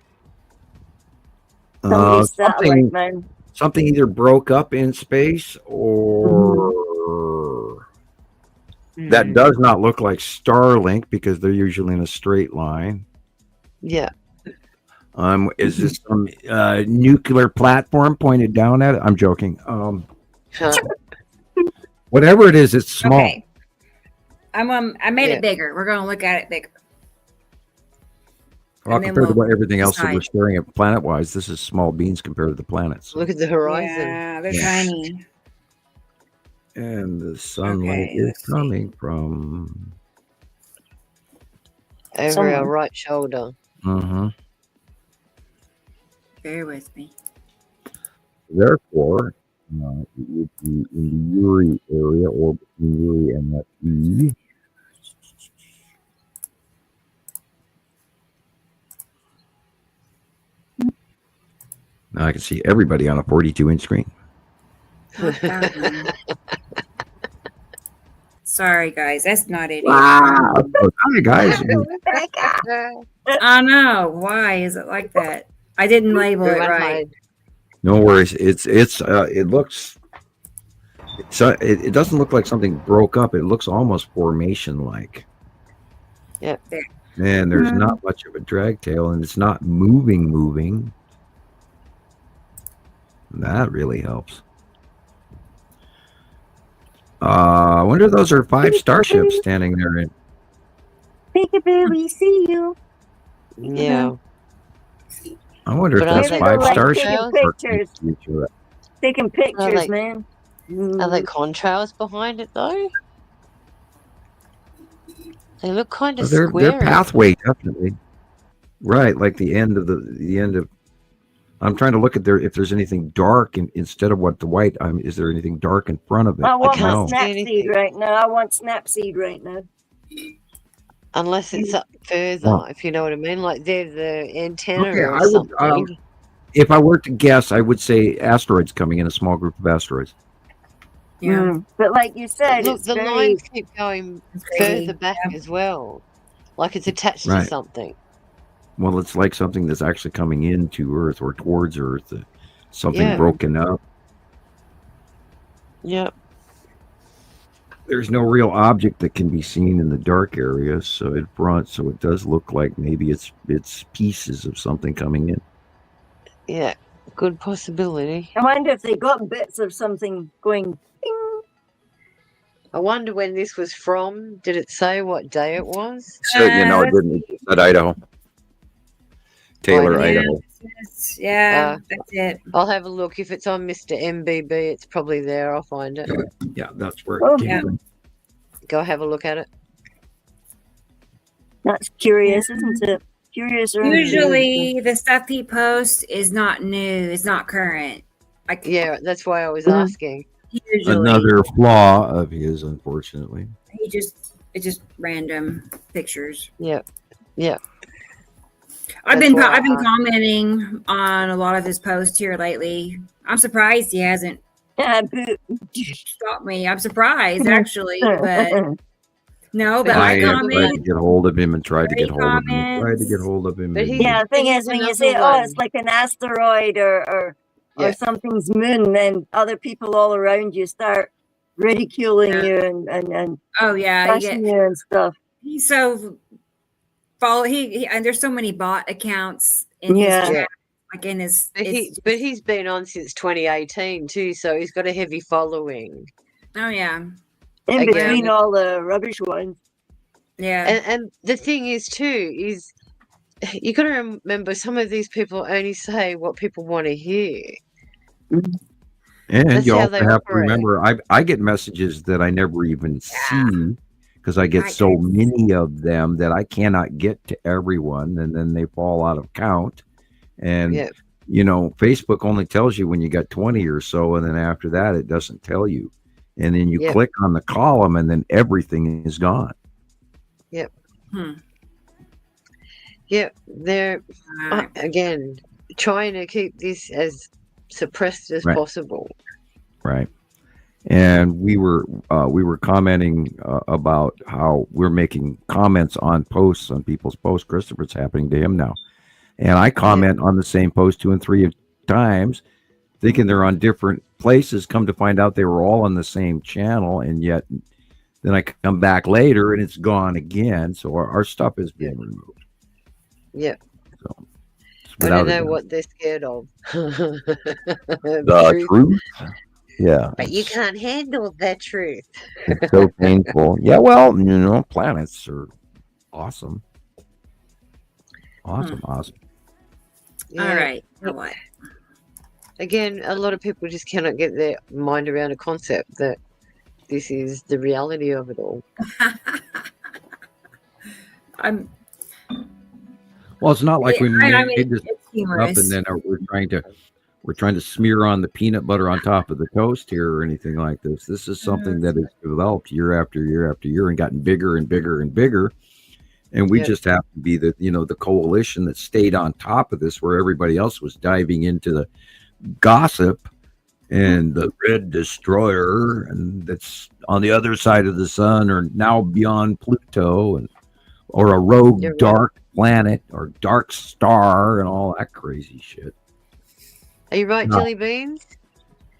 C: Satellite, man.
B: Something either broke up in space or that does not look like Starlink because they're usually in a straight line.
E: Yeah.
B: Is this some nuclear platform pointed down at it? I'm joking. Whatever it is, it's small.
A: Okay. I made it bigger. We're going to look at it bigger.
B: Well, compared to what everything else that we're staring at planet-wise, this is small beans compared to the planets.
E: Look at the horizon.
A: Yeah, they're tiny.
B: And the sunlight is coming from
E: over our right shoulder.
B: Mm-hmm.
A: Bear with me.
B: Therefore, it would be in the Uri area, or between Uri and that E. Now I can see everybody on a 42-inch screen.
A: Sorry, guys. That's not it.
B: Wow. Hi, guys.
A: I know. Why is it like that? I didn't label it right.
B: No worries. It looks. It doesn't look like something broke up. It looks almost formation-like.
E: Yeah.
B: And there's not much of a drag tail, and it's not moving. That really helps. I wonder if those are 5 starships standing there.
C: Peekaboo, we see you.
E: Yeah.
B: I wonder if that's 5 starships.
C: Taking pictures, man.
E: Are there contrails behind it though? They look kind of
B: They're
E: square.
B: pathway, definitely. Right, like the end of. I'm trying to look at if there's anything dark instead of what the white. Is there anything dark in front of it?
C: I want my Snapseed right now. I want Snapseed right now.
E: Unless it's up further, if you know what I mean. Like there's the antenna or something.
B: If I were to guess, I would say asteroids coming in, a small group of asteroids.
A: Yeah,
C: but like you said,
E: look, the lines keep going further back as well, like it's attached to something.
B: Well, it's like something that's actually coming into Earth or towards Earth, something broken up.
E: Yep.
B: There's no real object that can be seen in the dark area, so it does look like maybe it's pieces of something coming in.
E: Yeah, good possibility.
C: I wonder if they got bits of something going. Ding.
E: I wonder when this was from. Did it say what day it was?
B: So it didn't. It said Idaho. Taylor, Idaho.
A: Yeah, that's it.
E: I'll have a look. If it's on Mr. MBB, it's probably there. I'll find it.
B: Yeah, that's where it came from.
E: Go have a look at it.
C: That's curious, isn't it? Curious.
A: Usually, the stuff he posts is not new. It's not current.
E: Yeah, that's why I was asking.
A: Usually.
B: Another flaw of his, unfortunately.
A: It's just random pictures.
E: Yeah.
A: I've been commenting on a lot of his posts here lately. I'm surprised he hasn't stopped me. I'm surprised actually, but I comment.
B: Tried to get hold of him and tried to get hold of him.
E: But
C: the thing is, when you say, "Oh, it's like an asteroid or something's moon," then other people all around you start ridiculing you and bashing you and stuff.
A: He's so and there's so many bot accounts in his chat, like in his.
E: But he's been on since 2018 too, so he's got a heavy following.
A: Oh yeah.
C: In between all the rubbish ones.
A: Yeah.
E: And the thing is too is you got to remember some of these people only say what people want to hear.
B: And you also have to remember, I get messages that I never even see. Because I get so many of them that I cannot get to everyone, and then they fall out of count. And Facebook only tells you when you got 20 or so, and then after that, it doesn't tell you. And then you click on the column, and then everything is gone.
E: Yep. Yep. They're again trying to keep this as suppressed as possible. Right.
B: And we were commenting about how we're making comments on posts on people's posts. Christopher's happening to him now, and I comment on the same post 2 and 3 times, thinking they're on different places. Come to find out they were all on the same channel, and yet then I come back later and it's gone again. So our stuff is being removed.
E: Yeah.
B: So
E: I don't know what they're scared of. The
B: truth. Yeah.
E: But you can't handle the truth.
B: It's so painful. Yeah, well, planets are awesome. Awesome.
A: All right. Now what?
E: Again, a lot of people just cannot get their mind around a concept that this is the reality of it all.
B: Well, it's not like we made this
A: humorous.
B: up and then we're trying to smear on the peanut butter on top of the toast here or anything like this. This is something that has developed year after year after year and gotten bigger and bigger and bigger. And we just have to be the coalition that stayed on top of this, where everybody else was diving into the gossip and the red destroyer, and that's on the other side of the sun, or now beyond Pluto, or a rogue dark planet or dark star and all that crazy shit.
E: Are you right, Jelly Beans?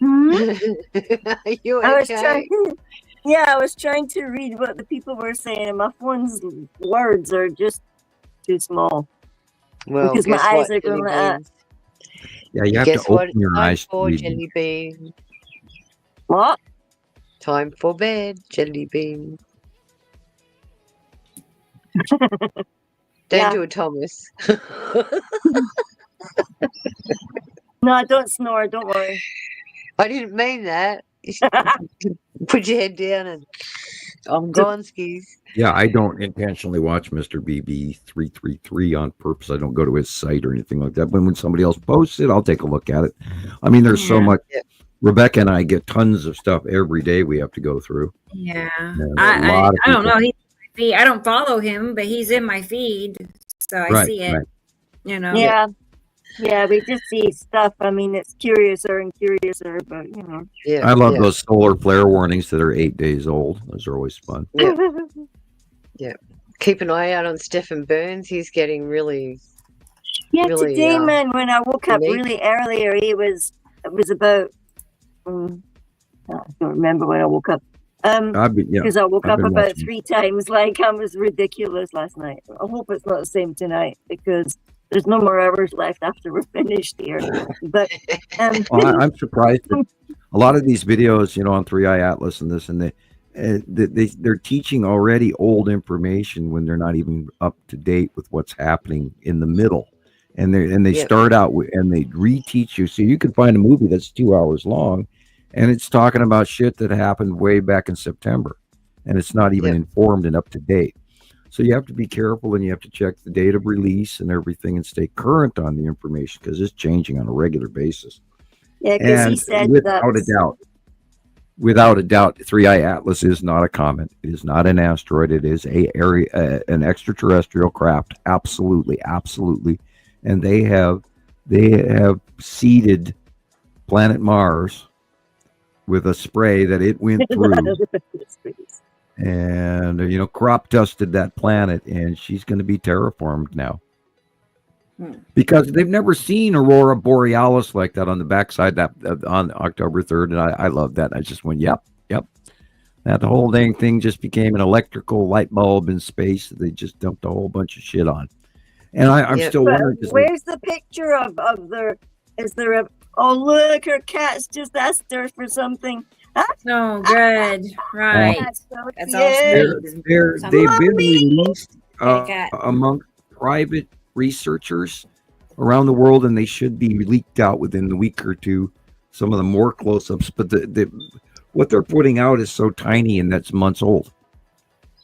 C: Hmm?
E: Are you okay?
C: I was trying to read what the people were saying, and my phone's words are just too small.
E: Well,
C: because my eyes are going like that.
B: Yeah, you have to open your eyes to read.
E: Jelly Bean.
C: What?
E: Time for bed, Jelly Bean. Don't do it, Thomas.
C: No, don't snore. Don't worry.
E: I didn't mean that. Put your head down and I'm gone, skis.
B: Yeah, I don't intentionally watch Mr. BB333 on purpose. I don't go to his site or anything like that. But when somebody else posts it, I'll take a look at it. I mean, there's so much. Yeah. Rebecca and I get tons of stuff every day we have to go through.
A: Yeah. I don't know. I don't follow him, but he's in my feed. So I see it. Right.
C: Yeah. Yeah, we just see stuff. I mean, it's curiouser and curiouser, but
B: Yeah, I love those solar flare warnings that are 8 days old. Those are always fun.
E: Yeah. Yeah. Keep an eye out on Stephen Burns. He's getting really.
C: Yeah, today, man, when I woke up really earlier, it was about. I don't remember when I woke up. Because I woke up about 3 times. Like, I was ridiculous last night. I hope it's not the same tonight, because there's no more hours left after we're finished here. But
B: I'm surprised that a lot of these videos, on 3i Atlas and this, and they're teaching already old information when they're not even up to date with what's happening in the middle. And they start out and they reteach you. So you can find a movie that's 2 hours long, and it's talking about shit that happened way back in September, and it's not even informed and up to date. So you have to be careful, and you have to check the date of release and everything and stay current on the information, because it's changing on a regular basis.
C: Yeah, because he said
B: without a doubt, 3i Atlas is not a comet. It is not an asteroid. It is an extraterrestrial craft. Absolutely, absolutely. And they have seeded planet Mars with a spray that it went through. And crop dusted that planet, and she's going to be terraformed now, because they've never seen aurora borealis like that on the backside on October 3rd, and I love that. I just went, yep. That whole dang thing just became an electrical light bulb in space that they just dumped a whole bunch of shit on. And I'm still wondering.
C: Where's the picture of their? Is there a? Oh, look, her cat's just asked her for something.
A: Oh, good. Right. That's all
B: they've been released among private researchers around the world, and they should be leaked out within a week or two. Some of the more close-ups, but what they're putting out is so tiny, and that's months old.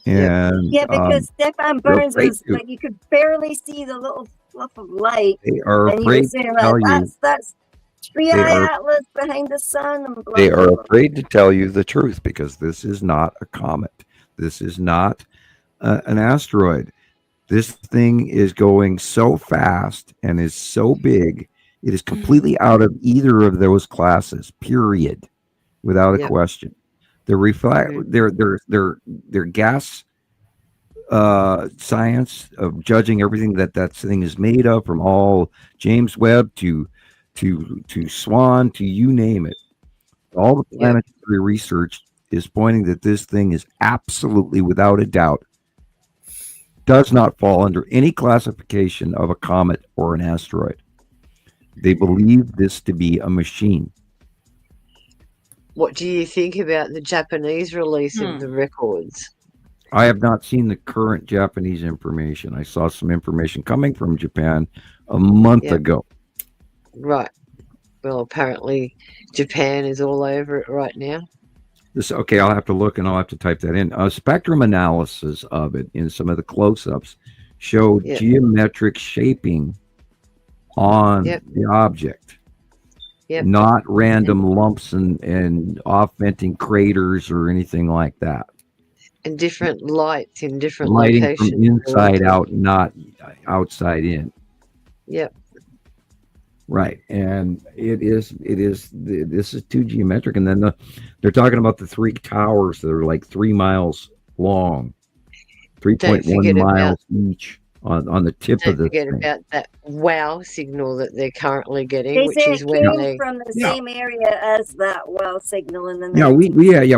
B: And
C: because Stephen Burns was like, you could barely see the little fluff of light.
B: They are afraid to tell you.
C: That's 3i Atlas behind the sun. And blah,
B: they are afraid to tell you the truth, because this is not a comet. This is not an asteroid. This thing is going so fast and is so big. It is completely out of either of those classes, period, without a question. Their gas science of judging everything that thing is made of, from all James Webb to Swan to you name it, all the planetary research is pointing that this thing is absolutely, without a doubt, does not fall under any classification of a comet or an asteroid. They believe this to be a machine.
E: What do you think about the Japanese release of the records?
B: I have not seen the current Japanese information. I saw some information coming from Japan a month ago.
E: Right. Well, apparently Japan is all over it right now.
B: Okay, I'll have to look and I'll have to type that in. Spectrum analysis of it in some of the close-ups showed geometric shaping on the object. Not random lumps and off-venting craters or anything like that.
E: And different lights in different
B: lighting
E: locations.
B: From inside out, not outside in.
E: Yep.
B: Right, and this is too geometric. And then they're talking about the 3 towers that are like 3 miles long, 3.1 miles each on the tip of the thing.
E: Don't forget about that wow signal that they're currently getting,
C: They
E: which
C: say
E: is
C: it
E: when
C: came
E: they
C: from the same area as that wow signal in the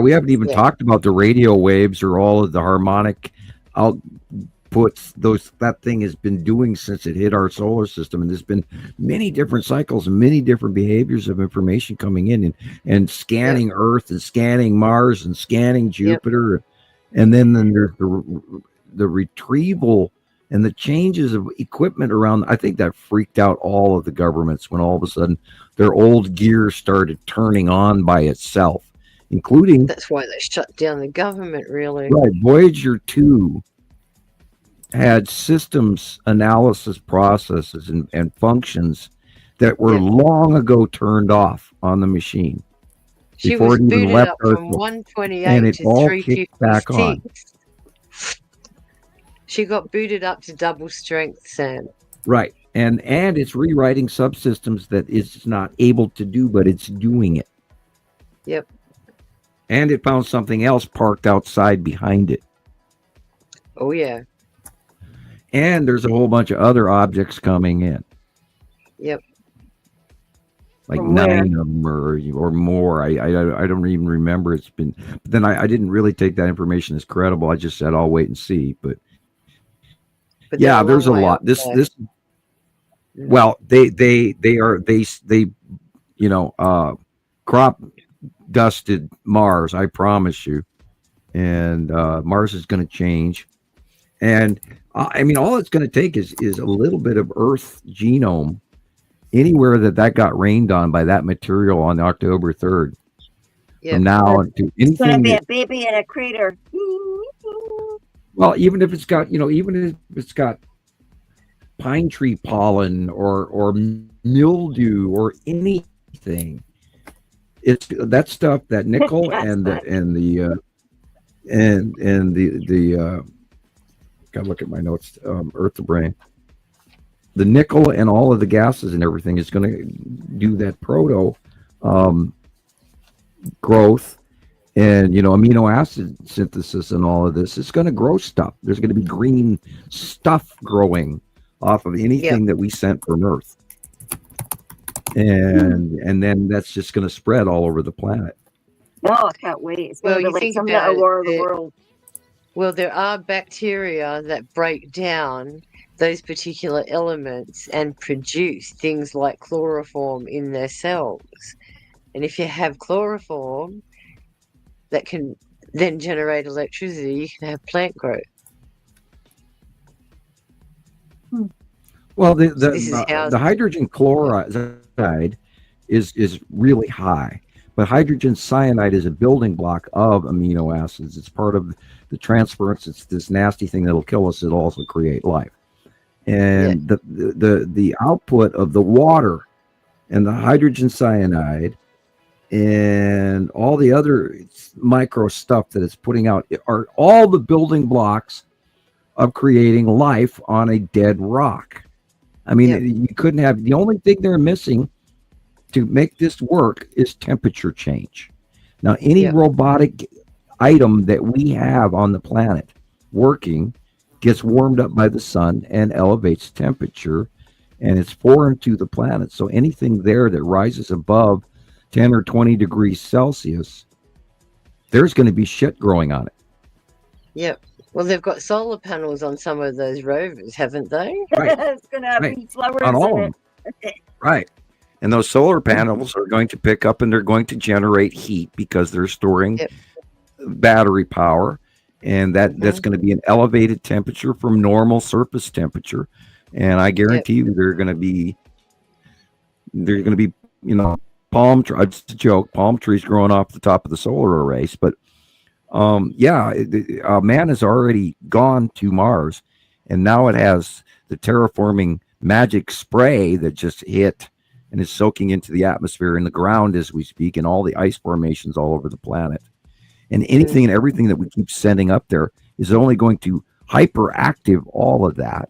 B: we haven't even talked about the radio waves or all of the harmonic outputs that thing has been doing since it hit our solar system. And there's been many different cycles and many different behaviors of information coming in and scanning Earth and scanning Mars and scanning Jupiter. And then there's the retrieval and the changes of equipment around. I think that freaked out all of the governments when all of a sudden their old gear started turning on by itself, including...
E: That's why they shut down the government, really.
B: Right. Voyager 2 had systems analysis processes and functions that were long ago turned off on the machine.
E: She was booted up from 128 to 356. She got booted up to double strength, Sam.
B: Right. And it's rewriting subsystems that it's not able to do, but it's doing it.
E: Yep.
B: And it found something else parked outside behind it.
E: Oh, yeah.
B: And there's a whole bunch of other objects coming in.
E: Yep.
B: Like 9 of them or more. I don't even remember. It's been... But then I didn't really take that information as credible. I just said, I'll wait and see. But yeah, there's a lot. Well, they crop dusted Mars, I promise you. And Mars is going to change. And I mean, all it's going to take is a little bit of Earth genome anywhere that got rained on by that material on October 3rd.
E: Yep.
B: From now to anything.
C: It's going to be a baby in a crater.
B: Well, even if it's got pine tree pollen or mildew or anything, it's that stuff, that nickel and the gotta look at my notes. Earth to brain. The nickel and all of the gases and everything is going to do that proto growth. And, amino acid synthesis and all of this, it's going to grow stuff. There's going to be green stuff growing off of anything that we sent from Earth. And then that's just going to spread all over the planet.
C: Oh, I can't wait. It's going to be like something out of War of the World.
E: Well, there are bacteria that break down those particular elements and produce things like chloroform in their cells. And if you have chloroform that can then generate electricity, you can have plant growth.
B: Well, the hydrogen chloride is really high, but hydrogen cyanide is a building block of amino acids. It's part of the transference. It's this nasty thing that'll kill us. It'll also create life. And the output of the water and the hydrogen cyanide and all the other micro stuff that it's putting out are all the building blocks of creating life on a dead rock. I mean, you couldn't have... The only thing they're missing to make this work is temperature change. Now, any robotic item that we have on the planet working gets warmed up by the sun and elevates temperature, and it's foreign to the planet. So anything there that rises above 10 or 20 degrees Celsius, there's going to be shit growing on it.
E: Yep. Well, they've got solar panels on some of those rovers, haven't they?
B: Right.
C: It's going to have flowers
B: on all
C: in
B: of them. Right. And those solar panels are going to pick up and they're going to generate heat because they're storing battery power. And that's going to be an elevated temperature from normal surface temperature. And I guarantee you they're going to be, palm trees. It's a joke, palm trees growing off the top of the solar arrays. But man has already gone to Mars, and now it has the terraforming magic spray that just hit and is soaking into the atmosphere and the ground as we speak, and all the ice formations all over the planet. And anything and everything that we keep sending up there is only going to hyperactive all of that.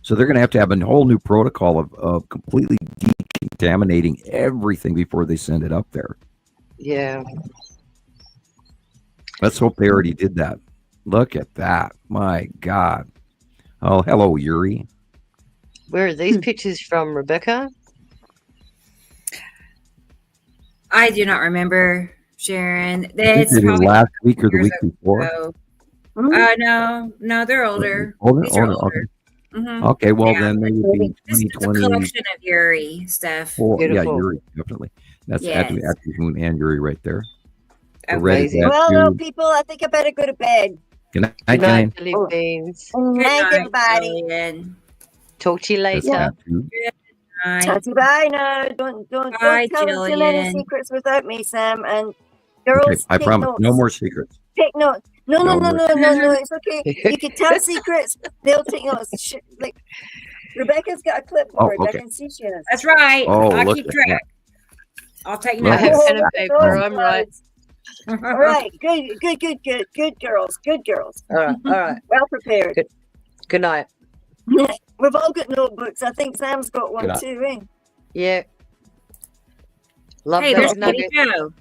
B: So they're going to have a whole new protocol of completely decontaminating everything before they send it up there.
E: Yeah.
B: Let's hope they already did that. Look at that. My God. Oh, hello, Yuri.
E: Where are these pictures from, Rebecca?
A: I do not remember, Sharon.
B: I think
A: It's
B: it was
A: probably
B: last week or the
A: years
B: week before.
A: ago. No, they're older.
B: Older?
A: These are
B: Older,
A: older.
B: okay.
A: Mhm.
B: Okay, well
A: Yeah.
B: then maybe it'd be
A: This is a
B: 2020.
A: collection of Yuri stuff.
B: Yeah,
E: Beautiful.
B: Yuri, definitely. That's
A: Yes.
B: Active Moon and Yuri right there. We're
A: Okay.
B: ready for that
C: Well,
B: too.
C: no, people, I think I better go to bed.
B: Good night,
E: Good
B: Jane.
E: night, Billy Beans.
C: Good
A: Good
C: night,
A: night,
C: everybody.
A: Jillian.
E: Talk to you
B: That's
E: later.
B: that too.
A: Night.
C: Tatty, bye now. Don't
A: Bye,
C: tell them too many
A: Jillian.
C: secrets without me, Sam. And
B: Okay,
C: girls,
B: I
C: take
B: promise.
C: notes.
B: No more secrets.
C: Take notes. No,
B: No
C: no, no,
B: more.
C: no, no, no. It's okay. You can tell secrets. They'll take notes. Like Rebecca's got a clipboard.
B: okay.
C: I can see she has.
A: That's right.
B: Oh,
A: I'll
B: look
A: keep
B: at
A: track. I'll take
B: Look
E: I have
A: notes.
E: pen and
C: look at
E: paper.
C: those
E: I'm right.
C: cards. All right. Good girls. Good girls.
E: All right. All right.
C: Well prepared.
E: Good night.
C: We've all got notebooks. I think Sam's got one
B: Good
C: too, eh?
E: Yeah. Love
A: Hey, there's
E: those
A: Katie
E: nuggets.
A: Joe.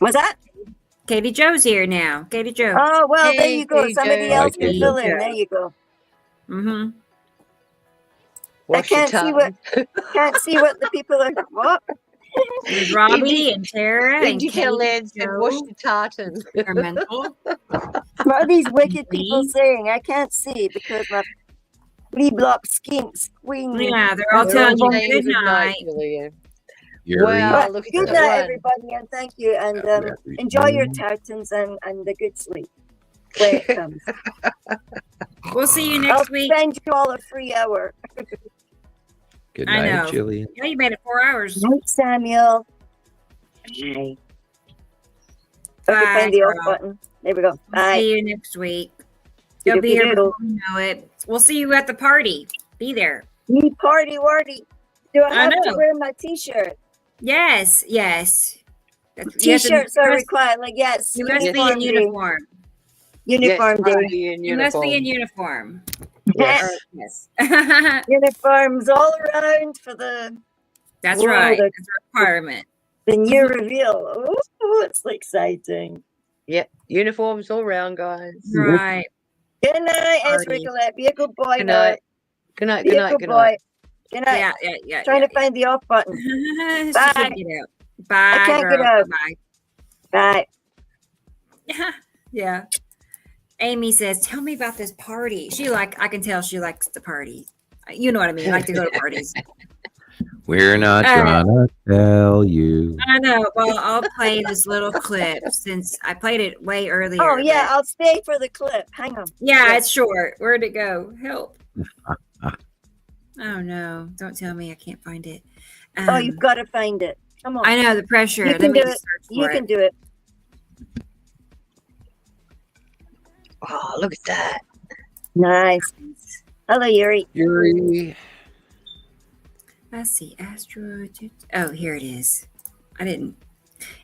C: Was that?
A: Katie Joe's here now. Katie Joe.
C: Oh, well, there
E: Hey,
C: you go.
E: Katie
C: Somebody
E: Jo.
C: else
B: Hi,
C: can
B: Katie
C: fill
B: Jo.
C: in. There you go.
A: Mm-hmm.
E: Wash your
C: can't see what-
E: tongue.
C: Can't see what the people are. What?
A: There's Robbie and Tara and
E: Digital
A: Katie
E: Led said, wash
A: Joe.
E: the tartan.
A: Experimental.
C: What are these wicked people
A: Please.
C: saying? I can't see because my flea block skinks.
A: Yeah, they're all
C: They're
A: telling
C: all
A: you
C: saying
A: good night.
E: Julian.
B: Yuri.
E: Wow.
C: Right,
E: look at
C: good
E: that
C: night,
E: one.
C: everybody, and thank you. And
B: Happy
C: enjoy your
B: Moon.
C: tartans and the good sleep when it comes.
A: We'll see you
C: I'll
A: next week.
C: send you all a free hour.
B: Good
A: I
B: night,
A: know.
B: Jillian.
A: Yeah, you made it 4 hours.
C: Night, Samuel. Bye. Okay,
A: Bye,
C: find the off
A: girl.
C: button. There we go.
A: We'll
C: Bye.
A: see you next week. You'll be here
C: Doodle-doodle.
A: before you know it. We'll see you at the party. Be there.
C: Me party warty. Do I
A: I
C: have to
A: know.
C: wear my t-shirt?
A: Yes. That's- you have to-
C: T-shirts are
A: you must-
C: required. Like, yes.
A: You must be in
C: day.
A: uniform.
C: Uniform
E: Yes,
C: day.
E: be in
A: You must be in
E: uniform.
A: uniform.
E: Yes.
A: Or- yes.
C: Uniforms all around for the
A: That's
C: Whoa,
A: right.
C: the-
A: That's a requirement.
C: new reveal. Ooh, it's exciting.
E: Yeah. Uniforms all round, guys.
A: Right.
C: Good night,
A: Party.
C: Esricolette. Be a good boy
E: Good
C: now.
E: night. Good night.
C: Be
E: Good
C: a
E: night.
C: good
E: Good
C: boy.
E: night.
C: Good night.
A: Yeah.
C: Trying to find the off button.
A: She
C: Bye.
A: can't get out. Bye,
C: can't
A: girl.
C: get out.
A: Bye.
C: Bye.
A: Yeah. Amy says, "Tell me about this party." I can tell she likes the party. You know what I mean? I like to go to parties.
B: We're not trying to tell you.
A: I know. Well, I'll play this little clip since I played it way earlier.
C: Oh, yeah.
A: but-
C: I'll stay for the clip. Hang on.
A: Yeah, it's short. Where'd it go? Help. Oh, no. Don't tell me I can't find it.
C: Oh, you've got to find it. Come on.
A: I know the pressure.
C: You
A: Let
C: can
A: me
C: do
A: just
C: it.
A: search for
C: You
A: it.
C: can do it.
E: Oh, look at that.
C: Nice. Hello, Yuri.
B: Yuri.
A: Let's see. Asteroid. Oh, here it is. I didn't.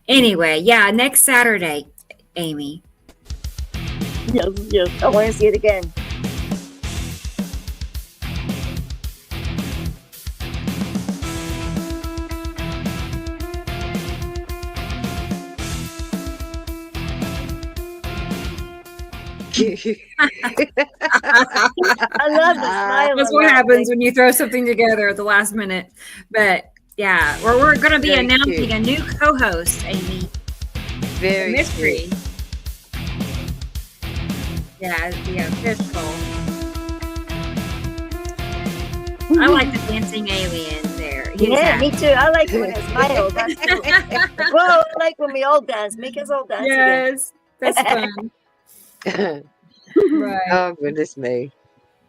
A: Anyway, yeah, next Saturday, Amy.
C: Yes. I want to see it again. I love the smile.
A: That's
C: on
A: what
C: that
A: happens
C: thing.
A: when you throw something together at the last minute. But yeah, we're going to be
E: Very
A: announcing
E: cute.
A: a new co-host, Amy.
E: Very
A: Mystery.
E: cute.
A: Yeah, the official. I like the dancing aliens. He's
C: Yeah,
A: happy.
C: me too. I like when it smiles. That's cool. Well, I like when we all dance. Make us all dance again.
A: Yes, that's fun. Right,
E: Oh, goodness me.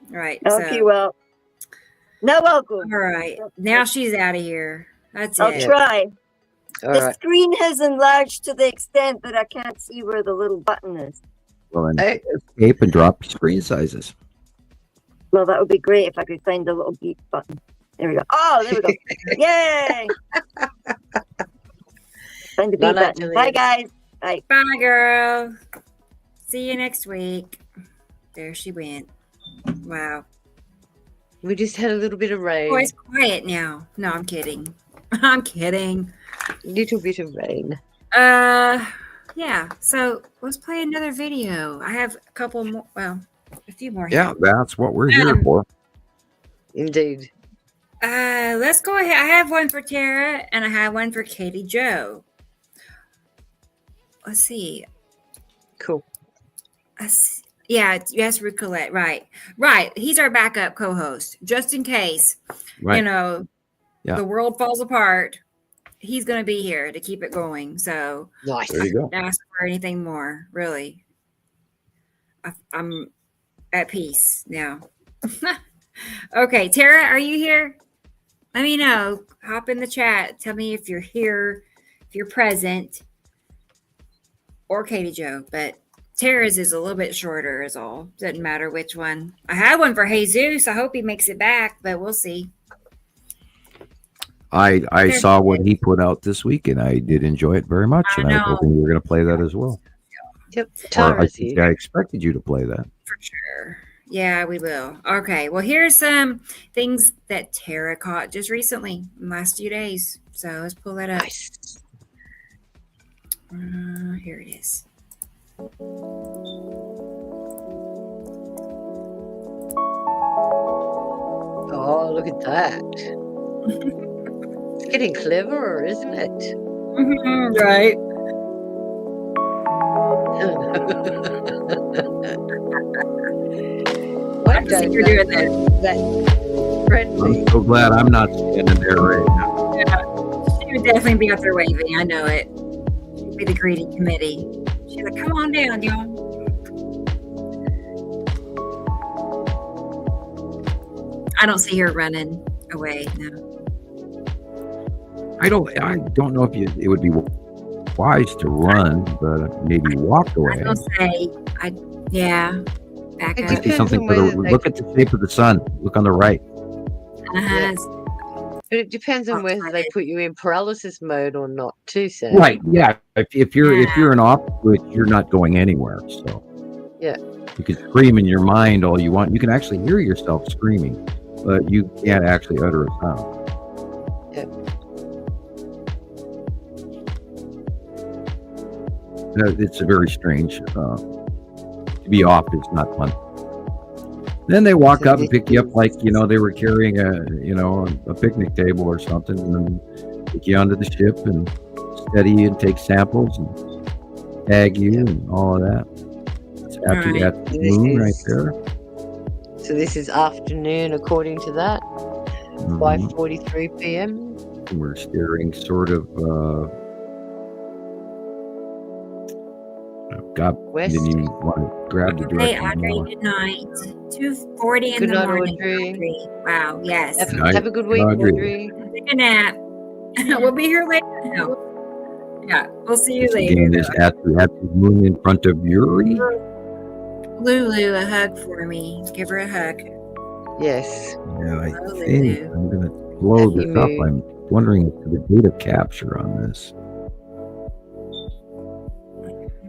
A: right.
C: Okay,
A: So,
C: well, now welcome.
A: all right. Now she's out of here. That's
C: I'll
A: it.
C: try.
E: All
C: The
E: right.
C: screen has enlarged to the extent that I can't see where the little button is.
B: Well, then
E: Hey.
B: escape and drop screen sizes.
C: Well, that would be great if I could find the little beep button. There we go. Oh, there we go. Yay! Find the
E: Bye,
C: beep button.
E: Julian.
C: Bye, guys. Bye.
A: Bye, girl. See you next week. There she went. Wow.
E: We just had a little bit of rain.
A: Oh, it's quiet now. No, I'm kidding. I'm kidding.
E: Little bit of rain.
A: Yeah. So let's play another video. I have a couple more. Well, a few more.
B: Yeah, that's what we're here for.
E: Indeed.
A: Let's go ahead. I have one for Tara and I have one for Katie Joe. Let's see.
E: Cool.
A: Yeah, yes, Ricolette. Right. He's our backup co-host, just in case,
B: Right.
A: you know,
B: Yeah.
A: the world falls apart. He's going to be here to keep it going. So
E: Nice.
B: There you go.
A: don't ask for anything more, really. I'm at peace now. Okay, Tara, are you here? Let me know. Hop in the chat. Tell me if you're here, if you're present, or Katie Joe. But Tara's is a little bit shorter, is all. Doesn't matter which one. I had one for Jesus. I hope he makes it back, but we'll see.
B: I saw what he put out this week, and I did enjoy it very much. And I was hoping you were going to play that as well.
E: Yep.
B: Or I
E: Tara's
B: think
E: here.
B: I expected you to play that.
A: For sure. Yeah, we will. Okay. Well, here's some things that Tara caught just recently, in the last few days. So let's pull that up.
E: Nice.
A: Here it is.
E: Oh, look at that. It's getting cleverer, isn't it?
A: Right.
E: I
A: I'm just
E: don't
A: you're
E: know
A: doing that.
E: that friendly.
B: I'm so glad I'm not standing there right now.
A: Yeah, she would definitely be up there waving. I know it. She'd be the greeting committee. She's like, come on down, y'all. I don't see her running away. No.
B: I don't know if it would be wise to run, but maybe walk away.
A: I don't say. Yeah. Back
E: It
A: up.
B: See
E: depends
B: something
E: on
B: for the
E: whether they-
B: look at the shape of the sun. Look on the right.
E: But it depends on whether they put you in paralysis mode or not, too, Sam.
B: Right. Yeah. If you're
A: Yeah.
B: an opposite, you're not going anywhere. So
E: Yeah.
B: you can scream in your mind all you want. You can actually hear yourself screaming, but you can't actually utter a sound.
E: Yeah.
B: It's a very strange. To be off is not fun. Then they walk up and pick you up like they were carrying a picnic table or something, and then take you onto the ship and steady you and take samples and tag you and all of that. It's after
A: Right.
B: that moon right there.
E: So this is afternoon, according to that.
B: Mhm.
E: 5:43 p.m.
B: We're steering sort of. God,
E: West.
B: didn't even want to grab the
A: Hey,
B: direction.
A: Audrey,
B: more.
A: good night. 2:40 in
E: Good
A: the
E: night,
A: morning.
E: Audrey.
A: Wow, yes.
E: Have,
B: Night,
E: have a good week,
B: Audrey.
E: Audrey.
A: Take a nap. We'll be here later. No. Yeah, we'll see you later.
B: Again, is at the moon in front of Yuri.
A: Lulu, a hug for me. Give her a hug.
E: Yes.
B: Yeah, I
A: Hello,
B: think
A: Lulu.
B: I'm going to blow
E: Happy
B: this up.
E: moon.
B: I'm wondering if the date of capture on this.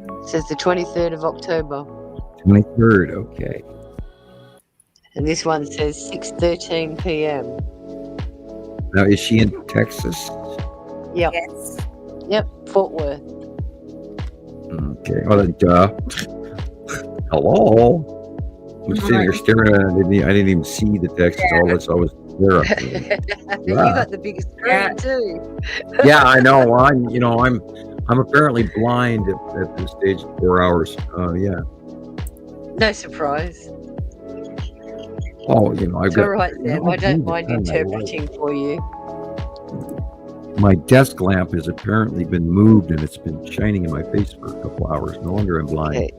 E: It says the 23rd of October.
B: 23rd, okay.
E: And this one says 6:13 p.m.
B: Now, is she in Texas?
E: Yep.
A: Yes.
E: Yep. Fort Worth.
B: Okay. Well, then, hello. I'm sitting here staring at it. I didn't even see the text. All this I was there.
E: You got the biggest screen
A: Yeah.
E: too.
B: Yeah, I know. I'm apparently blind at this stage of 4 hours. Yeah.
E: No surprise.
B: Oh, I've
E: It's
B: got.
E: all right, Sam. I don't mind
B: my life.
E: interpreting for you.
B: My desk lamp has apparently been moved and it's been shining in my face for a couple hours. No wonder I'm blind.
E: Okay.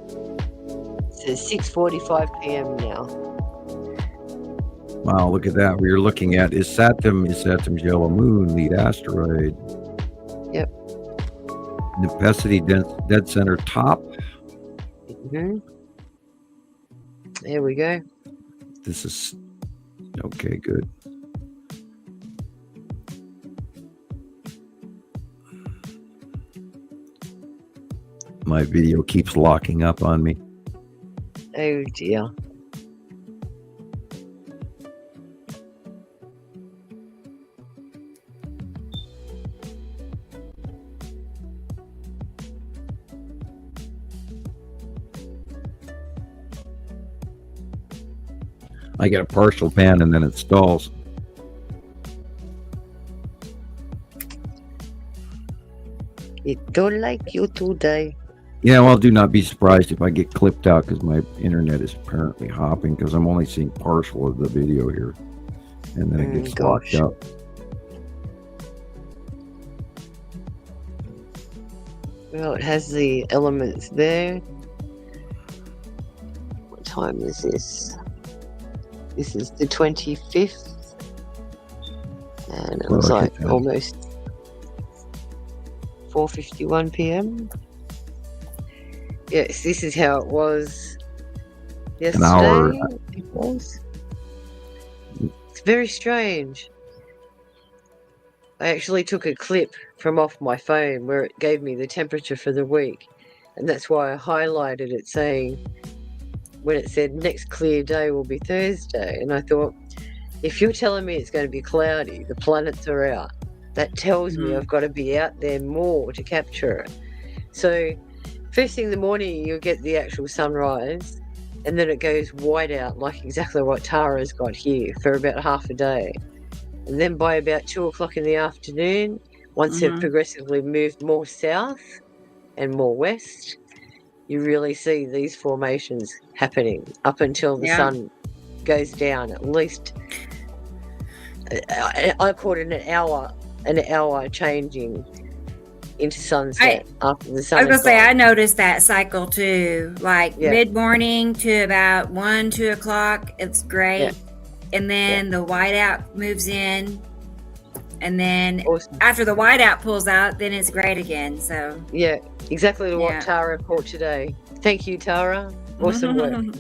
E: It's 6:45 p.m. now.
B: Wow, look at that. We are looking at Saturn's yellow moon, lead asteroid.
E: Yep.
B: Nepacity dead center top.
E: hmm There we go.
B: This is okay, good. My video keeps locking up on me.
E: Oh dear.
B: I get a partial pan and then it stalls.
E: It don't like you today.
B: Yeah, well, do not be surprised if I get clipped out because my internet is apparently hopping because I'm only seeing partial of the video here. And then it gets locked up.
E: Well, it has the elements there. What time is this? This is the 25th. And it looks like almost 4:51 p.m. Yes, this is how it was yesterday.
B: An hour.
E: It was. It's very strange. I actually took a clip from off my phone where it gave me the temperature for the week, and that's why I highlighted it, saying when it said next clear day will be Thursday, and I thought, if you're telling me it's going to be cloudy, the planets are out, that tells me I've got to be out there more to capture it. So first thing in the morning you'll get the actual sunrise, and then it goes white out like exactly what Tara's got here for about half a day. And then by about 2 o'clock in the afternoon, once it progressively moved more south and more west, you really see these formations happening up until the sun goes down. At least, I caught it an hour changing into sunset after the sun.
A: I was gonna say I noticed that cycle too, like mid morning to about 1-2 o'clock. It's great, and then the whiteout moves in, and then after the whiteout pulls out, then it's great again. So
E: yeah, exactly what Tara caught today. Thank you, Tara. Awesome work.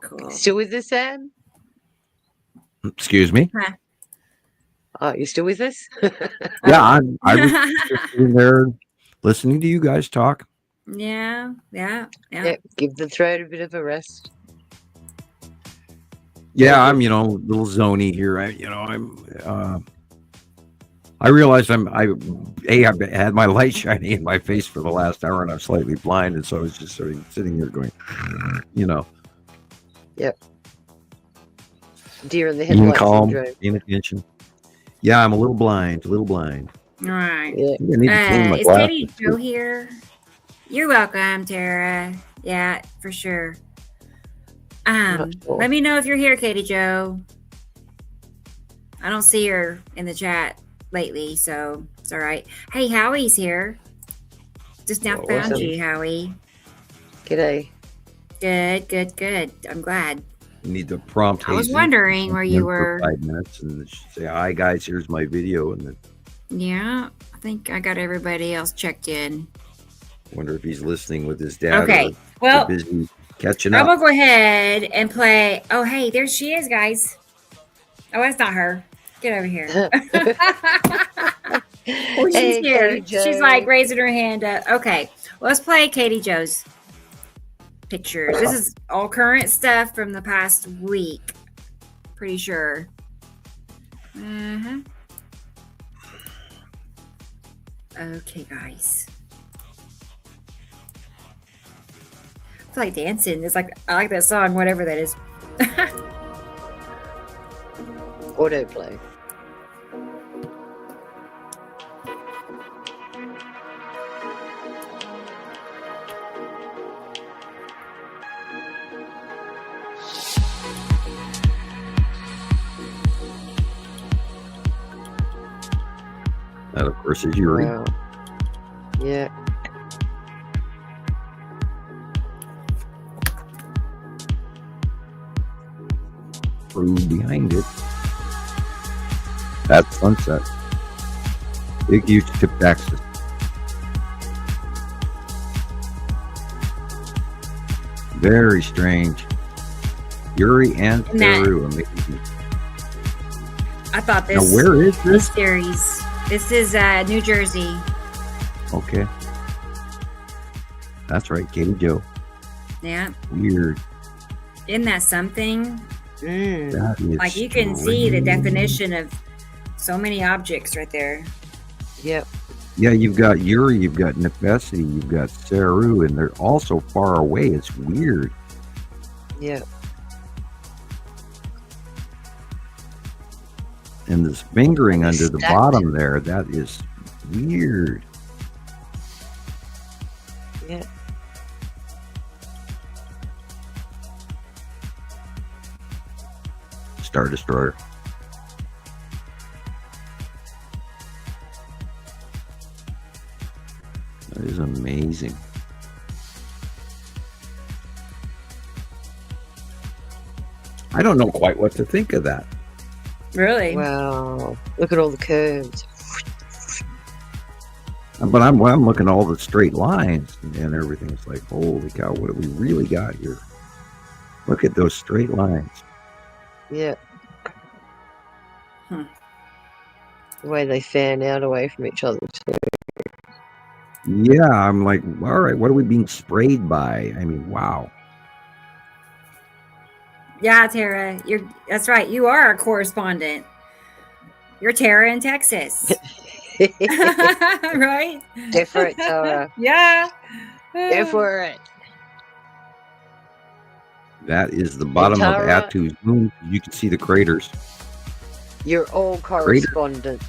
A: Cool.
E: Still with us, Sam?
B: Excuse me?
E: Oh, you still with us?
B: Yeah, I was just sitting there listening to you guys talk.
A: Yeah.
E: Give the throat a bit of a rest.
B: Yeah, I'm, a little zony here. I realized I've had my light shining in my face for the last hour and I'm slightly blind. And so I was just sort of sitting here going,
E: Yep. Deer in the headlights syndrome.
B: Paying attention. Yeah, I'm a little blind.
A: All right.
B: Yeah.
A: Is Katie Joe here? You're welcome, Tara. Yeah, for sure. Let me know if you're here, Katie Joe. I don't see her in the chat lately, so it's all right. Hey, Howie's here. Just now found you, Howie.
E: G'day.
A: Good. I'm glad.
B: You need to prompt.
A: I was wondering where you were.
B: 5 minutes and say, "Hi guys, here's my video," and then.
A: Yeah, I think I got everybody else checked in.
B: Wonder if he's listening with his dad.
A: Okay, well,
B: busy catching up.
A: I'm gonna go ahead and play. Oh, hey, there she is, guys. Oh, that's not her. Get over here. She's here. She's like raising her hand up. Okay, let's play Katie Joe's pictures. This is all current stuff from the past week. Pretty sure. Okay, guys. I feel like dancing. It's like I like that song, whatever that is.
E: Autoplay.
B: That, of course, is Yuri.
E: Wow. Yeah.
B: Crew behind it. That's Sunset. Big, huge tip taxes. Very strange. Yuri and
A: And that-
B: Peru. Amazing.
A: I thought
B: Now,
A: this
B: where is
A: this
B: this?
A: series. This is New Jersey.
B: Okay. That's right, Katie Joe.
A: Yeah.
B: Weird.
A: Isn't that something?
E: Mm.
B: That is
A: Like you can see the
B: strange.
A: definition of so many objects right there.
E: Yep.
B: Yeah, you've got Yuri, you've got Nefesi, you've got Saru, and they're all so far away. It's weird.
E: Yep.
B: And this fingering
E: And
B: under the
E: stacked.
B: bottom there, that is weird.
E: Yeah.
B: Star Destroyer. That is amazing. I don't know quite what to think of that.
A: Really?
E: Wow. Look at all the curves.
B: But I'm looking at all the straight lines and everything. It's like, holy cow, what have we really got here? Look at those straight lines.
E: Yeah.
A: Hmm.
E: The way they fan out away from each other too.
B: Yeah, I'm like, all right, what are we being sprayed by? I mean, wow.
A: Yeah, Tara. That's right. You are a correspondent. You're Tara in Texas. Right?
E: Go for it, Tara.
A: Yeah.
E: Go for it.
B: That is the bottom of
E: Tara.
B: Atu's moon. You can see the craters.
E: You're all correspondents.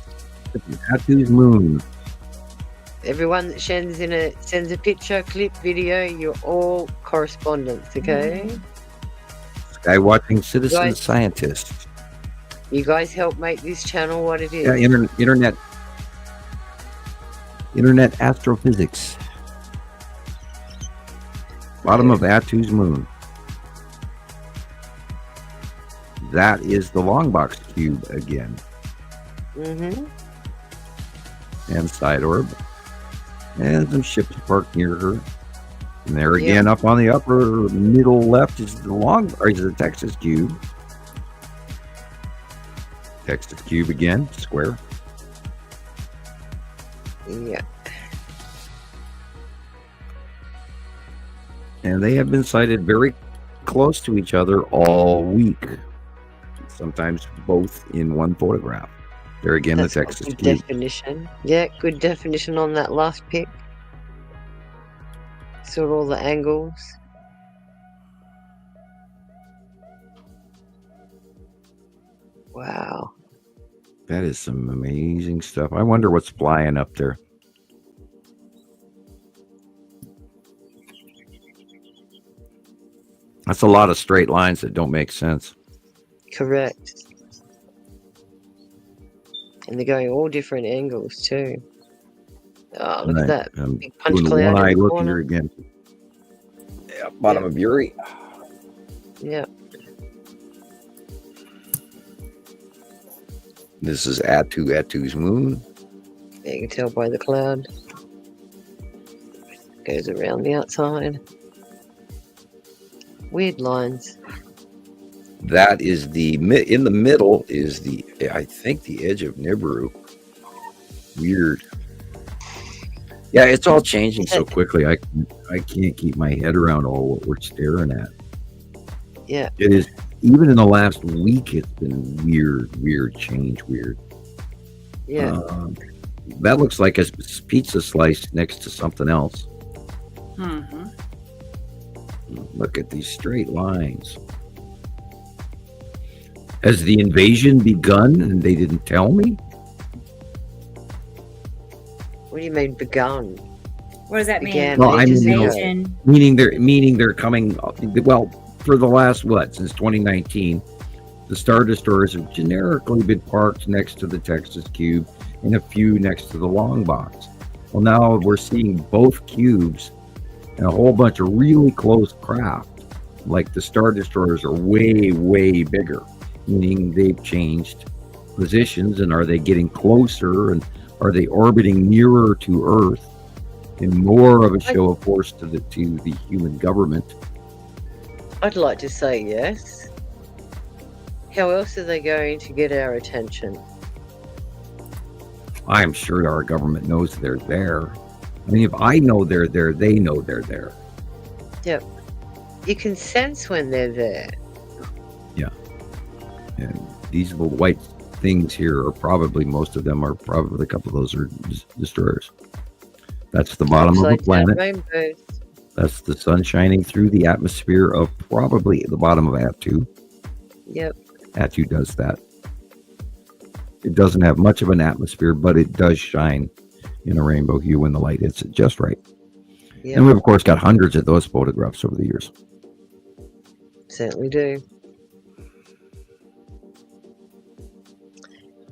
B: Atu's moon.
E: Everyone that sends a picture, clip, video, you're all correspondents, okay?
B: Sky watching citizen
E: Right.
B: scientists.
E: You guys help make this channel what it is.
B: Yeah, internet astrophysics. Bottom of Atu's moon. That is the long box cube again.
E: Mm-hmm.
B: And side orb. And some ships parked near her. And there again, up on the upper middle left is the Texas cube. Texas cube again, square.
E: Yeah.
B: And they have been sighted very close to each other all week. Sometimes both in one photograph. There again,
E: That's
B: the
E: got
B: Texas
E: good
B: cube.
E: definition. Yeah, good definition on that last pic. Saw all the angles. Wow.
B: That is some amazing stuff. I wonder what's flying up there. That's a lot of straight lines that don't make sense.
E: Correct. And they're going all different angles too. Oh, look
B: Right.
E: at that.
B: I'm
E: Big punch
B: doing the
E: cloud in
B: one-eye
E: the
B: look
E: corner.
B: here again. Yeah, bottom of Yuri.
E: Yeah.
B: This is Atu's moon.
E: Yeah, you can tell by the cloud. Goes around the outside. Weird lines.
B: That is in the middle is I think the edge of Nibiru. Weird. Yeah, it's all changing so quickly. I can't keep my head around all what we're staring at.
E: Yeah.
B: It is, even in the last week, it's been weird change.
E: Yeah.
B: That looks like a pizza slice next to something else.
A: Mm-hmm.
B: Look at these straight lines. Has the invasion begun and they didn't tell me?
E: What do you mean begun?
A: What does that mean?
E: Began
B: Well, I
E: ages
B: mean,
E: ago.
A: Invasion.
B: Meaning they're coming. Well, for the last since 2019, the Star Destroyers have generically been parked next to the Texas cube, and a few next to the long box. Well, now we're seeing both cubes and a whole bunch of really close craft. Like the Star Destroyers are way, way bigger, meaning they've changed positions, and are they getting closer, and are they orbiting nearer to Earth in more of a show of force to the human government?
E: I'd like to say yes. How else are they going to get our attention?
B: I'm sure our government knows they're there. I mean, if I know they're there, they know they're there.
E: Yep. You can sense when they're there.
B: Yeah. And these little white things here are probably, most of them are probably, a couple of those are destroyers. That's the bottom of the planet.
E: Rainbows.
B: That's the sun shining through the atmosphere of probably the bottom of Atu.
E: Yep.
B: Atu does that. It doesn't have much of an atmosphere, but it does shine in a rainbow hue when the light hits it just right. Yep. And we've, of course, got hundreds of those photographs over the years.
E: Certainly do.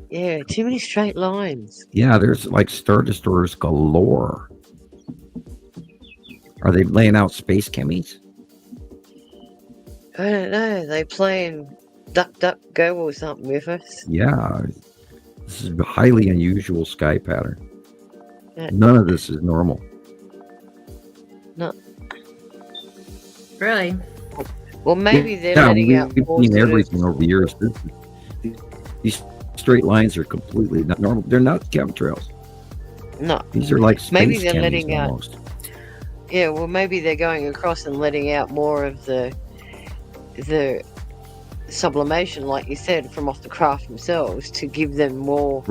E: Yeah, too many straight lines.
B: Yeah, there's like Star Destroyers galore. Are they laying out space chemies?
E: I don't know. They playing Duck, Duck, Go or something with us.
B: Yeah. This is a highly unusual sky pattern.
E: Yeah.
B: None of this is normal.
E: No.
A: Really?
E: Well, maybe they're letting out more.
B: We've seen everything over the years. These straight lines are completely not normal. They're not chemtrails.
E: No.
B: These are like space
E: maybe they're
B: chemies
E: letting
B: almost.
E: out. Yeah, well, maybe they're going across and letting out more of the sublimation, like you said, from off the craft themselves to give them more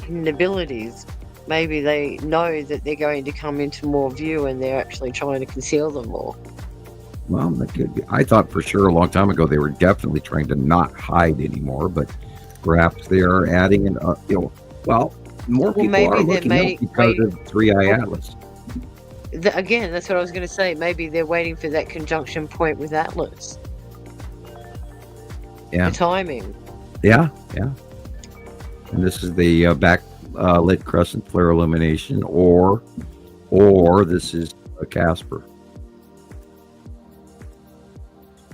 E: hidden abilities. Maybe they know that they're going to come into more view and they're actually trying to conceal them more.
B: Well, that could be. I thought for sure a long time ago they were definitely trying to not hide anymore, but perhaps they are adding an, well, more people are looking up because of Three Eye Atlas.
E: Again, that's what I was going to say. Maybe they're waiting for that conjunction point with Atlas.
B: Yeah.
E: The timing.
B: Yeah, yeah. And this is the back lit crescent flare illumination, or this is a Casper.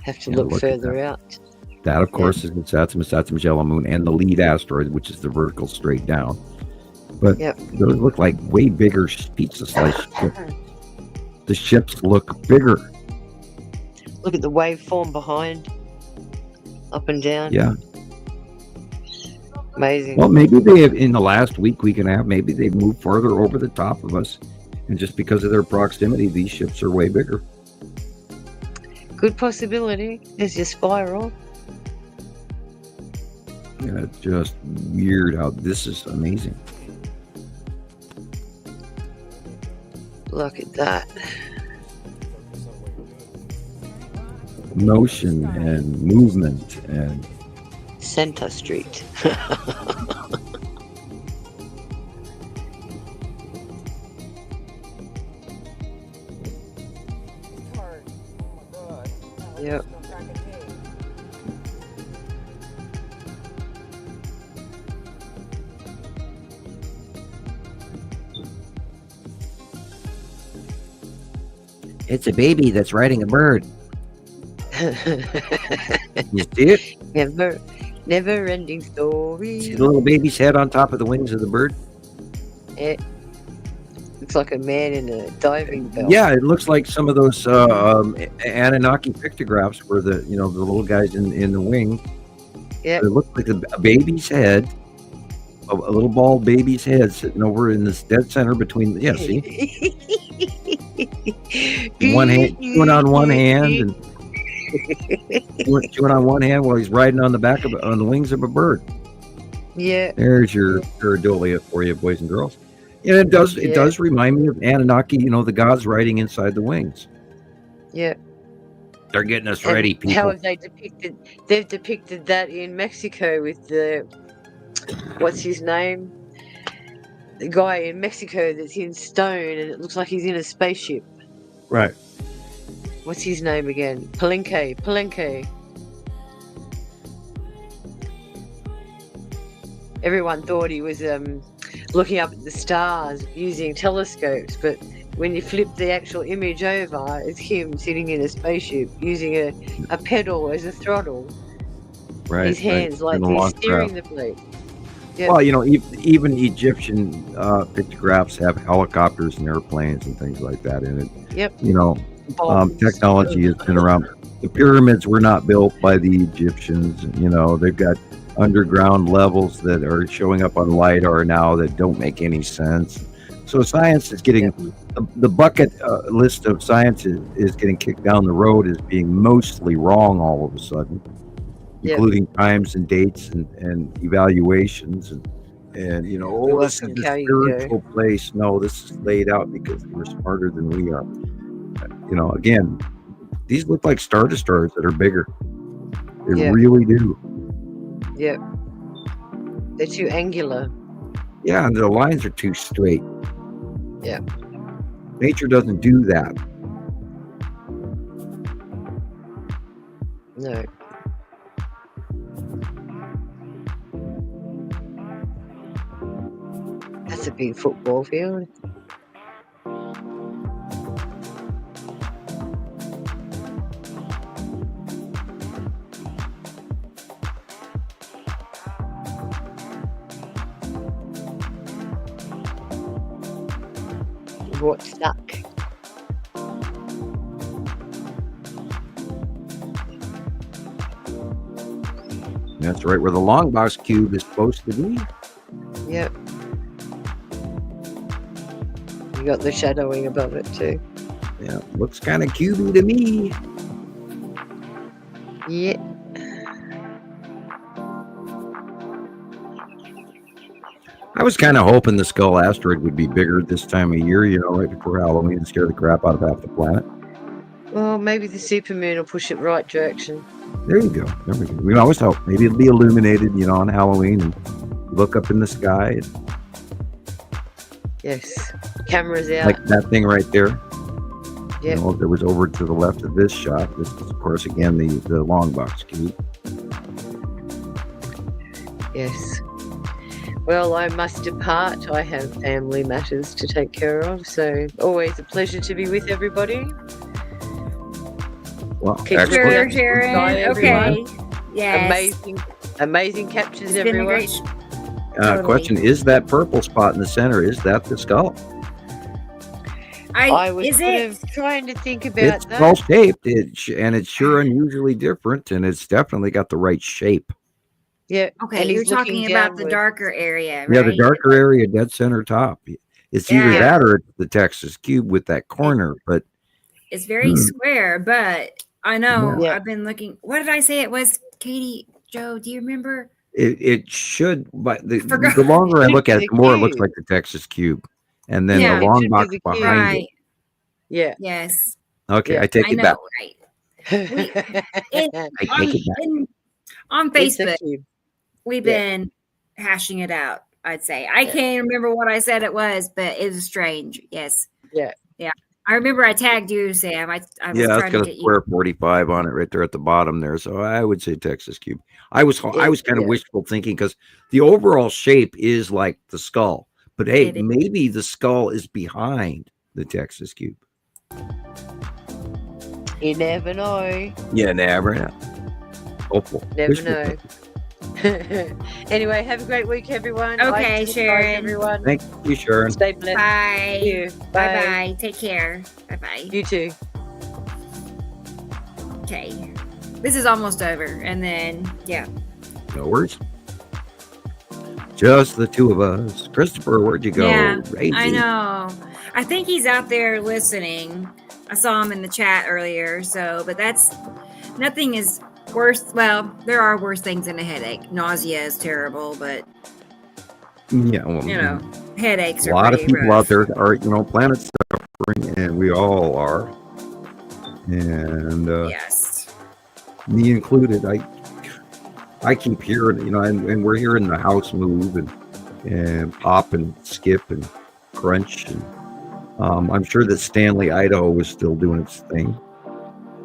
E: Have to look further out.
B: That, of course, is the Satsuma's yellow moon and the lead asteroid, which is the vertical straight down. But those look like way bigger pizza-sized ships. The ships look bigger.
E: Look at the waveform behind. Up and down.
B: Yeah.
E: Amazing.
B: Well, maybe they have, in the last week and a half, maybe they've moved farther over the top of us. And just because of their proximity, these ships are way bigger.
E: Good possibility. There's your spiral.
B: Yeah, it's just weird how this is amazing.
E: Look at that.
B: Motion and movement and
E: Center Street. Yep.
B: it's a baby that's riding a bird. You see it?
E: Never ending story.
B: See the little baby's head on top of the wings of the bird?
E: It looks like a man in a diving belt.
B: Yeah, it looks like some of those Anunnaki pictographs where the little guys in the wing.
E: Yeah.
B: It looks like a baby's head, a little bald baby's head sitting over in this dead center between. Yeah, see, one hand chewing on one hand and chewing on one hand while he's riding on the back on the wings of a bird.
E: Yeah.
B: There's your pareidolia for you, boys and girls. And it does remind me of Anunnaki, the gods riding inside the wings.
E: Yeah.
B: They're getting us ready, people.
E: How have they depicted? They've depicted that in Mexico with the, what's his name? The guy in Mexico that's in stone and it looks like he's in a spaceship.
B: Right.
E: What's his name again? Palenque. Everyone thought he was looking up at the stars using telescopes, but when you flip the actual image over, it's him sitting in a spaceship using a pedal as a throttle.
B: Right.
E: His hands
B: right.
E: like he's steering the plane. Yep.
B: Well, you know, even Egyptian pictographs have helicopters and airplanes and things like that in it.
E: Yep.
B: You know,
E: Bombs.
B: technology has been around. The pyramids were not built by the Egyptians. You know, they've got underground levels that are showing up on LiDAR now that don't make any sense. So science is getting, the bucket list of science is getting kicked down the road as being mostly wrong all of a sudden, including times and dates and evaluations and you know, oh, this is the spiritual place. No, this is laid out because we're smarter than we are. You know, again, these look like star destroyers that are bigger. They really do.
E: Yep. They're too angular.
B: Yeah, and the lines are too straight.
E: Yeah.
B: Nature doesn't do that.
E: No. That's a big football field. What's stuck?
B: That's right where the long box cube is supposed to be.
E: Yep. You got the shadowing above it too.
B: Yeah, looks kind of cubey to me.
E: Yeah.
B: I was kind of hoping the Skull asteroid would be bigger this time of year, you know, right before Halloween, and scare the crap out of half the planet.
E: Well, maybe the supermoon will push it right direction.
B: There you go. There we go. We always hope. Maybe it'll be illuminated, you know, on Halloween and look up in the sky. And
E: yes. Cameras out.
B: like that thing right there.
E: Yep.
B: You know, that was over to the left of this shot. This is, of course, again, the long box cube.
E: Yes. Well, I must depart. I have family matters to take care of, so always a pleasure to be with everybody.
B: Well,
A: Sure, Sharon. Okay. Yes.
E: Amazing captures,
A: It's been a
E: everyone.
A: great
B: Question, is that purple spot in the center, is that the skull?
E: I was
A: is
E: sort
A: it?
E: of trying to think about
B: It's
E: that.
B: skull shaped, and it's sure unusually different, and it's definitely got the right shape.
E: Yeah.
A: Okay,
E: and
A: you're
E: he's looking
A: talking about the
E: downward.
A: darker area, right?
B: Yeah, the darker area, dead center top. It's either
A: Yeah.
B: that or it's the Texas cube with that corner, but
A: It's very square, but I know
E: Yeah.
A: I've been looking. What did I say it was, Katie? Joe, do you remember?
B: it should. But the
A: Forgot.
B: longer I look at it,
E: The
B: the more it looks
E: cube.
B: like the Texas cube, and then
A: Yeah.
B: the
E: It
B: long
E: should be
B: box
E: the cube.
B: behind
A: Right.
E: Yeah.
A: Yes.
B: it. Okay,
E: Yeah.
B: I take
A: I
B: it
A: know,
B: back.
A: right?
B: I
A: On,
B: take it back.
A: on
E: It's a
A: Facebook,
E: cube.
A: we've
E: Yeah.
A: been hashing it out. I'd say I can't remember what I said it was, but it was strange. Yes.
E: Yeah.
A: Yeah. I remember I tagged you, Sam. I was
B: Yeah,
A: trying
B: it's
A: to
B: got a
A: get you.
B: square 45 on it right there at the bottom there. So I would say Texas cube. I was kind of
E: Yeah.
B: wishful thinking because the overall shape is like the skull, but hey,
A: It is.
B: maybe the skull is behind the Texas cube.
E: You never know.
B: Yeah, never know. Hopeful.
E: Never
B: Wishful
E: know.
B: thinking.
E: Anyway, have a great week, everyone.
A: Okay,
E: Bye,
A: Sharon.
E: everyone.
B: Thank you, Sharon.
E: Stay blessed.
A: Bye.
E: See you.
A: Bye bye. Take care. Bye bye.
E: You too.
A: Okay. This is almost over. And then, yeah.
B: No worries. Just the two of us. Christopher, where'd you go?
A: Yeah,
B: Crazy.
A: I know. I think he's out there listening. I saw him in the chat earlier. So, but nothing is worse. Well, there are worse things than a headache. Nausea is terrible, but
B: Yeah, well,
A: you know, headaches
B: a
A: are
B: lot of
A: pretty
B: people
A: rough.
B: out there are, planet suffering, and we all are. And
A: Yes.
B: me included. I keep hearing, and we're hearing the house move and pop and skip and crunch. And I'm sure that Stanley, Idaho was still doing its thing.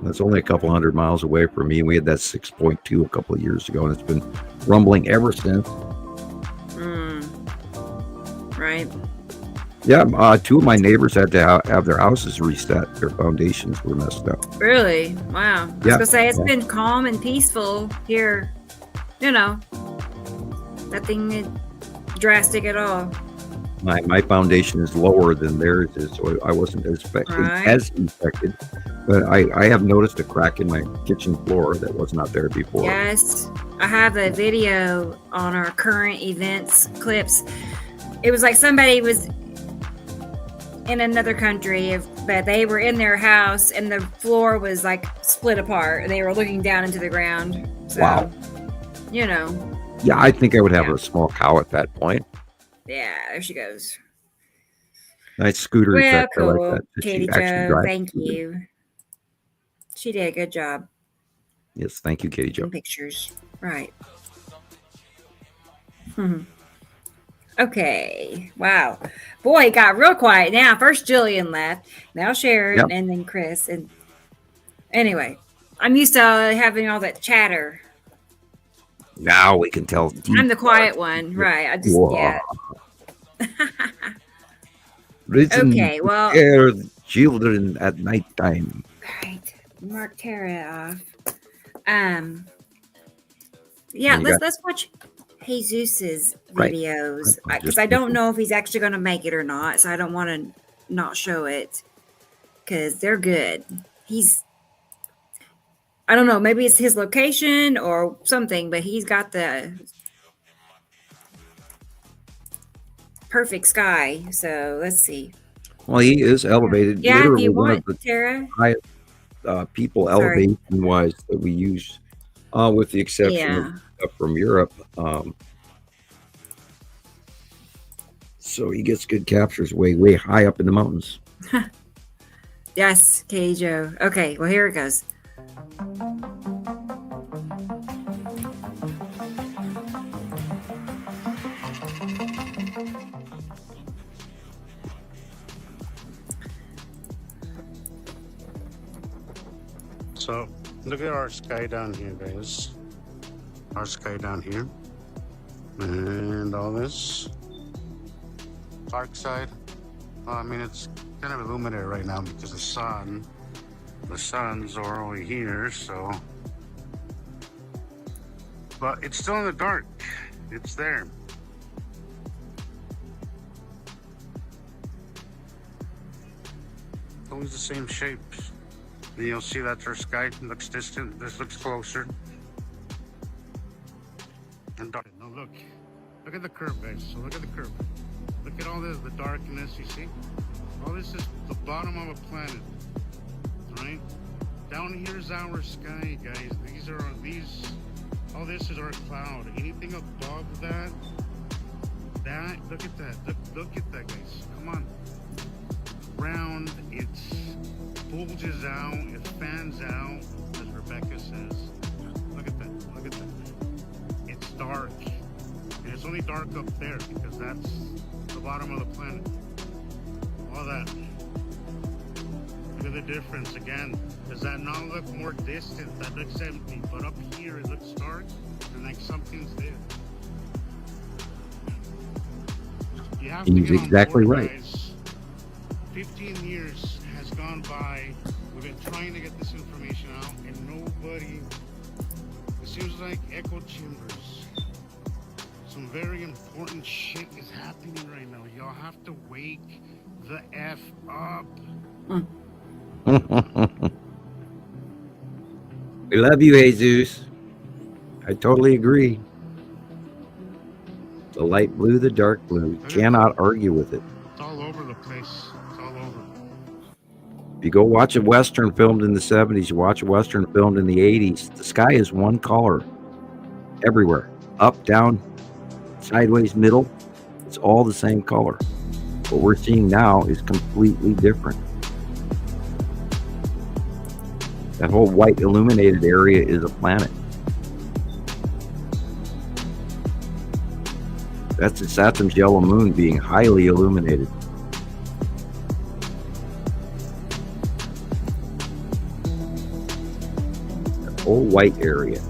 B: That's only a couple hundred miles away from me. We had that 6.2 a couple of years ago, and it's been rumbling ever since.
A: right.
B: Yeah, two of my neighbors had to have their houses reset. Their foundations were messed up.
A: Really? Wow. I was
B: Yeah,
A: gonna say it's
B: yeah.
A: been calm and peaceful here. You know, nothing drastic at all.
B: My foundation is lower than theirs is, so I wasn't as
A: Right.
B: affected. But I have noticed a crack in my kitchen floor that was not there before.
A: Yes, I have a video on our current events clips. It was like somebody was in another country, but they were in their house and the floor was like split apart and they were looking down into the ground. So,
B: Wow.
A: you know,
B: Yeah, I think I would have
A: Yeah.
B: a small cow at that point.
A: yeah, there she goes.
B: Nice scooter
A: Well,
B: effect. I
A: cool.
B: like that. That
A: Katie
B: she actually
A: Jo,
B: drives.
A: thank you. She did a good job
B: Yes, thank you, Katie
A: in
B: Jo.
A: pictures. Right. Okay. Wow. Boy, it got real quiet now. First Jillian left, now Sharon,
B: Yep.
A: and then Chris. And anyway, I'm used to having all that chatter.
B: Now we can tell.
A: I'm the quiet one, right? I just yeah.
B: Listen
A: Okay,
B: to
A: well-
B: scare the children at nighttime.
A: Right. Mark Tara off. Yeah,
B: And you
A: let's watch Jesus's
B: Right.
A: videos
B: Right.
A: because I don't know if he's actually going to make it or not, so I don't want to not show it because they're good. I don't know, maybe it's his location or something, but he's got the perfect sky. So let's see.
B: Well, he is elevated.
A: Yeah, if
B: Literally
A: you
B: one
A: want,
B: of the
A: Tara.
B: highest people
A: Sorry.
B: elevation-wise that we use, with the exception
A: Yeah.
B: of stuff from Europe. So he gets good captures way high up in the mountains.
A: Yes, Katie Jo. Okay, well, here it goes.
H: So look at our sky down here, guys. Our sky down here. And all this. Dark side. I mean, it's kind of illuminated right now because the suns are over here, so. But it's still in the dark. It's there. It's always the same shapes. And you'll see that our sky looks distant. This looks closer. And dark. No, look. Look at the curve, guys. So look at the curve. Look at all this, the darkness, you see? All this is the bottom of a planet. Right? Down here's our sky, guys. All this is our cloud. Anything above that, look at that. Look at that, guys. Come on. Round, it bulges out, it fans out, as Rebecca says. Look at that. Look at that. It's dark. And it's only dark up there because that's the bottom of the planet. All that. Look at the difference again. Does that not look more distant? That looks empty. But up here it looks dark and like something's there. You have to
B: He's
H: get on
B: exactly
H: board,
B: right.
H: guys. 15 years has gone by. We've been trying to get this information out and nobody. It seems like echo chambers. Some very important shit is happening right now. Y'all have to wake the F up.
B: We love you, Jesus. I totally agree. The light blue, the dark blue. Cannot argue with it.
H: It's all over the place. It's all over.
B: If you go watch a Western filmed in the 70s, you watch a Western filmed in the 80s, the sky is one color everywhere. Up, down, sideways, middle. It's all the same color. What we're seeing now is completely different. That whole white illuminated area is a planet. That's Saturn's yellow moon being highly illuminated. That whole white area.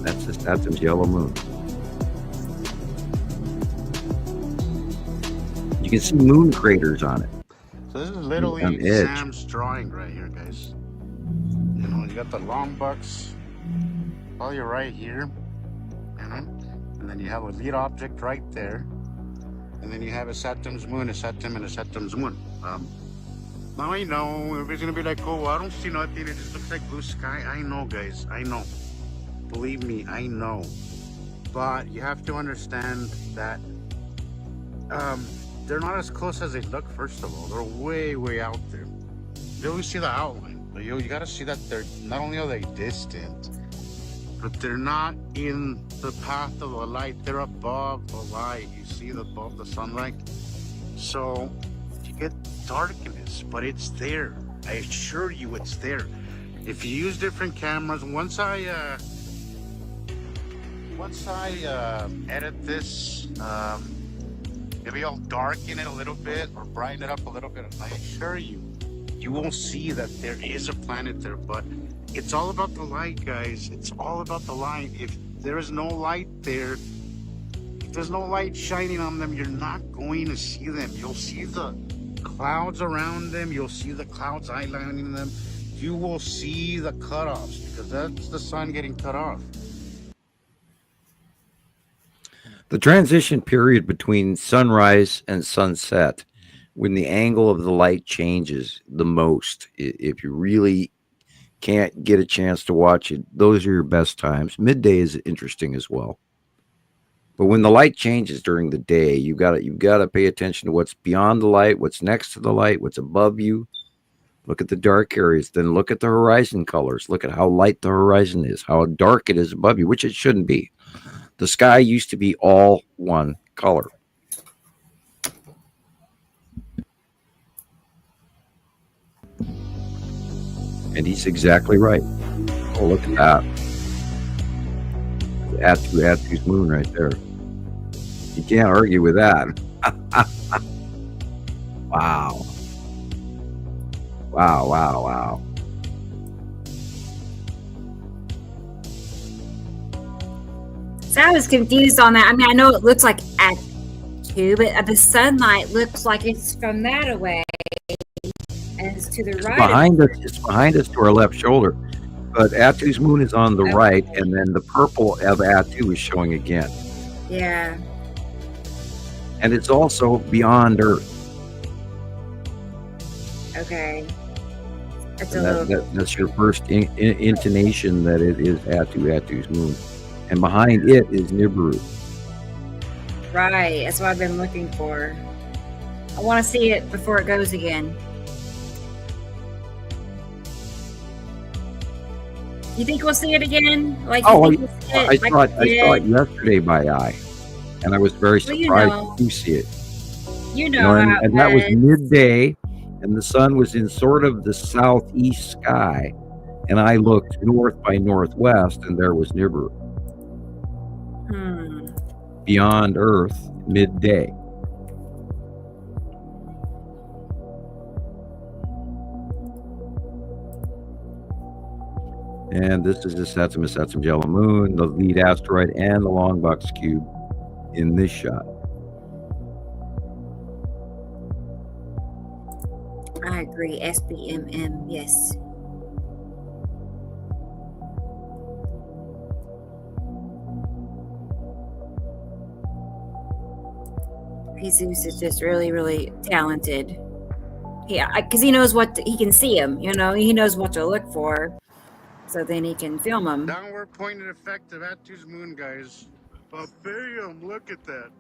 B: That's Saturn's yellow moon. can see moon craters on it.
H: So this is
B: On
H: literally
B: edge.
H: Sam's drawing right here, guys. You know, you got the long bucks, all you right here, you know, and then you have a lead object right there, and then you have a Saturn's moon, a Saturn, and a Saturn's moon. Now I know everybody's gonna be like, oh, I don't see nothing. It just looks like blue sky. I know, guys. I know. Believe me, I know. But you have to understand that they're not as close as they look. First of all, they're way, way out there. You always see the outline, but you gotta see that they're not only are they distant, but they're not in the path of the light. They're above the light. You see, above the sunlight. So you get darkness, but it's there. I assure you, it's there. If you use different cameras, once I edit this, maybe I'll darken it a little bit or brighten it up a little bit. I assure you, you will see that there is a planet there, but it's all about the light, guys. It's all about the light. If there is no light there, if there's no light shining on them, you're not going to see them. You'll see the clouds around them. You'll see the clouds eyelining them. You will see the cutoffs because that's the sun getting cut off.
B: The transition period between sunrise and sunset, when the angle of the light changes the most, if you really can't get a chance to watch it, those are your best times. Midday is interesting as well. But when the light changes during the day, you got to pay attention to what's beyond the light, what's next to the light, what's above you. Look at the dark areas. Then look at the horizon colors. Look at how light the horizon is, how dark it is above you, which it shouldn't be. The sky used to be all one color. And he's exactly right. Oh, look at that. Atu's moon right there. You can't argue with that. Wow. Wow, wow, wow.
A: So I was confused on that. I mean, I know it looks like Atu, but the sunlight looks like it's from that away. And it's to the right.
B: It's behind us to our left shoulder. But Atu's moon is on the right, and then the purple of Atu is showing again.
A: Yeah.
B: And it's also beyond Earth.
A: Okay. That's
B: your first intonation that it is Atu's moon. And behind it is Nibiru.
A: Right. That's what I've been looking for. I want to see it before it goes again. You think we'll see it again? Like,
B: I saw it yesterday by eye, and I was very surprised to see it.
A: And
B: that was midday, and the sun was in sort of the southeast sky, and I looked north by northwest, and there was Nibiru. Beyond Earth, midday. And this is the Satsuma Yellow Moon, the lead asteroid, and the long box cube in this shot.
A: I agree. SBMM, yes. Jesus is just really, really talented. Yeah, because he knows he can see him. He knows what to look for. So then he can film them.
H: Downward pointed effect of Atu's moon, guys. But bam, look at that.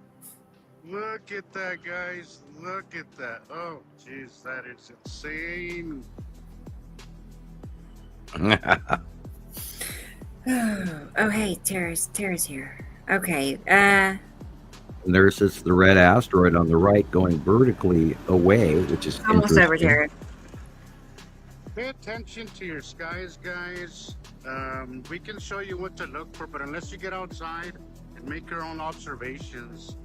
H: Look at that, guys. Look at that. Oh, jeez, that is insane.
A: Oh, hey, Tara's here. Okay.
B: And there's the red asteroid on the right going vertically away, which is
A: almost over, Tara.
H: Pay attention to your skies, guys. We can show you what to look for, but unless you get outside and make your own observations,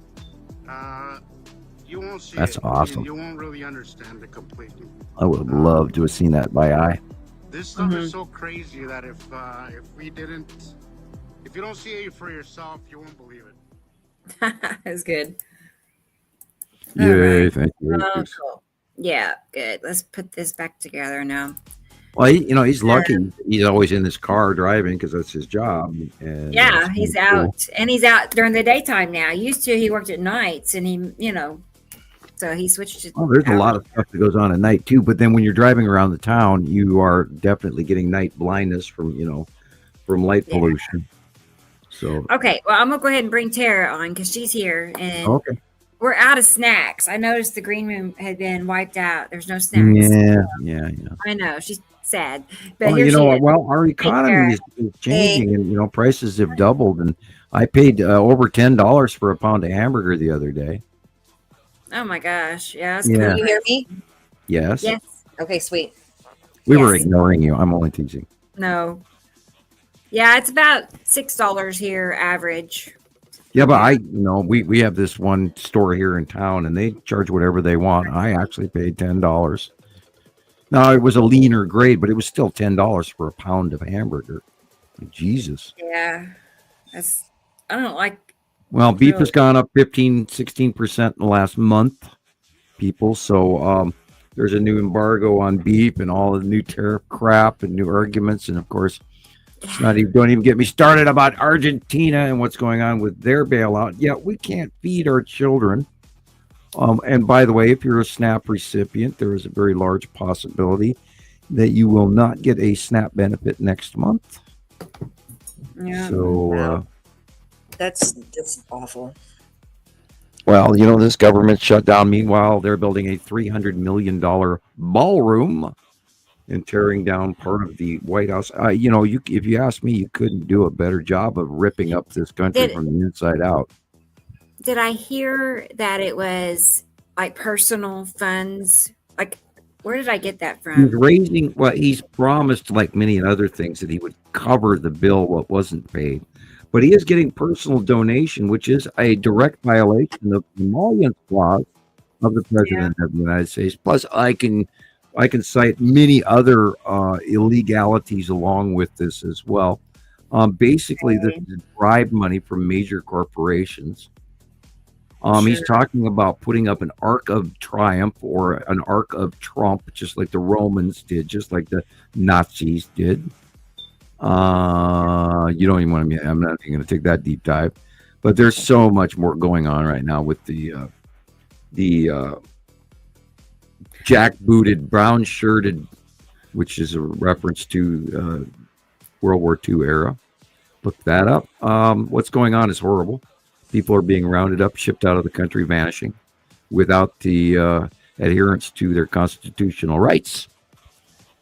H: you won't see it.
B: That's awesome.
H: You won't really understand it completely.
B: I would love to have seen that by eye.
H: This stuff is so crazy that if you don't see it for yourself, you won't believe it.
A: That's good. All
B: Yay!
A: right.
B: Thank you.
A: Oh, cool. Yeah, good. Let's put this back together now.
B: Well, he's lucky. He's always in his car driving because that's his job. And
A: Yeah, he's
B: cool.
A: out, and he's out during the daytime now. Used to, he worked at nights, and so he switched to.
B: Well, there's a lot of stuff that goes on at night too. But then when you're driving around the town, you are definitely getting night blindness from light pollution. So
A: Okay, well, I'm gonna go ahead and bring Tara on because she's here, and
B: okay.
A: we're out of snacks. I noticed the green room had been wiped out. There's no snacks.
B: Yeah.
A: I know she's sad, but
B: Well,
A: here she is.
B: our economy is changing, and prices have doubled. And I paid over $10 for a pound of hamburger the other day.
A: Oh my gosh, yeah, that's
B: Yeah.
A: cool.
I: Can you hear me?
B: Yes.
A: Yes.
I: Okay, sweet.
B: We were
A: Yes.
B: ignoring you. I'm only teasing.
A: No. Yeah, it's about $6 here average.
B: Yeah, but we have this one store here in town, and they charge whatever they want. I actually paid $10. Now it was a leaner grade, but it was still $10 for a pound of hamburger. Jesus.
A: Yeah, I don't like.
B: Well, beef has
A: Really?
B: gone up 15-16% in the last month, people. So there's a new embargo on beef and all the new tariff crap and new arguments, and of course, don't even get me started about Argentina and what's going on with their bailout. Yeah, we can't feed our children. And by the way, if you're a SNAP recipient, there is a very large possibility that you will not get a SNAP benefit next month.
A: Yeah.
B: So,
I: That's awful.
B: well, this government shutdown. Meanwhile, they're building a $300 million ballroom and tearing down part of the White House. If you ask me, you couldn't do a better job of ripping up this country from the inside out.
A: Did I hear that it was like personal funds? Like, where did I get that
B: He's
A: from?
B: raising, well, he's promised, like many other things, that he would cover the bill what wasn't paid. But he is getting personal donation, which is a direct violation of the emollients clause of the President of the United States. Plus, I can cite many other illegalities along with this as well. Basically, this is bribe money from major corporations. He's talking about putting up an Ark of Triumph or an Ark of Trump, just like the Romans did, just like the Nazis did. You don't even want to. I'm not even going to take that deep dive, but there's so much more going on right now with the jack-booted, brown-shirted, which is a reference to World War II era. Look that up. What's going on is horrible. People are being rounded up, shipped out of the country, vanishing without the adherence to their constitutional rights.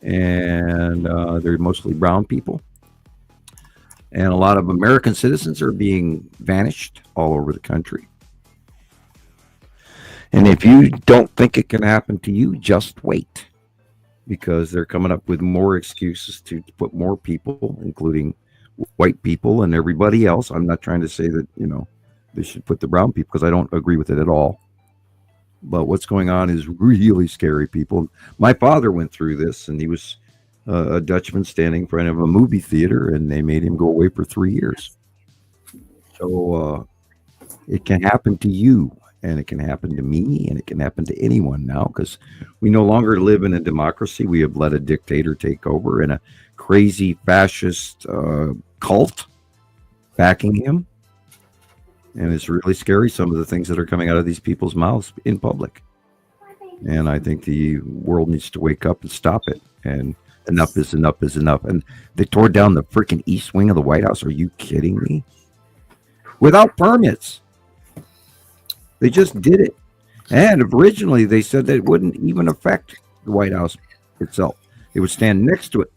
B: And they're mostly brown people. And a lot of American citizens are being vanished all over the country. And if you don't think it can happen to you, just wait. Because they're coming up with more excuses to put more people, including white people and everybody else. I'm not trying to say that, they should put the brown people, because I don't agree with it at all. But what's going on is really scary, people. My father went through this, and he was a Dutchman standing in front of a movie theater, and they made him go away for 3 years. So it can happen to you, and it can happen to me, and it can happen to anyone now, because we no longer live in a democracy. We have let a dictator take over, and a crazy fascist cult backing him. And it's really scary, some of the things that are coming out of these people's mouths in public. And I think the world needs to wake up and stop it. And enough is enough is enough. And they tore down the freaking east wing of the White House. Are you kidding me? Without permits. They just did it. And originally they said that it wouldn't even affect the White House itself. It would stand next to it.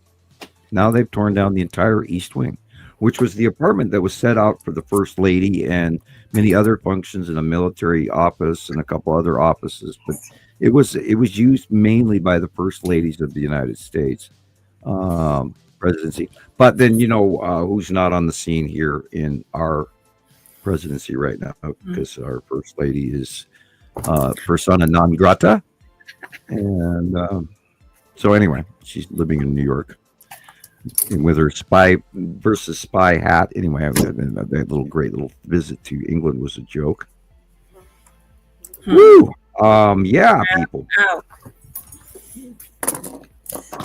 B: Now they've torn down the entire east wing, which was the apartment that was set out for the First Lady and many other functions in a military office and a couple other offices. But it was used mainly by the First Ladies of the United States presidency. But then, who's not on the scene here in our presidency right now, because our First Lady is persona non grata. And so anyway, she's living in New York. And with her spy versus spy hat. Anyway, that great little visit to England was a joke. Woo! Yeah, people.
A: Oh,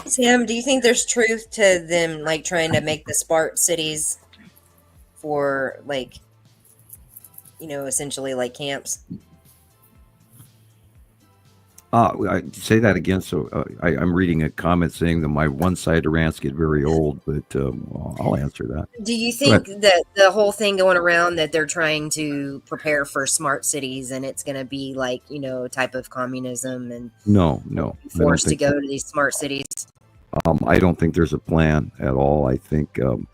I: Sam, do you think there's truth to them like trying to make the smart cities for like, essentially like camps?
B: I say that again. So I'm reading a comment saying that my one-sided rants get very old, but I'll answer that.
I: Do you think that the whole thing going around that they're trying to prepare for smart cities and it's going to be like, a type of communism and
B: No,
I: forced to go to these smart cities?
B: I don't think there's a plan at all. I think the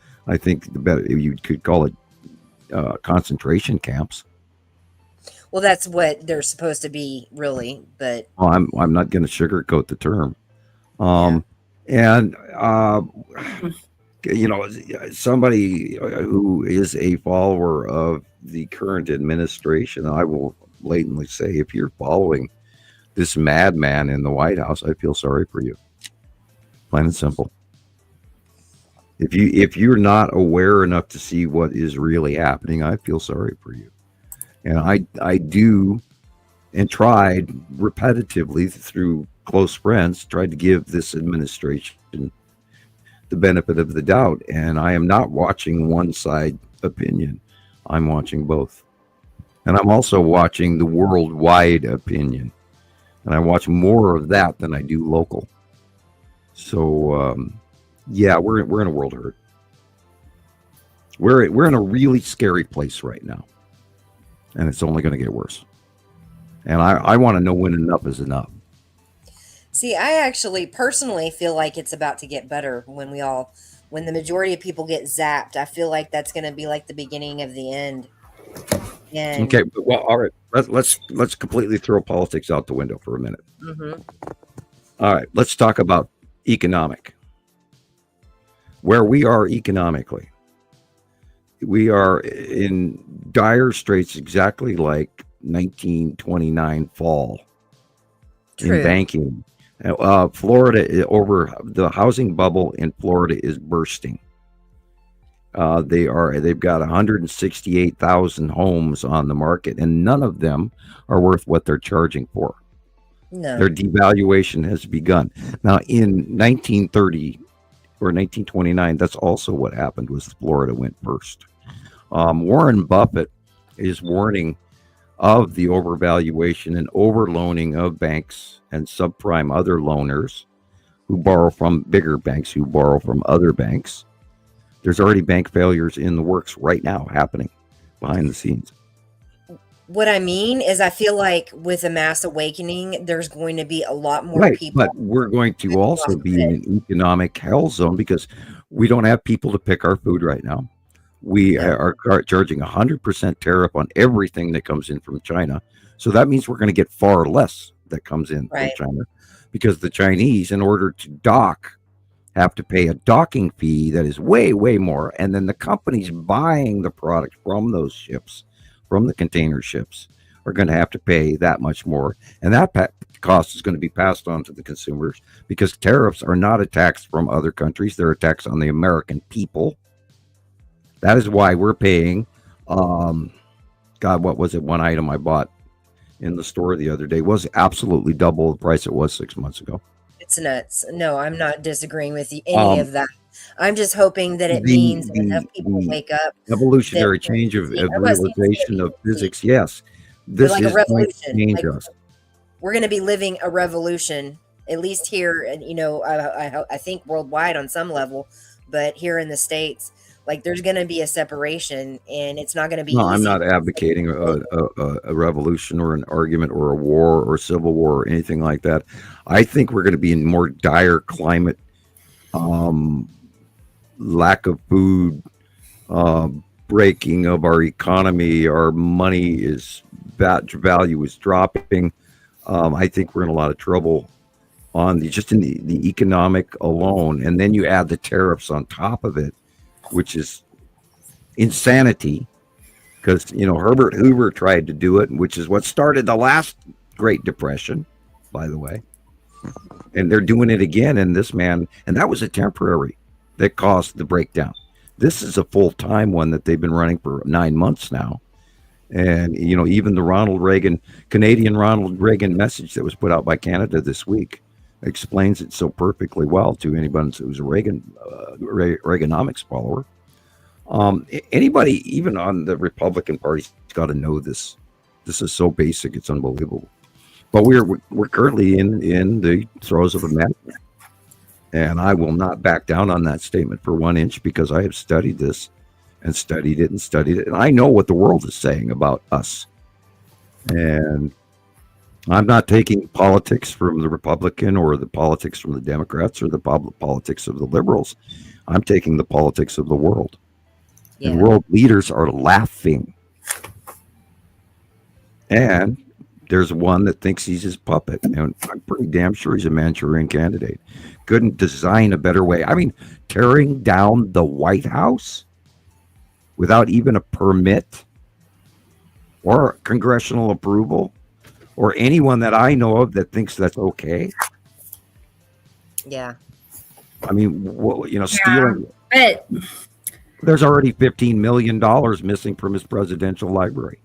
B: better you could call it concentration camps.
I: Well, that's what they're supposed to be, really. But
B: I'm not going to sugarcoat the term. Somebody who is a follower of the current administration, I will blatantly say, if you're following this madman in the White House, I feel sorry for you. Plain and simple. If you're not aware enough to see what is really happening, I feel sorry for you. And I do, and tried repetitively through close friends, tried to give this administration the benefit of the doubt. And I am not watching one side opinion. I'm watching both. And I'm also watching the worldwide opinion. And I watch more of that than I do local. So, yeah, we're in a world hurt. We're in a really scary place right now. And it's only going to get worse. And I want to know when enough is enough.
I: see, I actually personally feel like it's about to get better when the majority of people get zapped. I feel like that's going to be like the beginning of the end. And,
B: Okay, well, all right. Let's completely throw politics out the window for a minute.
I: Mhm.
B: All right, let's talk about economic. Where we are economically. We are in dire straits, exactly like 1929 fall.
I: True.
B: In banking. Florida, over the housing bubble in Florida is bursting. They've got 168,000 homes on the market, and none of them are worth what they're charging for.
I: No.
B: Their devaluation has begun. Now, in 1930 or 1929, that's also what happened. Was Florida went first. Warren Buffett is warning of the overvaluation and overloaning of banks and subprime other loaners who borrow from bigger banks, who borrow from other banks. There's already bank failures in the works right now happening behind the scenes.
I: What I mean is I feel like with a mass awakening, there's going to be a lot more
B: Right,
I: people.
B: but we're going to also be in an economic hell zone because we don't have people to pick our food right now. We are charging 100% tariff on everything that comes in from China. So that means we're going to get far less that comes in from China because the Chinese, in order to dock, have to pay a docking fee that is way, way more. And then the companies buying the product from those ships, from the container ships, are going to have to pay that much more. And that cost is going to be passed on to the consumers because tariffs are not a tax from other countries. They're a tax on the American people. That is why we're paying, God, what was it? One item I bought in the store the other day was absolutely double the price it was 6 months ago.
I: It's nuts. No, I'm not disagreeing with you, any of that. I'm just hoping that it means that enough people wake up.
B: Evolutionary change of realization of physics. Yes, this
I: like
B: is
I: a revolution.
B: going to change us.
I: We're going to be living a revolution, at least here, and I think worldwide on some level, but here in the States. Like there's going to be a separation, and it's not going to be.
B: No,
I: easy.
B: I'm not advocating a revolution or an argument or a war or civil war or anything like that. I think we're going to be in more dire climate, lack of food, breaking of our economy. Our money value is dropping. I think we're in a lot of trouble on just in the economic alone, and then you add the tariffs on top of it, which is insanity because, Herbert Hoover tried to do it, which is what started the last Great Depression, by the way. And they're doing it again. And this man, and that was a temporary that caused the breakdown. This is a full-time one that they've been running for 9 months now. And even the Canadian Ronald Reagan message that was put out by Canada this week explains it so perfectly well to anybody who's a Reaganomics follower. Anybody, even on the Republican Party's got to know this. This is so basic; it's unbelievable. But we're currently in the throes of a madness, and I will not back down on that statement for 1 inch, because I have studied this and studied it, and I know what the world is saying about us. And I'm not taking politics from the Republican or the politics from the Democrats or the politics of the liberals. I'm taking the politics of the world.
I: Yeah.
B: And world leaders are laughing. And there's one that thinks he's his puppet. And I'm pretty damn sure he's a Manchurian candidate. Couldn't design a better way. I mean, tearing down the White House without even a permit or congressional approval, or anyone that I know of that thinks that's okay.
I: Yeah.
B: I mean, stealing.
A: But
B: There's already $15 million missing from his presidential library.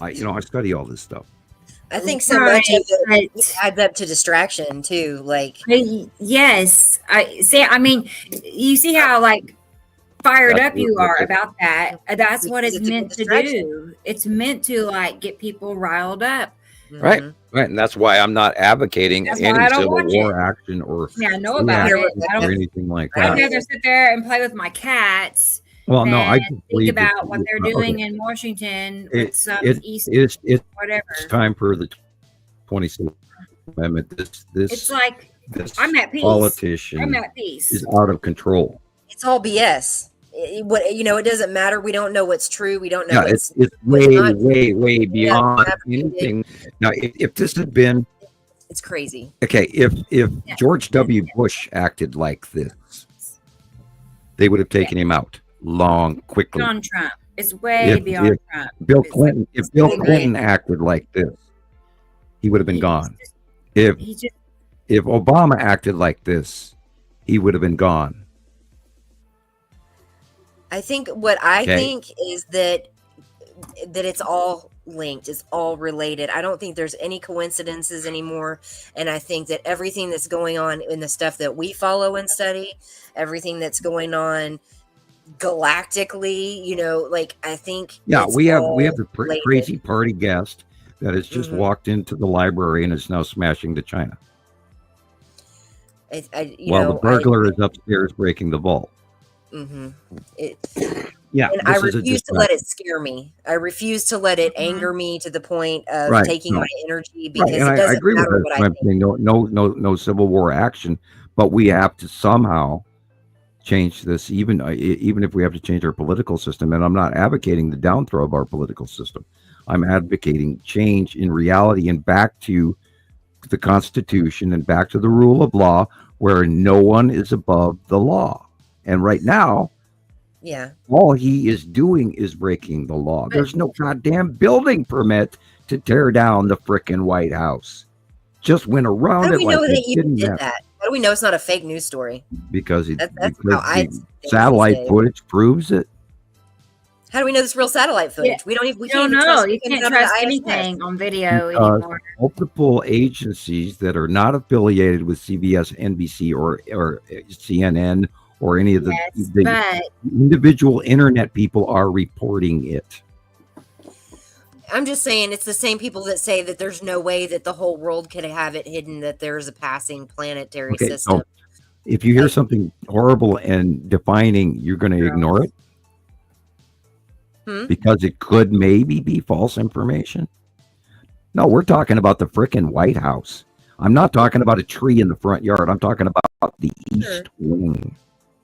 B: I study all this stuff.
I: I think so much of it adds up to distraction too. Like,
A: yes, I see. I mean, you see how fired up you are about that. That's what it's meant to do. It's meant to get people riled up.
B: Right. Right. And that's why I'm not advocating any civil war action or
A: I know about it.
B: or anything like that.
A: I'd rather sit there and play with my cats.
B: Well, no, I
A: think about what they're doing in Washington with some East whatever.
B: It's time for the 26th Amendment.
A: It's like I'm at peace.
B: Politician
A: I'm at peace.
B: Is out of control.
I: it's all BS. It doesn't matter. We don't know what's true. We don't know.
B: It's way beyond anything. Now, if this had been,
I: it's crazy.
B: Okay, if George W. Bush acted like this, they would have taken him out quickly.
A: Beyond Trump. It's way beyond Trump.
B: If Bill Clinton acted like this, he would have been gone. If Obama acted like this, he would have been gone.
I: I think what I think is that it's all linked. It's all related. I don't think there's any coincidences anymore. And I think that everything that's going on in the stuff that we follow and study, everything that's going on galactically, I think
B: we have the crazy party guest that has just walked into the library and is now smashing to China. While the burglar is upstairs breaking the vault.
I: Mm-hmm.
B: And
I: I refuse to let it scare me. I refuse to let it anger me to the point of taking my energy, because it doesn't
B: agree
I: matter
B: with
I: what I think.
B: No Civil War action, but we have to somehow change this, even if we have to change our political system. And I'm not advocating the downthrow of our political system. I'm advocating change in reality and back to the Constitution and back to the rule of law, where no one is above the law. And right now, all he is doing is breaking the law. There's no goddamn building permit to tear down the frickin' White House. Just went around
I: How do
B: it
I: we
B: like
I: know
B: they
I: they even
B: didn't
I: did that? How do we know it's not a fake news story?
B: Because
I: that's how I
B: satellite footage proves it.
I: How do we know this real satellite footage? We don't know.
A: Trust you can't trust anything on video anymore.
B: Multiple agencies that are not affiliated with CBS, NBC, or CNN, or any of the individual internet people are reporting it.
I: I'm just saying, it's the same people that say that there's no way that the whole world could have it hidden, that there's a passing planetary system.
B: So if you hear something horrible and defining, you're going to ignore it? Because it could maybe be false information? No, we're talking about the frickin' White House. I'm not talking about a tree in the front yard. I'm talking about the East Wing.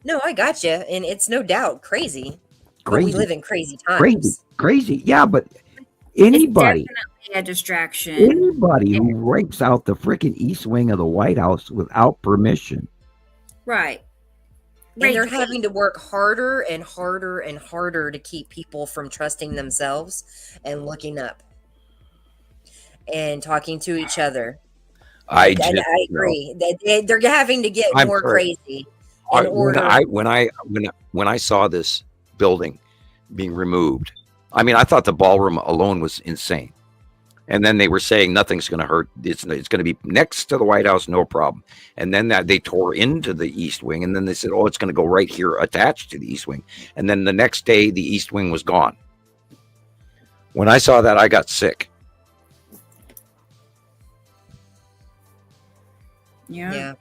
I: No, I got you, and it's no doubt crazy. But we live in crazy times.
B: Crazy. Yeah, but anybody,
A: it's definitely a distraction.
B: Anybody who rapes out the frickin' East Wing of the White House without permission,
A: right?
I: And they're having to work harder and harder and harder to keep people from trusting themselves and looking up and talking to each other. I agree. They're having to get more crazy.
B: When I saw this building being removed. I mean, I thought the ballroom alone was insane. And then they were saying nothing's going to hurt. It's going to be next to the White House, no problem. And then that they tore into the East Wing, and then they said, "Oh, it's going to go right here, attached to the East Wing." And then the next day, the East Wing was gone. When I saw that, I got sick.
A: Yeah.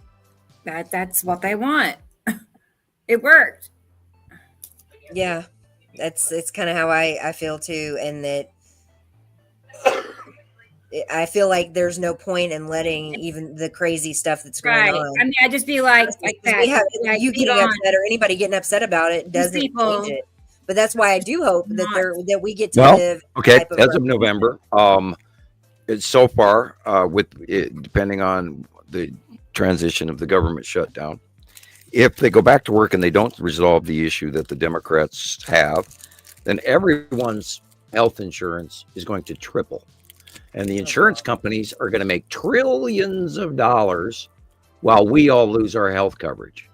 A: That's what they want. It worked.
I: Yeah, it's kind of how I feel too, and that I feel like there's no point in letting even the crazy stuff that's going
A: Right.
I: on.
A: I mean, I just be like
I: Because
A: that.
I: we have
A: Like,
I: you
A: be
I: getting
A: on.
I: upset or anybody getting upset about it doesn't
A: people-
I: change it. But that's why I do hope that
A: Not-
I: that we get to
B: Well,
I: live.
B: okay,
I: type of
B: as of
I: revolution.
B: November, it's so far with it, depending on the transition of the government shutdown. If they go back to work and they don't resolve the issue that the Democrats have, then everyone's health insurance is going to triple. And the insurance companies are going to make trillions of dollars while we all lose our health coverage.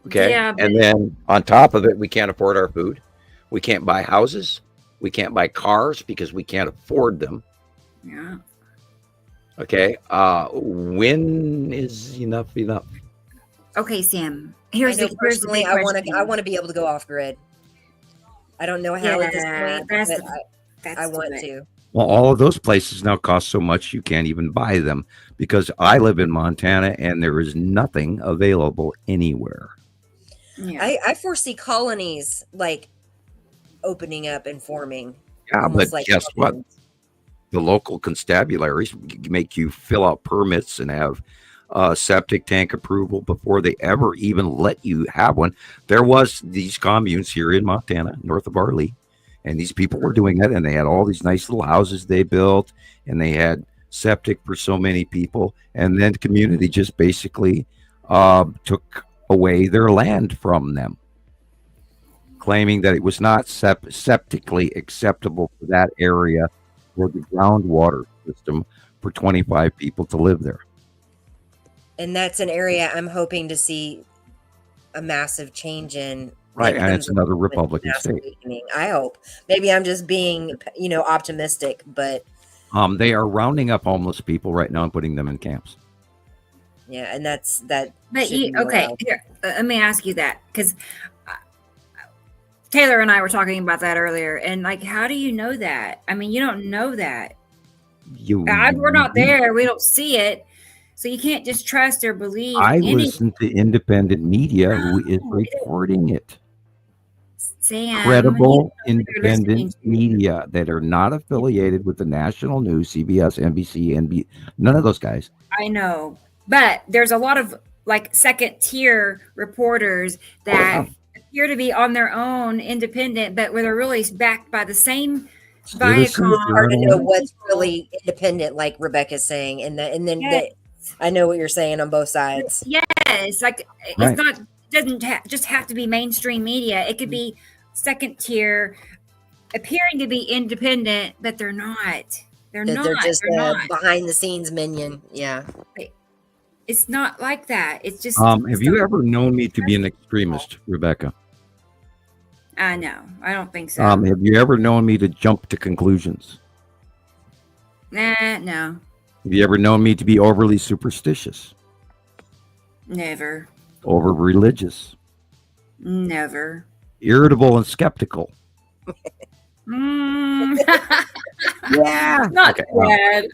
B: Okay.
A: Yeah,
B: And then on top of it, we can't afford our food. We can't buy houses. We can't buy cars because we can't afford them.
A: Yeah.
B: Okay. When is enough enough?
A: Okay, Sam.
I: I
A: Here's
I: know
A: the
I: personally,
A: big
I: I want
A: question.
I: to be able to go off grid. I don't know how at this
A: Yeah,
I: point,
A: that's
I: but
A: the- That's
I: I
A: the
I: want
A: way.
I: to.
B: Well, all of those places now cost so much you can't even buy them because I live in Montana and there is nothing available anywhere.
A: Yeah.
I: I foresee colonies like opening up and forming.
B: Yeah,
I: almost
B: but guess what?
I: humans.
B: The local constabularies make you fill out permits and have septic tank approval before they ever even let you have one. There was these communes here in Montana, north of Arley, and these people were doing it, and they had all these nice little houses they built, and they had septic for so many people, and then the community just basically took away their land from them, claiming that it was not septically acceptable for that area for the groundwater system for 25 people to live there.
I: And that's an area I'm hoping to see a massive change in.
B: Right,
I: that
B: and
I: comes
B: it's another
I: with
B: Republican
I: mass
B: state.
I: awakening. I hope. Maybe I'm just being, optimistic, but
B: They are rounding up homeless people right now and putting them in camps.
I: yeah, and that.
A: But
I: shouldn't be
A: okay,
I: allowed.
A: here, let me ask you that because Taylor and I were talking about that earlier, and like, how do you know that? I mean, you don't know that. We're not there. We don't see it, so you can't just trust or believe.
B: I
A: anything.
B: listen to independent media who is
A: No,
B: reporting it.
A: Sam,
B: Credible
A: you know you're listening
B: independent
A: to.
B: media that are not affiliated with the national news, CBS, NBC, NBC, none of those guys.
A: I know, but there's a lot of like second tier reporters that appear to be on their own, independent, but where they're really backed by the same
B: Citizens
A: Viacom.
I: Hard to know
B: Journal.
I: what's really independent, like Rebecca's saying, and then
A: Yes.
I: I know what you're saying on both sides.
A: Yes, like
B: Right.
A: it's not doesn't just have to be mainstream media. It could be second tier, appearing to be independent, but they're not. They're
I: That
A: not.
I: they're just
A: They're not.
I: behind the scenes minion. Yeah.
A: It's not like that. It's just.
B: Have you ever known me to be an extremist, Rebecca?
A: I know. I don't think so.
B: Have you ever known me to jump to conclusions?
A: Nah, no,
B: Have you ever known me to be overly superstitious,
A: never,
B: over religious,
A: never.
B: irritable, and skeptical?
A: Mm.
B: Yeah.
A: Not
B: Okay,
A: bad.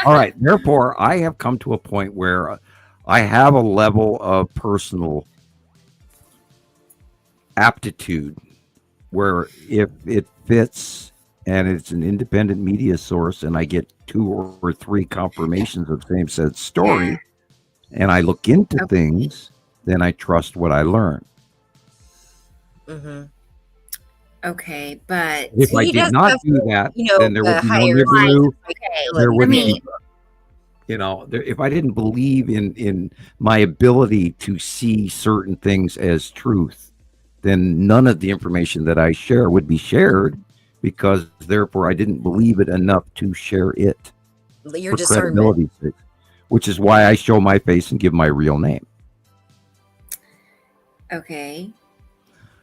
B: all right. Therefore, I have come to a point where I have a level of personal aptitude where if it fits and it's an independent media source and I get 2 or 3 confirmations of same said story and I look into things, then I trust what I learn.
I: Mm-hmm.
A: Okay, but
B: If I
I: He
B: did
I: does
B: not
I: have,
B: do that, then there would be no
I: higher
B: Nibiru.
I: Okay,
B: There
I: let
B: would
I: me-
B: be, if I didn't believe in my ability to see certain things as truth, then none of the information that I share would be shared because therefore I didn't believe it enough to share it
I: your
B: for
I: discernment.
B: credibility's sake, which is why I show my face and give my real name.
A: okay.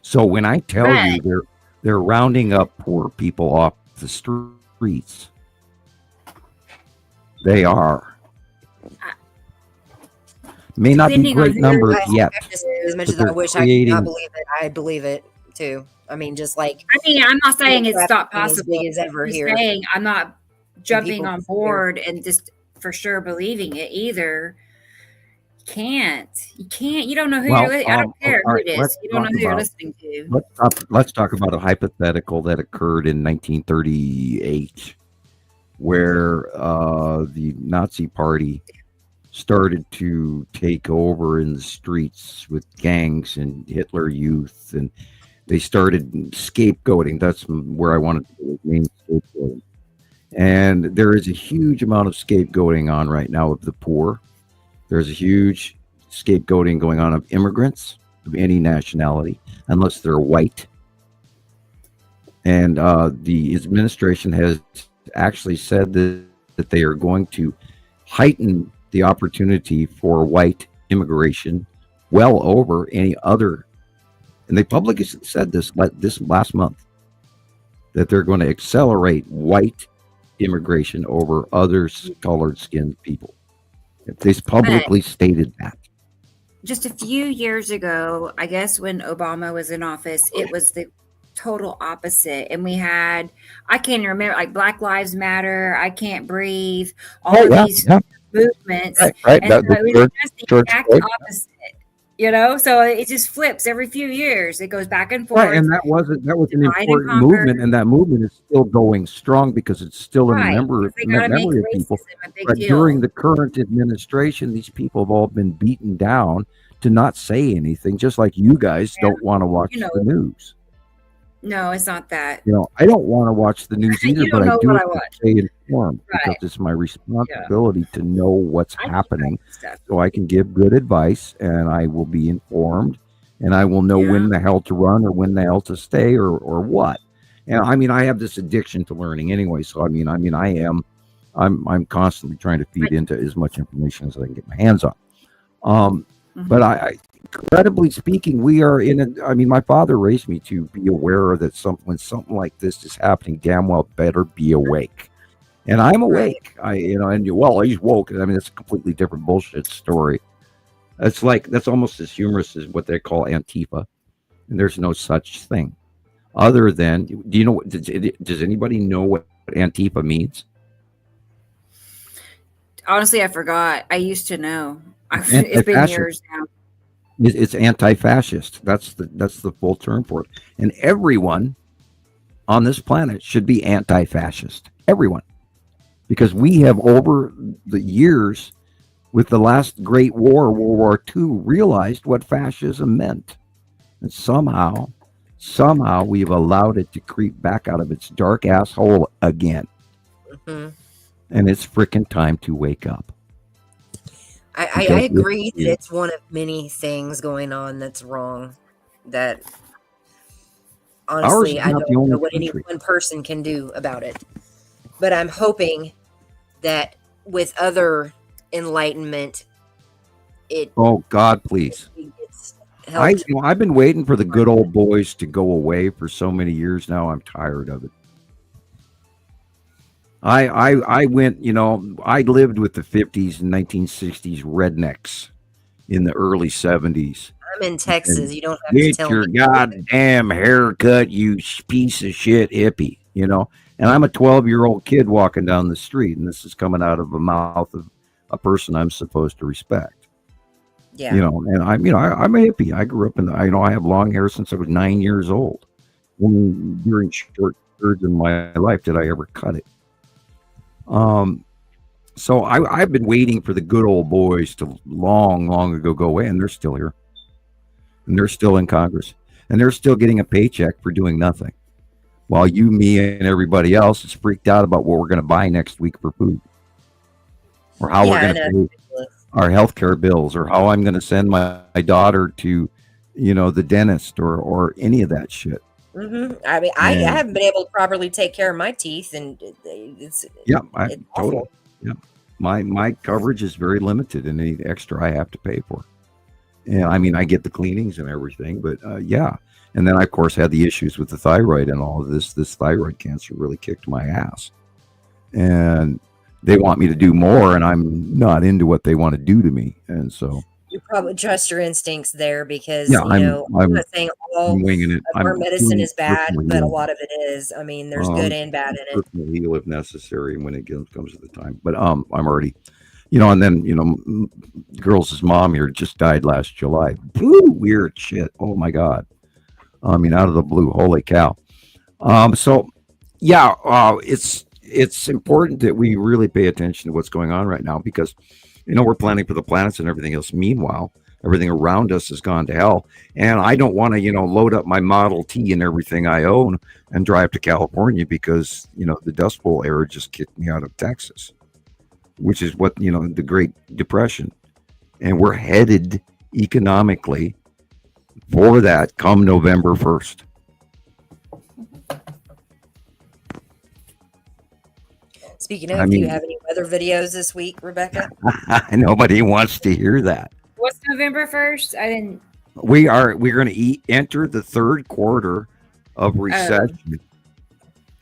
B: So when I tell
A: Right.
B: you they're rounding up poor people off the streets, they are. May not be
A: Depending on
B: great
A: who
B: numbers
I: I,
B: yet,
I: I just, as much
B: but
I: as I
B: they're
I: wish I could
B: creating.
I: not believe it, I believe it too. I mean, just like
A: I mean, I'm not saying
I: human
A: it's not
I: trafficking as
A: possible.
I: big as ever
A: I'm just
I: here.
A: saying I'm not jumping
I: people
A: on
I: disappear.
A: board and just for sure believing it either. You can't. You don't know who
B: Well,
A: I don't care
B: all
A: who
B: right.
A: it is.
B: Let's
A: You don't know
B: talk
A: who you're
B: about
A: listening to.
B: let's talk about a hypothetical that occurred in 1938, where the Nazi Party started to take over in the streets with gangs and Hitler Youth, and they started scapegoating. That's where I wanted to name scapegoating. And there is a huge amount of scapegoating on right now of the poor. There's a huge scapegoating going on of immigrants of any nationality, unless they're white. And the administration has actually said that they are going to heighten the opportunity for white immigration well over any other. And they publicly said this last month, that they're going to accelerate white immigration over other colored skinned people. They publicly stated that.
A: Just a few years ago, I guess when Obama was in office, it was the total opposite. And we had, I can't remember, like Black Lives Matter, I Can't Breathe, all of these movements.
B: Right.
A: And so it was just the exact opposite. You know, so it just flips every few years. It goes back and forth.
B: Right, and that was an
A: Divide and
B: important
A: conquer.
B: movement, and that movement is still going strong because it's still in the
A: Right,
B: memory
A: because they gotta make
B: of people.
A: racism a big
B: But
A: deal.
B: during the current administration, these people have all been beaten down to not say anything, just like you guys don't want to watch
A: you know,
B: the news.
A: No, it's not that.
B: You know, I don't want to watch the news either,
A: You
B: but
A: don't
B: I
A: know
B: do
A: what I
B: have to
A: watch.
B: stay informed because
A: Right.
B: it's my responsibility to know what's
A: I keep
B: happening,
A: stuff.
B: so I can give good advice, and I will be informed, and I will know
A: Yeah.
B: when the hell to run or when the hell to stay or what. And I mean, I have this addiction to learning anyway, so I'm constantly trying to feed into as much information as I can get my hands on. But I incredibly speaking, we are in a. I mean, my father raised me to be aware that when something like this is happening, damn well better be awake. And I'm awake. He's woke. I mean, it's a completely different bullshit story. It's like that's almost as humorous as what they call Antifa, and there's no such thing. Other than, do you know? Does anybody know what Antifa means?
A: Honestly, I forgot. I used to know. It's been years now.
B: It's anti-fascist. That's the full term for it. And everyone on this planet should be anti-fascist. Everyone, because we have over the years, with the last Great War, World War II, realized what fascism meant, and somehow we've allowed it to creep back out of its dark asshole again.
I: Mhm.
B: And it's freaking time to wake up.
I: I agree that it's one of many things going on that's wrong. That honestly, I don't know what any one person can do about it. But I'm hoping that with other enlightenment,
B: Oh God, please! I've been waiting for the good old boys to go away for so many years now. I'm tired of it. I went, I lived with the 50s and 1960s rednecks in the early 70s.
I: I'm in Texas. You don't have to tell
B: Get
I: me.
B: your goddamn haircut, you piece of shit hippie, And I'm a 12-year-old kid walking down the street, and this is coming out of the mouth of a person I'm supposed to respect.
I: Yeah.
B: And I'm a hippie. I grew up I have long hair since I was 9 years old. Only during short periods in my life did I ever cut it. So I've been waiting for the good old boys to long ago go away, and they're still here, and they're still in Congress, and they're still getting a paycheck for doing nothing, while you, me, and everybody else is freaked out about what we're going to buy next week for food, or how we're going to pay our healthcare bills, or how I'm going to send my daughter to, the dentist, or any of that shit.
I: Mm-hmm. I mean, I haven't been able to properly take care of my teeth, and it's
B: totally. Yeah, my coverage is very limited, and any extra I have to pay for. And I mean, I get the cleanings and everything, but And then I, of course, had the issues with the thyroid and all of this. This thyroid cancer really kicked my ass. And they want me to do more, and I'm not into what they want to do to me. And so
I: You probably trust your instincts there because,
B: yeah,
I: I'm not saying all
B: I'm winging it.
I: of our medicine
B: doing
I: is bad,
B: personal
I: but a
B: healing.
I: lot of it is. I mean, there's good and bad in it.
B: Personal heal if necessary when it comes to the time. But I'm already, and then the girl's mom here just died last July. Woo, weird shit. Oh my god. I mean, out of the blue. Holy cow. So yeah, it's important that we really pay attention to what's going on right now because we're planning for the planets and everything else. Meanwhile, everything around us has gone to hell, and I don't want to load up my Model T and everything I own and drive to California because the Dust Bowl era just kicked me out of Texas, which is what the Great Depression, and we're headed economically for that come November 1st.
I: Speaking of, do you have any weather videos this week, Rebecca?
B: Nobody wants to hear that.
A: What's November 1st? I didn't.
B: We're going to enter the third quarter of recession.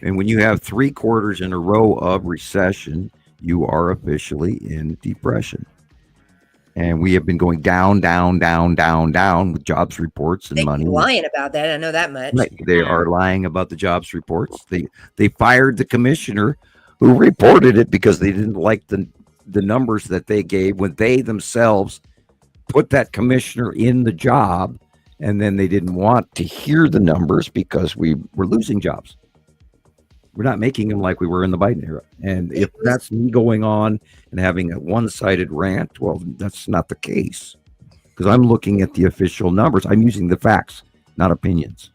B: And when you have 3 quarters in a row of recession, you are officially in depression. And we have been going down, down, down, down, down with jobs reports and money.
I: They're lying about that. I know that much.
B: Right. They are lying about the jobs reports. They fired the commissioner who reported it because they didn't like the numbers that they gave when they themselves put that commissioner in the job, and then they didn't want to hear the numbers because we were losing jobs. We're not making them like we were in the Biden era. And if that's me going on and having a one-sided rant, well, that's not the case because I'm looking at the official numbers. I'm using the facts, not opinions.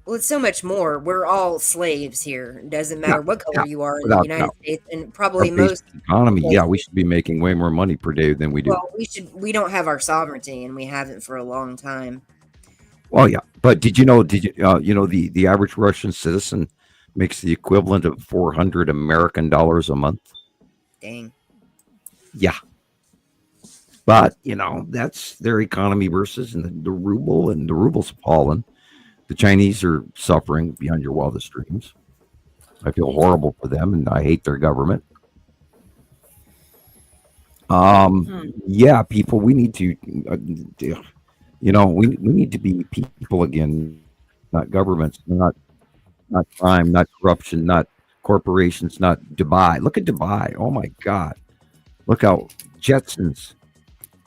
I: Well, it's so much more. We're all slaves here. It doesn't matter what color you are in the United States, and probably most
B: economy. Yeah, we should be making way more money per day than we do.
I: Well, we don't have our sovereignty, and we haven't for a long time.
B: Well, yeah, but did you know the average Russian citizen makes the equivalent of $400 American a month?
I: Dang.
B: Yeah. But that's their economy versus the ruble, and the ruble's fallen. The Chinese are suffering beyond your wildest dreams. I feel horrible for them, and I hate their government. Yeah, people, we need to, we need to be people again, not governments, not crime, not corruption, not corporations, not Dubai. Look at Dubai. Oh my God. Look how Jetsons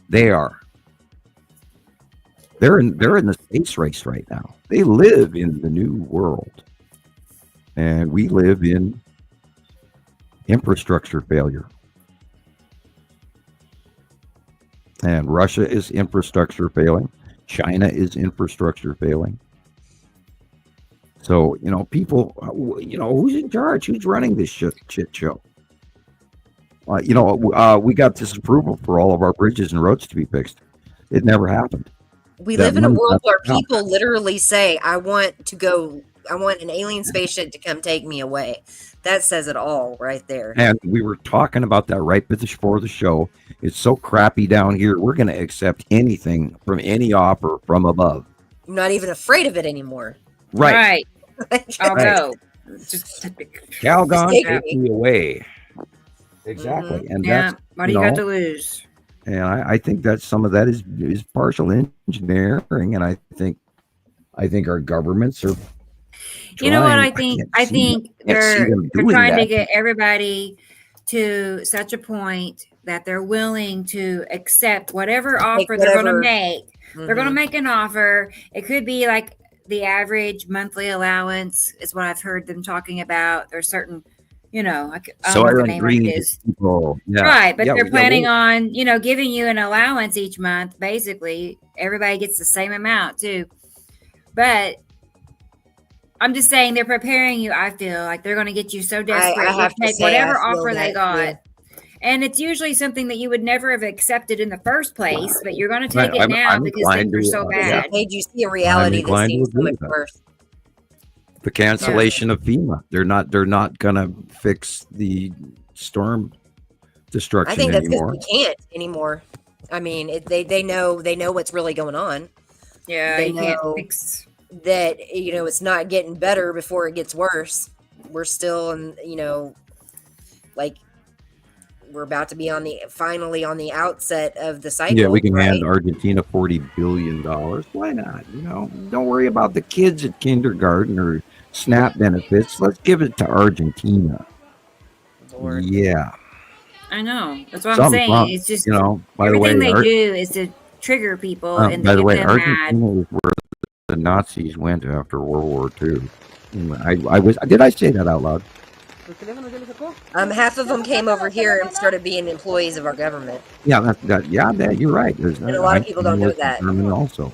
B: they are. They're in the space race right now. They live in the new world. And we live in infrastructure failure. And Russia is infrastructure failing. China is infrastructure failing. So, people, who's in charge? Who's running this shit show? We got this approval for all of our bridges and roads to be fixed. It never happened.
I: We live in a world where people literally say, I want an alien spaceship to come take me away. That says it all right there.
B: And we were talking about that right before the show. It's so crappy down here. We're going to accept anything from any offer from above.
I: I'm not even afraid of it anymore.
B: Right.
A: I'll go. Just
B: Calgon, take me away. Exactly.
A: Mm-hmm.
B: And
A: yeah.
B: that's,
A: what do you got to lose?
B: And I think that some of that is partial engineering, and I think our governments are.
A: You know what I think? I think they're trying to get everybody to such a point that they're willing to accept whatever offer they're going to make. Mm-hmm. They're going to make an offer. It could be like the average monthly allowance is what I've heard them talking about. There's certain, I don't know what the name of it is. Yeah. Right, but they're planning on, giving you an allowance each month. Basically, everybody gets the same amount too. But I'm just saying they're preparing you. I feel like they're going to get you so desperate to take whatever offer they got. Yeah. And it's usually something that you would never have accepted in the first place, but you're going to take it now because things are so bad.
I: It made you see a reality that seems so much worse.
B: The cancellation of FEMA. They're not going to fix the storm destruction anymore. I think that's
I: because we can't anymore. I mean, they know what's really going on.
A: Yeah,
I: they
A: can't fix.
I: that it's not getting better before it gets worse. We're still in, like we're about to be finally on the outset of the cycle.
B: Yeah, we can
I: right?
B: hand Argentina $40 billion. Why not? Don't worry about the kids at kindergarten or SNAP benefits. Let's give it to Argentina.
I: Lord.
B: Yeah.
A: I know. That's what I'm
B: Something's
A: saying.
B: wrong.
A: It's just
B: By the way,
A: everything they do is to trigger people and to
B: by the
A: get
B: way,
A: them mad.
B: Argentina is where the Nazis went after World War II. Did I say that out loud?
I: Half of them came over here and started being employees of our government.
B: Yeah, you're right.
I: And a lot of people don't know that.
B: German also.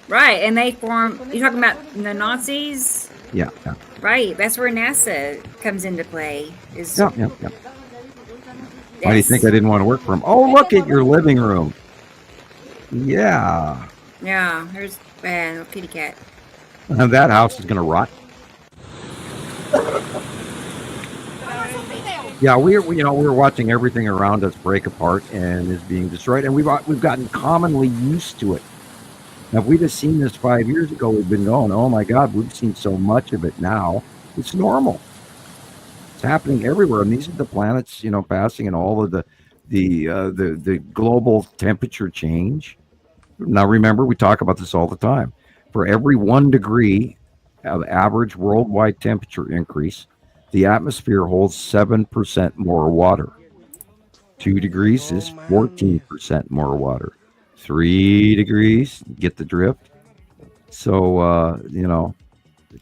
A: Right, and they form. You talking about the Nazis?
B: Yeah.
A: Right, that's where NASA comes into play.
B: Yeah. Why do you think I didn't want to work for them? Oh, look at your living room. Yeah.
A: Yeah, there's a kitty cat.
B: That house is going to rot. Yeah, we're watching everything around us break apart and is being destroyed, and we've gotten commonly used to it. Now, if we'd have seen this 5 years ago, we'd been going, oh my God, we've seen so much of it now. It's normal. It's happening everywhere, and these are the planets, passing, and all of the global temperature change. Now, remember, we talk about this all the time. For every 1 degree of average worldwide temperature increase, the atmosphere holds 7% more water. 2 degrees is 14% more water. 3 degrees, get the drift. So,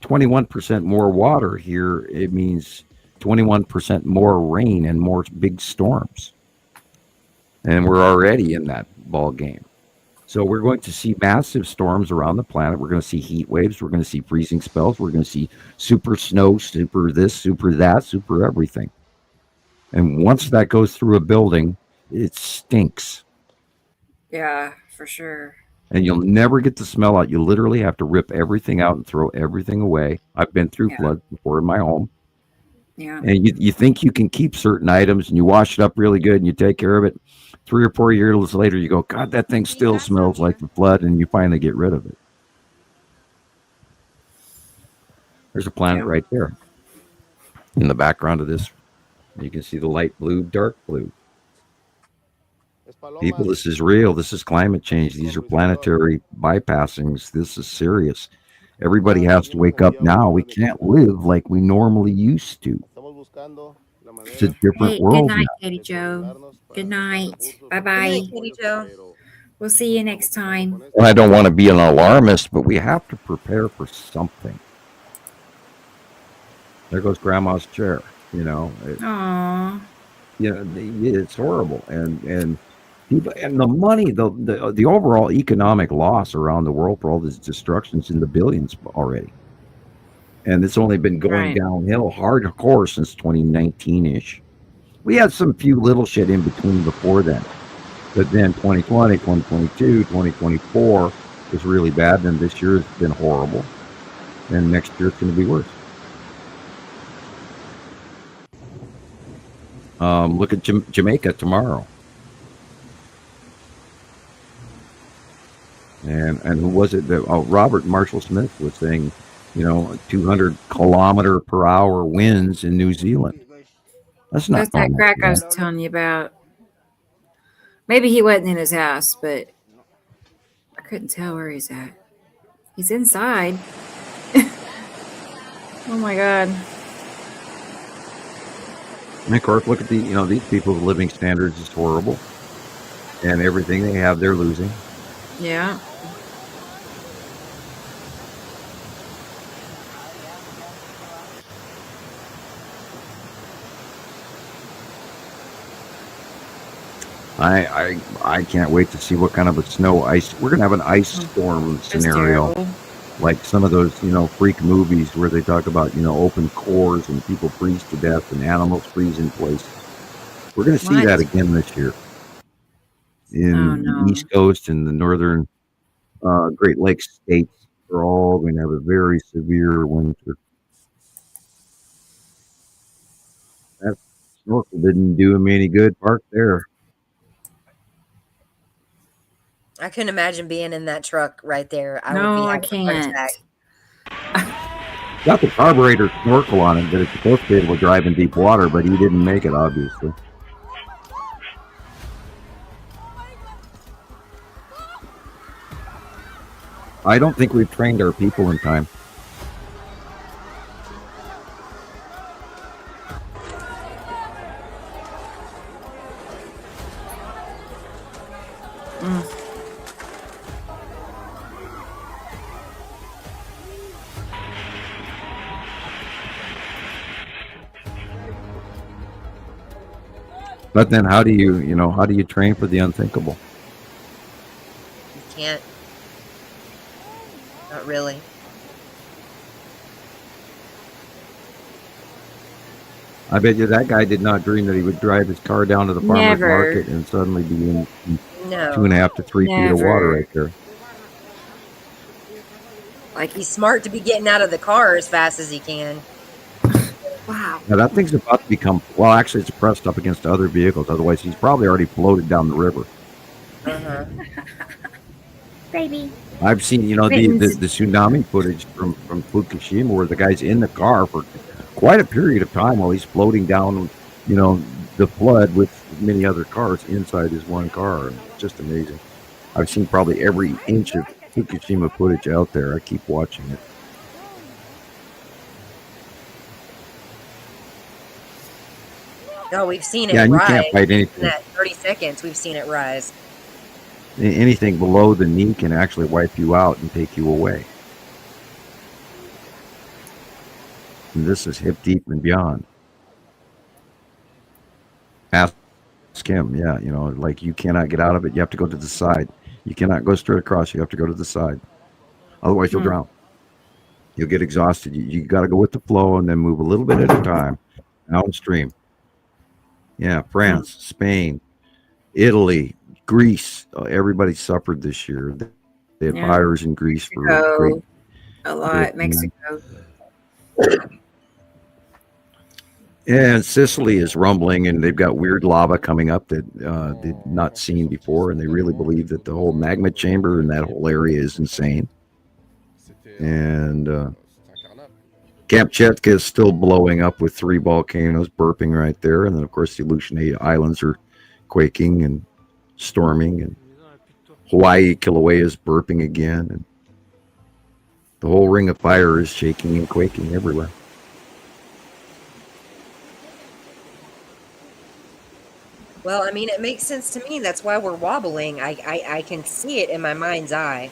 B: 21% more water here, it means 21% more rain and more big storms. And we're already in that ball game. So we're going to see massive storms around the planet. We're going to see heat waves. We're going to see freezing spells. We're going to see super snow, super this, super that, super everything. And once that goes through a building, it stinks.
A: Yeah, for sure.
B: And you'll never get the smell out. You literally have to rip everything out and throw everything away. I've been through floods before in my home.
A: Yeah.
B: And you think you can keep certain items and you wash it up really good and you take care of it. 3 or 4 years later, you go, God, that thing still smells like the flood, and you finally get rid of it. There's a planet right there. In the background of this, you can see the light blue, dark blue. People, this is real. This is climate change. These are planetary bypassings. This is serious. Everybody has to wake up now. We can't live like we normally used to. It's a different world.
A: Good night, Katie Joe. Good night. Bye-bye.
I: Katie Joe.
A: We'll see you next time.
B: And I don't want to be an alarmist, but we have to prepare for something. There goes Grandma's chair.
A: Aww.
B: It's horrible, and people, and the money, the overall economic loss around the world for all this destruction's in the billions already. And it's only been going downhill hardcore since 2019-ish. We had some few little shit in between before then. But then 2020, 2022, 2024 was really bad. And this year has been horrible. And next year it's going to be worse. Look at Jamaica tomorrow. And who was it? Robert Marshall Smith was saying, 200 per hour winds in New Zealand. That's not.
A: That's that crack I was telling you about. Maybe he wasn't in his house, but I couldn't tell where he's at. He's inside. Oh my God.
B: And of course, look at these people's living standards is horrible, and everything they have, they're losing.
A: Yeah.
B: I can't wait to see what kind of a snow ice. We're gonna have an ice storm scenario, like some of those freak movies where they talk about open cores and people freeze to death and animals freeze in place. We're gonna see that again this year in the East Coast and the northern Great Lakes states. We're all going to have a very severe winter. That snorkel didn't do him any good. Park there.
I: I couldn't imagine being in that truck right there. I would be
A: No, I
I: having a heart
A: can't.
I: attack.
B: Got the carburetor snorkel on it that it's supposed to be able to drive in deep water, but he didn't make it, obviously. I don't think we've trained our people in time. But then how do you train for the unthinkable?
I: You can't. Not really.
B: I bet you that guy did not dream that he would drive his car down to the farmer's
A: Never.
B: market and suddenly be in
I: No.
B: 2.5 to 3 feet of water
A: Never.
B: right there.
I: Like, he's smart to be getting out of the car as fast as he can.
A: Wow.
B: Now that thing's about to become, well, actually it's pressed up against other vehicles. Otherwise, he's probably already floated down the river.
I: Uh-huh.
A: Baby.
B: I've seen, the tsunami footage from Fukushima where the guy's in the car for quite a period of time while he's floating down, the flood with many other cars inside his one car. Just amazing. I've seen probably every inch of Fukushima footage out there. I keep watching it.
I: No, we've seen it
B: Yeah, and you
I: rise.
B: can't fight
I: In
B: anything.
I: that 30 seconds, we've seen it rise.
B: Anything below the knee can actually wipe you out and take you away. And this is hip deep and beyond. Ask him, yeah, like you cannot get out of it. You have to go to the side. You cannot go straight across. You have to go to the side. Otherwise, you'll drown. You'll get exhausted. You got to go with the flow and then move a little bit at a time downstream. Yeah, France, Spain, Italy, Greece. Everybody suffered this year. They had fires in Greece for
A: Mexico, a lot. Mexico.
B: And Sicily is rumbling, and they've got weird lava coming up that they've not seen before, and they really believe that the whole magma chamber in that whole area is insane. And Kamchatka is still blowing up with 3 volcanoes burping right there, and then of course the Aleutian Islands are quaking and storming, and Hawaii, Kilauea is burping again, and the whole ring of fire is shaking and quaking everywhere.
I: Well, I mean, it makes sense to me. That's why we're wobbling. I can see it in my mind's eye.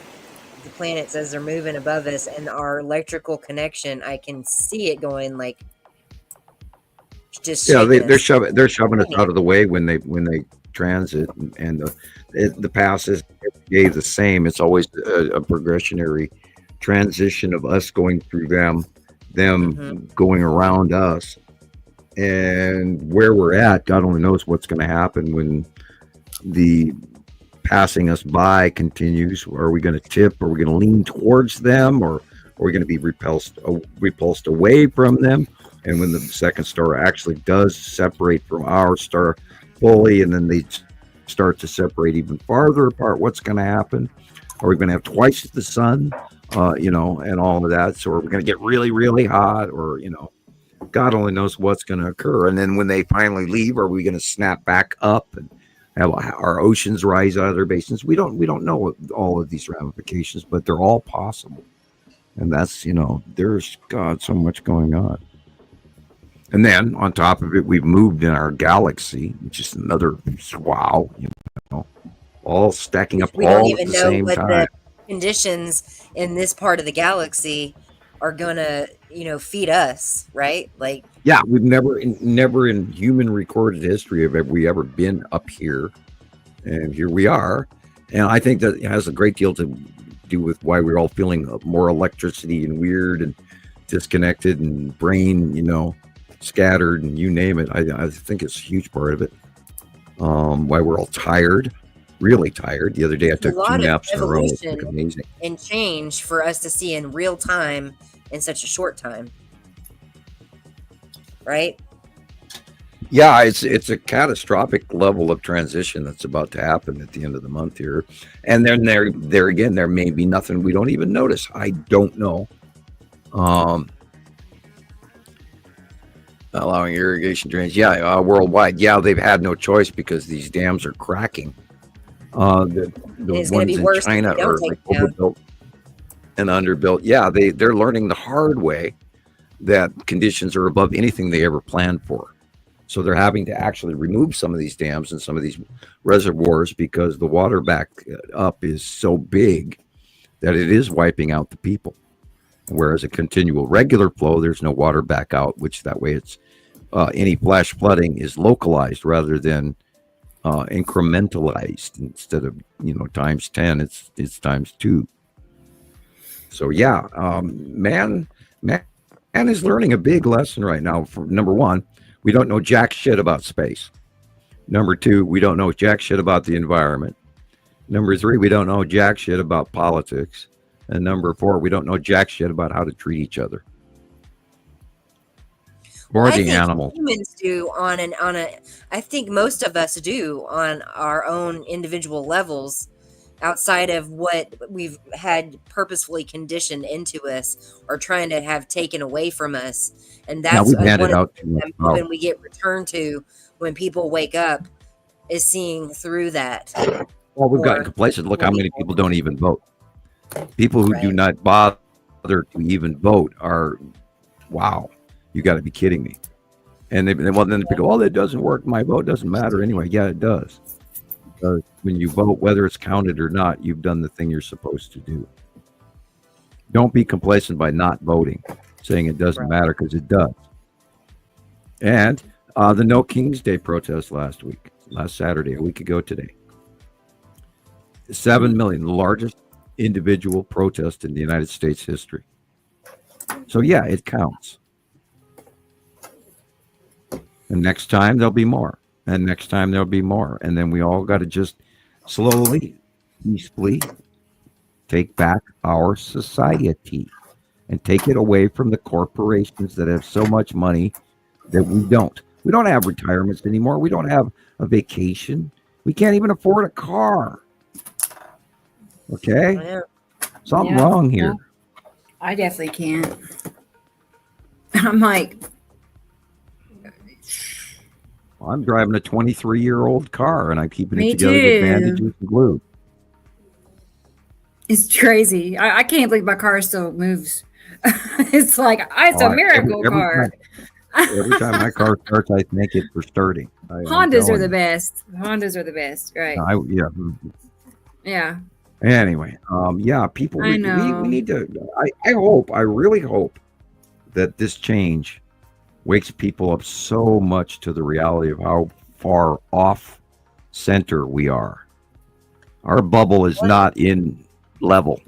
I: The planets as they're moving above us, and our electrical connection, I can see it going like just
B: they're shoving us out of the way when they transit, and the pass is every day the same. It's always a progressionary transition of us going through them going around us. And where we're at, God only knows what's going to happen when the passing us by continues. Are we going to tip? Are we going to lean towards them? Or are we going to be repulsed away from them? And when the second star actually does separate from our star fully, and then they start to separate even farther apart, what's going to happen? Are we going to have twice the sun, and all of that? So are we going to get really, really hot, or, God only knows what's going to occur. And then when they finally leave, are we going to snap back up and have our oceans rise out of their basins? We don't know all of these ramifications, but they're all possible. And that's, there's so much going on. And then on top of it, we've moved in our galaxy, which is another wow, all stacking up
I: we
B: all
I: don't even
B: at the
I: know
B: same
I: what
B: time.
I: the conditions in this part of the galaxy are gonna feed us, right? Like,
B: yeah, we've never in human recorded history have we ever been up here, and here we are. And I think that it has a great deal to do with why we're all feeling more electricity and weird and disconnected and brain scattered and you name it. I think it's a huge part of it. Why we're all tired, really tired. The other day I took 2 naps in a row. It's amazing.
I: And change for us to see in real time in such a short time, right?
B: Yeah, it's a catastrophic level of transition that's about to happen at the end of the month here, and then there again, there may be nothing we don't even notice. I don't know. Allowing irrigation drains, yeah, worldwide, yeah, they've had no choice because these dams are cracking. The
I: It's going to
B: ones
I: be
B: in
I: worse if
B: China
I: we don't
B: are
I: take
B: like
I: it down.
B: overbuilt and underbuilt. Yeah, they're learning the hard way that conditions are above anything they ever planned for. So they're having to actually remove some of these dams and some of these reservoirs because the water back up is so big that it is wiping out the people. Whereas a continual regular flow, there's no water back out, which that way it's any flash flooding is localized rather than incrementalized. Instead of times 10, it's times 2. So yeah, man is learning a big lesson right now. For number one, we don't know jack shit about space. Number 2, we don't know jack shit about the environment. Number 3, we don't know jack shit about politics. And number 4, we don't know jack shit about how to treat each other. Or
I: I
B: the
I: think
B: animals.
I: humans do I think most of us do on our own individual levels, outside of what we've had purposefully conditioned into us or trying to have taken away from us. And that's
B: we've handed
I: one of
B: out
I: the
B: too
I: things
B: much
I: I'm
B: power.
I: hoping we get returned to when people wake up, is seeing through that.
B: Well, we've gotten
I: Or
B: complacent. Look how many
I: people.
B: people don't even vote. People who do
I: Right.
B: not bother to even vote are, wow, you got to be kidding me. And then they go, oh, that doesn't work. My vote doesn't matter anyway. Yeah, it does. Because when you vote, whether it's counted or not, you've done the thing you're supposed to do. Don't be complacent by not voting, saying it doesn't matter, because it does. And the No King's Day protest last Saturday, a week ago today. 7 million, the largest individual protest in the United States history. So yeah, it counts. And next time there'll be more. And next time there'll be more. And then we all got to just slowly, peacefully take back our society and take it away from the corporations that have so much money that we don't. We don't have retirements anymore. We don't have a vacation. We can't even afford a car. Okay?
I: Yeah.
B: Something
A: Yeah.
B: wrong here.
A: I definitely can't. I'm like,
B: I'm driving a 23-year-old car and I'm keeping
A: Me
B: it together
A: too.
B: with bandages and glue.
A: it's crazy. I can't believe my car still moves. It's like, it's a
B: Oh,
A: miracle car.
B: Every time my car starts, I thank it for starting.
A: Hondas are the best. Hondas are the best, right?
B: Yeah.
A: Yeah.
B: Anyway, people,
A: I
B: we
A: know.
B: need to. I really hope that this change wakes people up so much to the reality of how far off center we are. Our bubble is not in level.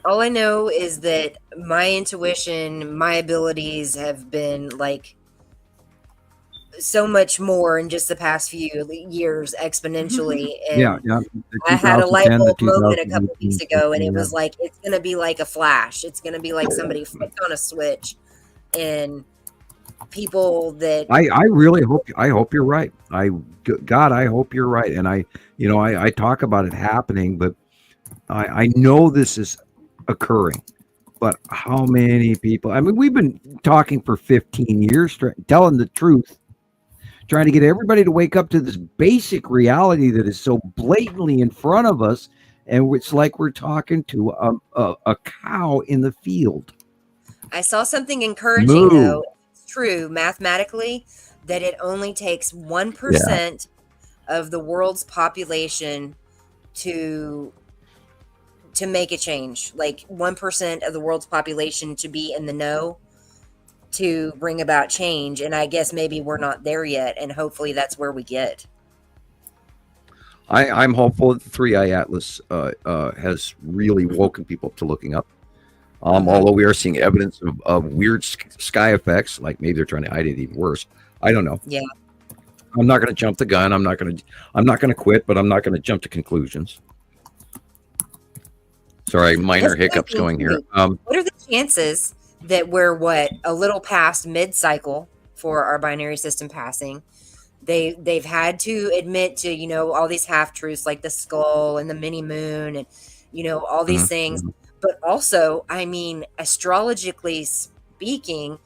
I: All I know is that my intuition, my abilities have been like so much more in just the past few years exponentially. And
B: Yeah.
I: I had a light
B: 2010 to
I: bulb moment a couple
B: 2018,
I: weeks ago, and it
B: yeah.
I: was like, it's going to be like a flash. It's going to be like somebody flipped on a switch, and people that
B: I really hope. I hope you're right. God, I hope you're right. And I talk about it happening, but I know this is occurring. But how many people? I mean, we've been talking for 15 years, telling the truth, trying to get everybody to wake up to this basic reality that is so blatantly in front of us, and it's like we're talking to a cow in the field.
I: I saw something encouraging,
B: Moo.
I: though. It's true mathematically that it only takes 1% of the world's population to make a change. Like 1% of the world's population to be in the know to bring about change. And I guess maybe we're not there yet, and hopefully that's where we get.
B: I'm hopeful that the 3i Atlas has really woken people up to looking up. Although we are seeing evidence of weird sky effects, like maybe they're trying to hide it even worse. I don't know.
I: Yeah.
B: I'm not going to jump the gun. I'm not going to quit, but I'm not going to jump to conclusions. Sorry, minor hiccups going here.
I: What are the chances that we're a little past mid-cycle for our binary system passing. They've had to admit to, you know, all these half truths like the skull and the mini moon and, you know, all these things. But also, I mean, astrologically speaking,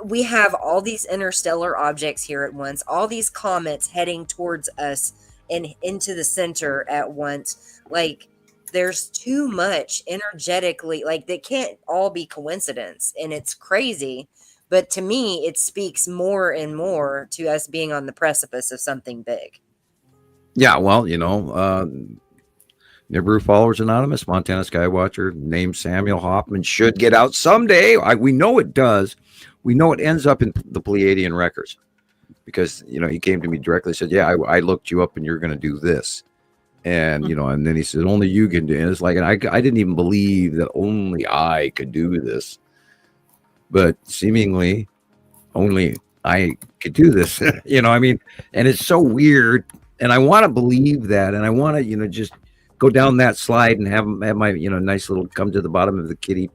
I: we have all these interstellar objects here at once, all these comets heading towards us and into the center at once. Like, there's too much energetically, like, they can't all be coincidence, and it's crazy. But to me, it speaks more and more to us being on the precipice of something big.
B: Yeah, well, you know, Nibiru Followers Anonymous, Montana Skywatcher, named Samuel Hoffman, should get out someday. We know it does. We know it ends up in the Pleiadian records because, you know, he came to me directly and said, yeah, I looked you up and you're going to do this. And, you know, and then he said, only you can do it. And it's like, and I didn't even believe that only I could do this. But seemingly only I could do this. You know, I mean, and it's so weird. And I want to believe that. And I want to, you know, just go down that slide and have my, you know, nice little come to the bottom of the kitty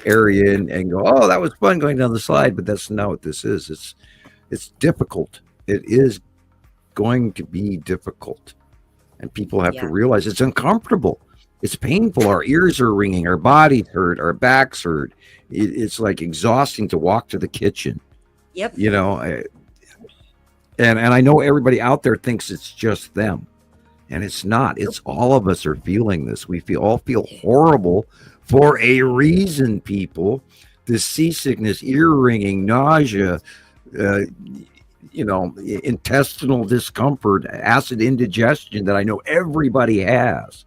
B: area and go, oh, that was fun going down the slide. But that's not what this is. It's difficult. It is going to be difficult. And people have to realize it's uncomfortable. It's painful. Our ears are ringing. Our bodies hurt. Our backs hurt. It's like exhausting to walk to the kitchen.
I: Yep.
B: You know, and I know everybody out there thinks it's just them. And it's not. It's all of us are feeling this. We all feel horrible for a reason, people. This seasickness, ear ringing, nausea, you know, intestinal discomfort, acid indigestion that I know everybody has.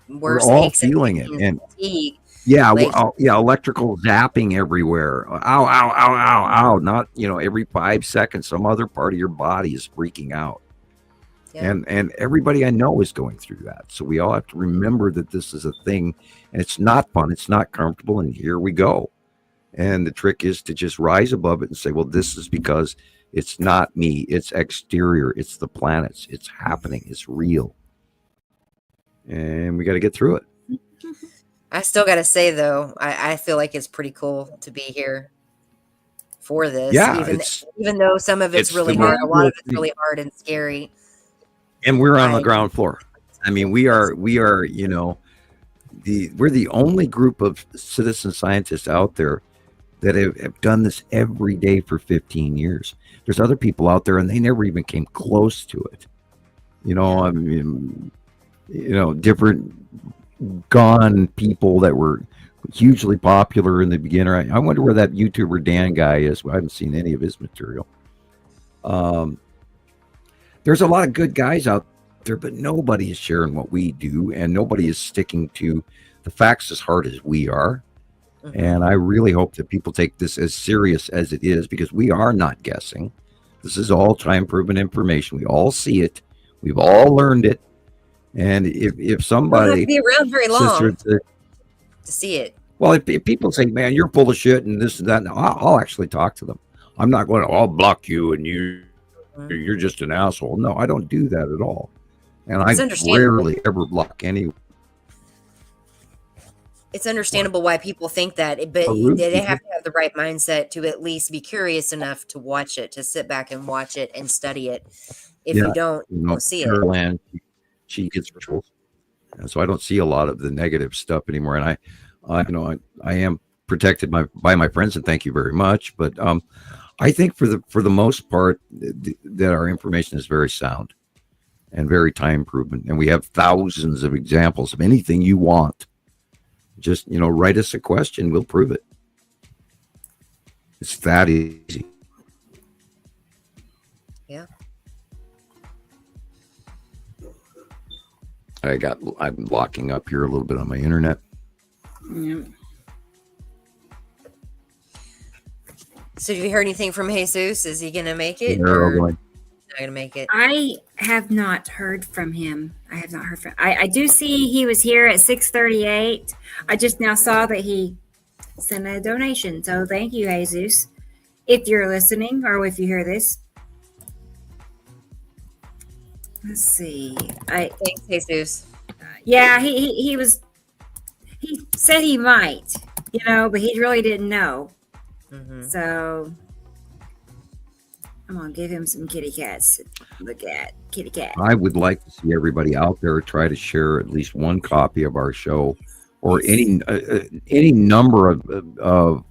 B: We're all feeling it. And yeah, like, electrical zapping everywhere. Ow, ow, ow, ow, ow. Not, you know, every 5 seconds, some other part of your body is freaking out. Yeah. And everybody I know is going through that. So we all have to remember that this is a thing and it's not fun. It's not comfortable. And here we go. And the trick is to just rise above it and say, well, this is because it's not me. It's exterior. It's the planets. It's happening. It's real. And we got to get through it.
I: I still got to say, though, I feel like it's pretty cool to be here for this.
B: Yeah.
I: Even though some of it's really hard. A lot of it's really hard and scary.
B: And we're on the ground floor. I mean, we are, you know, we're the only group of citizen scientists out there that have done this every day for 15 years. There's other people out there and they never even came close to it. You know, I mean, you know, different gone people that were hugely popular in the beginning. I wonder where that YouTuber Dan guy is. I haven't seen any of his material. There's a lot of good guys out there, but nobody is sharing what we do, and nobody is sticking to the facts as hard as we are. Mm-hmm. And I really hope that people take this as serious as it is, because we are not guessing. This is all time-proven information. We all see it. We've all learned it. And if somebody
I: don't have to be around very long to see it.
B: Well, if people say, "Man, you're full of shit," and this and that, I'll actually talk to them. I'm not going to, I'll block you and you're just an asshole. No, I don't do that at all. And I rarely ever block anyone.
I: It's understandable why people think that, but they have to have the right mindset to at least be curious enough to watch it, to sit back and watch it and study it. If you don't see it.
B: She gets rituals. So I don't see a lot of the negative stuff anymore. And I am protected by my friends, and thank you very much. But I think for the most part that our information is very sound and very time proven, and we have thousands of examples of anything you want. Just, write us a question, we'll prove it. It's that easy.
I: Yeah.
B: I'm locking up here a little bit on my internet.
A: Yeah.
I: So have you heard anything from Jesus? Is he going to make it?
B: Not
I: going to make it?
A: I have not heard from him. I do see he was here at 6:38. I just now saw that he sent a donation. So thank you, Jesus. If you're listening or if you hear this. Let's see.
I: Thanks, Jesus.
A: Yeah, he said he might, but he really didn't know.
I: Mm-hmm.
A: So I'm gonna give him some kitty cats. Look at kitty cat.
B: I would like to see everybody out there try to share at least one copy of our show, or any number of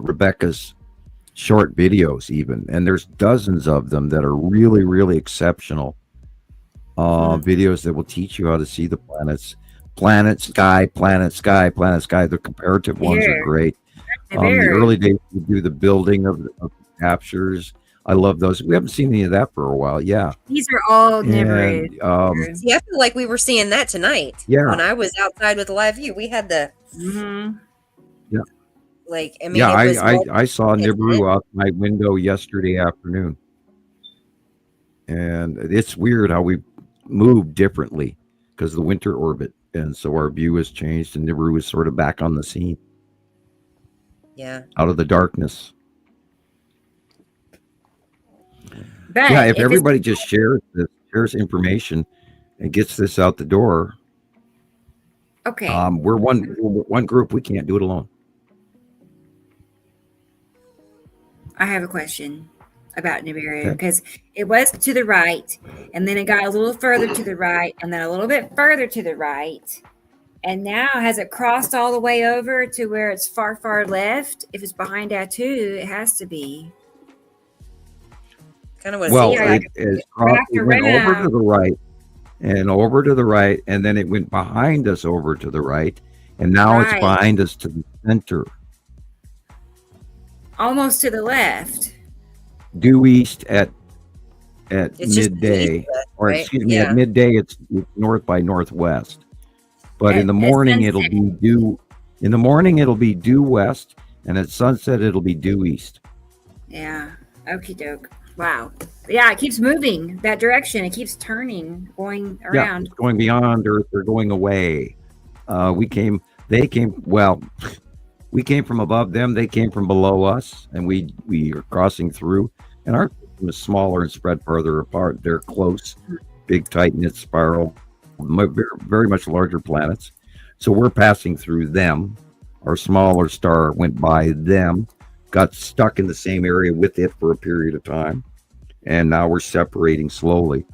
B: Rebecca's short videos, even. And there's dozens of them that are really, really exceptional videos that will teach you how to see the planets. Planet, sky, planet, sky, planet, sky. The comparative ones are great. The early days, we do the building of captures. I love those. We haven't seen any of that for a while. Yeah.
A: These are all Nibiru.
I: See, I feel like we were seeing that tonight.
B: Yeah.
I: When I was outside with the live view, we had the.
B: Yeah.
I: Like, I mean,
B: yeah,
I: it was
B: I saw Nibiru out my window yesterday afternoon. And it's weird how we move differently because of the winter orbit. And so our view has changed, and Nibiru is sort of back on the scene.
I: Yeah.
B: Out of the darkness.
A: But
B: yeah, if everybody just shares information and gets this out the door.
A: Okay.
B: We're one group. We can't do it alone.
A: I have a question about Nibiru because it was to the right, and then it got a little further to the right, and then a little bit further to the right. And now has it crossed all the way over to where it's far, far left? If it's behind Atu, it has to be.
I: Kind of what
B: it went over to the right and over to the right, and then it went behind us over to the right, and now it's behind us to the center.
A: Almost to the left.
B: Due east at midday, or
I: right?
B: excuse me, at midday it's north by northwest. But in the morning it'll be due. In the morning it'll be due west, and at sunset it'll be due east.
A: Yeah. Okie doke. Wow. Yeah, it keeps moving that direction. It keeps turning, going around.
B: Yeah, it's going beyond Earth. They're going away. We came from above them. They came from below us, and we are crossing through. And our system is smaller and spread further apart. They're close, big, tight-knit spiral, very much larger planets. So we're passing through them. Our smaller star went by them, got stuck in the same area with it for a period of time, and now we're separating slowly.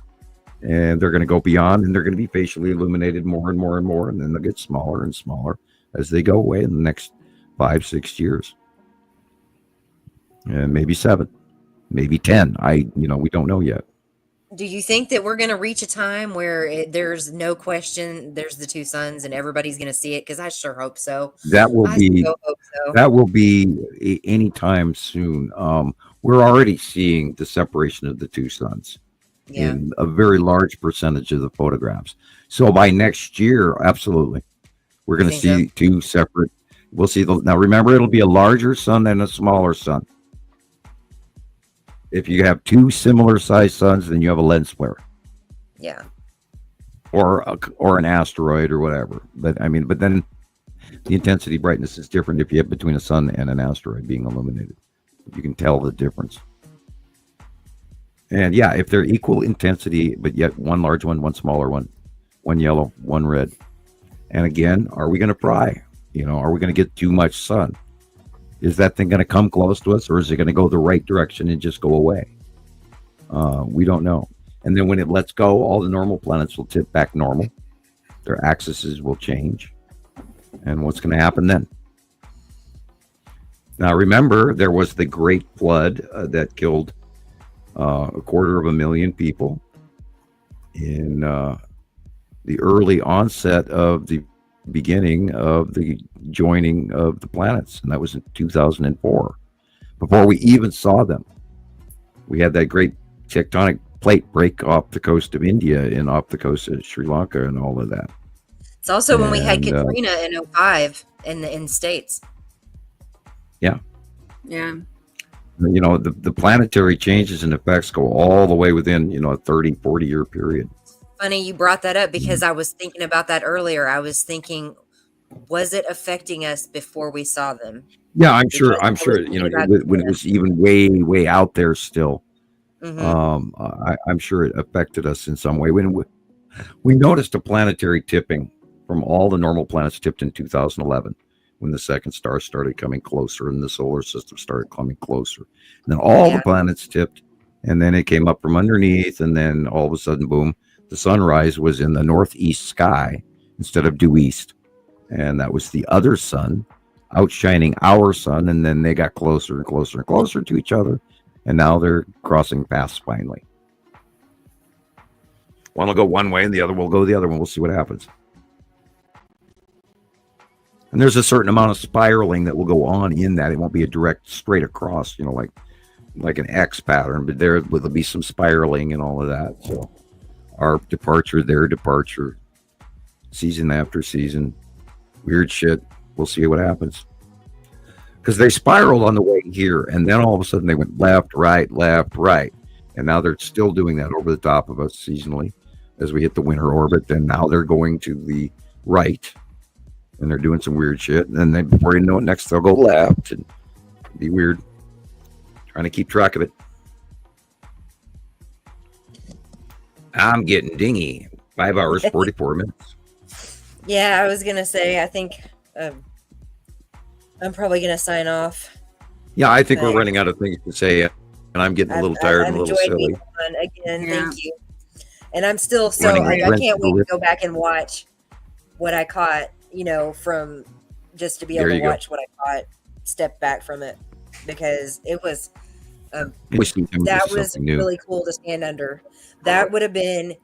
B: And they're going to go beyond, and they're going to be facially illuminated more and more and more, and then they'll get smaller and smaller as they go away in the next 5-6 years, and maybe 7, maybe 10. We don't know yet.
I: Do you think that we're going to reach a time where there's no question there's the two suns and everybody's going to see it? Because I sure hope so.
B: That will be anytime soon. We're already seeing the separation of the two suns in a very large percentage of the photographs. So by next year, absolutely, we're going to see two separate. We'll see now. Remember, it'll be a larger sun and a smaller sun. If you have two similar sized suns, then you have a lens flare.
I: Yeah.
B: Or an asteroid or whatever. But then the intensity brightness is different if you have between a sun and an asteroid being illuminated. You can tell the difference. And yeah, if they're equal intensity, but yet one large one, one smaller one, one yellow, one red. And again, are we going to pry? Are we going to get too much sun? Is that thing going to come close to us, or is it going to go the right direction and just go away? We don't know. And then when it lets go, all the normal planets will tip back normal. Their axes will change. And what's going to happen then? Now, remember, there was the Great Flood that killed 250,000 people in the early onset of the beginning of the joining of the planets, and that was in 2004. Before we even saw them, we had that great tectonic plate break off the coast of India and off the coast of Sri Lanka and all of that.
I: It's also when we had Katrina in 2005 in the States.
A: Yeah.
B: The planetary changes and effects go all the way within a 30-40 year period.
I: Funny you brought that up because I was thinking about that earlier. I was thinking, was it affecting us before we saw them?
B: Yeah, I'm sure. When it was even way out there still, I'm sure it affected us in some way. When we noticed a planetary tipping from all the normal planets tipped in 2011, when the second star started coming closer and the solar system started coming closer, and then all the planets tipped and then it came up from underneath, and then all of a sudden, boom, the sunrise was in the northeast sky instead of due east. And that was the other sun outshining our sun, and then they got closer and closer and closer to each other, and now they're crossing paths finally. One will go one way and the other will go the other one. We'll see what happens. And there's a certain amount of spiraling that will go on in that. It won't be a direct straight across, like an X pattern, but there will be some spiraling and all of that. So our departure, their departure, season after season, weird shit. We'll see what happens. Because they spiraled on the way here, and then all of a sudden they went left, right, and now they're still doing that over the top of us seasonally as we hit the winter orbit. Then now they're going to the right, and they're doing some weird shit. And then before you know it, next they'll go left and be weird. Trying to keep track of it. I'm getting dingy. 5 hours, 44 minutes.
I: Yeah, I was gonna say. I think I'm probably gonna sign off.
B: Yeah, I think we're running out of things to say, and I'm getting a little tired and a little silly.
I: Again, thank you. And I'm still I can't wait to go back and watch what I caught. From just to be able to watch what I caught, step back from it, because it was that was really cool to stand under. That would have been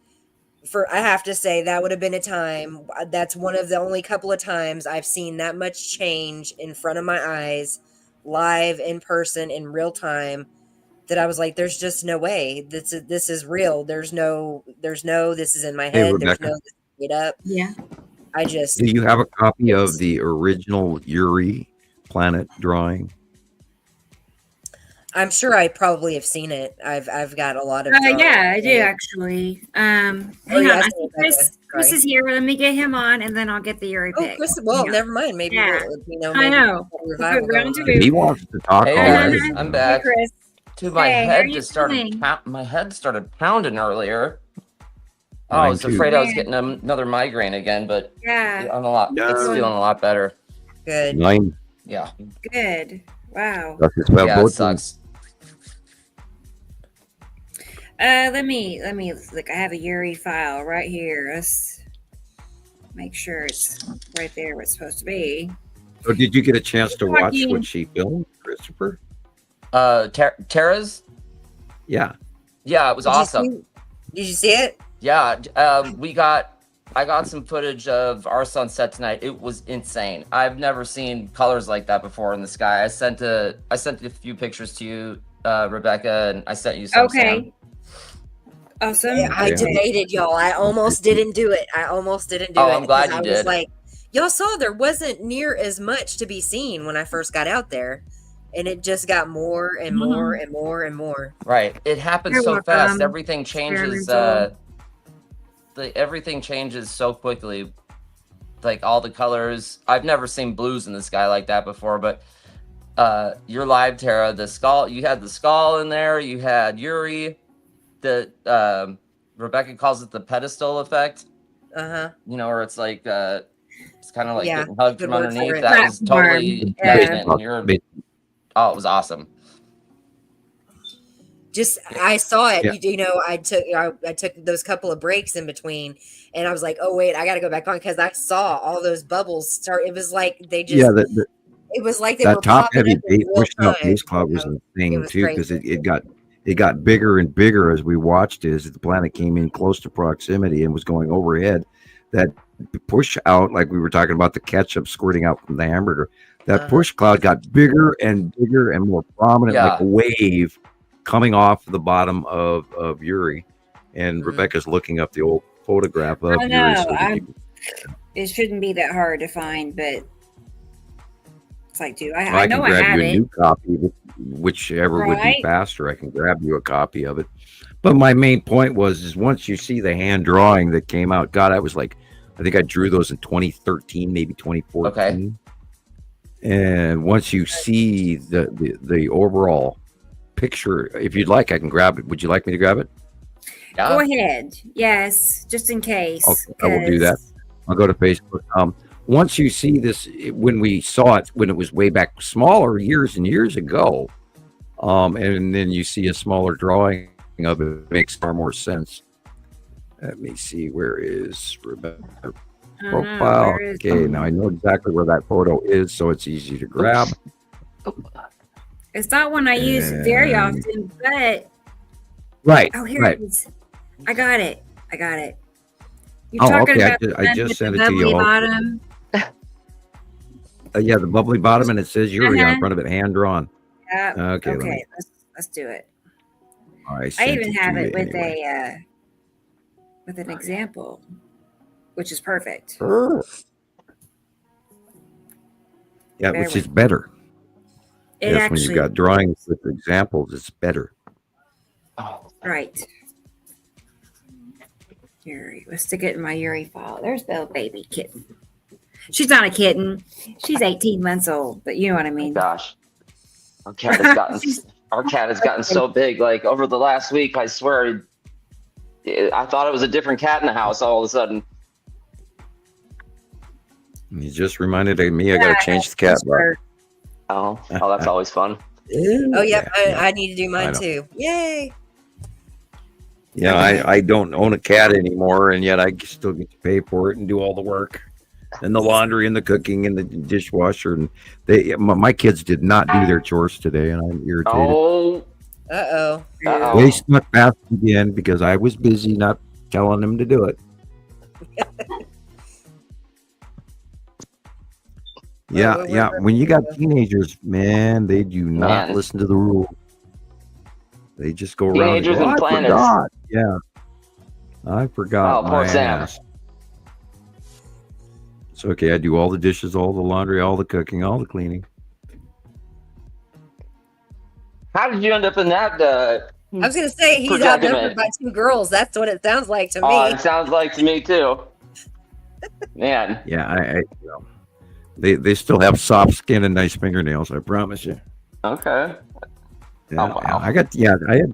I: I have to say, that would have been a time. That's one of the only couple of times I've seen that much change in front of my eyes, live, in person, in real time, that I was like, there's just no way. This is real. There's no, this is in my head. There's no, this is made up.
A: Yeah.
B: Do you have a copy of the original Uri planet drawing?
I: I'm sure I probably have seen it. I've got a lot of.
A: Yeah, I do actually. Hang on, I think Chris is here. Let me get him on, and then I'll get the Uri pick.
I: Chris. Well, never mind. Maybe
A: I know.
B: He wants to talk.
J: Hey guys, I'm back.
A: Hey, Chris.
J: Dude, my head just started. My head started pounding earlier. Oh, I was afraid I was getting another migraine again, but I'm a lot. It's feeling a lot better.
I: Good.
J: Yeah.
A: Good. Wow.
J: Yeah, it sucks.
A: Let me look. I have a Uri file right here. Let's make sure it's right there where it's supposed to be.
B: So did you get a chance to watch what she filmed, Christopher?
J: Tara's?
B: Yeah.
J: Yeah, it was awesome.
I: Did you see it?
J: Yeah. I got some footage of our sunset tonight. It was insane. I've never seen colors like that before in the sky. I sent a few pictures to you, Rebecca, and I sent you some.
A: Okay.
J: Sam.
A: Awesome.
I: Yeah, I debated, y'all. I almost didn't do it.
J: I'm glad you did.
I: I was like, y'all saw there wasn't near as much to be seen when I first got out there. And it just got more and more and more and more.
J: Right. It happens so fast. Everything changes. Everything changes so quickly. Like all the colors. I've never seen blues in the sky like that before, but you're live, Tara. The skull, you had the skull in there, you had Uri, the Rebecca calls it the pedestal effect. Where it's like it's kind of like getting hugged from underneath. That was totally oh, it was awesome.
I: Just I saw it. I took those couple of breaks in between, and I was like, oh wait, I got to go back on because I saw all those bubbles start. It was like they just it was like they were
B: top heavy pushing up base
I: time.
B: cloud was a thing too, because it got bigger and bigger as we watched it, as the planet came in close to proximity and was going overhead. That push out, like we were talking about the ketchup squirting out from the hamburger, that push cloud got bigger and more prominent, like a wave coming off the bottom of Uri. And Rebecca's looking up the old photograph of Uri.
A: It shouldn't be that hard to find, but it's like, dude,
B: I know I have it. A new copy, whichever would be faster. I can grab you a copy of it. But my main point is once you see the hand drawing that came out, God, I think I drew those in 2013, maybe 2014. Okay. And once you see the overall picture, if you'd like, I can grab it. Would you like me to grab it?
A: Yeah. Go ahead. Yes, just in case.
B: Okay, I will do that. I'll go to Facebook. Once you see this, when we saw it, when it was way back smaller years and years ago, And then you see a smaller drawing of it. It makes far more sense. Let me see. Where is Rebecca profile?
A: Where is
B: Okay, now I know exactly where that photo is, so it's easy to grab.
A: It's not one I use very
B: And-
A: often, but
B: Right.
A: oh, here
B: right.
A: it is. I got it. You're
B: Oh,
A: talking
B: okay.
A: about
B: I
A: the one
B: just
A: with
B: sent
A: the
B: it to you.
A: bubbly
B: all.
A: bottom.
B: Yeah, the bubbly bottom, and it says Yuri on
A: Uh-huh.
B: front of it, hand drawn.
A: Yeah.
B: Okay. Let
A: Okay.
B: me,
A: Let's do it.
B: I
A: I
B: sent
A: even
B: it
A: have
B: to
A: it
B: you
A: with
B: anyway.
A: with an example, which is perfect.
B: Yeah,
A: Bear
B: which
A: with
B: is better.
A: It
B: Yes, when you've
A: actually
B: got drawings with examples, it's better.
A: right. Yuri. Let's stick it in my Yuri file. There's the baby kitten. She's not a kitten. She's 18 months old, but you know what I mean.
D: Gosh, our cat has gotten so big. Like over the last week, I swear, I thought it was a different cat in the house all of a sudden.
B: You just reminded me I got to change the cat box.
D: Oh, that's always fun.
I: Oh, yep.
B: Yeah.
I: I need to do mine
B: know.
I: too. Yay.
B: Yeah, I don't own a cat anymore, and yet I still get to pay for it and do all the work, and the laundry and the cooking and the dishwasher. And my kids did not do their chores today, and I'm irritated.
D: Oh,
I: Uh-oh.
B: They snuck past again because I was busy not telling them to do it. Yeah, yeah. When you got teenagers, man, they do not listen to the rules. They just go around.
D: Teenagers and
B: I
D: planets.
B: forgot. Yeah, I forgot.
D: Oh, poor
B: my
D: Sam.
B: ass. It's okay. I do all the dishes, all the laundry, all the cooking, all the cleaning.
D: How did you end up in that?
I: I was going to say, he's outnumbered by 2 girls. That's what it sounds like to me.
D: Oh, it sounds like to me too. Man.
B: Yeah, I they still have soft skin and nice fingernails. I promise you.
D: Okay.
B: Yeah,
D: Oh, wow.
B: I had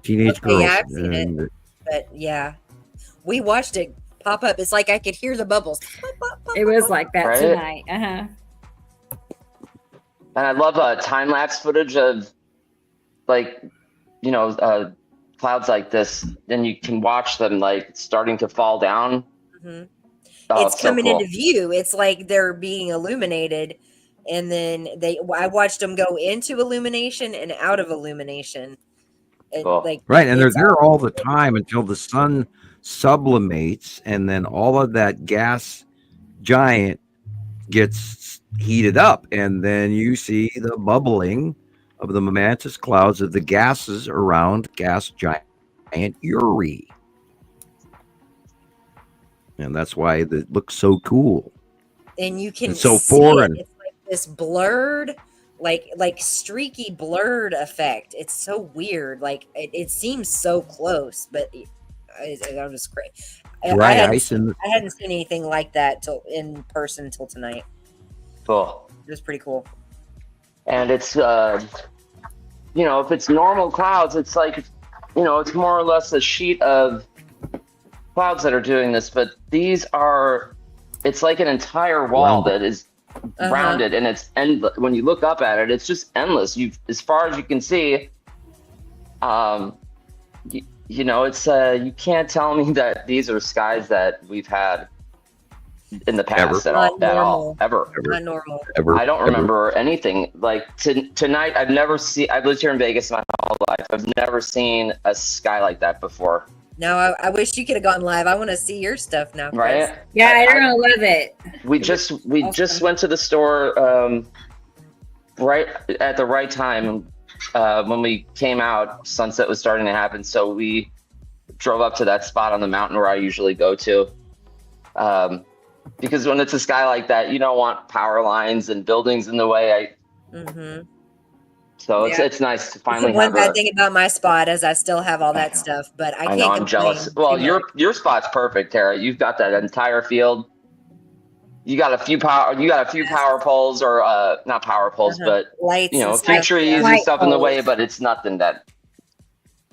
B: teenage girls.
I: Yeah, I've seen it. But yeah, we watched it pop up. It's like I could hear the bubbles.
A: It was like that
D: Right?
A: tonight. Uh-huh.
D: And I love time lapse footage of like, clouds like this. Then you can watch them like starting to fall down.
I: Mm-hmm.
D: Oh,
I: It's
D: so
I: coming
D: cool.
I: into view. It's like they're being illuminated, and then I watched them go into illumination and out of illumination.
D: Cool.
B: Right, and they're there all the time until the sun sublimates, and then all of that gas giant gets heated up, and then you see the bubbling of the momentous clouds of the gases around gas giant Yuri. And that's why it looks so cool.
I: And you can
B: It's so
I: see
B: foreign.
I: It's like this blurred, like streaky blurred effect. It's so weird. Like it seems so close, but I'm just great.
B: Dry ice in the-
I: I hadn't seen anything like that till in person till tonight.
D: Cool.
I: It was pretty cool.
D: And it's, if it's normal clouds, it's like, it's more or less a sheet of clouds that are doing this, but these are, it's like an entire wall that is rounded, and it's endless. When you look up at it, it's just endless. As far as you can see, it's you can't tell me that these are skies that we've had in the past at all, ever.
I: Not normal.
D: I don't remember anything like tonight. I've lived here in Vegas my whole life. I've never seen a sky like that before.
I: No, I wish you could have gone live. I want to see your stuff now, Chris.
D: Right?
A: Yeah, you're gonna love it.
D: We just went to the store right at the right time when we came out. Sunset was starting to happen, so we drove up to that spot on the mountain where I usually go to. Because when it's a sky like that, you don't want power lines and buildings in the way. So it's nice to finally
I: That's the
D: have
I: one bad thing about my spot is I still have all that stuff, but I can't
D: know, I'm
I: complain
D: jealous.
I: too
D: Well,
I: much.
D: your spot's perfect, Tara. You've got that entire field. You got a few power poles, or not power poles, but
I: lights,
D: a
I: and
D: few
I: stuff,
D: trees
I: yeah.
D: and stuff in the way, but it's nothing that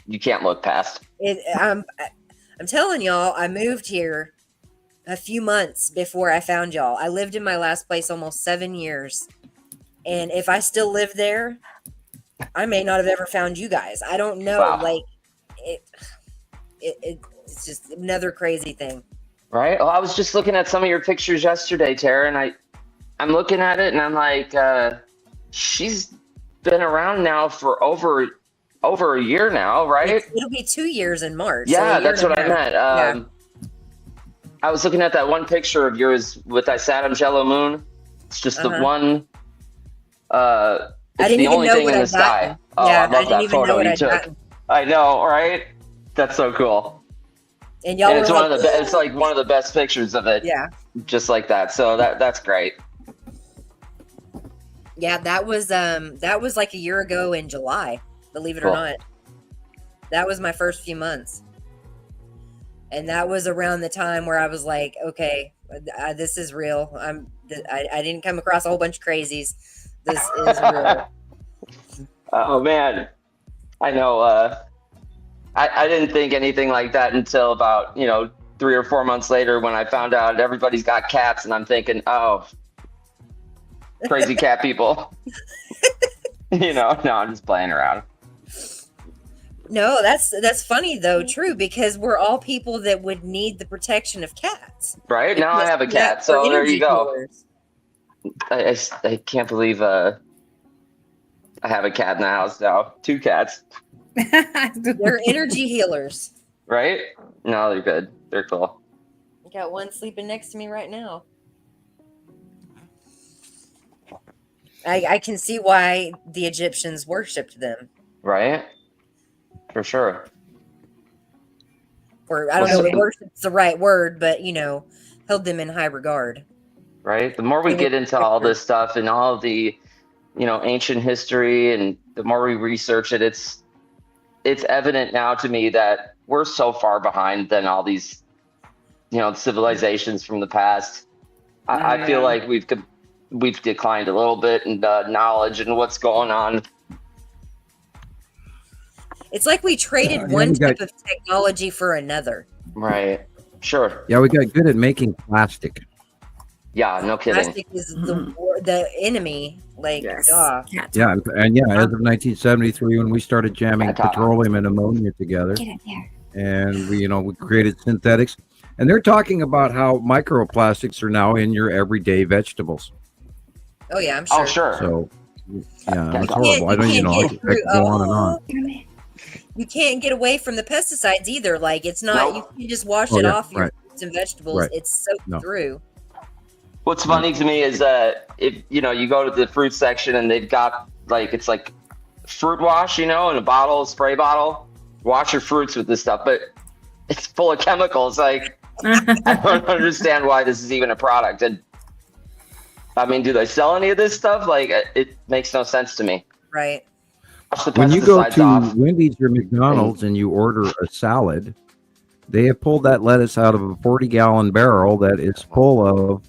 D: you can't look past.
I: I'm telling y'all, I moved here a few months before I found y'all. I lived in my last place almost 7 years, and if I still lived there, I may not have ever found you guys. I don't know.
D: Wow.
I: Like it's just another crazy thing.
D: Right? Oh, I was just looking at some of your pictures yesterday, Tara, and I'm looking at it and I'm like, she's been around now for over a year now, right?
I: It'll be 2 years in March.
D: Yeah,
I: so
D: that's what I meant. I was looking at that one picture of yours with that Saturn Jello moon. It's just the one.
I: I
D: It's
I: didn't
D: the
I: even
D: only
I: know
D: thing
I: what
D: in the
I: I'd
D: sky.
I: gotten.
D: Oh,
I: Yeah,
D: I
I: I
D: love
I: didn't
D: that
I: even know
D: photo
I: what
D: you
I: I'd
D: took.
I: gotten.
D: I know, right? That's so cool.
I: And y'all
D: And
I: were
D: it's
I: like,
D: one of the it's like one of the best pictures of it.
I: Yeah.
D: Just like that. So that's great.
I: Yeah, that was like a year ago in July, believe it or
D: Cool.
I: not. That was my first few months. And that was around the time where I was like, okay, this is real. I didn't come across a whole bunch of crazies. This is real.
D: Oh man. I know I didn't think anything like that until about, 3 or 4 months later when I found out everybody's got cats and I'm thinking, oh, crazy cat people. No, I'm just playing around.
I: No, that's funny though, true, because we're all people that would need the protection of cats.
D: Right? Now I have a cat, so there you go. I can't believe I have a cat in the house now. 2 cats.
I: They're energy healers.
D: Right? No, they're good. They're cool.
I: I got one sleeping next to me right now. I can see why the Egyptians worshipped them.
D: Right? For sure.
I: Or I don't know if worship's the right word, but held them in high regard.
D: Right? The more we get into all this stuff and all of the, ancient history, and the more we research it, it's evident now to me that we're so far behind than all these, civilizations from the past. I feel like we've declined a little bit in knowledge and what's going on.
I: It's like we traded one type of technology for another.
D: Right. Sure.
B: Yeah, we got good at making plastic.
D: Yeah, no kidding.
I: Plastic is the enemy. Like,
B: Yeah, and as of 1973, when we started jamming petroleum and ammonia together, and we created synthetics, and they're talking about how microplastics are now in your everyday vegetables.
I: Oh yeah, I'm sure.
D: Oh sure.
B: So yeah, it's horrible. I could go on and on.
I: You can't get away from the pesticides either. Like, it's not you can just wash it off your fruits and vegetables. It's soaked through.
D: What's funny to me is if you go to the fruit section and they've got it's like fruit wash, in a spray bottle. Wash your fruits with this stuff, but it's full of chemicals. Like, I don't understand why this is even a product. And I mean, do they sell any of this stuff? Like, it makes no sense to me.
I: Right.
B: When you go to Wendy's or McDonald's and you order a salad, they have pulled that lettuce out of a 40-gallon barrel that is full of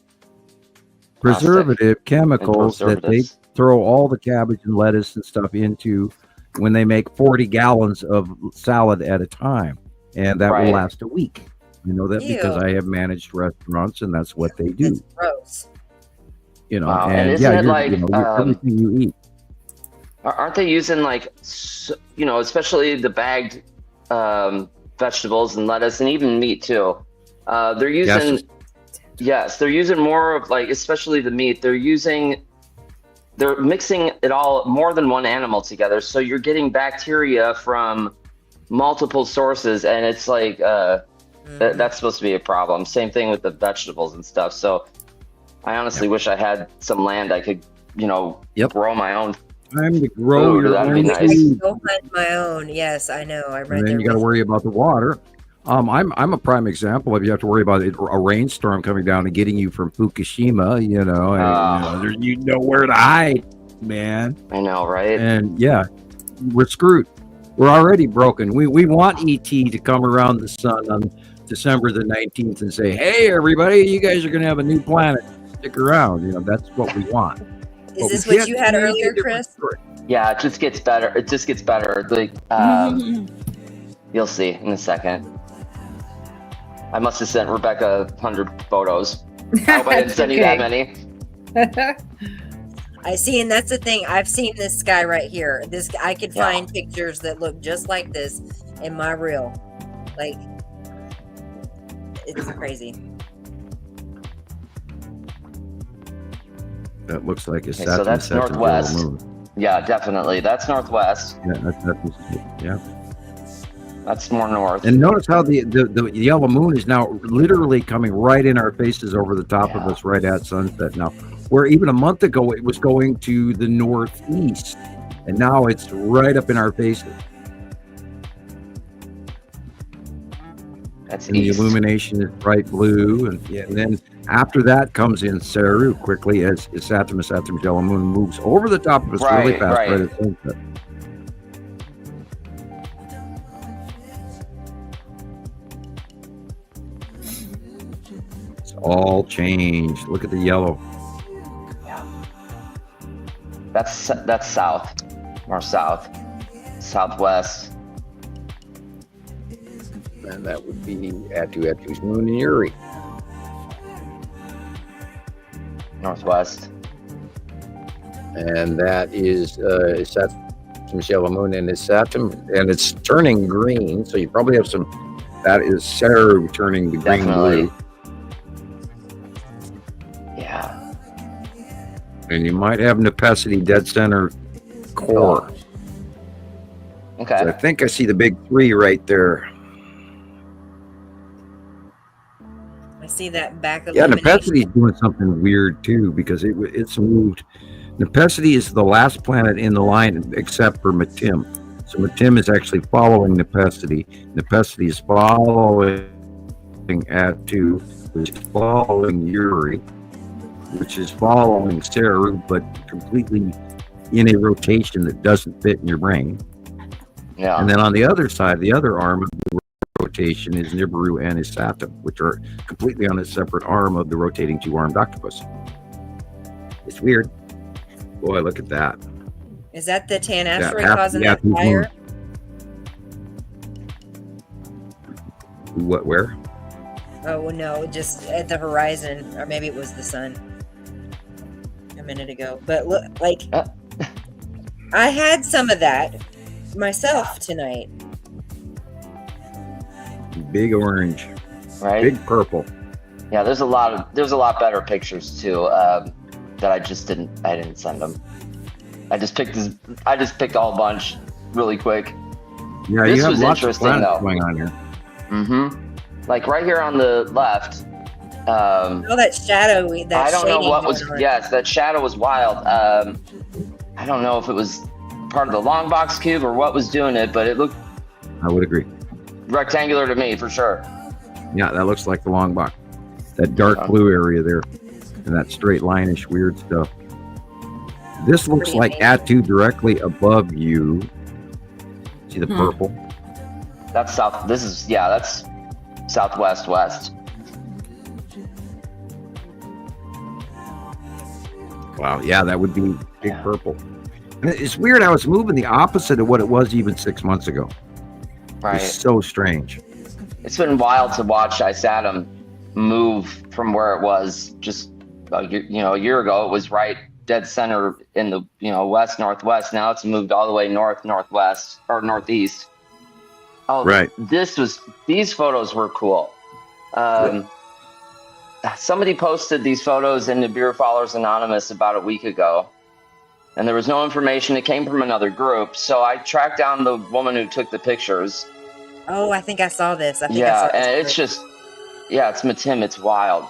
B: preservative chemicals that they throw all the cabbage and lettuce and stuff into when they make 40 gallons of salad at a time. And that will last a week. You know that because I have managed restaurants and that's what they do.
I: It's gross.
D: Wow.
B: And
D: isn't it like
B: everything you eat.
D: Aren't they using especially the bagged vegetables and lettuce and even meat too? They're using they're using more of especially the meat. They're mixing it all, more than one animal together, so you're getting bacteria from multiple sources, and it's that's supposed to be a problem. Same thing with the vegetables and stuff. So I honestly wish I had some land I could grow my own.
B: Time to grow your own
I: food.
B: food.
I: I go hunt my own. Yes, I know. I'm right
B: And then
I: there.
B: you got to worry about the water. I'm a prime example of you have to worry about a rainstorm coming down and getting you from Fukushima. And, you know where to hide, man.
D: I know, right?
B: And yeah, we're screwed. We're already broken. We want ET to come around the sun on December the 19th and say, "Hey, everybody, you guys are going to have a new planet. Stick around." That's what we want.
I: Is this what you had earlier, Chris?
D: Yeah, it just gets better. It just gets better. You'll see in a second. I must have sent Rebecca 100 photos. I hope I didn't send you that many.
I: I see, and that's the thing. I've seen this guy right here. This I could find pictures that look just like this in my reel. Like, it's crazy.
B: That looks like it's
D: so that's northwest.
B: Moon.
D: Yeah, definitely. That's northwest.
B: Yeah,
D: that's more north.
B: And notice how the yellow moon is now literally coming right in our faces over the top of us right at sunset now. Where even a month ago it was going to the northeast, and now it's right up in our faces.
D: That's
B: and
D: east.
B: The illumination is bright blue, and then after that comes in Saru quickly as Saturn's yellow moon moves over the top of us really fast right at sunset. It's all changed. Look at the yellow.
D: That's south, more south, southwest.
B: And that would be Atu's moon in Uri.
D: Northwest.
B: And that is Saturn's yellow moon, and it's Saturn, and it's turning green. So you probably have some. That is Saru turning the green blue.
D: Yeah.
B: And you might have Nepesity dead center core.
D: Okay.
B: So I think I see the big 3 right there.
I: I see that back of
B: Nepesity is doing something weird too, because it's moved. Nepesity is the last planet in the line except for Metim. So Metim is actually following Nepesity. Nepesity is following Atu, which is following Uri, which is following Saru, but completely in a rotation that doesn't fit in your brain.
D: Yeah.
B: And then on the other side, the other arm of the rotation is Nibiru and his Saturn, which are completely on a separate arm of the rotating 2-armed octopus. It's weird. Boy, look at that.
I: Is that the tan asteroid causing that fire?
B: What? Where?
I: Oh no, just at the horizon, or maybe it was the sun a minute ago. But look, like I had some of that myself tonight.
B: Big orange,
D: right?
B: Big purple.
D: Yeah, there's a lot better pictures too that I didn't send them. I just picked a whole bunch really quick.
B: Yeah,
D: this
B: you have
D: was
B: lots
D: interesting
B: of
D: though.
B: going on here.
D: Like right here on the left.
I: Oh, that shadow. That
D: I don't know what was.
I: on.
D: Yes, that shadow was wild. I don't know if it was part of the long box cube or what was doing it, but it looked.
B: I would agree.
D: Rectangular to me for sure.
B: Yeah, that looks like the long box. That dark blue area there, and that straight line-ish weird stuff. This looks like Atu directly above you. See the purple?
D: That's south. That's southwest west.
B: Wow, yeah, that would be big purple. And it's weird how it's moving the opposite of what it was even 6 months ago.
D: Right.
B: It's so strange.
D: It's been wild to watch ISATM move from where it was just a year ago. It was right dead center in the west northwest. Now it's moved all the way north northwest or northeast. Oh,
B: right.
D: These photos were cool. Somebody posted these photos in Nibiru Followers Anonymous about a week ago, and there was no information. It came from another group, so I tracked down the woman who took the pictures.
I: Oh, I think I saw this.
D: And it's just, it's Metim. It's wild.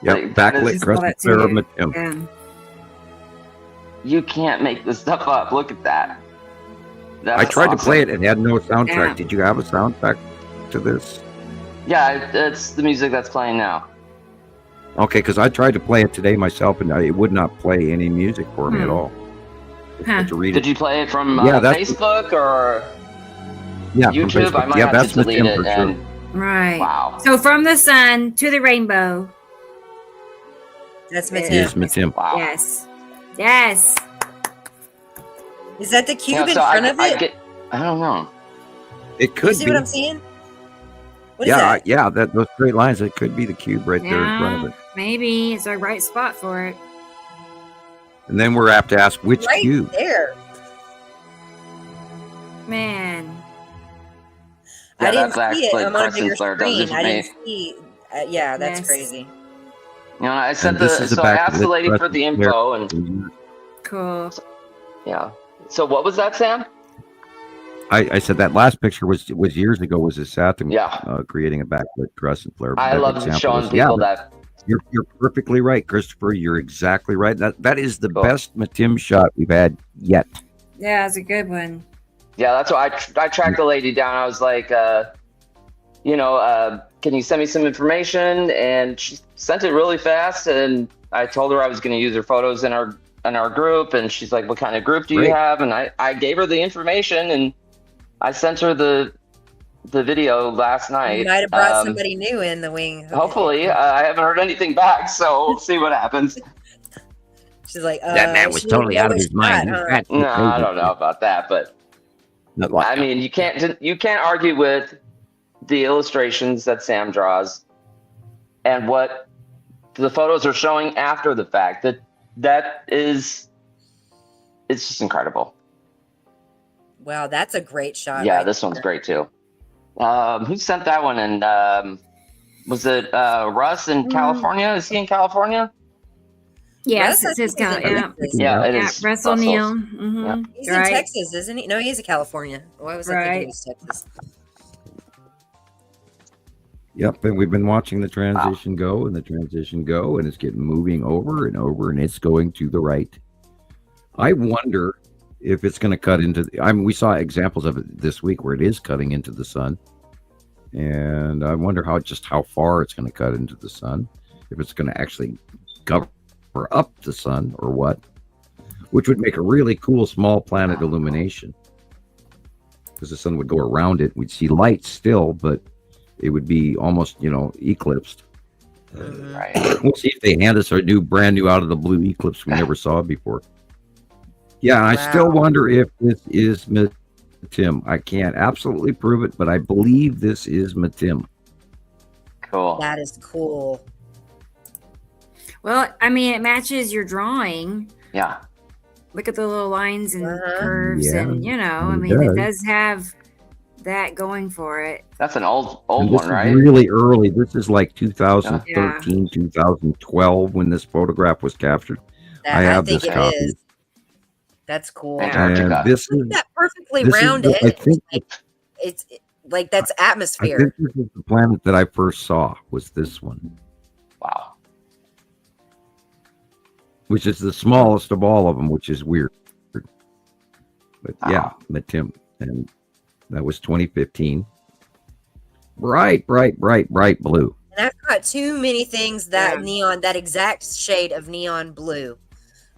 B: Yep, backlit crescent flare of Metim.
A: Yeah.
D: You can't make this stuff up. Look at that.
B: I tried to play it and had no soundtrack. Yeah. Did you have a soundtrack to this?
D: Yeah, it's the music that's playing now.
B: Okay, because I tried to play it today myself, and it would not play any music for me at all.
D: Did you play it from Facebook or YouTube? I might have to delete it.
B: Sure.
A: Right.
D: Wow.
A: So from the sun to the rainbow.
I: That's Metim.
B: Yes, Metim.
D: Wow.
A: Yes. Yes.
I: Is that the cube in front of it?
D: I don't know.
B: It could
I: you see
B: be.
I: what I'm seeing? What is that?
B: Yeah, those straight lines, it could be the cube right there in front of it.
A: Maybe it's a right spot for it.
B: And then we're apt to ask which
I: Right
B: cube.
I: there.
A: Man.
I: I didn't
D: that
I: see it.
D: backlit
I: I'm on a
D: crescent
I: bigger
D: flare does
I: screen.
D: it for
I: I
D: me.
I: didn't see. Yeah, that's
A: Yes.
I: crazy.
D: You know, I sent
B: And this is a
D: so I asked the
B: backlit
D: lady for
B: crescent
D: the
B: flare.
D: info, and
A: Cool.
D: yeah. So what was that, Sam?
B: I said that last picture was years ago, was a Saturn
D: Yeah.
B: creating a backlit crescent flare.
D: I
B: That
D: love
B: example
D: showing
B: was-
D: people that.
B: You're perfectly right, Christopher. You're exactly right. That is the
D: Cool.
B: best Matim shot we've had yet.
A: Yeah, it's a good one.
D: Yeah, that's why I tracked the lady down. I was like, can you send me some information? And she sent it really fast. And I told her I was going to use her photos in our group. And she's like, what kind of group do you
B: Great.
D: have? And I gave her the information, and I sent her the video last night.
I: You might have brought somebody new in the wing.
D: Hopefully, I haven't heard anything back, so we'll see what happens.
I: She's like,
B: That man was
I: she
B: totally out of his
I: shot,
B: mind.
I: huh?
D: No, I don't know about that, but I mean, you can't argue with the illustrations that Sam draws and what the photos are showing after the fact. It's just incredible.
I: Wow, that's a great shot.
D: Yeah,
I: right
D: this one's
I: there.
D: great too. Who sent that one? And was it Russ in California? Is he in California?
A: Yes,
I: Russ,
A: it's his
I: I think, is in
A: count. Yeah.
I: Texas.
D: Yeah, it
A: Yeah,
D: is.
A: Russell
D: Russell's.
A: Neal. Mm-hmm.
I: He's
A: Right.
I: in Texas, isn't he? No, he's in California. Why was I thinking he was Texas?
B: Yep, and we've been watching the transition go, and it's getting moving over and over, and it's going to the right. I wonder if it's going to cut into. We saw examples of it this week where it is cutting into the sun, and I wonder how far it's going to cut into the sun. If it's going to actually cover up the sun or what, which would make a really cool small planet illumination, because the sun would go around it. We'd see light still, but it would be almost, eclipsed.
D: Right.
B: We'll see if they hand us our brand new out of the blue eclipse we never saw before. Yeah, I still wonder if this is Matim. I can't absolutely prove it, but I believe this is Matim.
D: Cool.
I: That is cool.
A: Well, I mean, it matches your drawing.
D: Yeah.
A: Look at the little lines and
I: Uh-huh.
A: curves,
B: Yeah,
A: and
B: it
A: it
B: does.
A: does have that going for it.
D: That's an old
B: And this
D: one,
B: is
D: right?
B: really early. This is like 2013, 2012 when this photograph was captured. I have
I: think
B: this
I: it
B: copy.
I: is. That's cool.
D: Antarctica.
B: And this
I: Look
B: is
I: at that perfectly
B: this is
I: rounded.
B: the- I think
I: It's like that's
B: I
I: atmosphere.
B: think this is the planet that I first saw, was this one,
D: Wow.
B: which is the smallest of all of them, which is weird. But yeah, Matim, and that was 2015. Bright blue.
I: And I've got too many things that
A: Yeah.
I: neon, that exact shade of neon blue.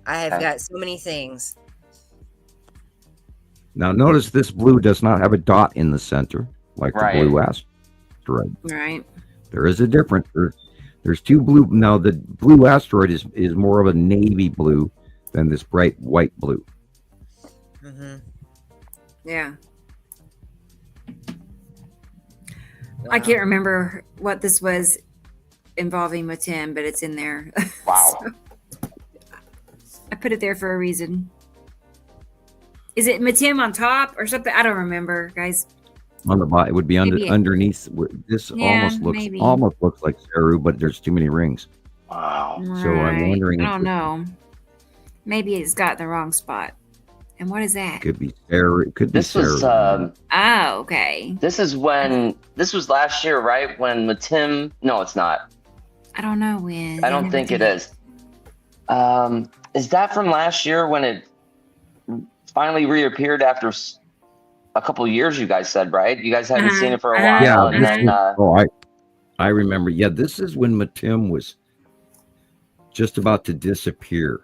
I: I have
D: Okay.
I: got so many things.
B: Now notice this blue does not have a dot in the center like
D: Right.
B: the blue asteroid.
A: Right.
B: There is a difference. There's two blue. Now the blue asteroid is more of a navy blue than this bright white blue.
I: Mm-hmm.
A: Yeah. I can't remember what this was involving Matim, but it's in there.
D: Wow.
A: I put it there for a reason. Is it Matim on top or something? I don't remember, guys.
B: On the bottom, it would be
A: Maybe it-
B: underneath. This
A: Yeah, maybe.
B: almost looks like Saru, but there's too many rings.
D: Wow.
B: So I'm
A: Right.
B: wondering
A: I
B: if
A: don't know. Maybe it's got the wrong spot. And what is that?
B: it could be Saru. It could be
D: This was
B: Saru.
A: Oh, okay.
D: this was last year, right? When Matim. No, it's not.
A: I don't know when.
D: I don't think it is. Is that from last year when it finally reappeared after a couple years? You guys said, right? You guys hadn't seen it for a while,
B: Yeah,
D: and then
B: I remember. Yeah, this is when Matim was just about to disappear.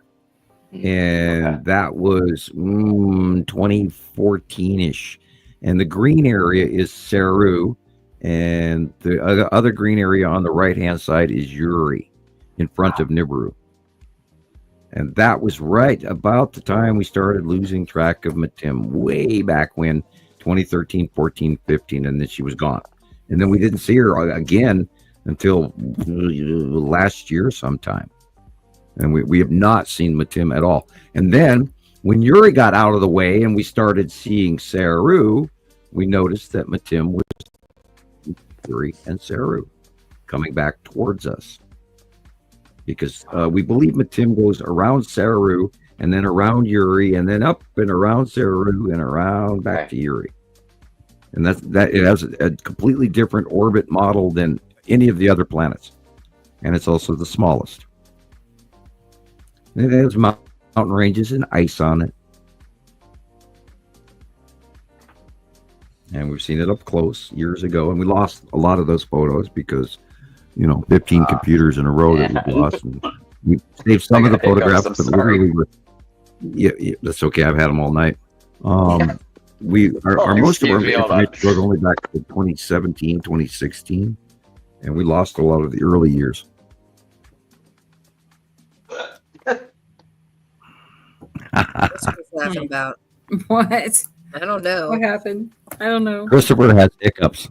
B: And that was 2014-ish. And the green area is Saru, and the other green area on the right-hand side is Yuri, in front of Nibiru. And that was right about the time we started losing track of Matim, way back when, 2013, 14, 15, and then she was gone. And then we didn't see her again until last year sometime. And we have not seen Matim at all. And then when Yuri got out of the way and we started seeing Saru, we noticed that Matim was Yuri and Saru coming back towards us. Because we believe Matim goes around Saru and then around Yuri and then up and around Saru and around back to Yuri. And that it has a completely different orbit model than any of the other planets. And it's also the smallest. It has mountain ranges and ice on it. And we've seen it up close years ago. And we lost a lot of those photos because, 15 computers in a row that we lost. And we saved some of the photographs, but literally yeah, that's okay. I've had them all night. Our most of our information goes only back to 2017, 2016. And we lost a lot of the early years.
I: What's he laughing about?
A: What?
I: I don't know.
A: What happened? I don't know.
B: Christopher has hiccups.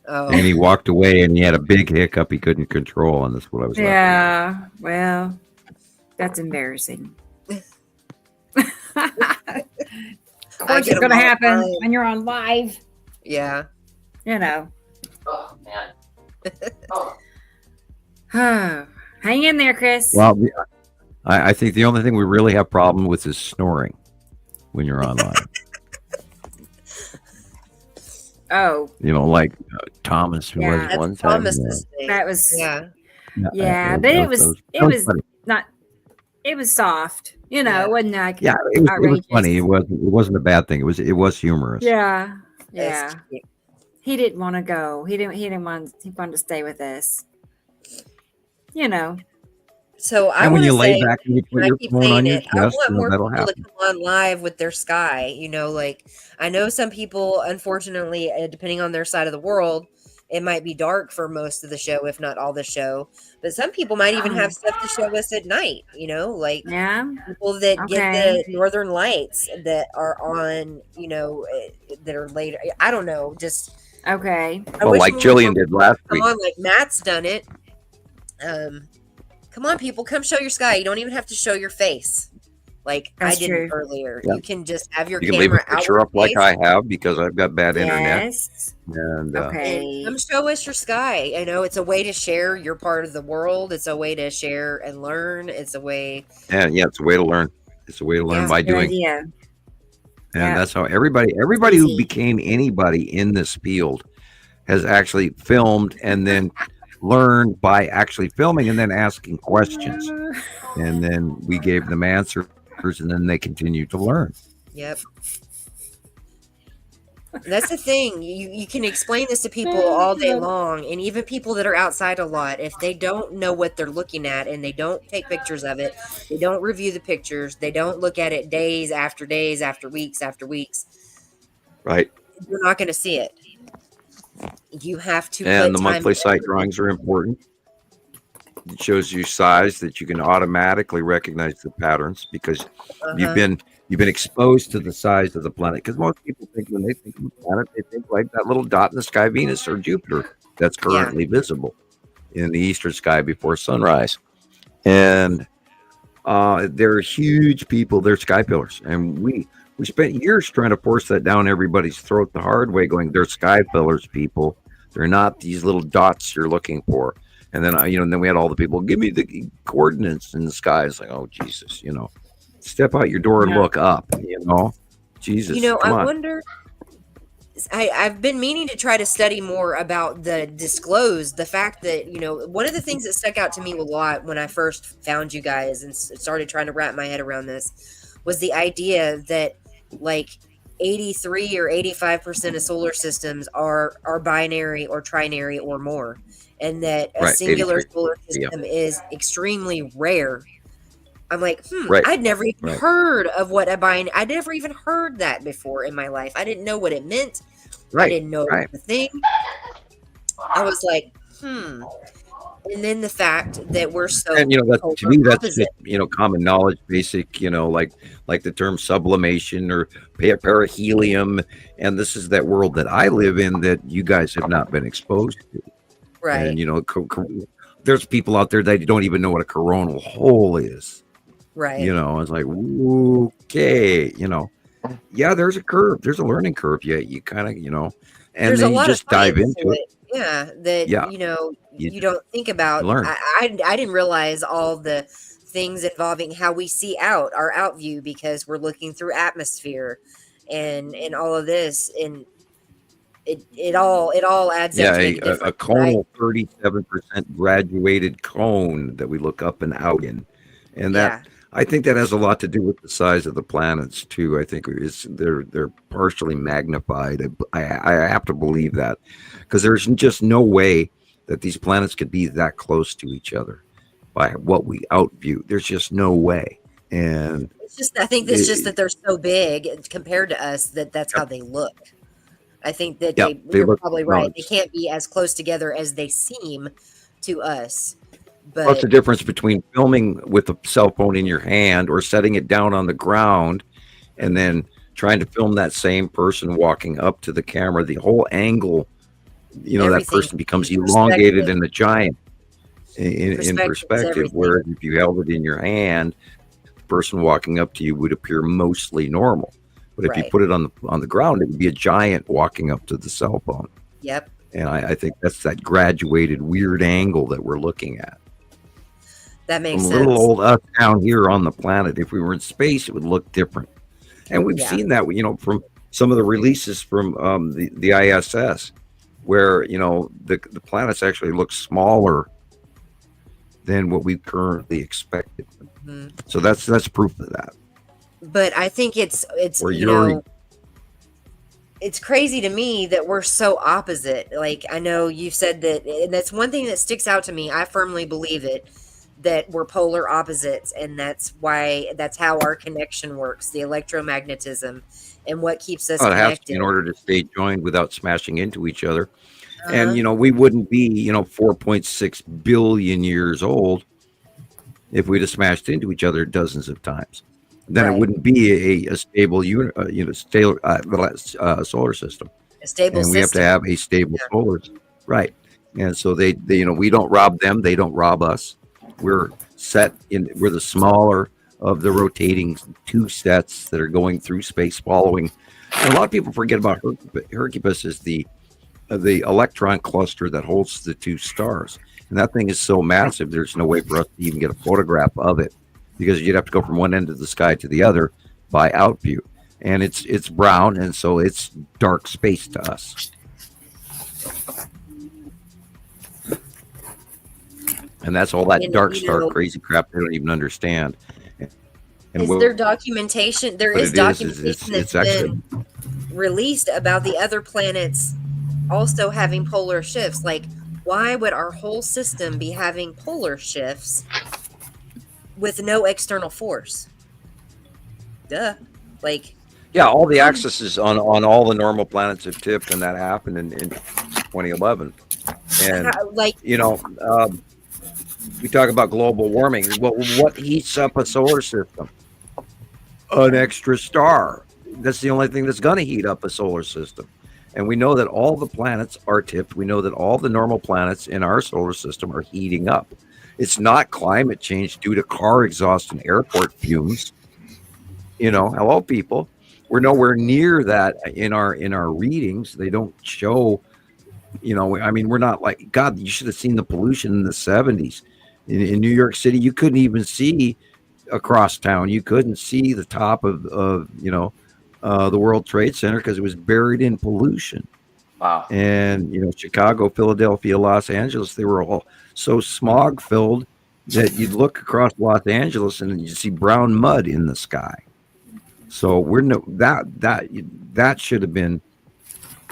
I: Oh.
B: And he walked away and he had a big hiccup he couldn't control. And that's what I was
A: Yeah. Well, that's embarrassing. Of course, it's going to happen when you're on live.
I: Yeah.
J: Oh, man.
A: Hang in there, Chris.
B: Well, I think the only thing we really have problem with is snoring when you're online.
A: Oh.
B: Like Thomas, who was one time.
A: That was
I: yeah,
A: but it was not. It was soft, It wasn't like
B: it was funny. It wasn't a bad thing. It was humorous.
A: Yeah. He didn't want to go. He wanted to stay with us.
I: So I
B: and when
I: want
B: you
I: to
B: lay
I: say,
B: back and you put
I: I
B: your
I: keep
B: phone
I: saying
B: on your
I: it. I
B: chest,
I: want more
B: that'll
I: people to
B: happen.
I: come on live with their sky. I know some people, unfortunately, depending on their side of the world, it might be dark for most of the show, if not all the show. But some people might even have stuff to show us at night. People that get the northern lights that are on, that are later. I don't know. Just
A: okay.
B: Well, like Jillian did last week.
I: Come on, like Matt's done it. Come on, people, come show your sky. You don't even have to show your face, like
A: That's
I: I did
A: true.
I: earlier.
B: Yeah.
I: You can just have your
B: You can leave
I: camera
B: a picture
I: out
B: up like I have because I've got bad internet.
A: Yes.
B: And
A: Okay.
I: Come show us your sky. I know it's a way to share your part of the world. It's a way to share and learn. It's a way.
B: it's a way to learn. It's a way to learn by
A: Good
B: doing.
A: idea.
B: And
A: Yeah.
B: that's how everybody who became anybody in this field has actually filmed and then learned by actually filming and then asking questions. And then we gave them answers and then they continue to learn.
I: Yep. That's the thing. You can explain this to people all day long, and even people that are outside a lot, if they don't know what they're looking at and they don't take pictures of it, they don't review the pictures, they don't look at it days after weeks after weeks,
B: Right.
I: you're not going to see it. You have to.
B: And
I: put
B: the
I: time
B: monthly
I: and
B: site
I: effort.
B: drawings are important. It shows you size that you can automatically recognize the patterns because you've been exposed to the size of the planet. Because most people think when they think of the planet, they think like that little dot in the sky, Venus or Jupiter, that's currently visible in the eastern sky before sunrise. And they're huge people. They're sky pillars, and we spent years trying to force that down everybody's throat the hard way, going, they're sky pillars, people. They're not these little dots you're looking for. And then, and then we had all the people, give me the coordinates in the sky. It's like, oh, Jesus, step out your door and look up, Jesus.
I: I wonder, I've been meaning to try to study more about the fact that, one of the things that stuck out to me a lot when I first found you guys and started trying to wrap my head around this was the idea that like 83 or 85% of solar systems are binary or trinary or more, and that a singular
B: 83.
I: solar system is extremely rare. I'm like,
B: Right.
I: I'd never even heard of what a binary. I'd never even heard that before in my life. I didn't know what it meant. I didn't know it was a thing. I was like, And then the fact that we're so
B: And that to me, that's
I: opposite.
B: just common knowledge, basic. Like the term sublimation or perihelium, and this is that world that I live in that you guys have not been exposed to.
I: Right.
B: And there's people out there that don't even know what a coronal hole is.
I: Right.
B: It's like, okay, yeah, there's a curve, there's a learning curve. Yeah, you kind of, and
I: There's a
B: then you
I: lot
B: just
I: of
B: dive
I: science
B: into
I: to
B: it.
I: Yeah, that
B: Yeah,
I: you don't think about.
B: learn.
I: I didn't realize all the things involving how we see out our out view because we're looking through atmosphere and all of this, and it all adds up
B: Yeah,
I: to make a
B: a
I: difference, right?
B: conal 37% graduated cone that we look up and out in, and that
I: Yeah.
B: I think that has a lot to do with the size of the planets too. I think they're partially magnified. I have to believe that because there's just no way that these planets could be that close to each other by what we outview. There's just no way. And
I: It's just I think it's just that they're so big compared to us that's how they look. I think that
B: yeah, they
I: you're
B: look
I: probably right. They can't be as close together as they seem to us.
B: What's
I: But
B: the difference between filming with a cell phone in your hand or setting it down on the ground and then trying to film that same person walking up to the camera? The whole angle, that
I: everything
B: person becomes
I: perspective.
B: elongated and a giant in
I: Perspective is
B: perspective.
I: everything.
B: Whereas if you held it in your hand, the person walking up to you would appear mostly normal. But if you
I: Right.
B: put it on the ground, it would be a giant walking up to the cell phone.
I: Yep.
B: And I think that's that graduated weird angle that we're looking at.
I: That makes
B: From
I: sense.
B: little old us down here on the planet. If we were in space, it would look different. And we've
I: Yeah.
B: seen that, from some of the releases from the ISS, where the planets actually look smaller than what we currently expected.
I: Mhm.
B: So that's proof of that.
I: But I think it's
B: Where you're
I: it's crazy to me that we're so opposite. Like I know you've said that, and that's one thing that sticks out to me. I firmly believe it that we're polar opposites, and that's how our connection works, the electromagnetism, and what keeps us
B: it has to
I: connected.
B: be in order to stay joined without smashing into each other.
I: Uh-huh.
B: And we wouldn't be 4.6 billion years old if we'd have smashed into each other dozens of times. Then
I: Right.
B: it wouldn't be a stable stable solar system.
I: A stable
B: And we have to
I: system.
B: have a stable solar system. Right. And so they we don't rob them, they don't rob us. We're the smaller of the rotating two sets that are going through space following. And a lot of people forget about Hercubus is the electron cluster that holds the two stars. And that thing is so massive, there's no way for us to even get a photograph of it because you'd have to go from one end of the sky to the other by outview. And it's brown, and so it's dark space to us. And that's all that
I: And,
B: dark star crazy crap they don't even understand. And
I: Is there documentation? There
B: what
I: is
B: it is
I: documentation
B: it's
I: that's
B: actually
I: been released about the other planets also having polar shifts. Like, why would our whole system be having polar shifts with no external force? Duh. Like,
B: yeah, all the axes on all the normal planets have tipped, and that happened in 2011. And
I: like,
B: we talk about global warming. What heats up a solar system? An extra star. That's the only thing that's going to heat up a solar system. And we know that all the planets are tipped. We know that all the normal planets in our solar system are heating up. It's not climate change due to car exhaust and airport fumes. Hello, people. We're nowhere near that in our readings. They don't show. We're not like God. You should have seen the pollution in the 70s in New York City. You couldn't even see across town. You couldn't see the top of the World Trade Center because it was buried in pollution.
D: Wow.
B: And Chicago, Philadelphia, Los Angeles, they were all so smog filled that you'd look across Los Angeles and you see brown mud in the sky. So that should have been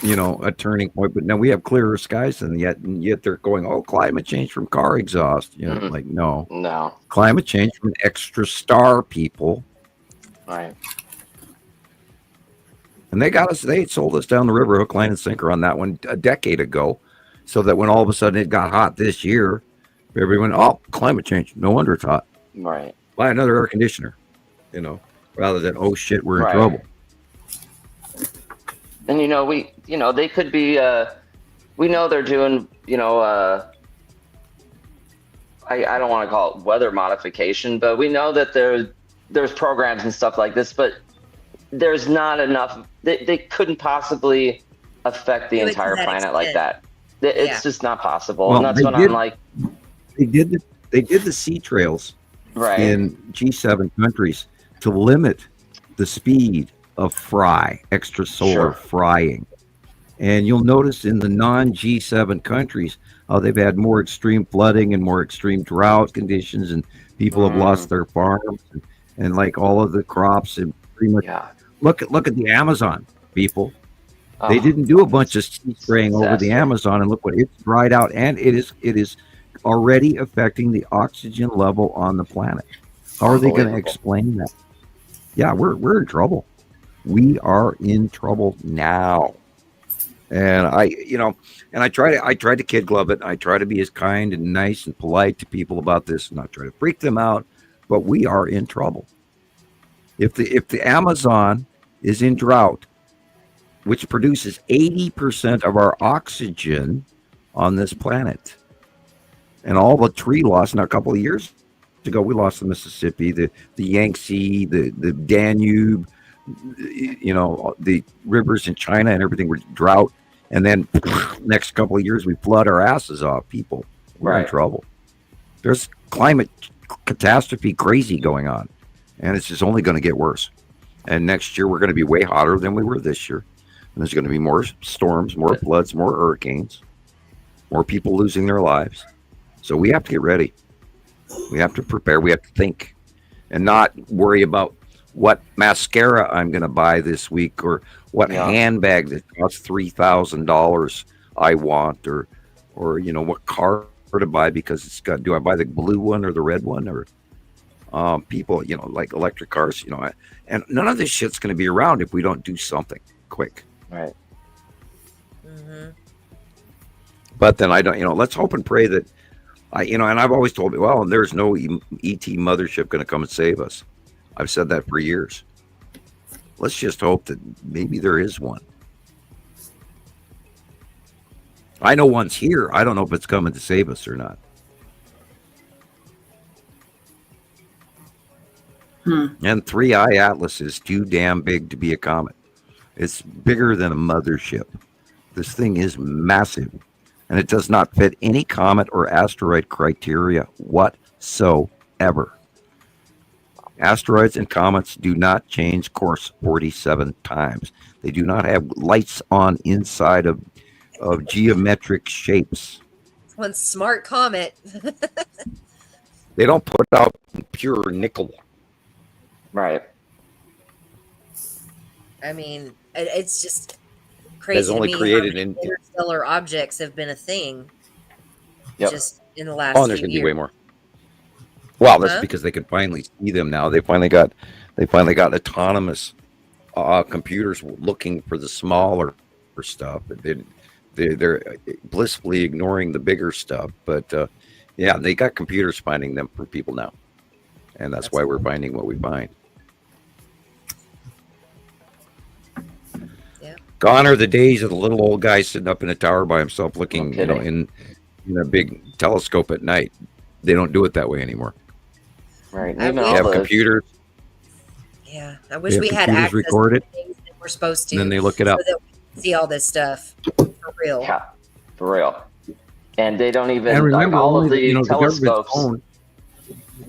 B: a turning point. But now we have clearer skies, and yet they're going, oh, climate change from car exhaust. Like no, climate change from extra star, people.
D: Right.
B: And they sold us down the river hook, line, and sinker on that one a decade ago, so that when all of a sudden it got hot this year, Everyone, oh, climate change. No wonder it's hot.
D: Right.
B: Buy another air conditioner, rather than, oh shit, we're in
D: Right.
B: trouble.
D: And they could be. We know they're doing. I don't want to call it weather modification, but we know that there's programs and stuff like this, but there's not enough. They couldn't possibly affect the entire planet like that. It's just not possible.
B: Well,
D: and that's what I'm like.
B: They did the sea trails
D: Right.
B: in G7 countries to limit the speed of extrasolar frying. And you'll notice in the non-G7 countries how they've had more extreme flooding and more extreme drought conditions, and people have lost their farms and like all of the crops and pretty much.
D: Yeah.
B: Look at the Amazon, people. They didn't do a bunch of sea spraying over the Amazon, and look what it's dried out, and it is already affecting the oxygen level on the planet. How are they going to explain that? Yeah, we're in trouble. We are in trouble now. And I try to kid glove it. I try to be as kind and nice and polite to people about this and not try to freak them out, but we are in trouble. If the Amazon is in drought, which produces 80% of our oxygen on this planet, and all the tree loss. Now, a couple of years ago, we lost the Mississippi, the Yangtze, the Danube, the rivers in China and everything were drought. And then next couple of years, we flood our asses off. People, we're in trouble. There's climate catastrophe crazy going on, and it's just only going to get worse. And next year, we're going to be way hotter than we were this year. And there's going to be more storms, more floods, more hurricanes, more people losing their lives. So we have to get ready. We have to prepare. We have to think and not worry about what mascara I'm going to buy this week or what handbag that costs $3,000 I want or what car to buy because it's got, do I buy the blue one or the red one or people, like electric cars, and none of this shit's going to be around if we don't do something quick.
D: Right.
I: Mm-hmm.
B: But then I don't, let's hope and pray that and I've always told me, well, there's no ET mothership going to come and save us. I've said that for years. Let's just hope that maybe there is one. I know one's here. I don't know if it's coming to save us or not. And 3I Atlas is too damn big to be a comet. It's bigger than a mothership. This thing is massive. And it does not fit any comet or asteroid criteria whatsoever. Asteroids and comets do not change course 47 times. They do not have lights on inside of geometric shapes.
I: It's one smart comet.
B: They don't put out pure nickel.
D: Right.
I: I mean, it's just crazy.
B: It's only
I: to me
B: created
I: how
B: in
I: interstellar objects have been a thing. Just in the last.
B: Oh, and there's going to be way more. Well, that's because they can finally see them now. They finally got autonomous computers looking for the smaller stuff. They're blissfully ignoring the bigger stuff. But they got computers finding them for people now, and that's why we're finding what we find.
I: Yeah.
B: Gone are the days of the little old guy sitting up in a tower by himself, looking, in a big telescope at night. They don't do it that way anymore.
D: Right.
B: They have computers.
I: Yeah, I wish we had access
B: record it,
I: to things that we're supposed to.
B: and then they look it up.
I: So that we can see all this stuff for real.
D: Yeah, for real. And they don't even
B: And remember,
D: all of the
B: the
D: telescopes.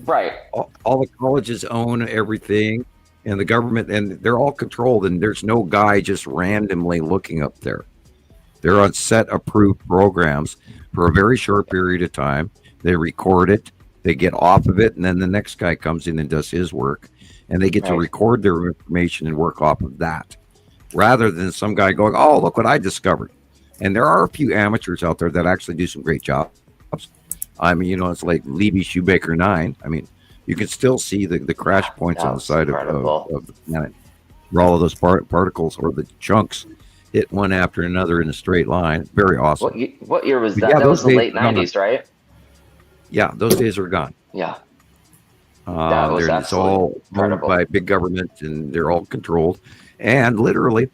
D: Right.
B: All the colleges own everything, and the government, and they're all controlled, and there's no guy just randomly looking up there. They're on set approved programs for a very short period of time. They record it, they get off of it, and then the next guy comes in and does his work, and they get to record their information and work off of that, rather than some guy going, oh, look what I discovered. And there are a few amateurs out there that actually do some great jobs. I mean, it's like Levy Shoemaker 9. I mean, you can still see the crash points on the side of the planet, where all of those particles or the chunks hit one after another in a straight line. Very awesome.
D: What year was that? That was the late 90s, right?
B: Yeah, those days are gone.
D: Yeah. That was
B: It's all owned
D: incredible.
B: by big government, and they're all controlled. And literally,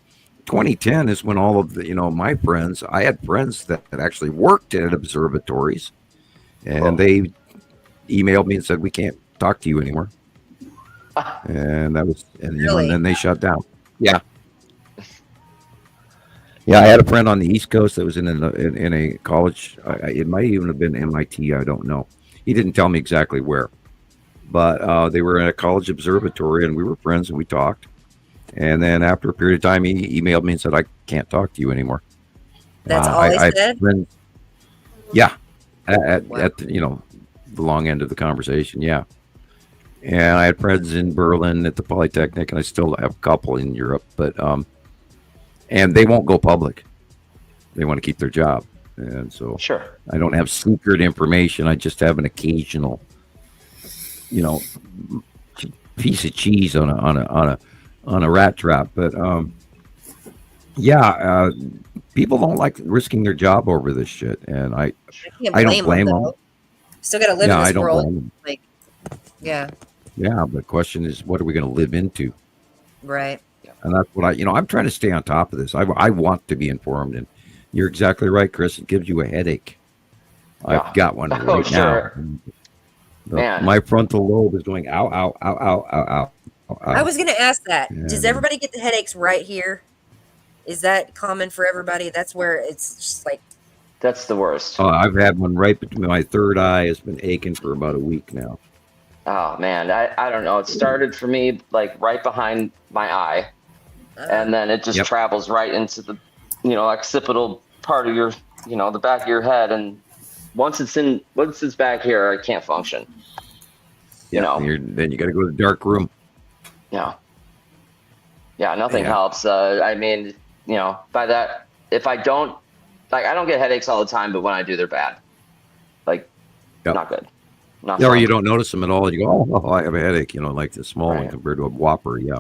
B: 2010 is when all of the, my friends. I had friends that actually worked at observatories, and they emailed me and said, "We can't talk to you anymore." And that was, and
I: Really?
B: then they shut down. Yeah. Yeah, I had a friend on the East Coast that was in a college. It might even have been MIT. I don't know. He didn't tell me exactly where, but they were in a college observatory, and we were friends, and we talked. And then after a period of time, he emailed me and said, "I can't talk to you anymore."
I: That's all he said?
B: Yeah, at the long end of the conversation. Yeah, and I had friends in Berlin at the Polytechnic, and I still have a couple in Europe, but and they won't go public. They want to keep their job, and so
D: Sure.
B: I don't have secret information. I just have an occasional, piece of cheese on a rat trap. But people don't like risking their job over this shit, and I don't blame them.
I: Still got to live in
B: I
I: this
B: don't
I: world.
B: blame them.
I: Like, yeah,
B: Yeah, but the question is, what are we going to live into?
I: right.
B: And that's what I'm trying to stay on top of this. I want to be informed, and you're exactly right, Chris. It gives you a headache.
D: Yeah.
B: I've got one
D: Oh,
B: right
D: sure.
B: now.
D: Man.
B: My frontal lobe is going ow, ow, ow, ow, ow, ow.
I: I was going to ask that. Does
B: Yeah.
I: everybody get the headaches right here? Is that common for everybody? That's where it's just like,
D: That's the worst.
B: I've had one right between my third eye. Has been aching for about a week now.
D: Oh man, I don't know. It started for me like right behind my eye, and then it just travels right into the, occipital part of your, the back of your head, and once it's back here, I can't function.
B: Then you got to go to the dark room.
D: Yeah, nothing helps. I mean, by that, if I don't, I don't get headaches all the time, but when I do, they're bad. Not good. Not
B: Or
D: fun.
B: you don't notice them at all. You go, oh, I have a headache, like the small one compared to a Whopper. Yeah.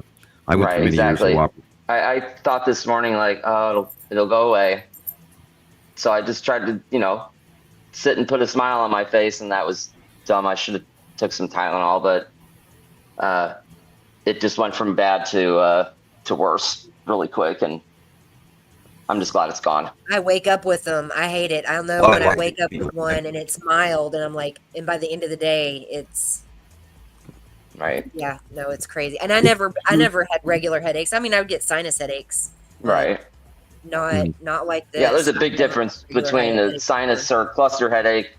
B: I went through many years of Whopper.
D: I thought this morning, it'll go away. So I just tried to, sit and put a smile on my face, and that was dumb. I should have took some Tylenol, but it just went from bad to worse really quick, and I'm just glad it's gone.
I: I wake up with them. I hate it. I know when I wake up with one and it's mild, and I'm like, and by the end of the day, it's
D: right.
I: Yeah, no, it's crazy. And I never had regular headaches. I mean, I would get sinus headaches.
D: Right.
I: Not like this.
D: Yeah, there's a big difference between a sinus or cluster headache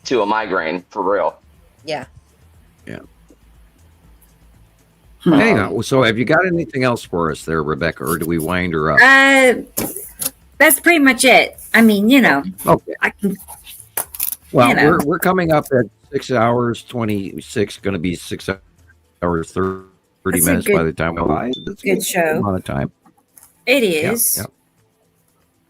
D: to a migraine, for real.
I: Yeah.
B: Yeah. Anyhow, so have you got anything else for us there, Rebecca, or do we wind her up?
A: That's pretty much it. I mean,
B: Okay.
A: I can.
B: Well, we're coming up at 6 hours 26. Going to be 6 hours 30 minutes by the time we go. That's
A: good show.
B: Amount of time.
A: It is.
B: Yeah.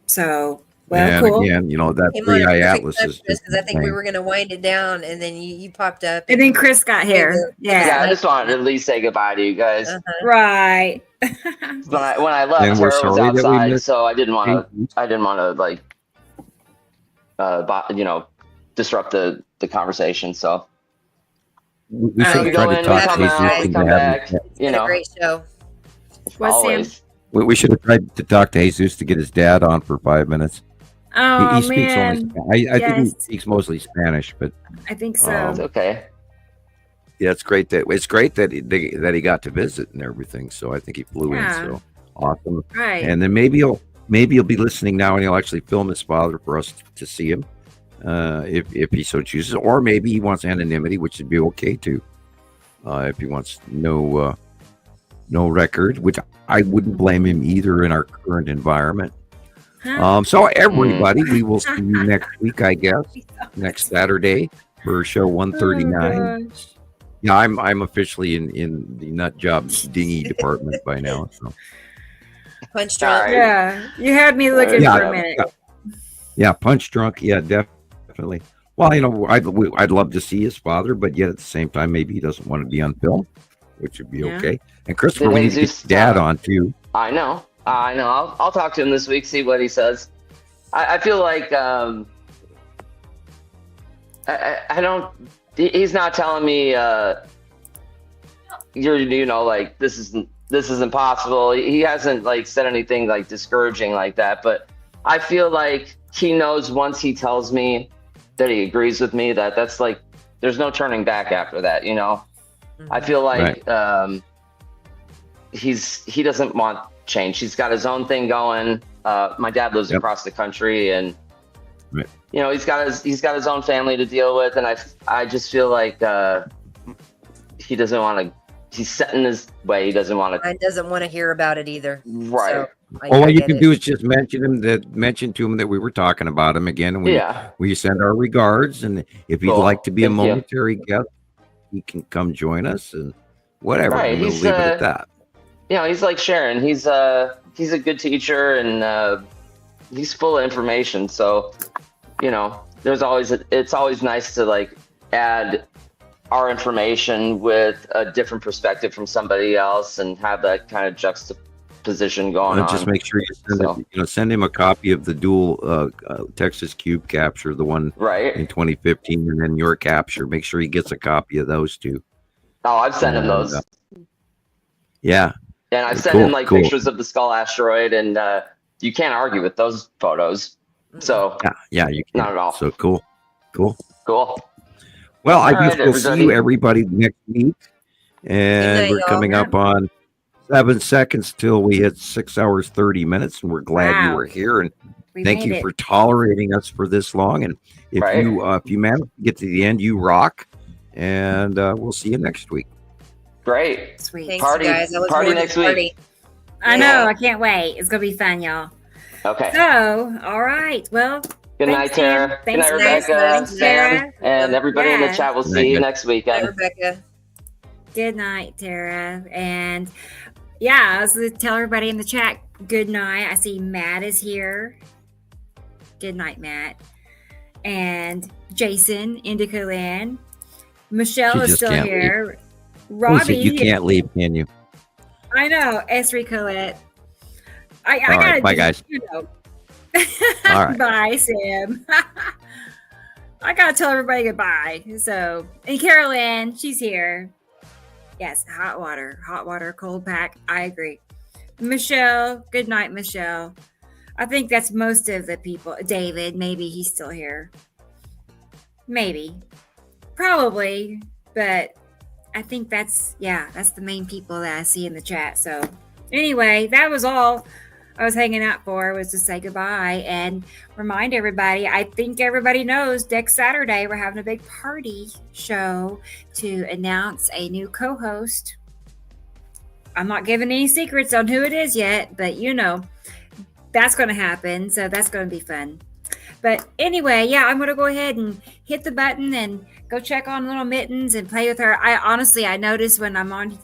A: So,
B: and
A: cool.
B: again, that
I: Came on
B: 3-eye
I: a perfect
B: atlas
I: time
B: is
I: for this, 'cause I think we were going to wind it down, and then you popped up.
A: And then Chris got here.
D: Yeah, I just wanted to at least say goodbye to you guys.
A: Right.
D: When I left,
B: And we're
D: Tara was
B: sorry that we
D: outside,
B: missed-
D: so I didn't want to disrupt the conversation. So
B: we should have tried to talk Jesus into
D: come back.
I: It's a great show.
D: Always.
B: We should have tried to talk to Jesus to get his dad on for 5 minutes.
A: Oh,
B: he speaks
A: man.
B: only. I think he speaks mostly Spanish, but
A: I think so.
D: It's okay.
B: yeah, it's great that he got to visit and everything. So I think he flew in. So awesome.
A: Right.
B: And then maybe he'll be listening now, and he'll actually film his father for us to see him, if he so chooses, or maybe he wants anonymity, which would be okay too. If he wants no record, which I wouldn't blame him either in our current environment. So everybody, we will see you next week, I guess, next Saturday for show 139. Yeah, I'm officially in the nut job dinghy department by now. So.
I: Punch drunk.
A: Yeah, you had me looking for a minute.
B: Yeah, punch drunk. Yeah, definitely. Well, I'd love to see his father, but yet at the same time, maybe he doesn't want to be on film, which would be okay. And Christopher, we need to get his dad on too.
D: I know. I'll talk to him this week, see what he says. I feel like I don't. He's not telling me like this isn't possible. He hasn't like said anything like discouraging like that. But I feel like he knows once he tells me that he agrees with me that's like there's no turning back after that. I feel like he doesn't want change. He's got his own thing going. My dad lives across the country, and he's got his own family to deal with, and I just feel like he doesn't want to. He's set in his way. He doesn't want to.
I: I doesn't want to hear about it either.
D: Right.
I: So,
B: All you can do is just mention to him that we were talking about him again, and we send our regards. And if he'd like to be a momentary guest, he can come join us and whatever.
D: Right.
B: And we'll leave it at that.
D: He's like Sharon. He's a good teacher, and he's full of information. So, it's always nice to like add our information with a different perspective from somebody else and have that kind of juxtaposition going on.
B: Just make sure you send him a copy of the dual Texas Cube capture, the one in 2015, and then your capture. Make sure he gets a copy of those two.
D: Oh, I've sent him those.
B: Yeah.
D: And I've sent him like pictures of the skull asteroid, and you can't argue with those photos. So
B: yeah, you can't.
D: Not at all.
B: So cool. Well, I guess we'll see you everybody next week, and we're coming up on 7 seconds till we hit 6 hours 30 minutes, and we're glad you were here, and thank you for tolerating us for this long. And if you manage to get to the end, you rock, and we'll see you next week.
D: Great.
A: Sweet.
I: Thanks,
D: Party,
I: guys.
D: party next week.
A: I know. I can't wait. It's going to be fun, y'all.
D: Okay.
A: So, all right. Well,
D: good night, Tara. Good night, Rebecca, Sam, and everybody in the chat. We'll see you next weekend.
I: Bye, Rebecca.
A: Good night, Tara. And I was going to tell everybody in the chat, good night. I see Matt is here. Good night, Matt. And Jason, Indica Land. Michelle is still here. Robbie,
B: you can't leave, can you?
A: I know. Esri Colette. I
B: All right, bye, guys.
A: All
B: right.
A: Bye, Sam. I gotta tell everybody goodbye. So, and Carol Ann, she's here. Yes, hot water, cold pack. I agree. Michelle, good night, Michelle. I think that's most of the people. David, maybe he's still here. Maybe, probably, but I think that's the main people that I see in the chat. So anyway, that was all I was hanging out for, was to say goodbye and remind everybody. I think everybody knows next Saturday we're having a big party show to announce a new co-host. I'm not giving any secrets on who it is yet, but that's going to happen. So that's going to be fun. But anyway, I'm going to go ahead and hit the button and go check on little Mittens and play with her. I notice when I'm on,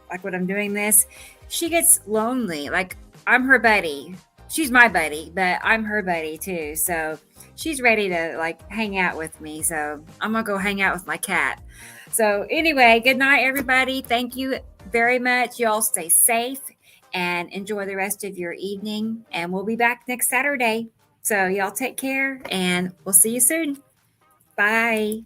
A: like when I'm doing this, she gets lonely. Like, I'm her buddy. She's my buddy, but I'm her buddy too. So she's ready to like hang out with me. So I'm going to go hang out with my cat. So anyway, good night, everybody. Thank you very much. Y'all stay safe and enjoy the rest of your evening. And we'll be back next Saturday. So y'all take care and we'll see you soon. Bye.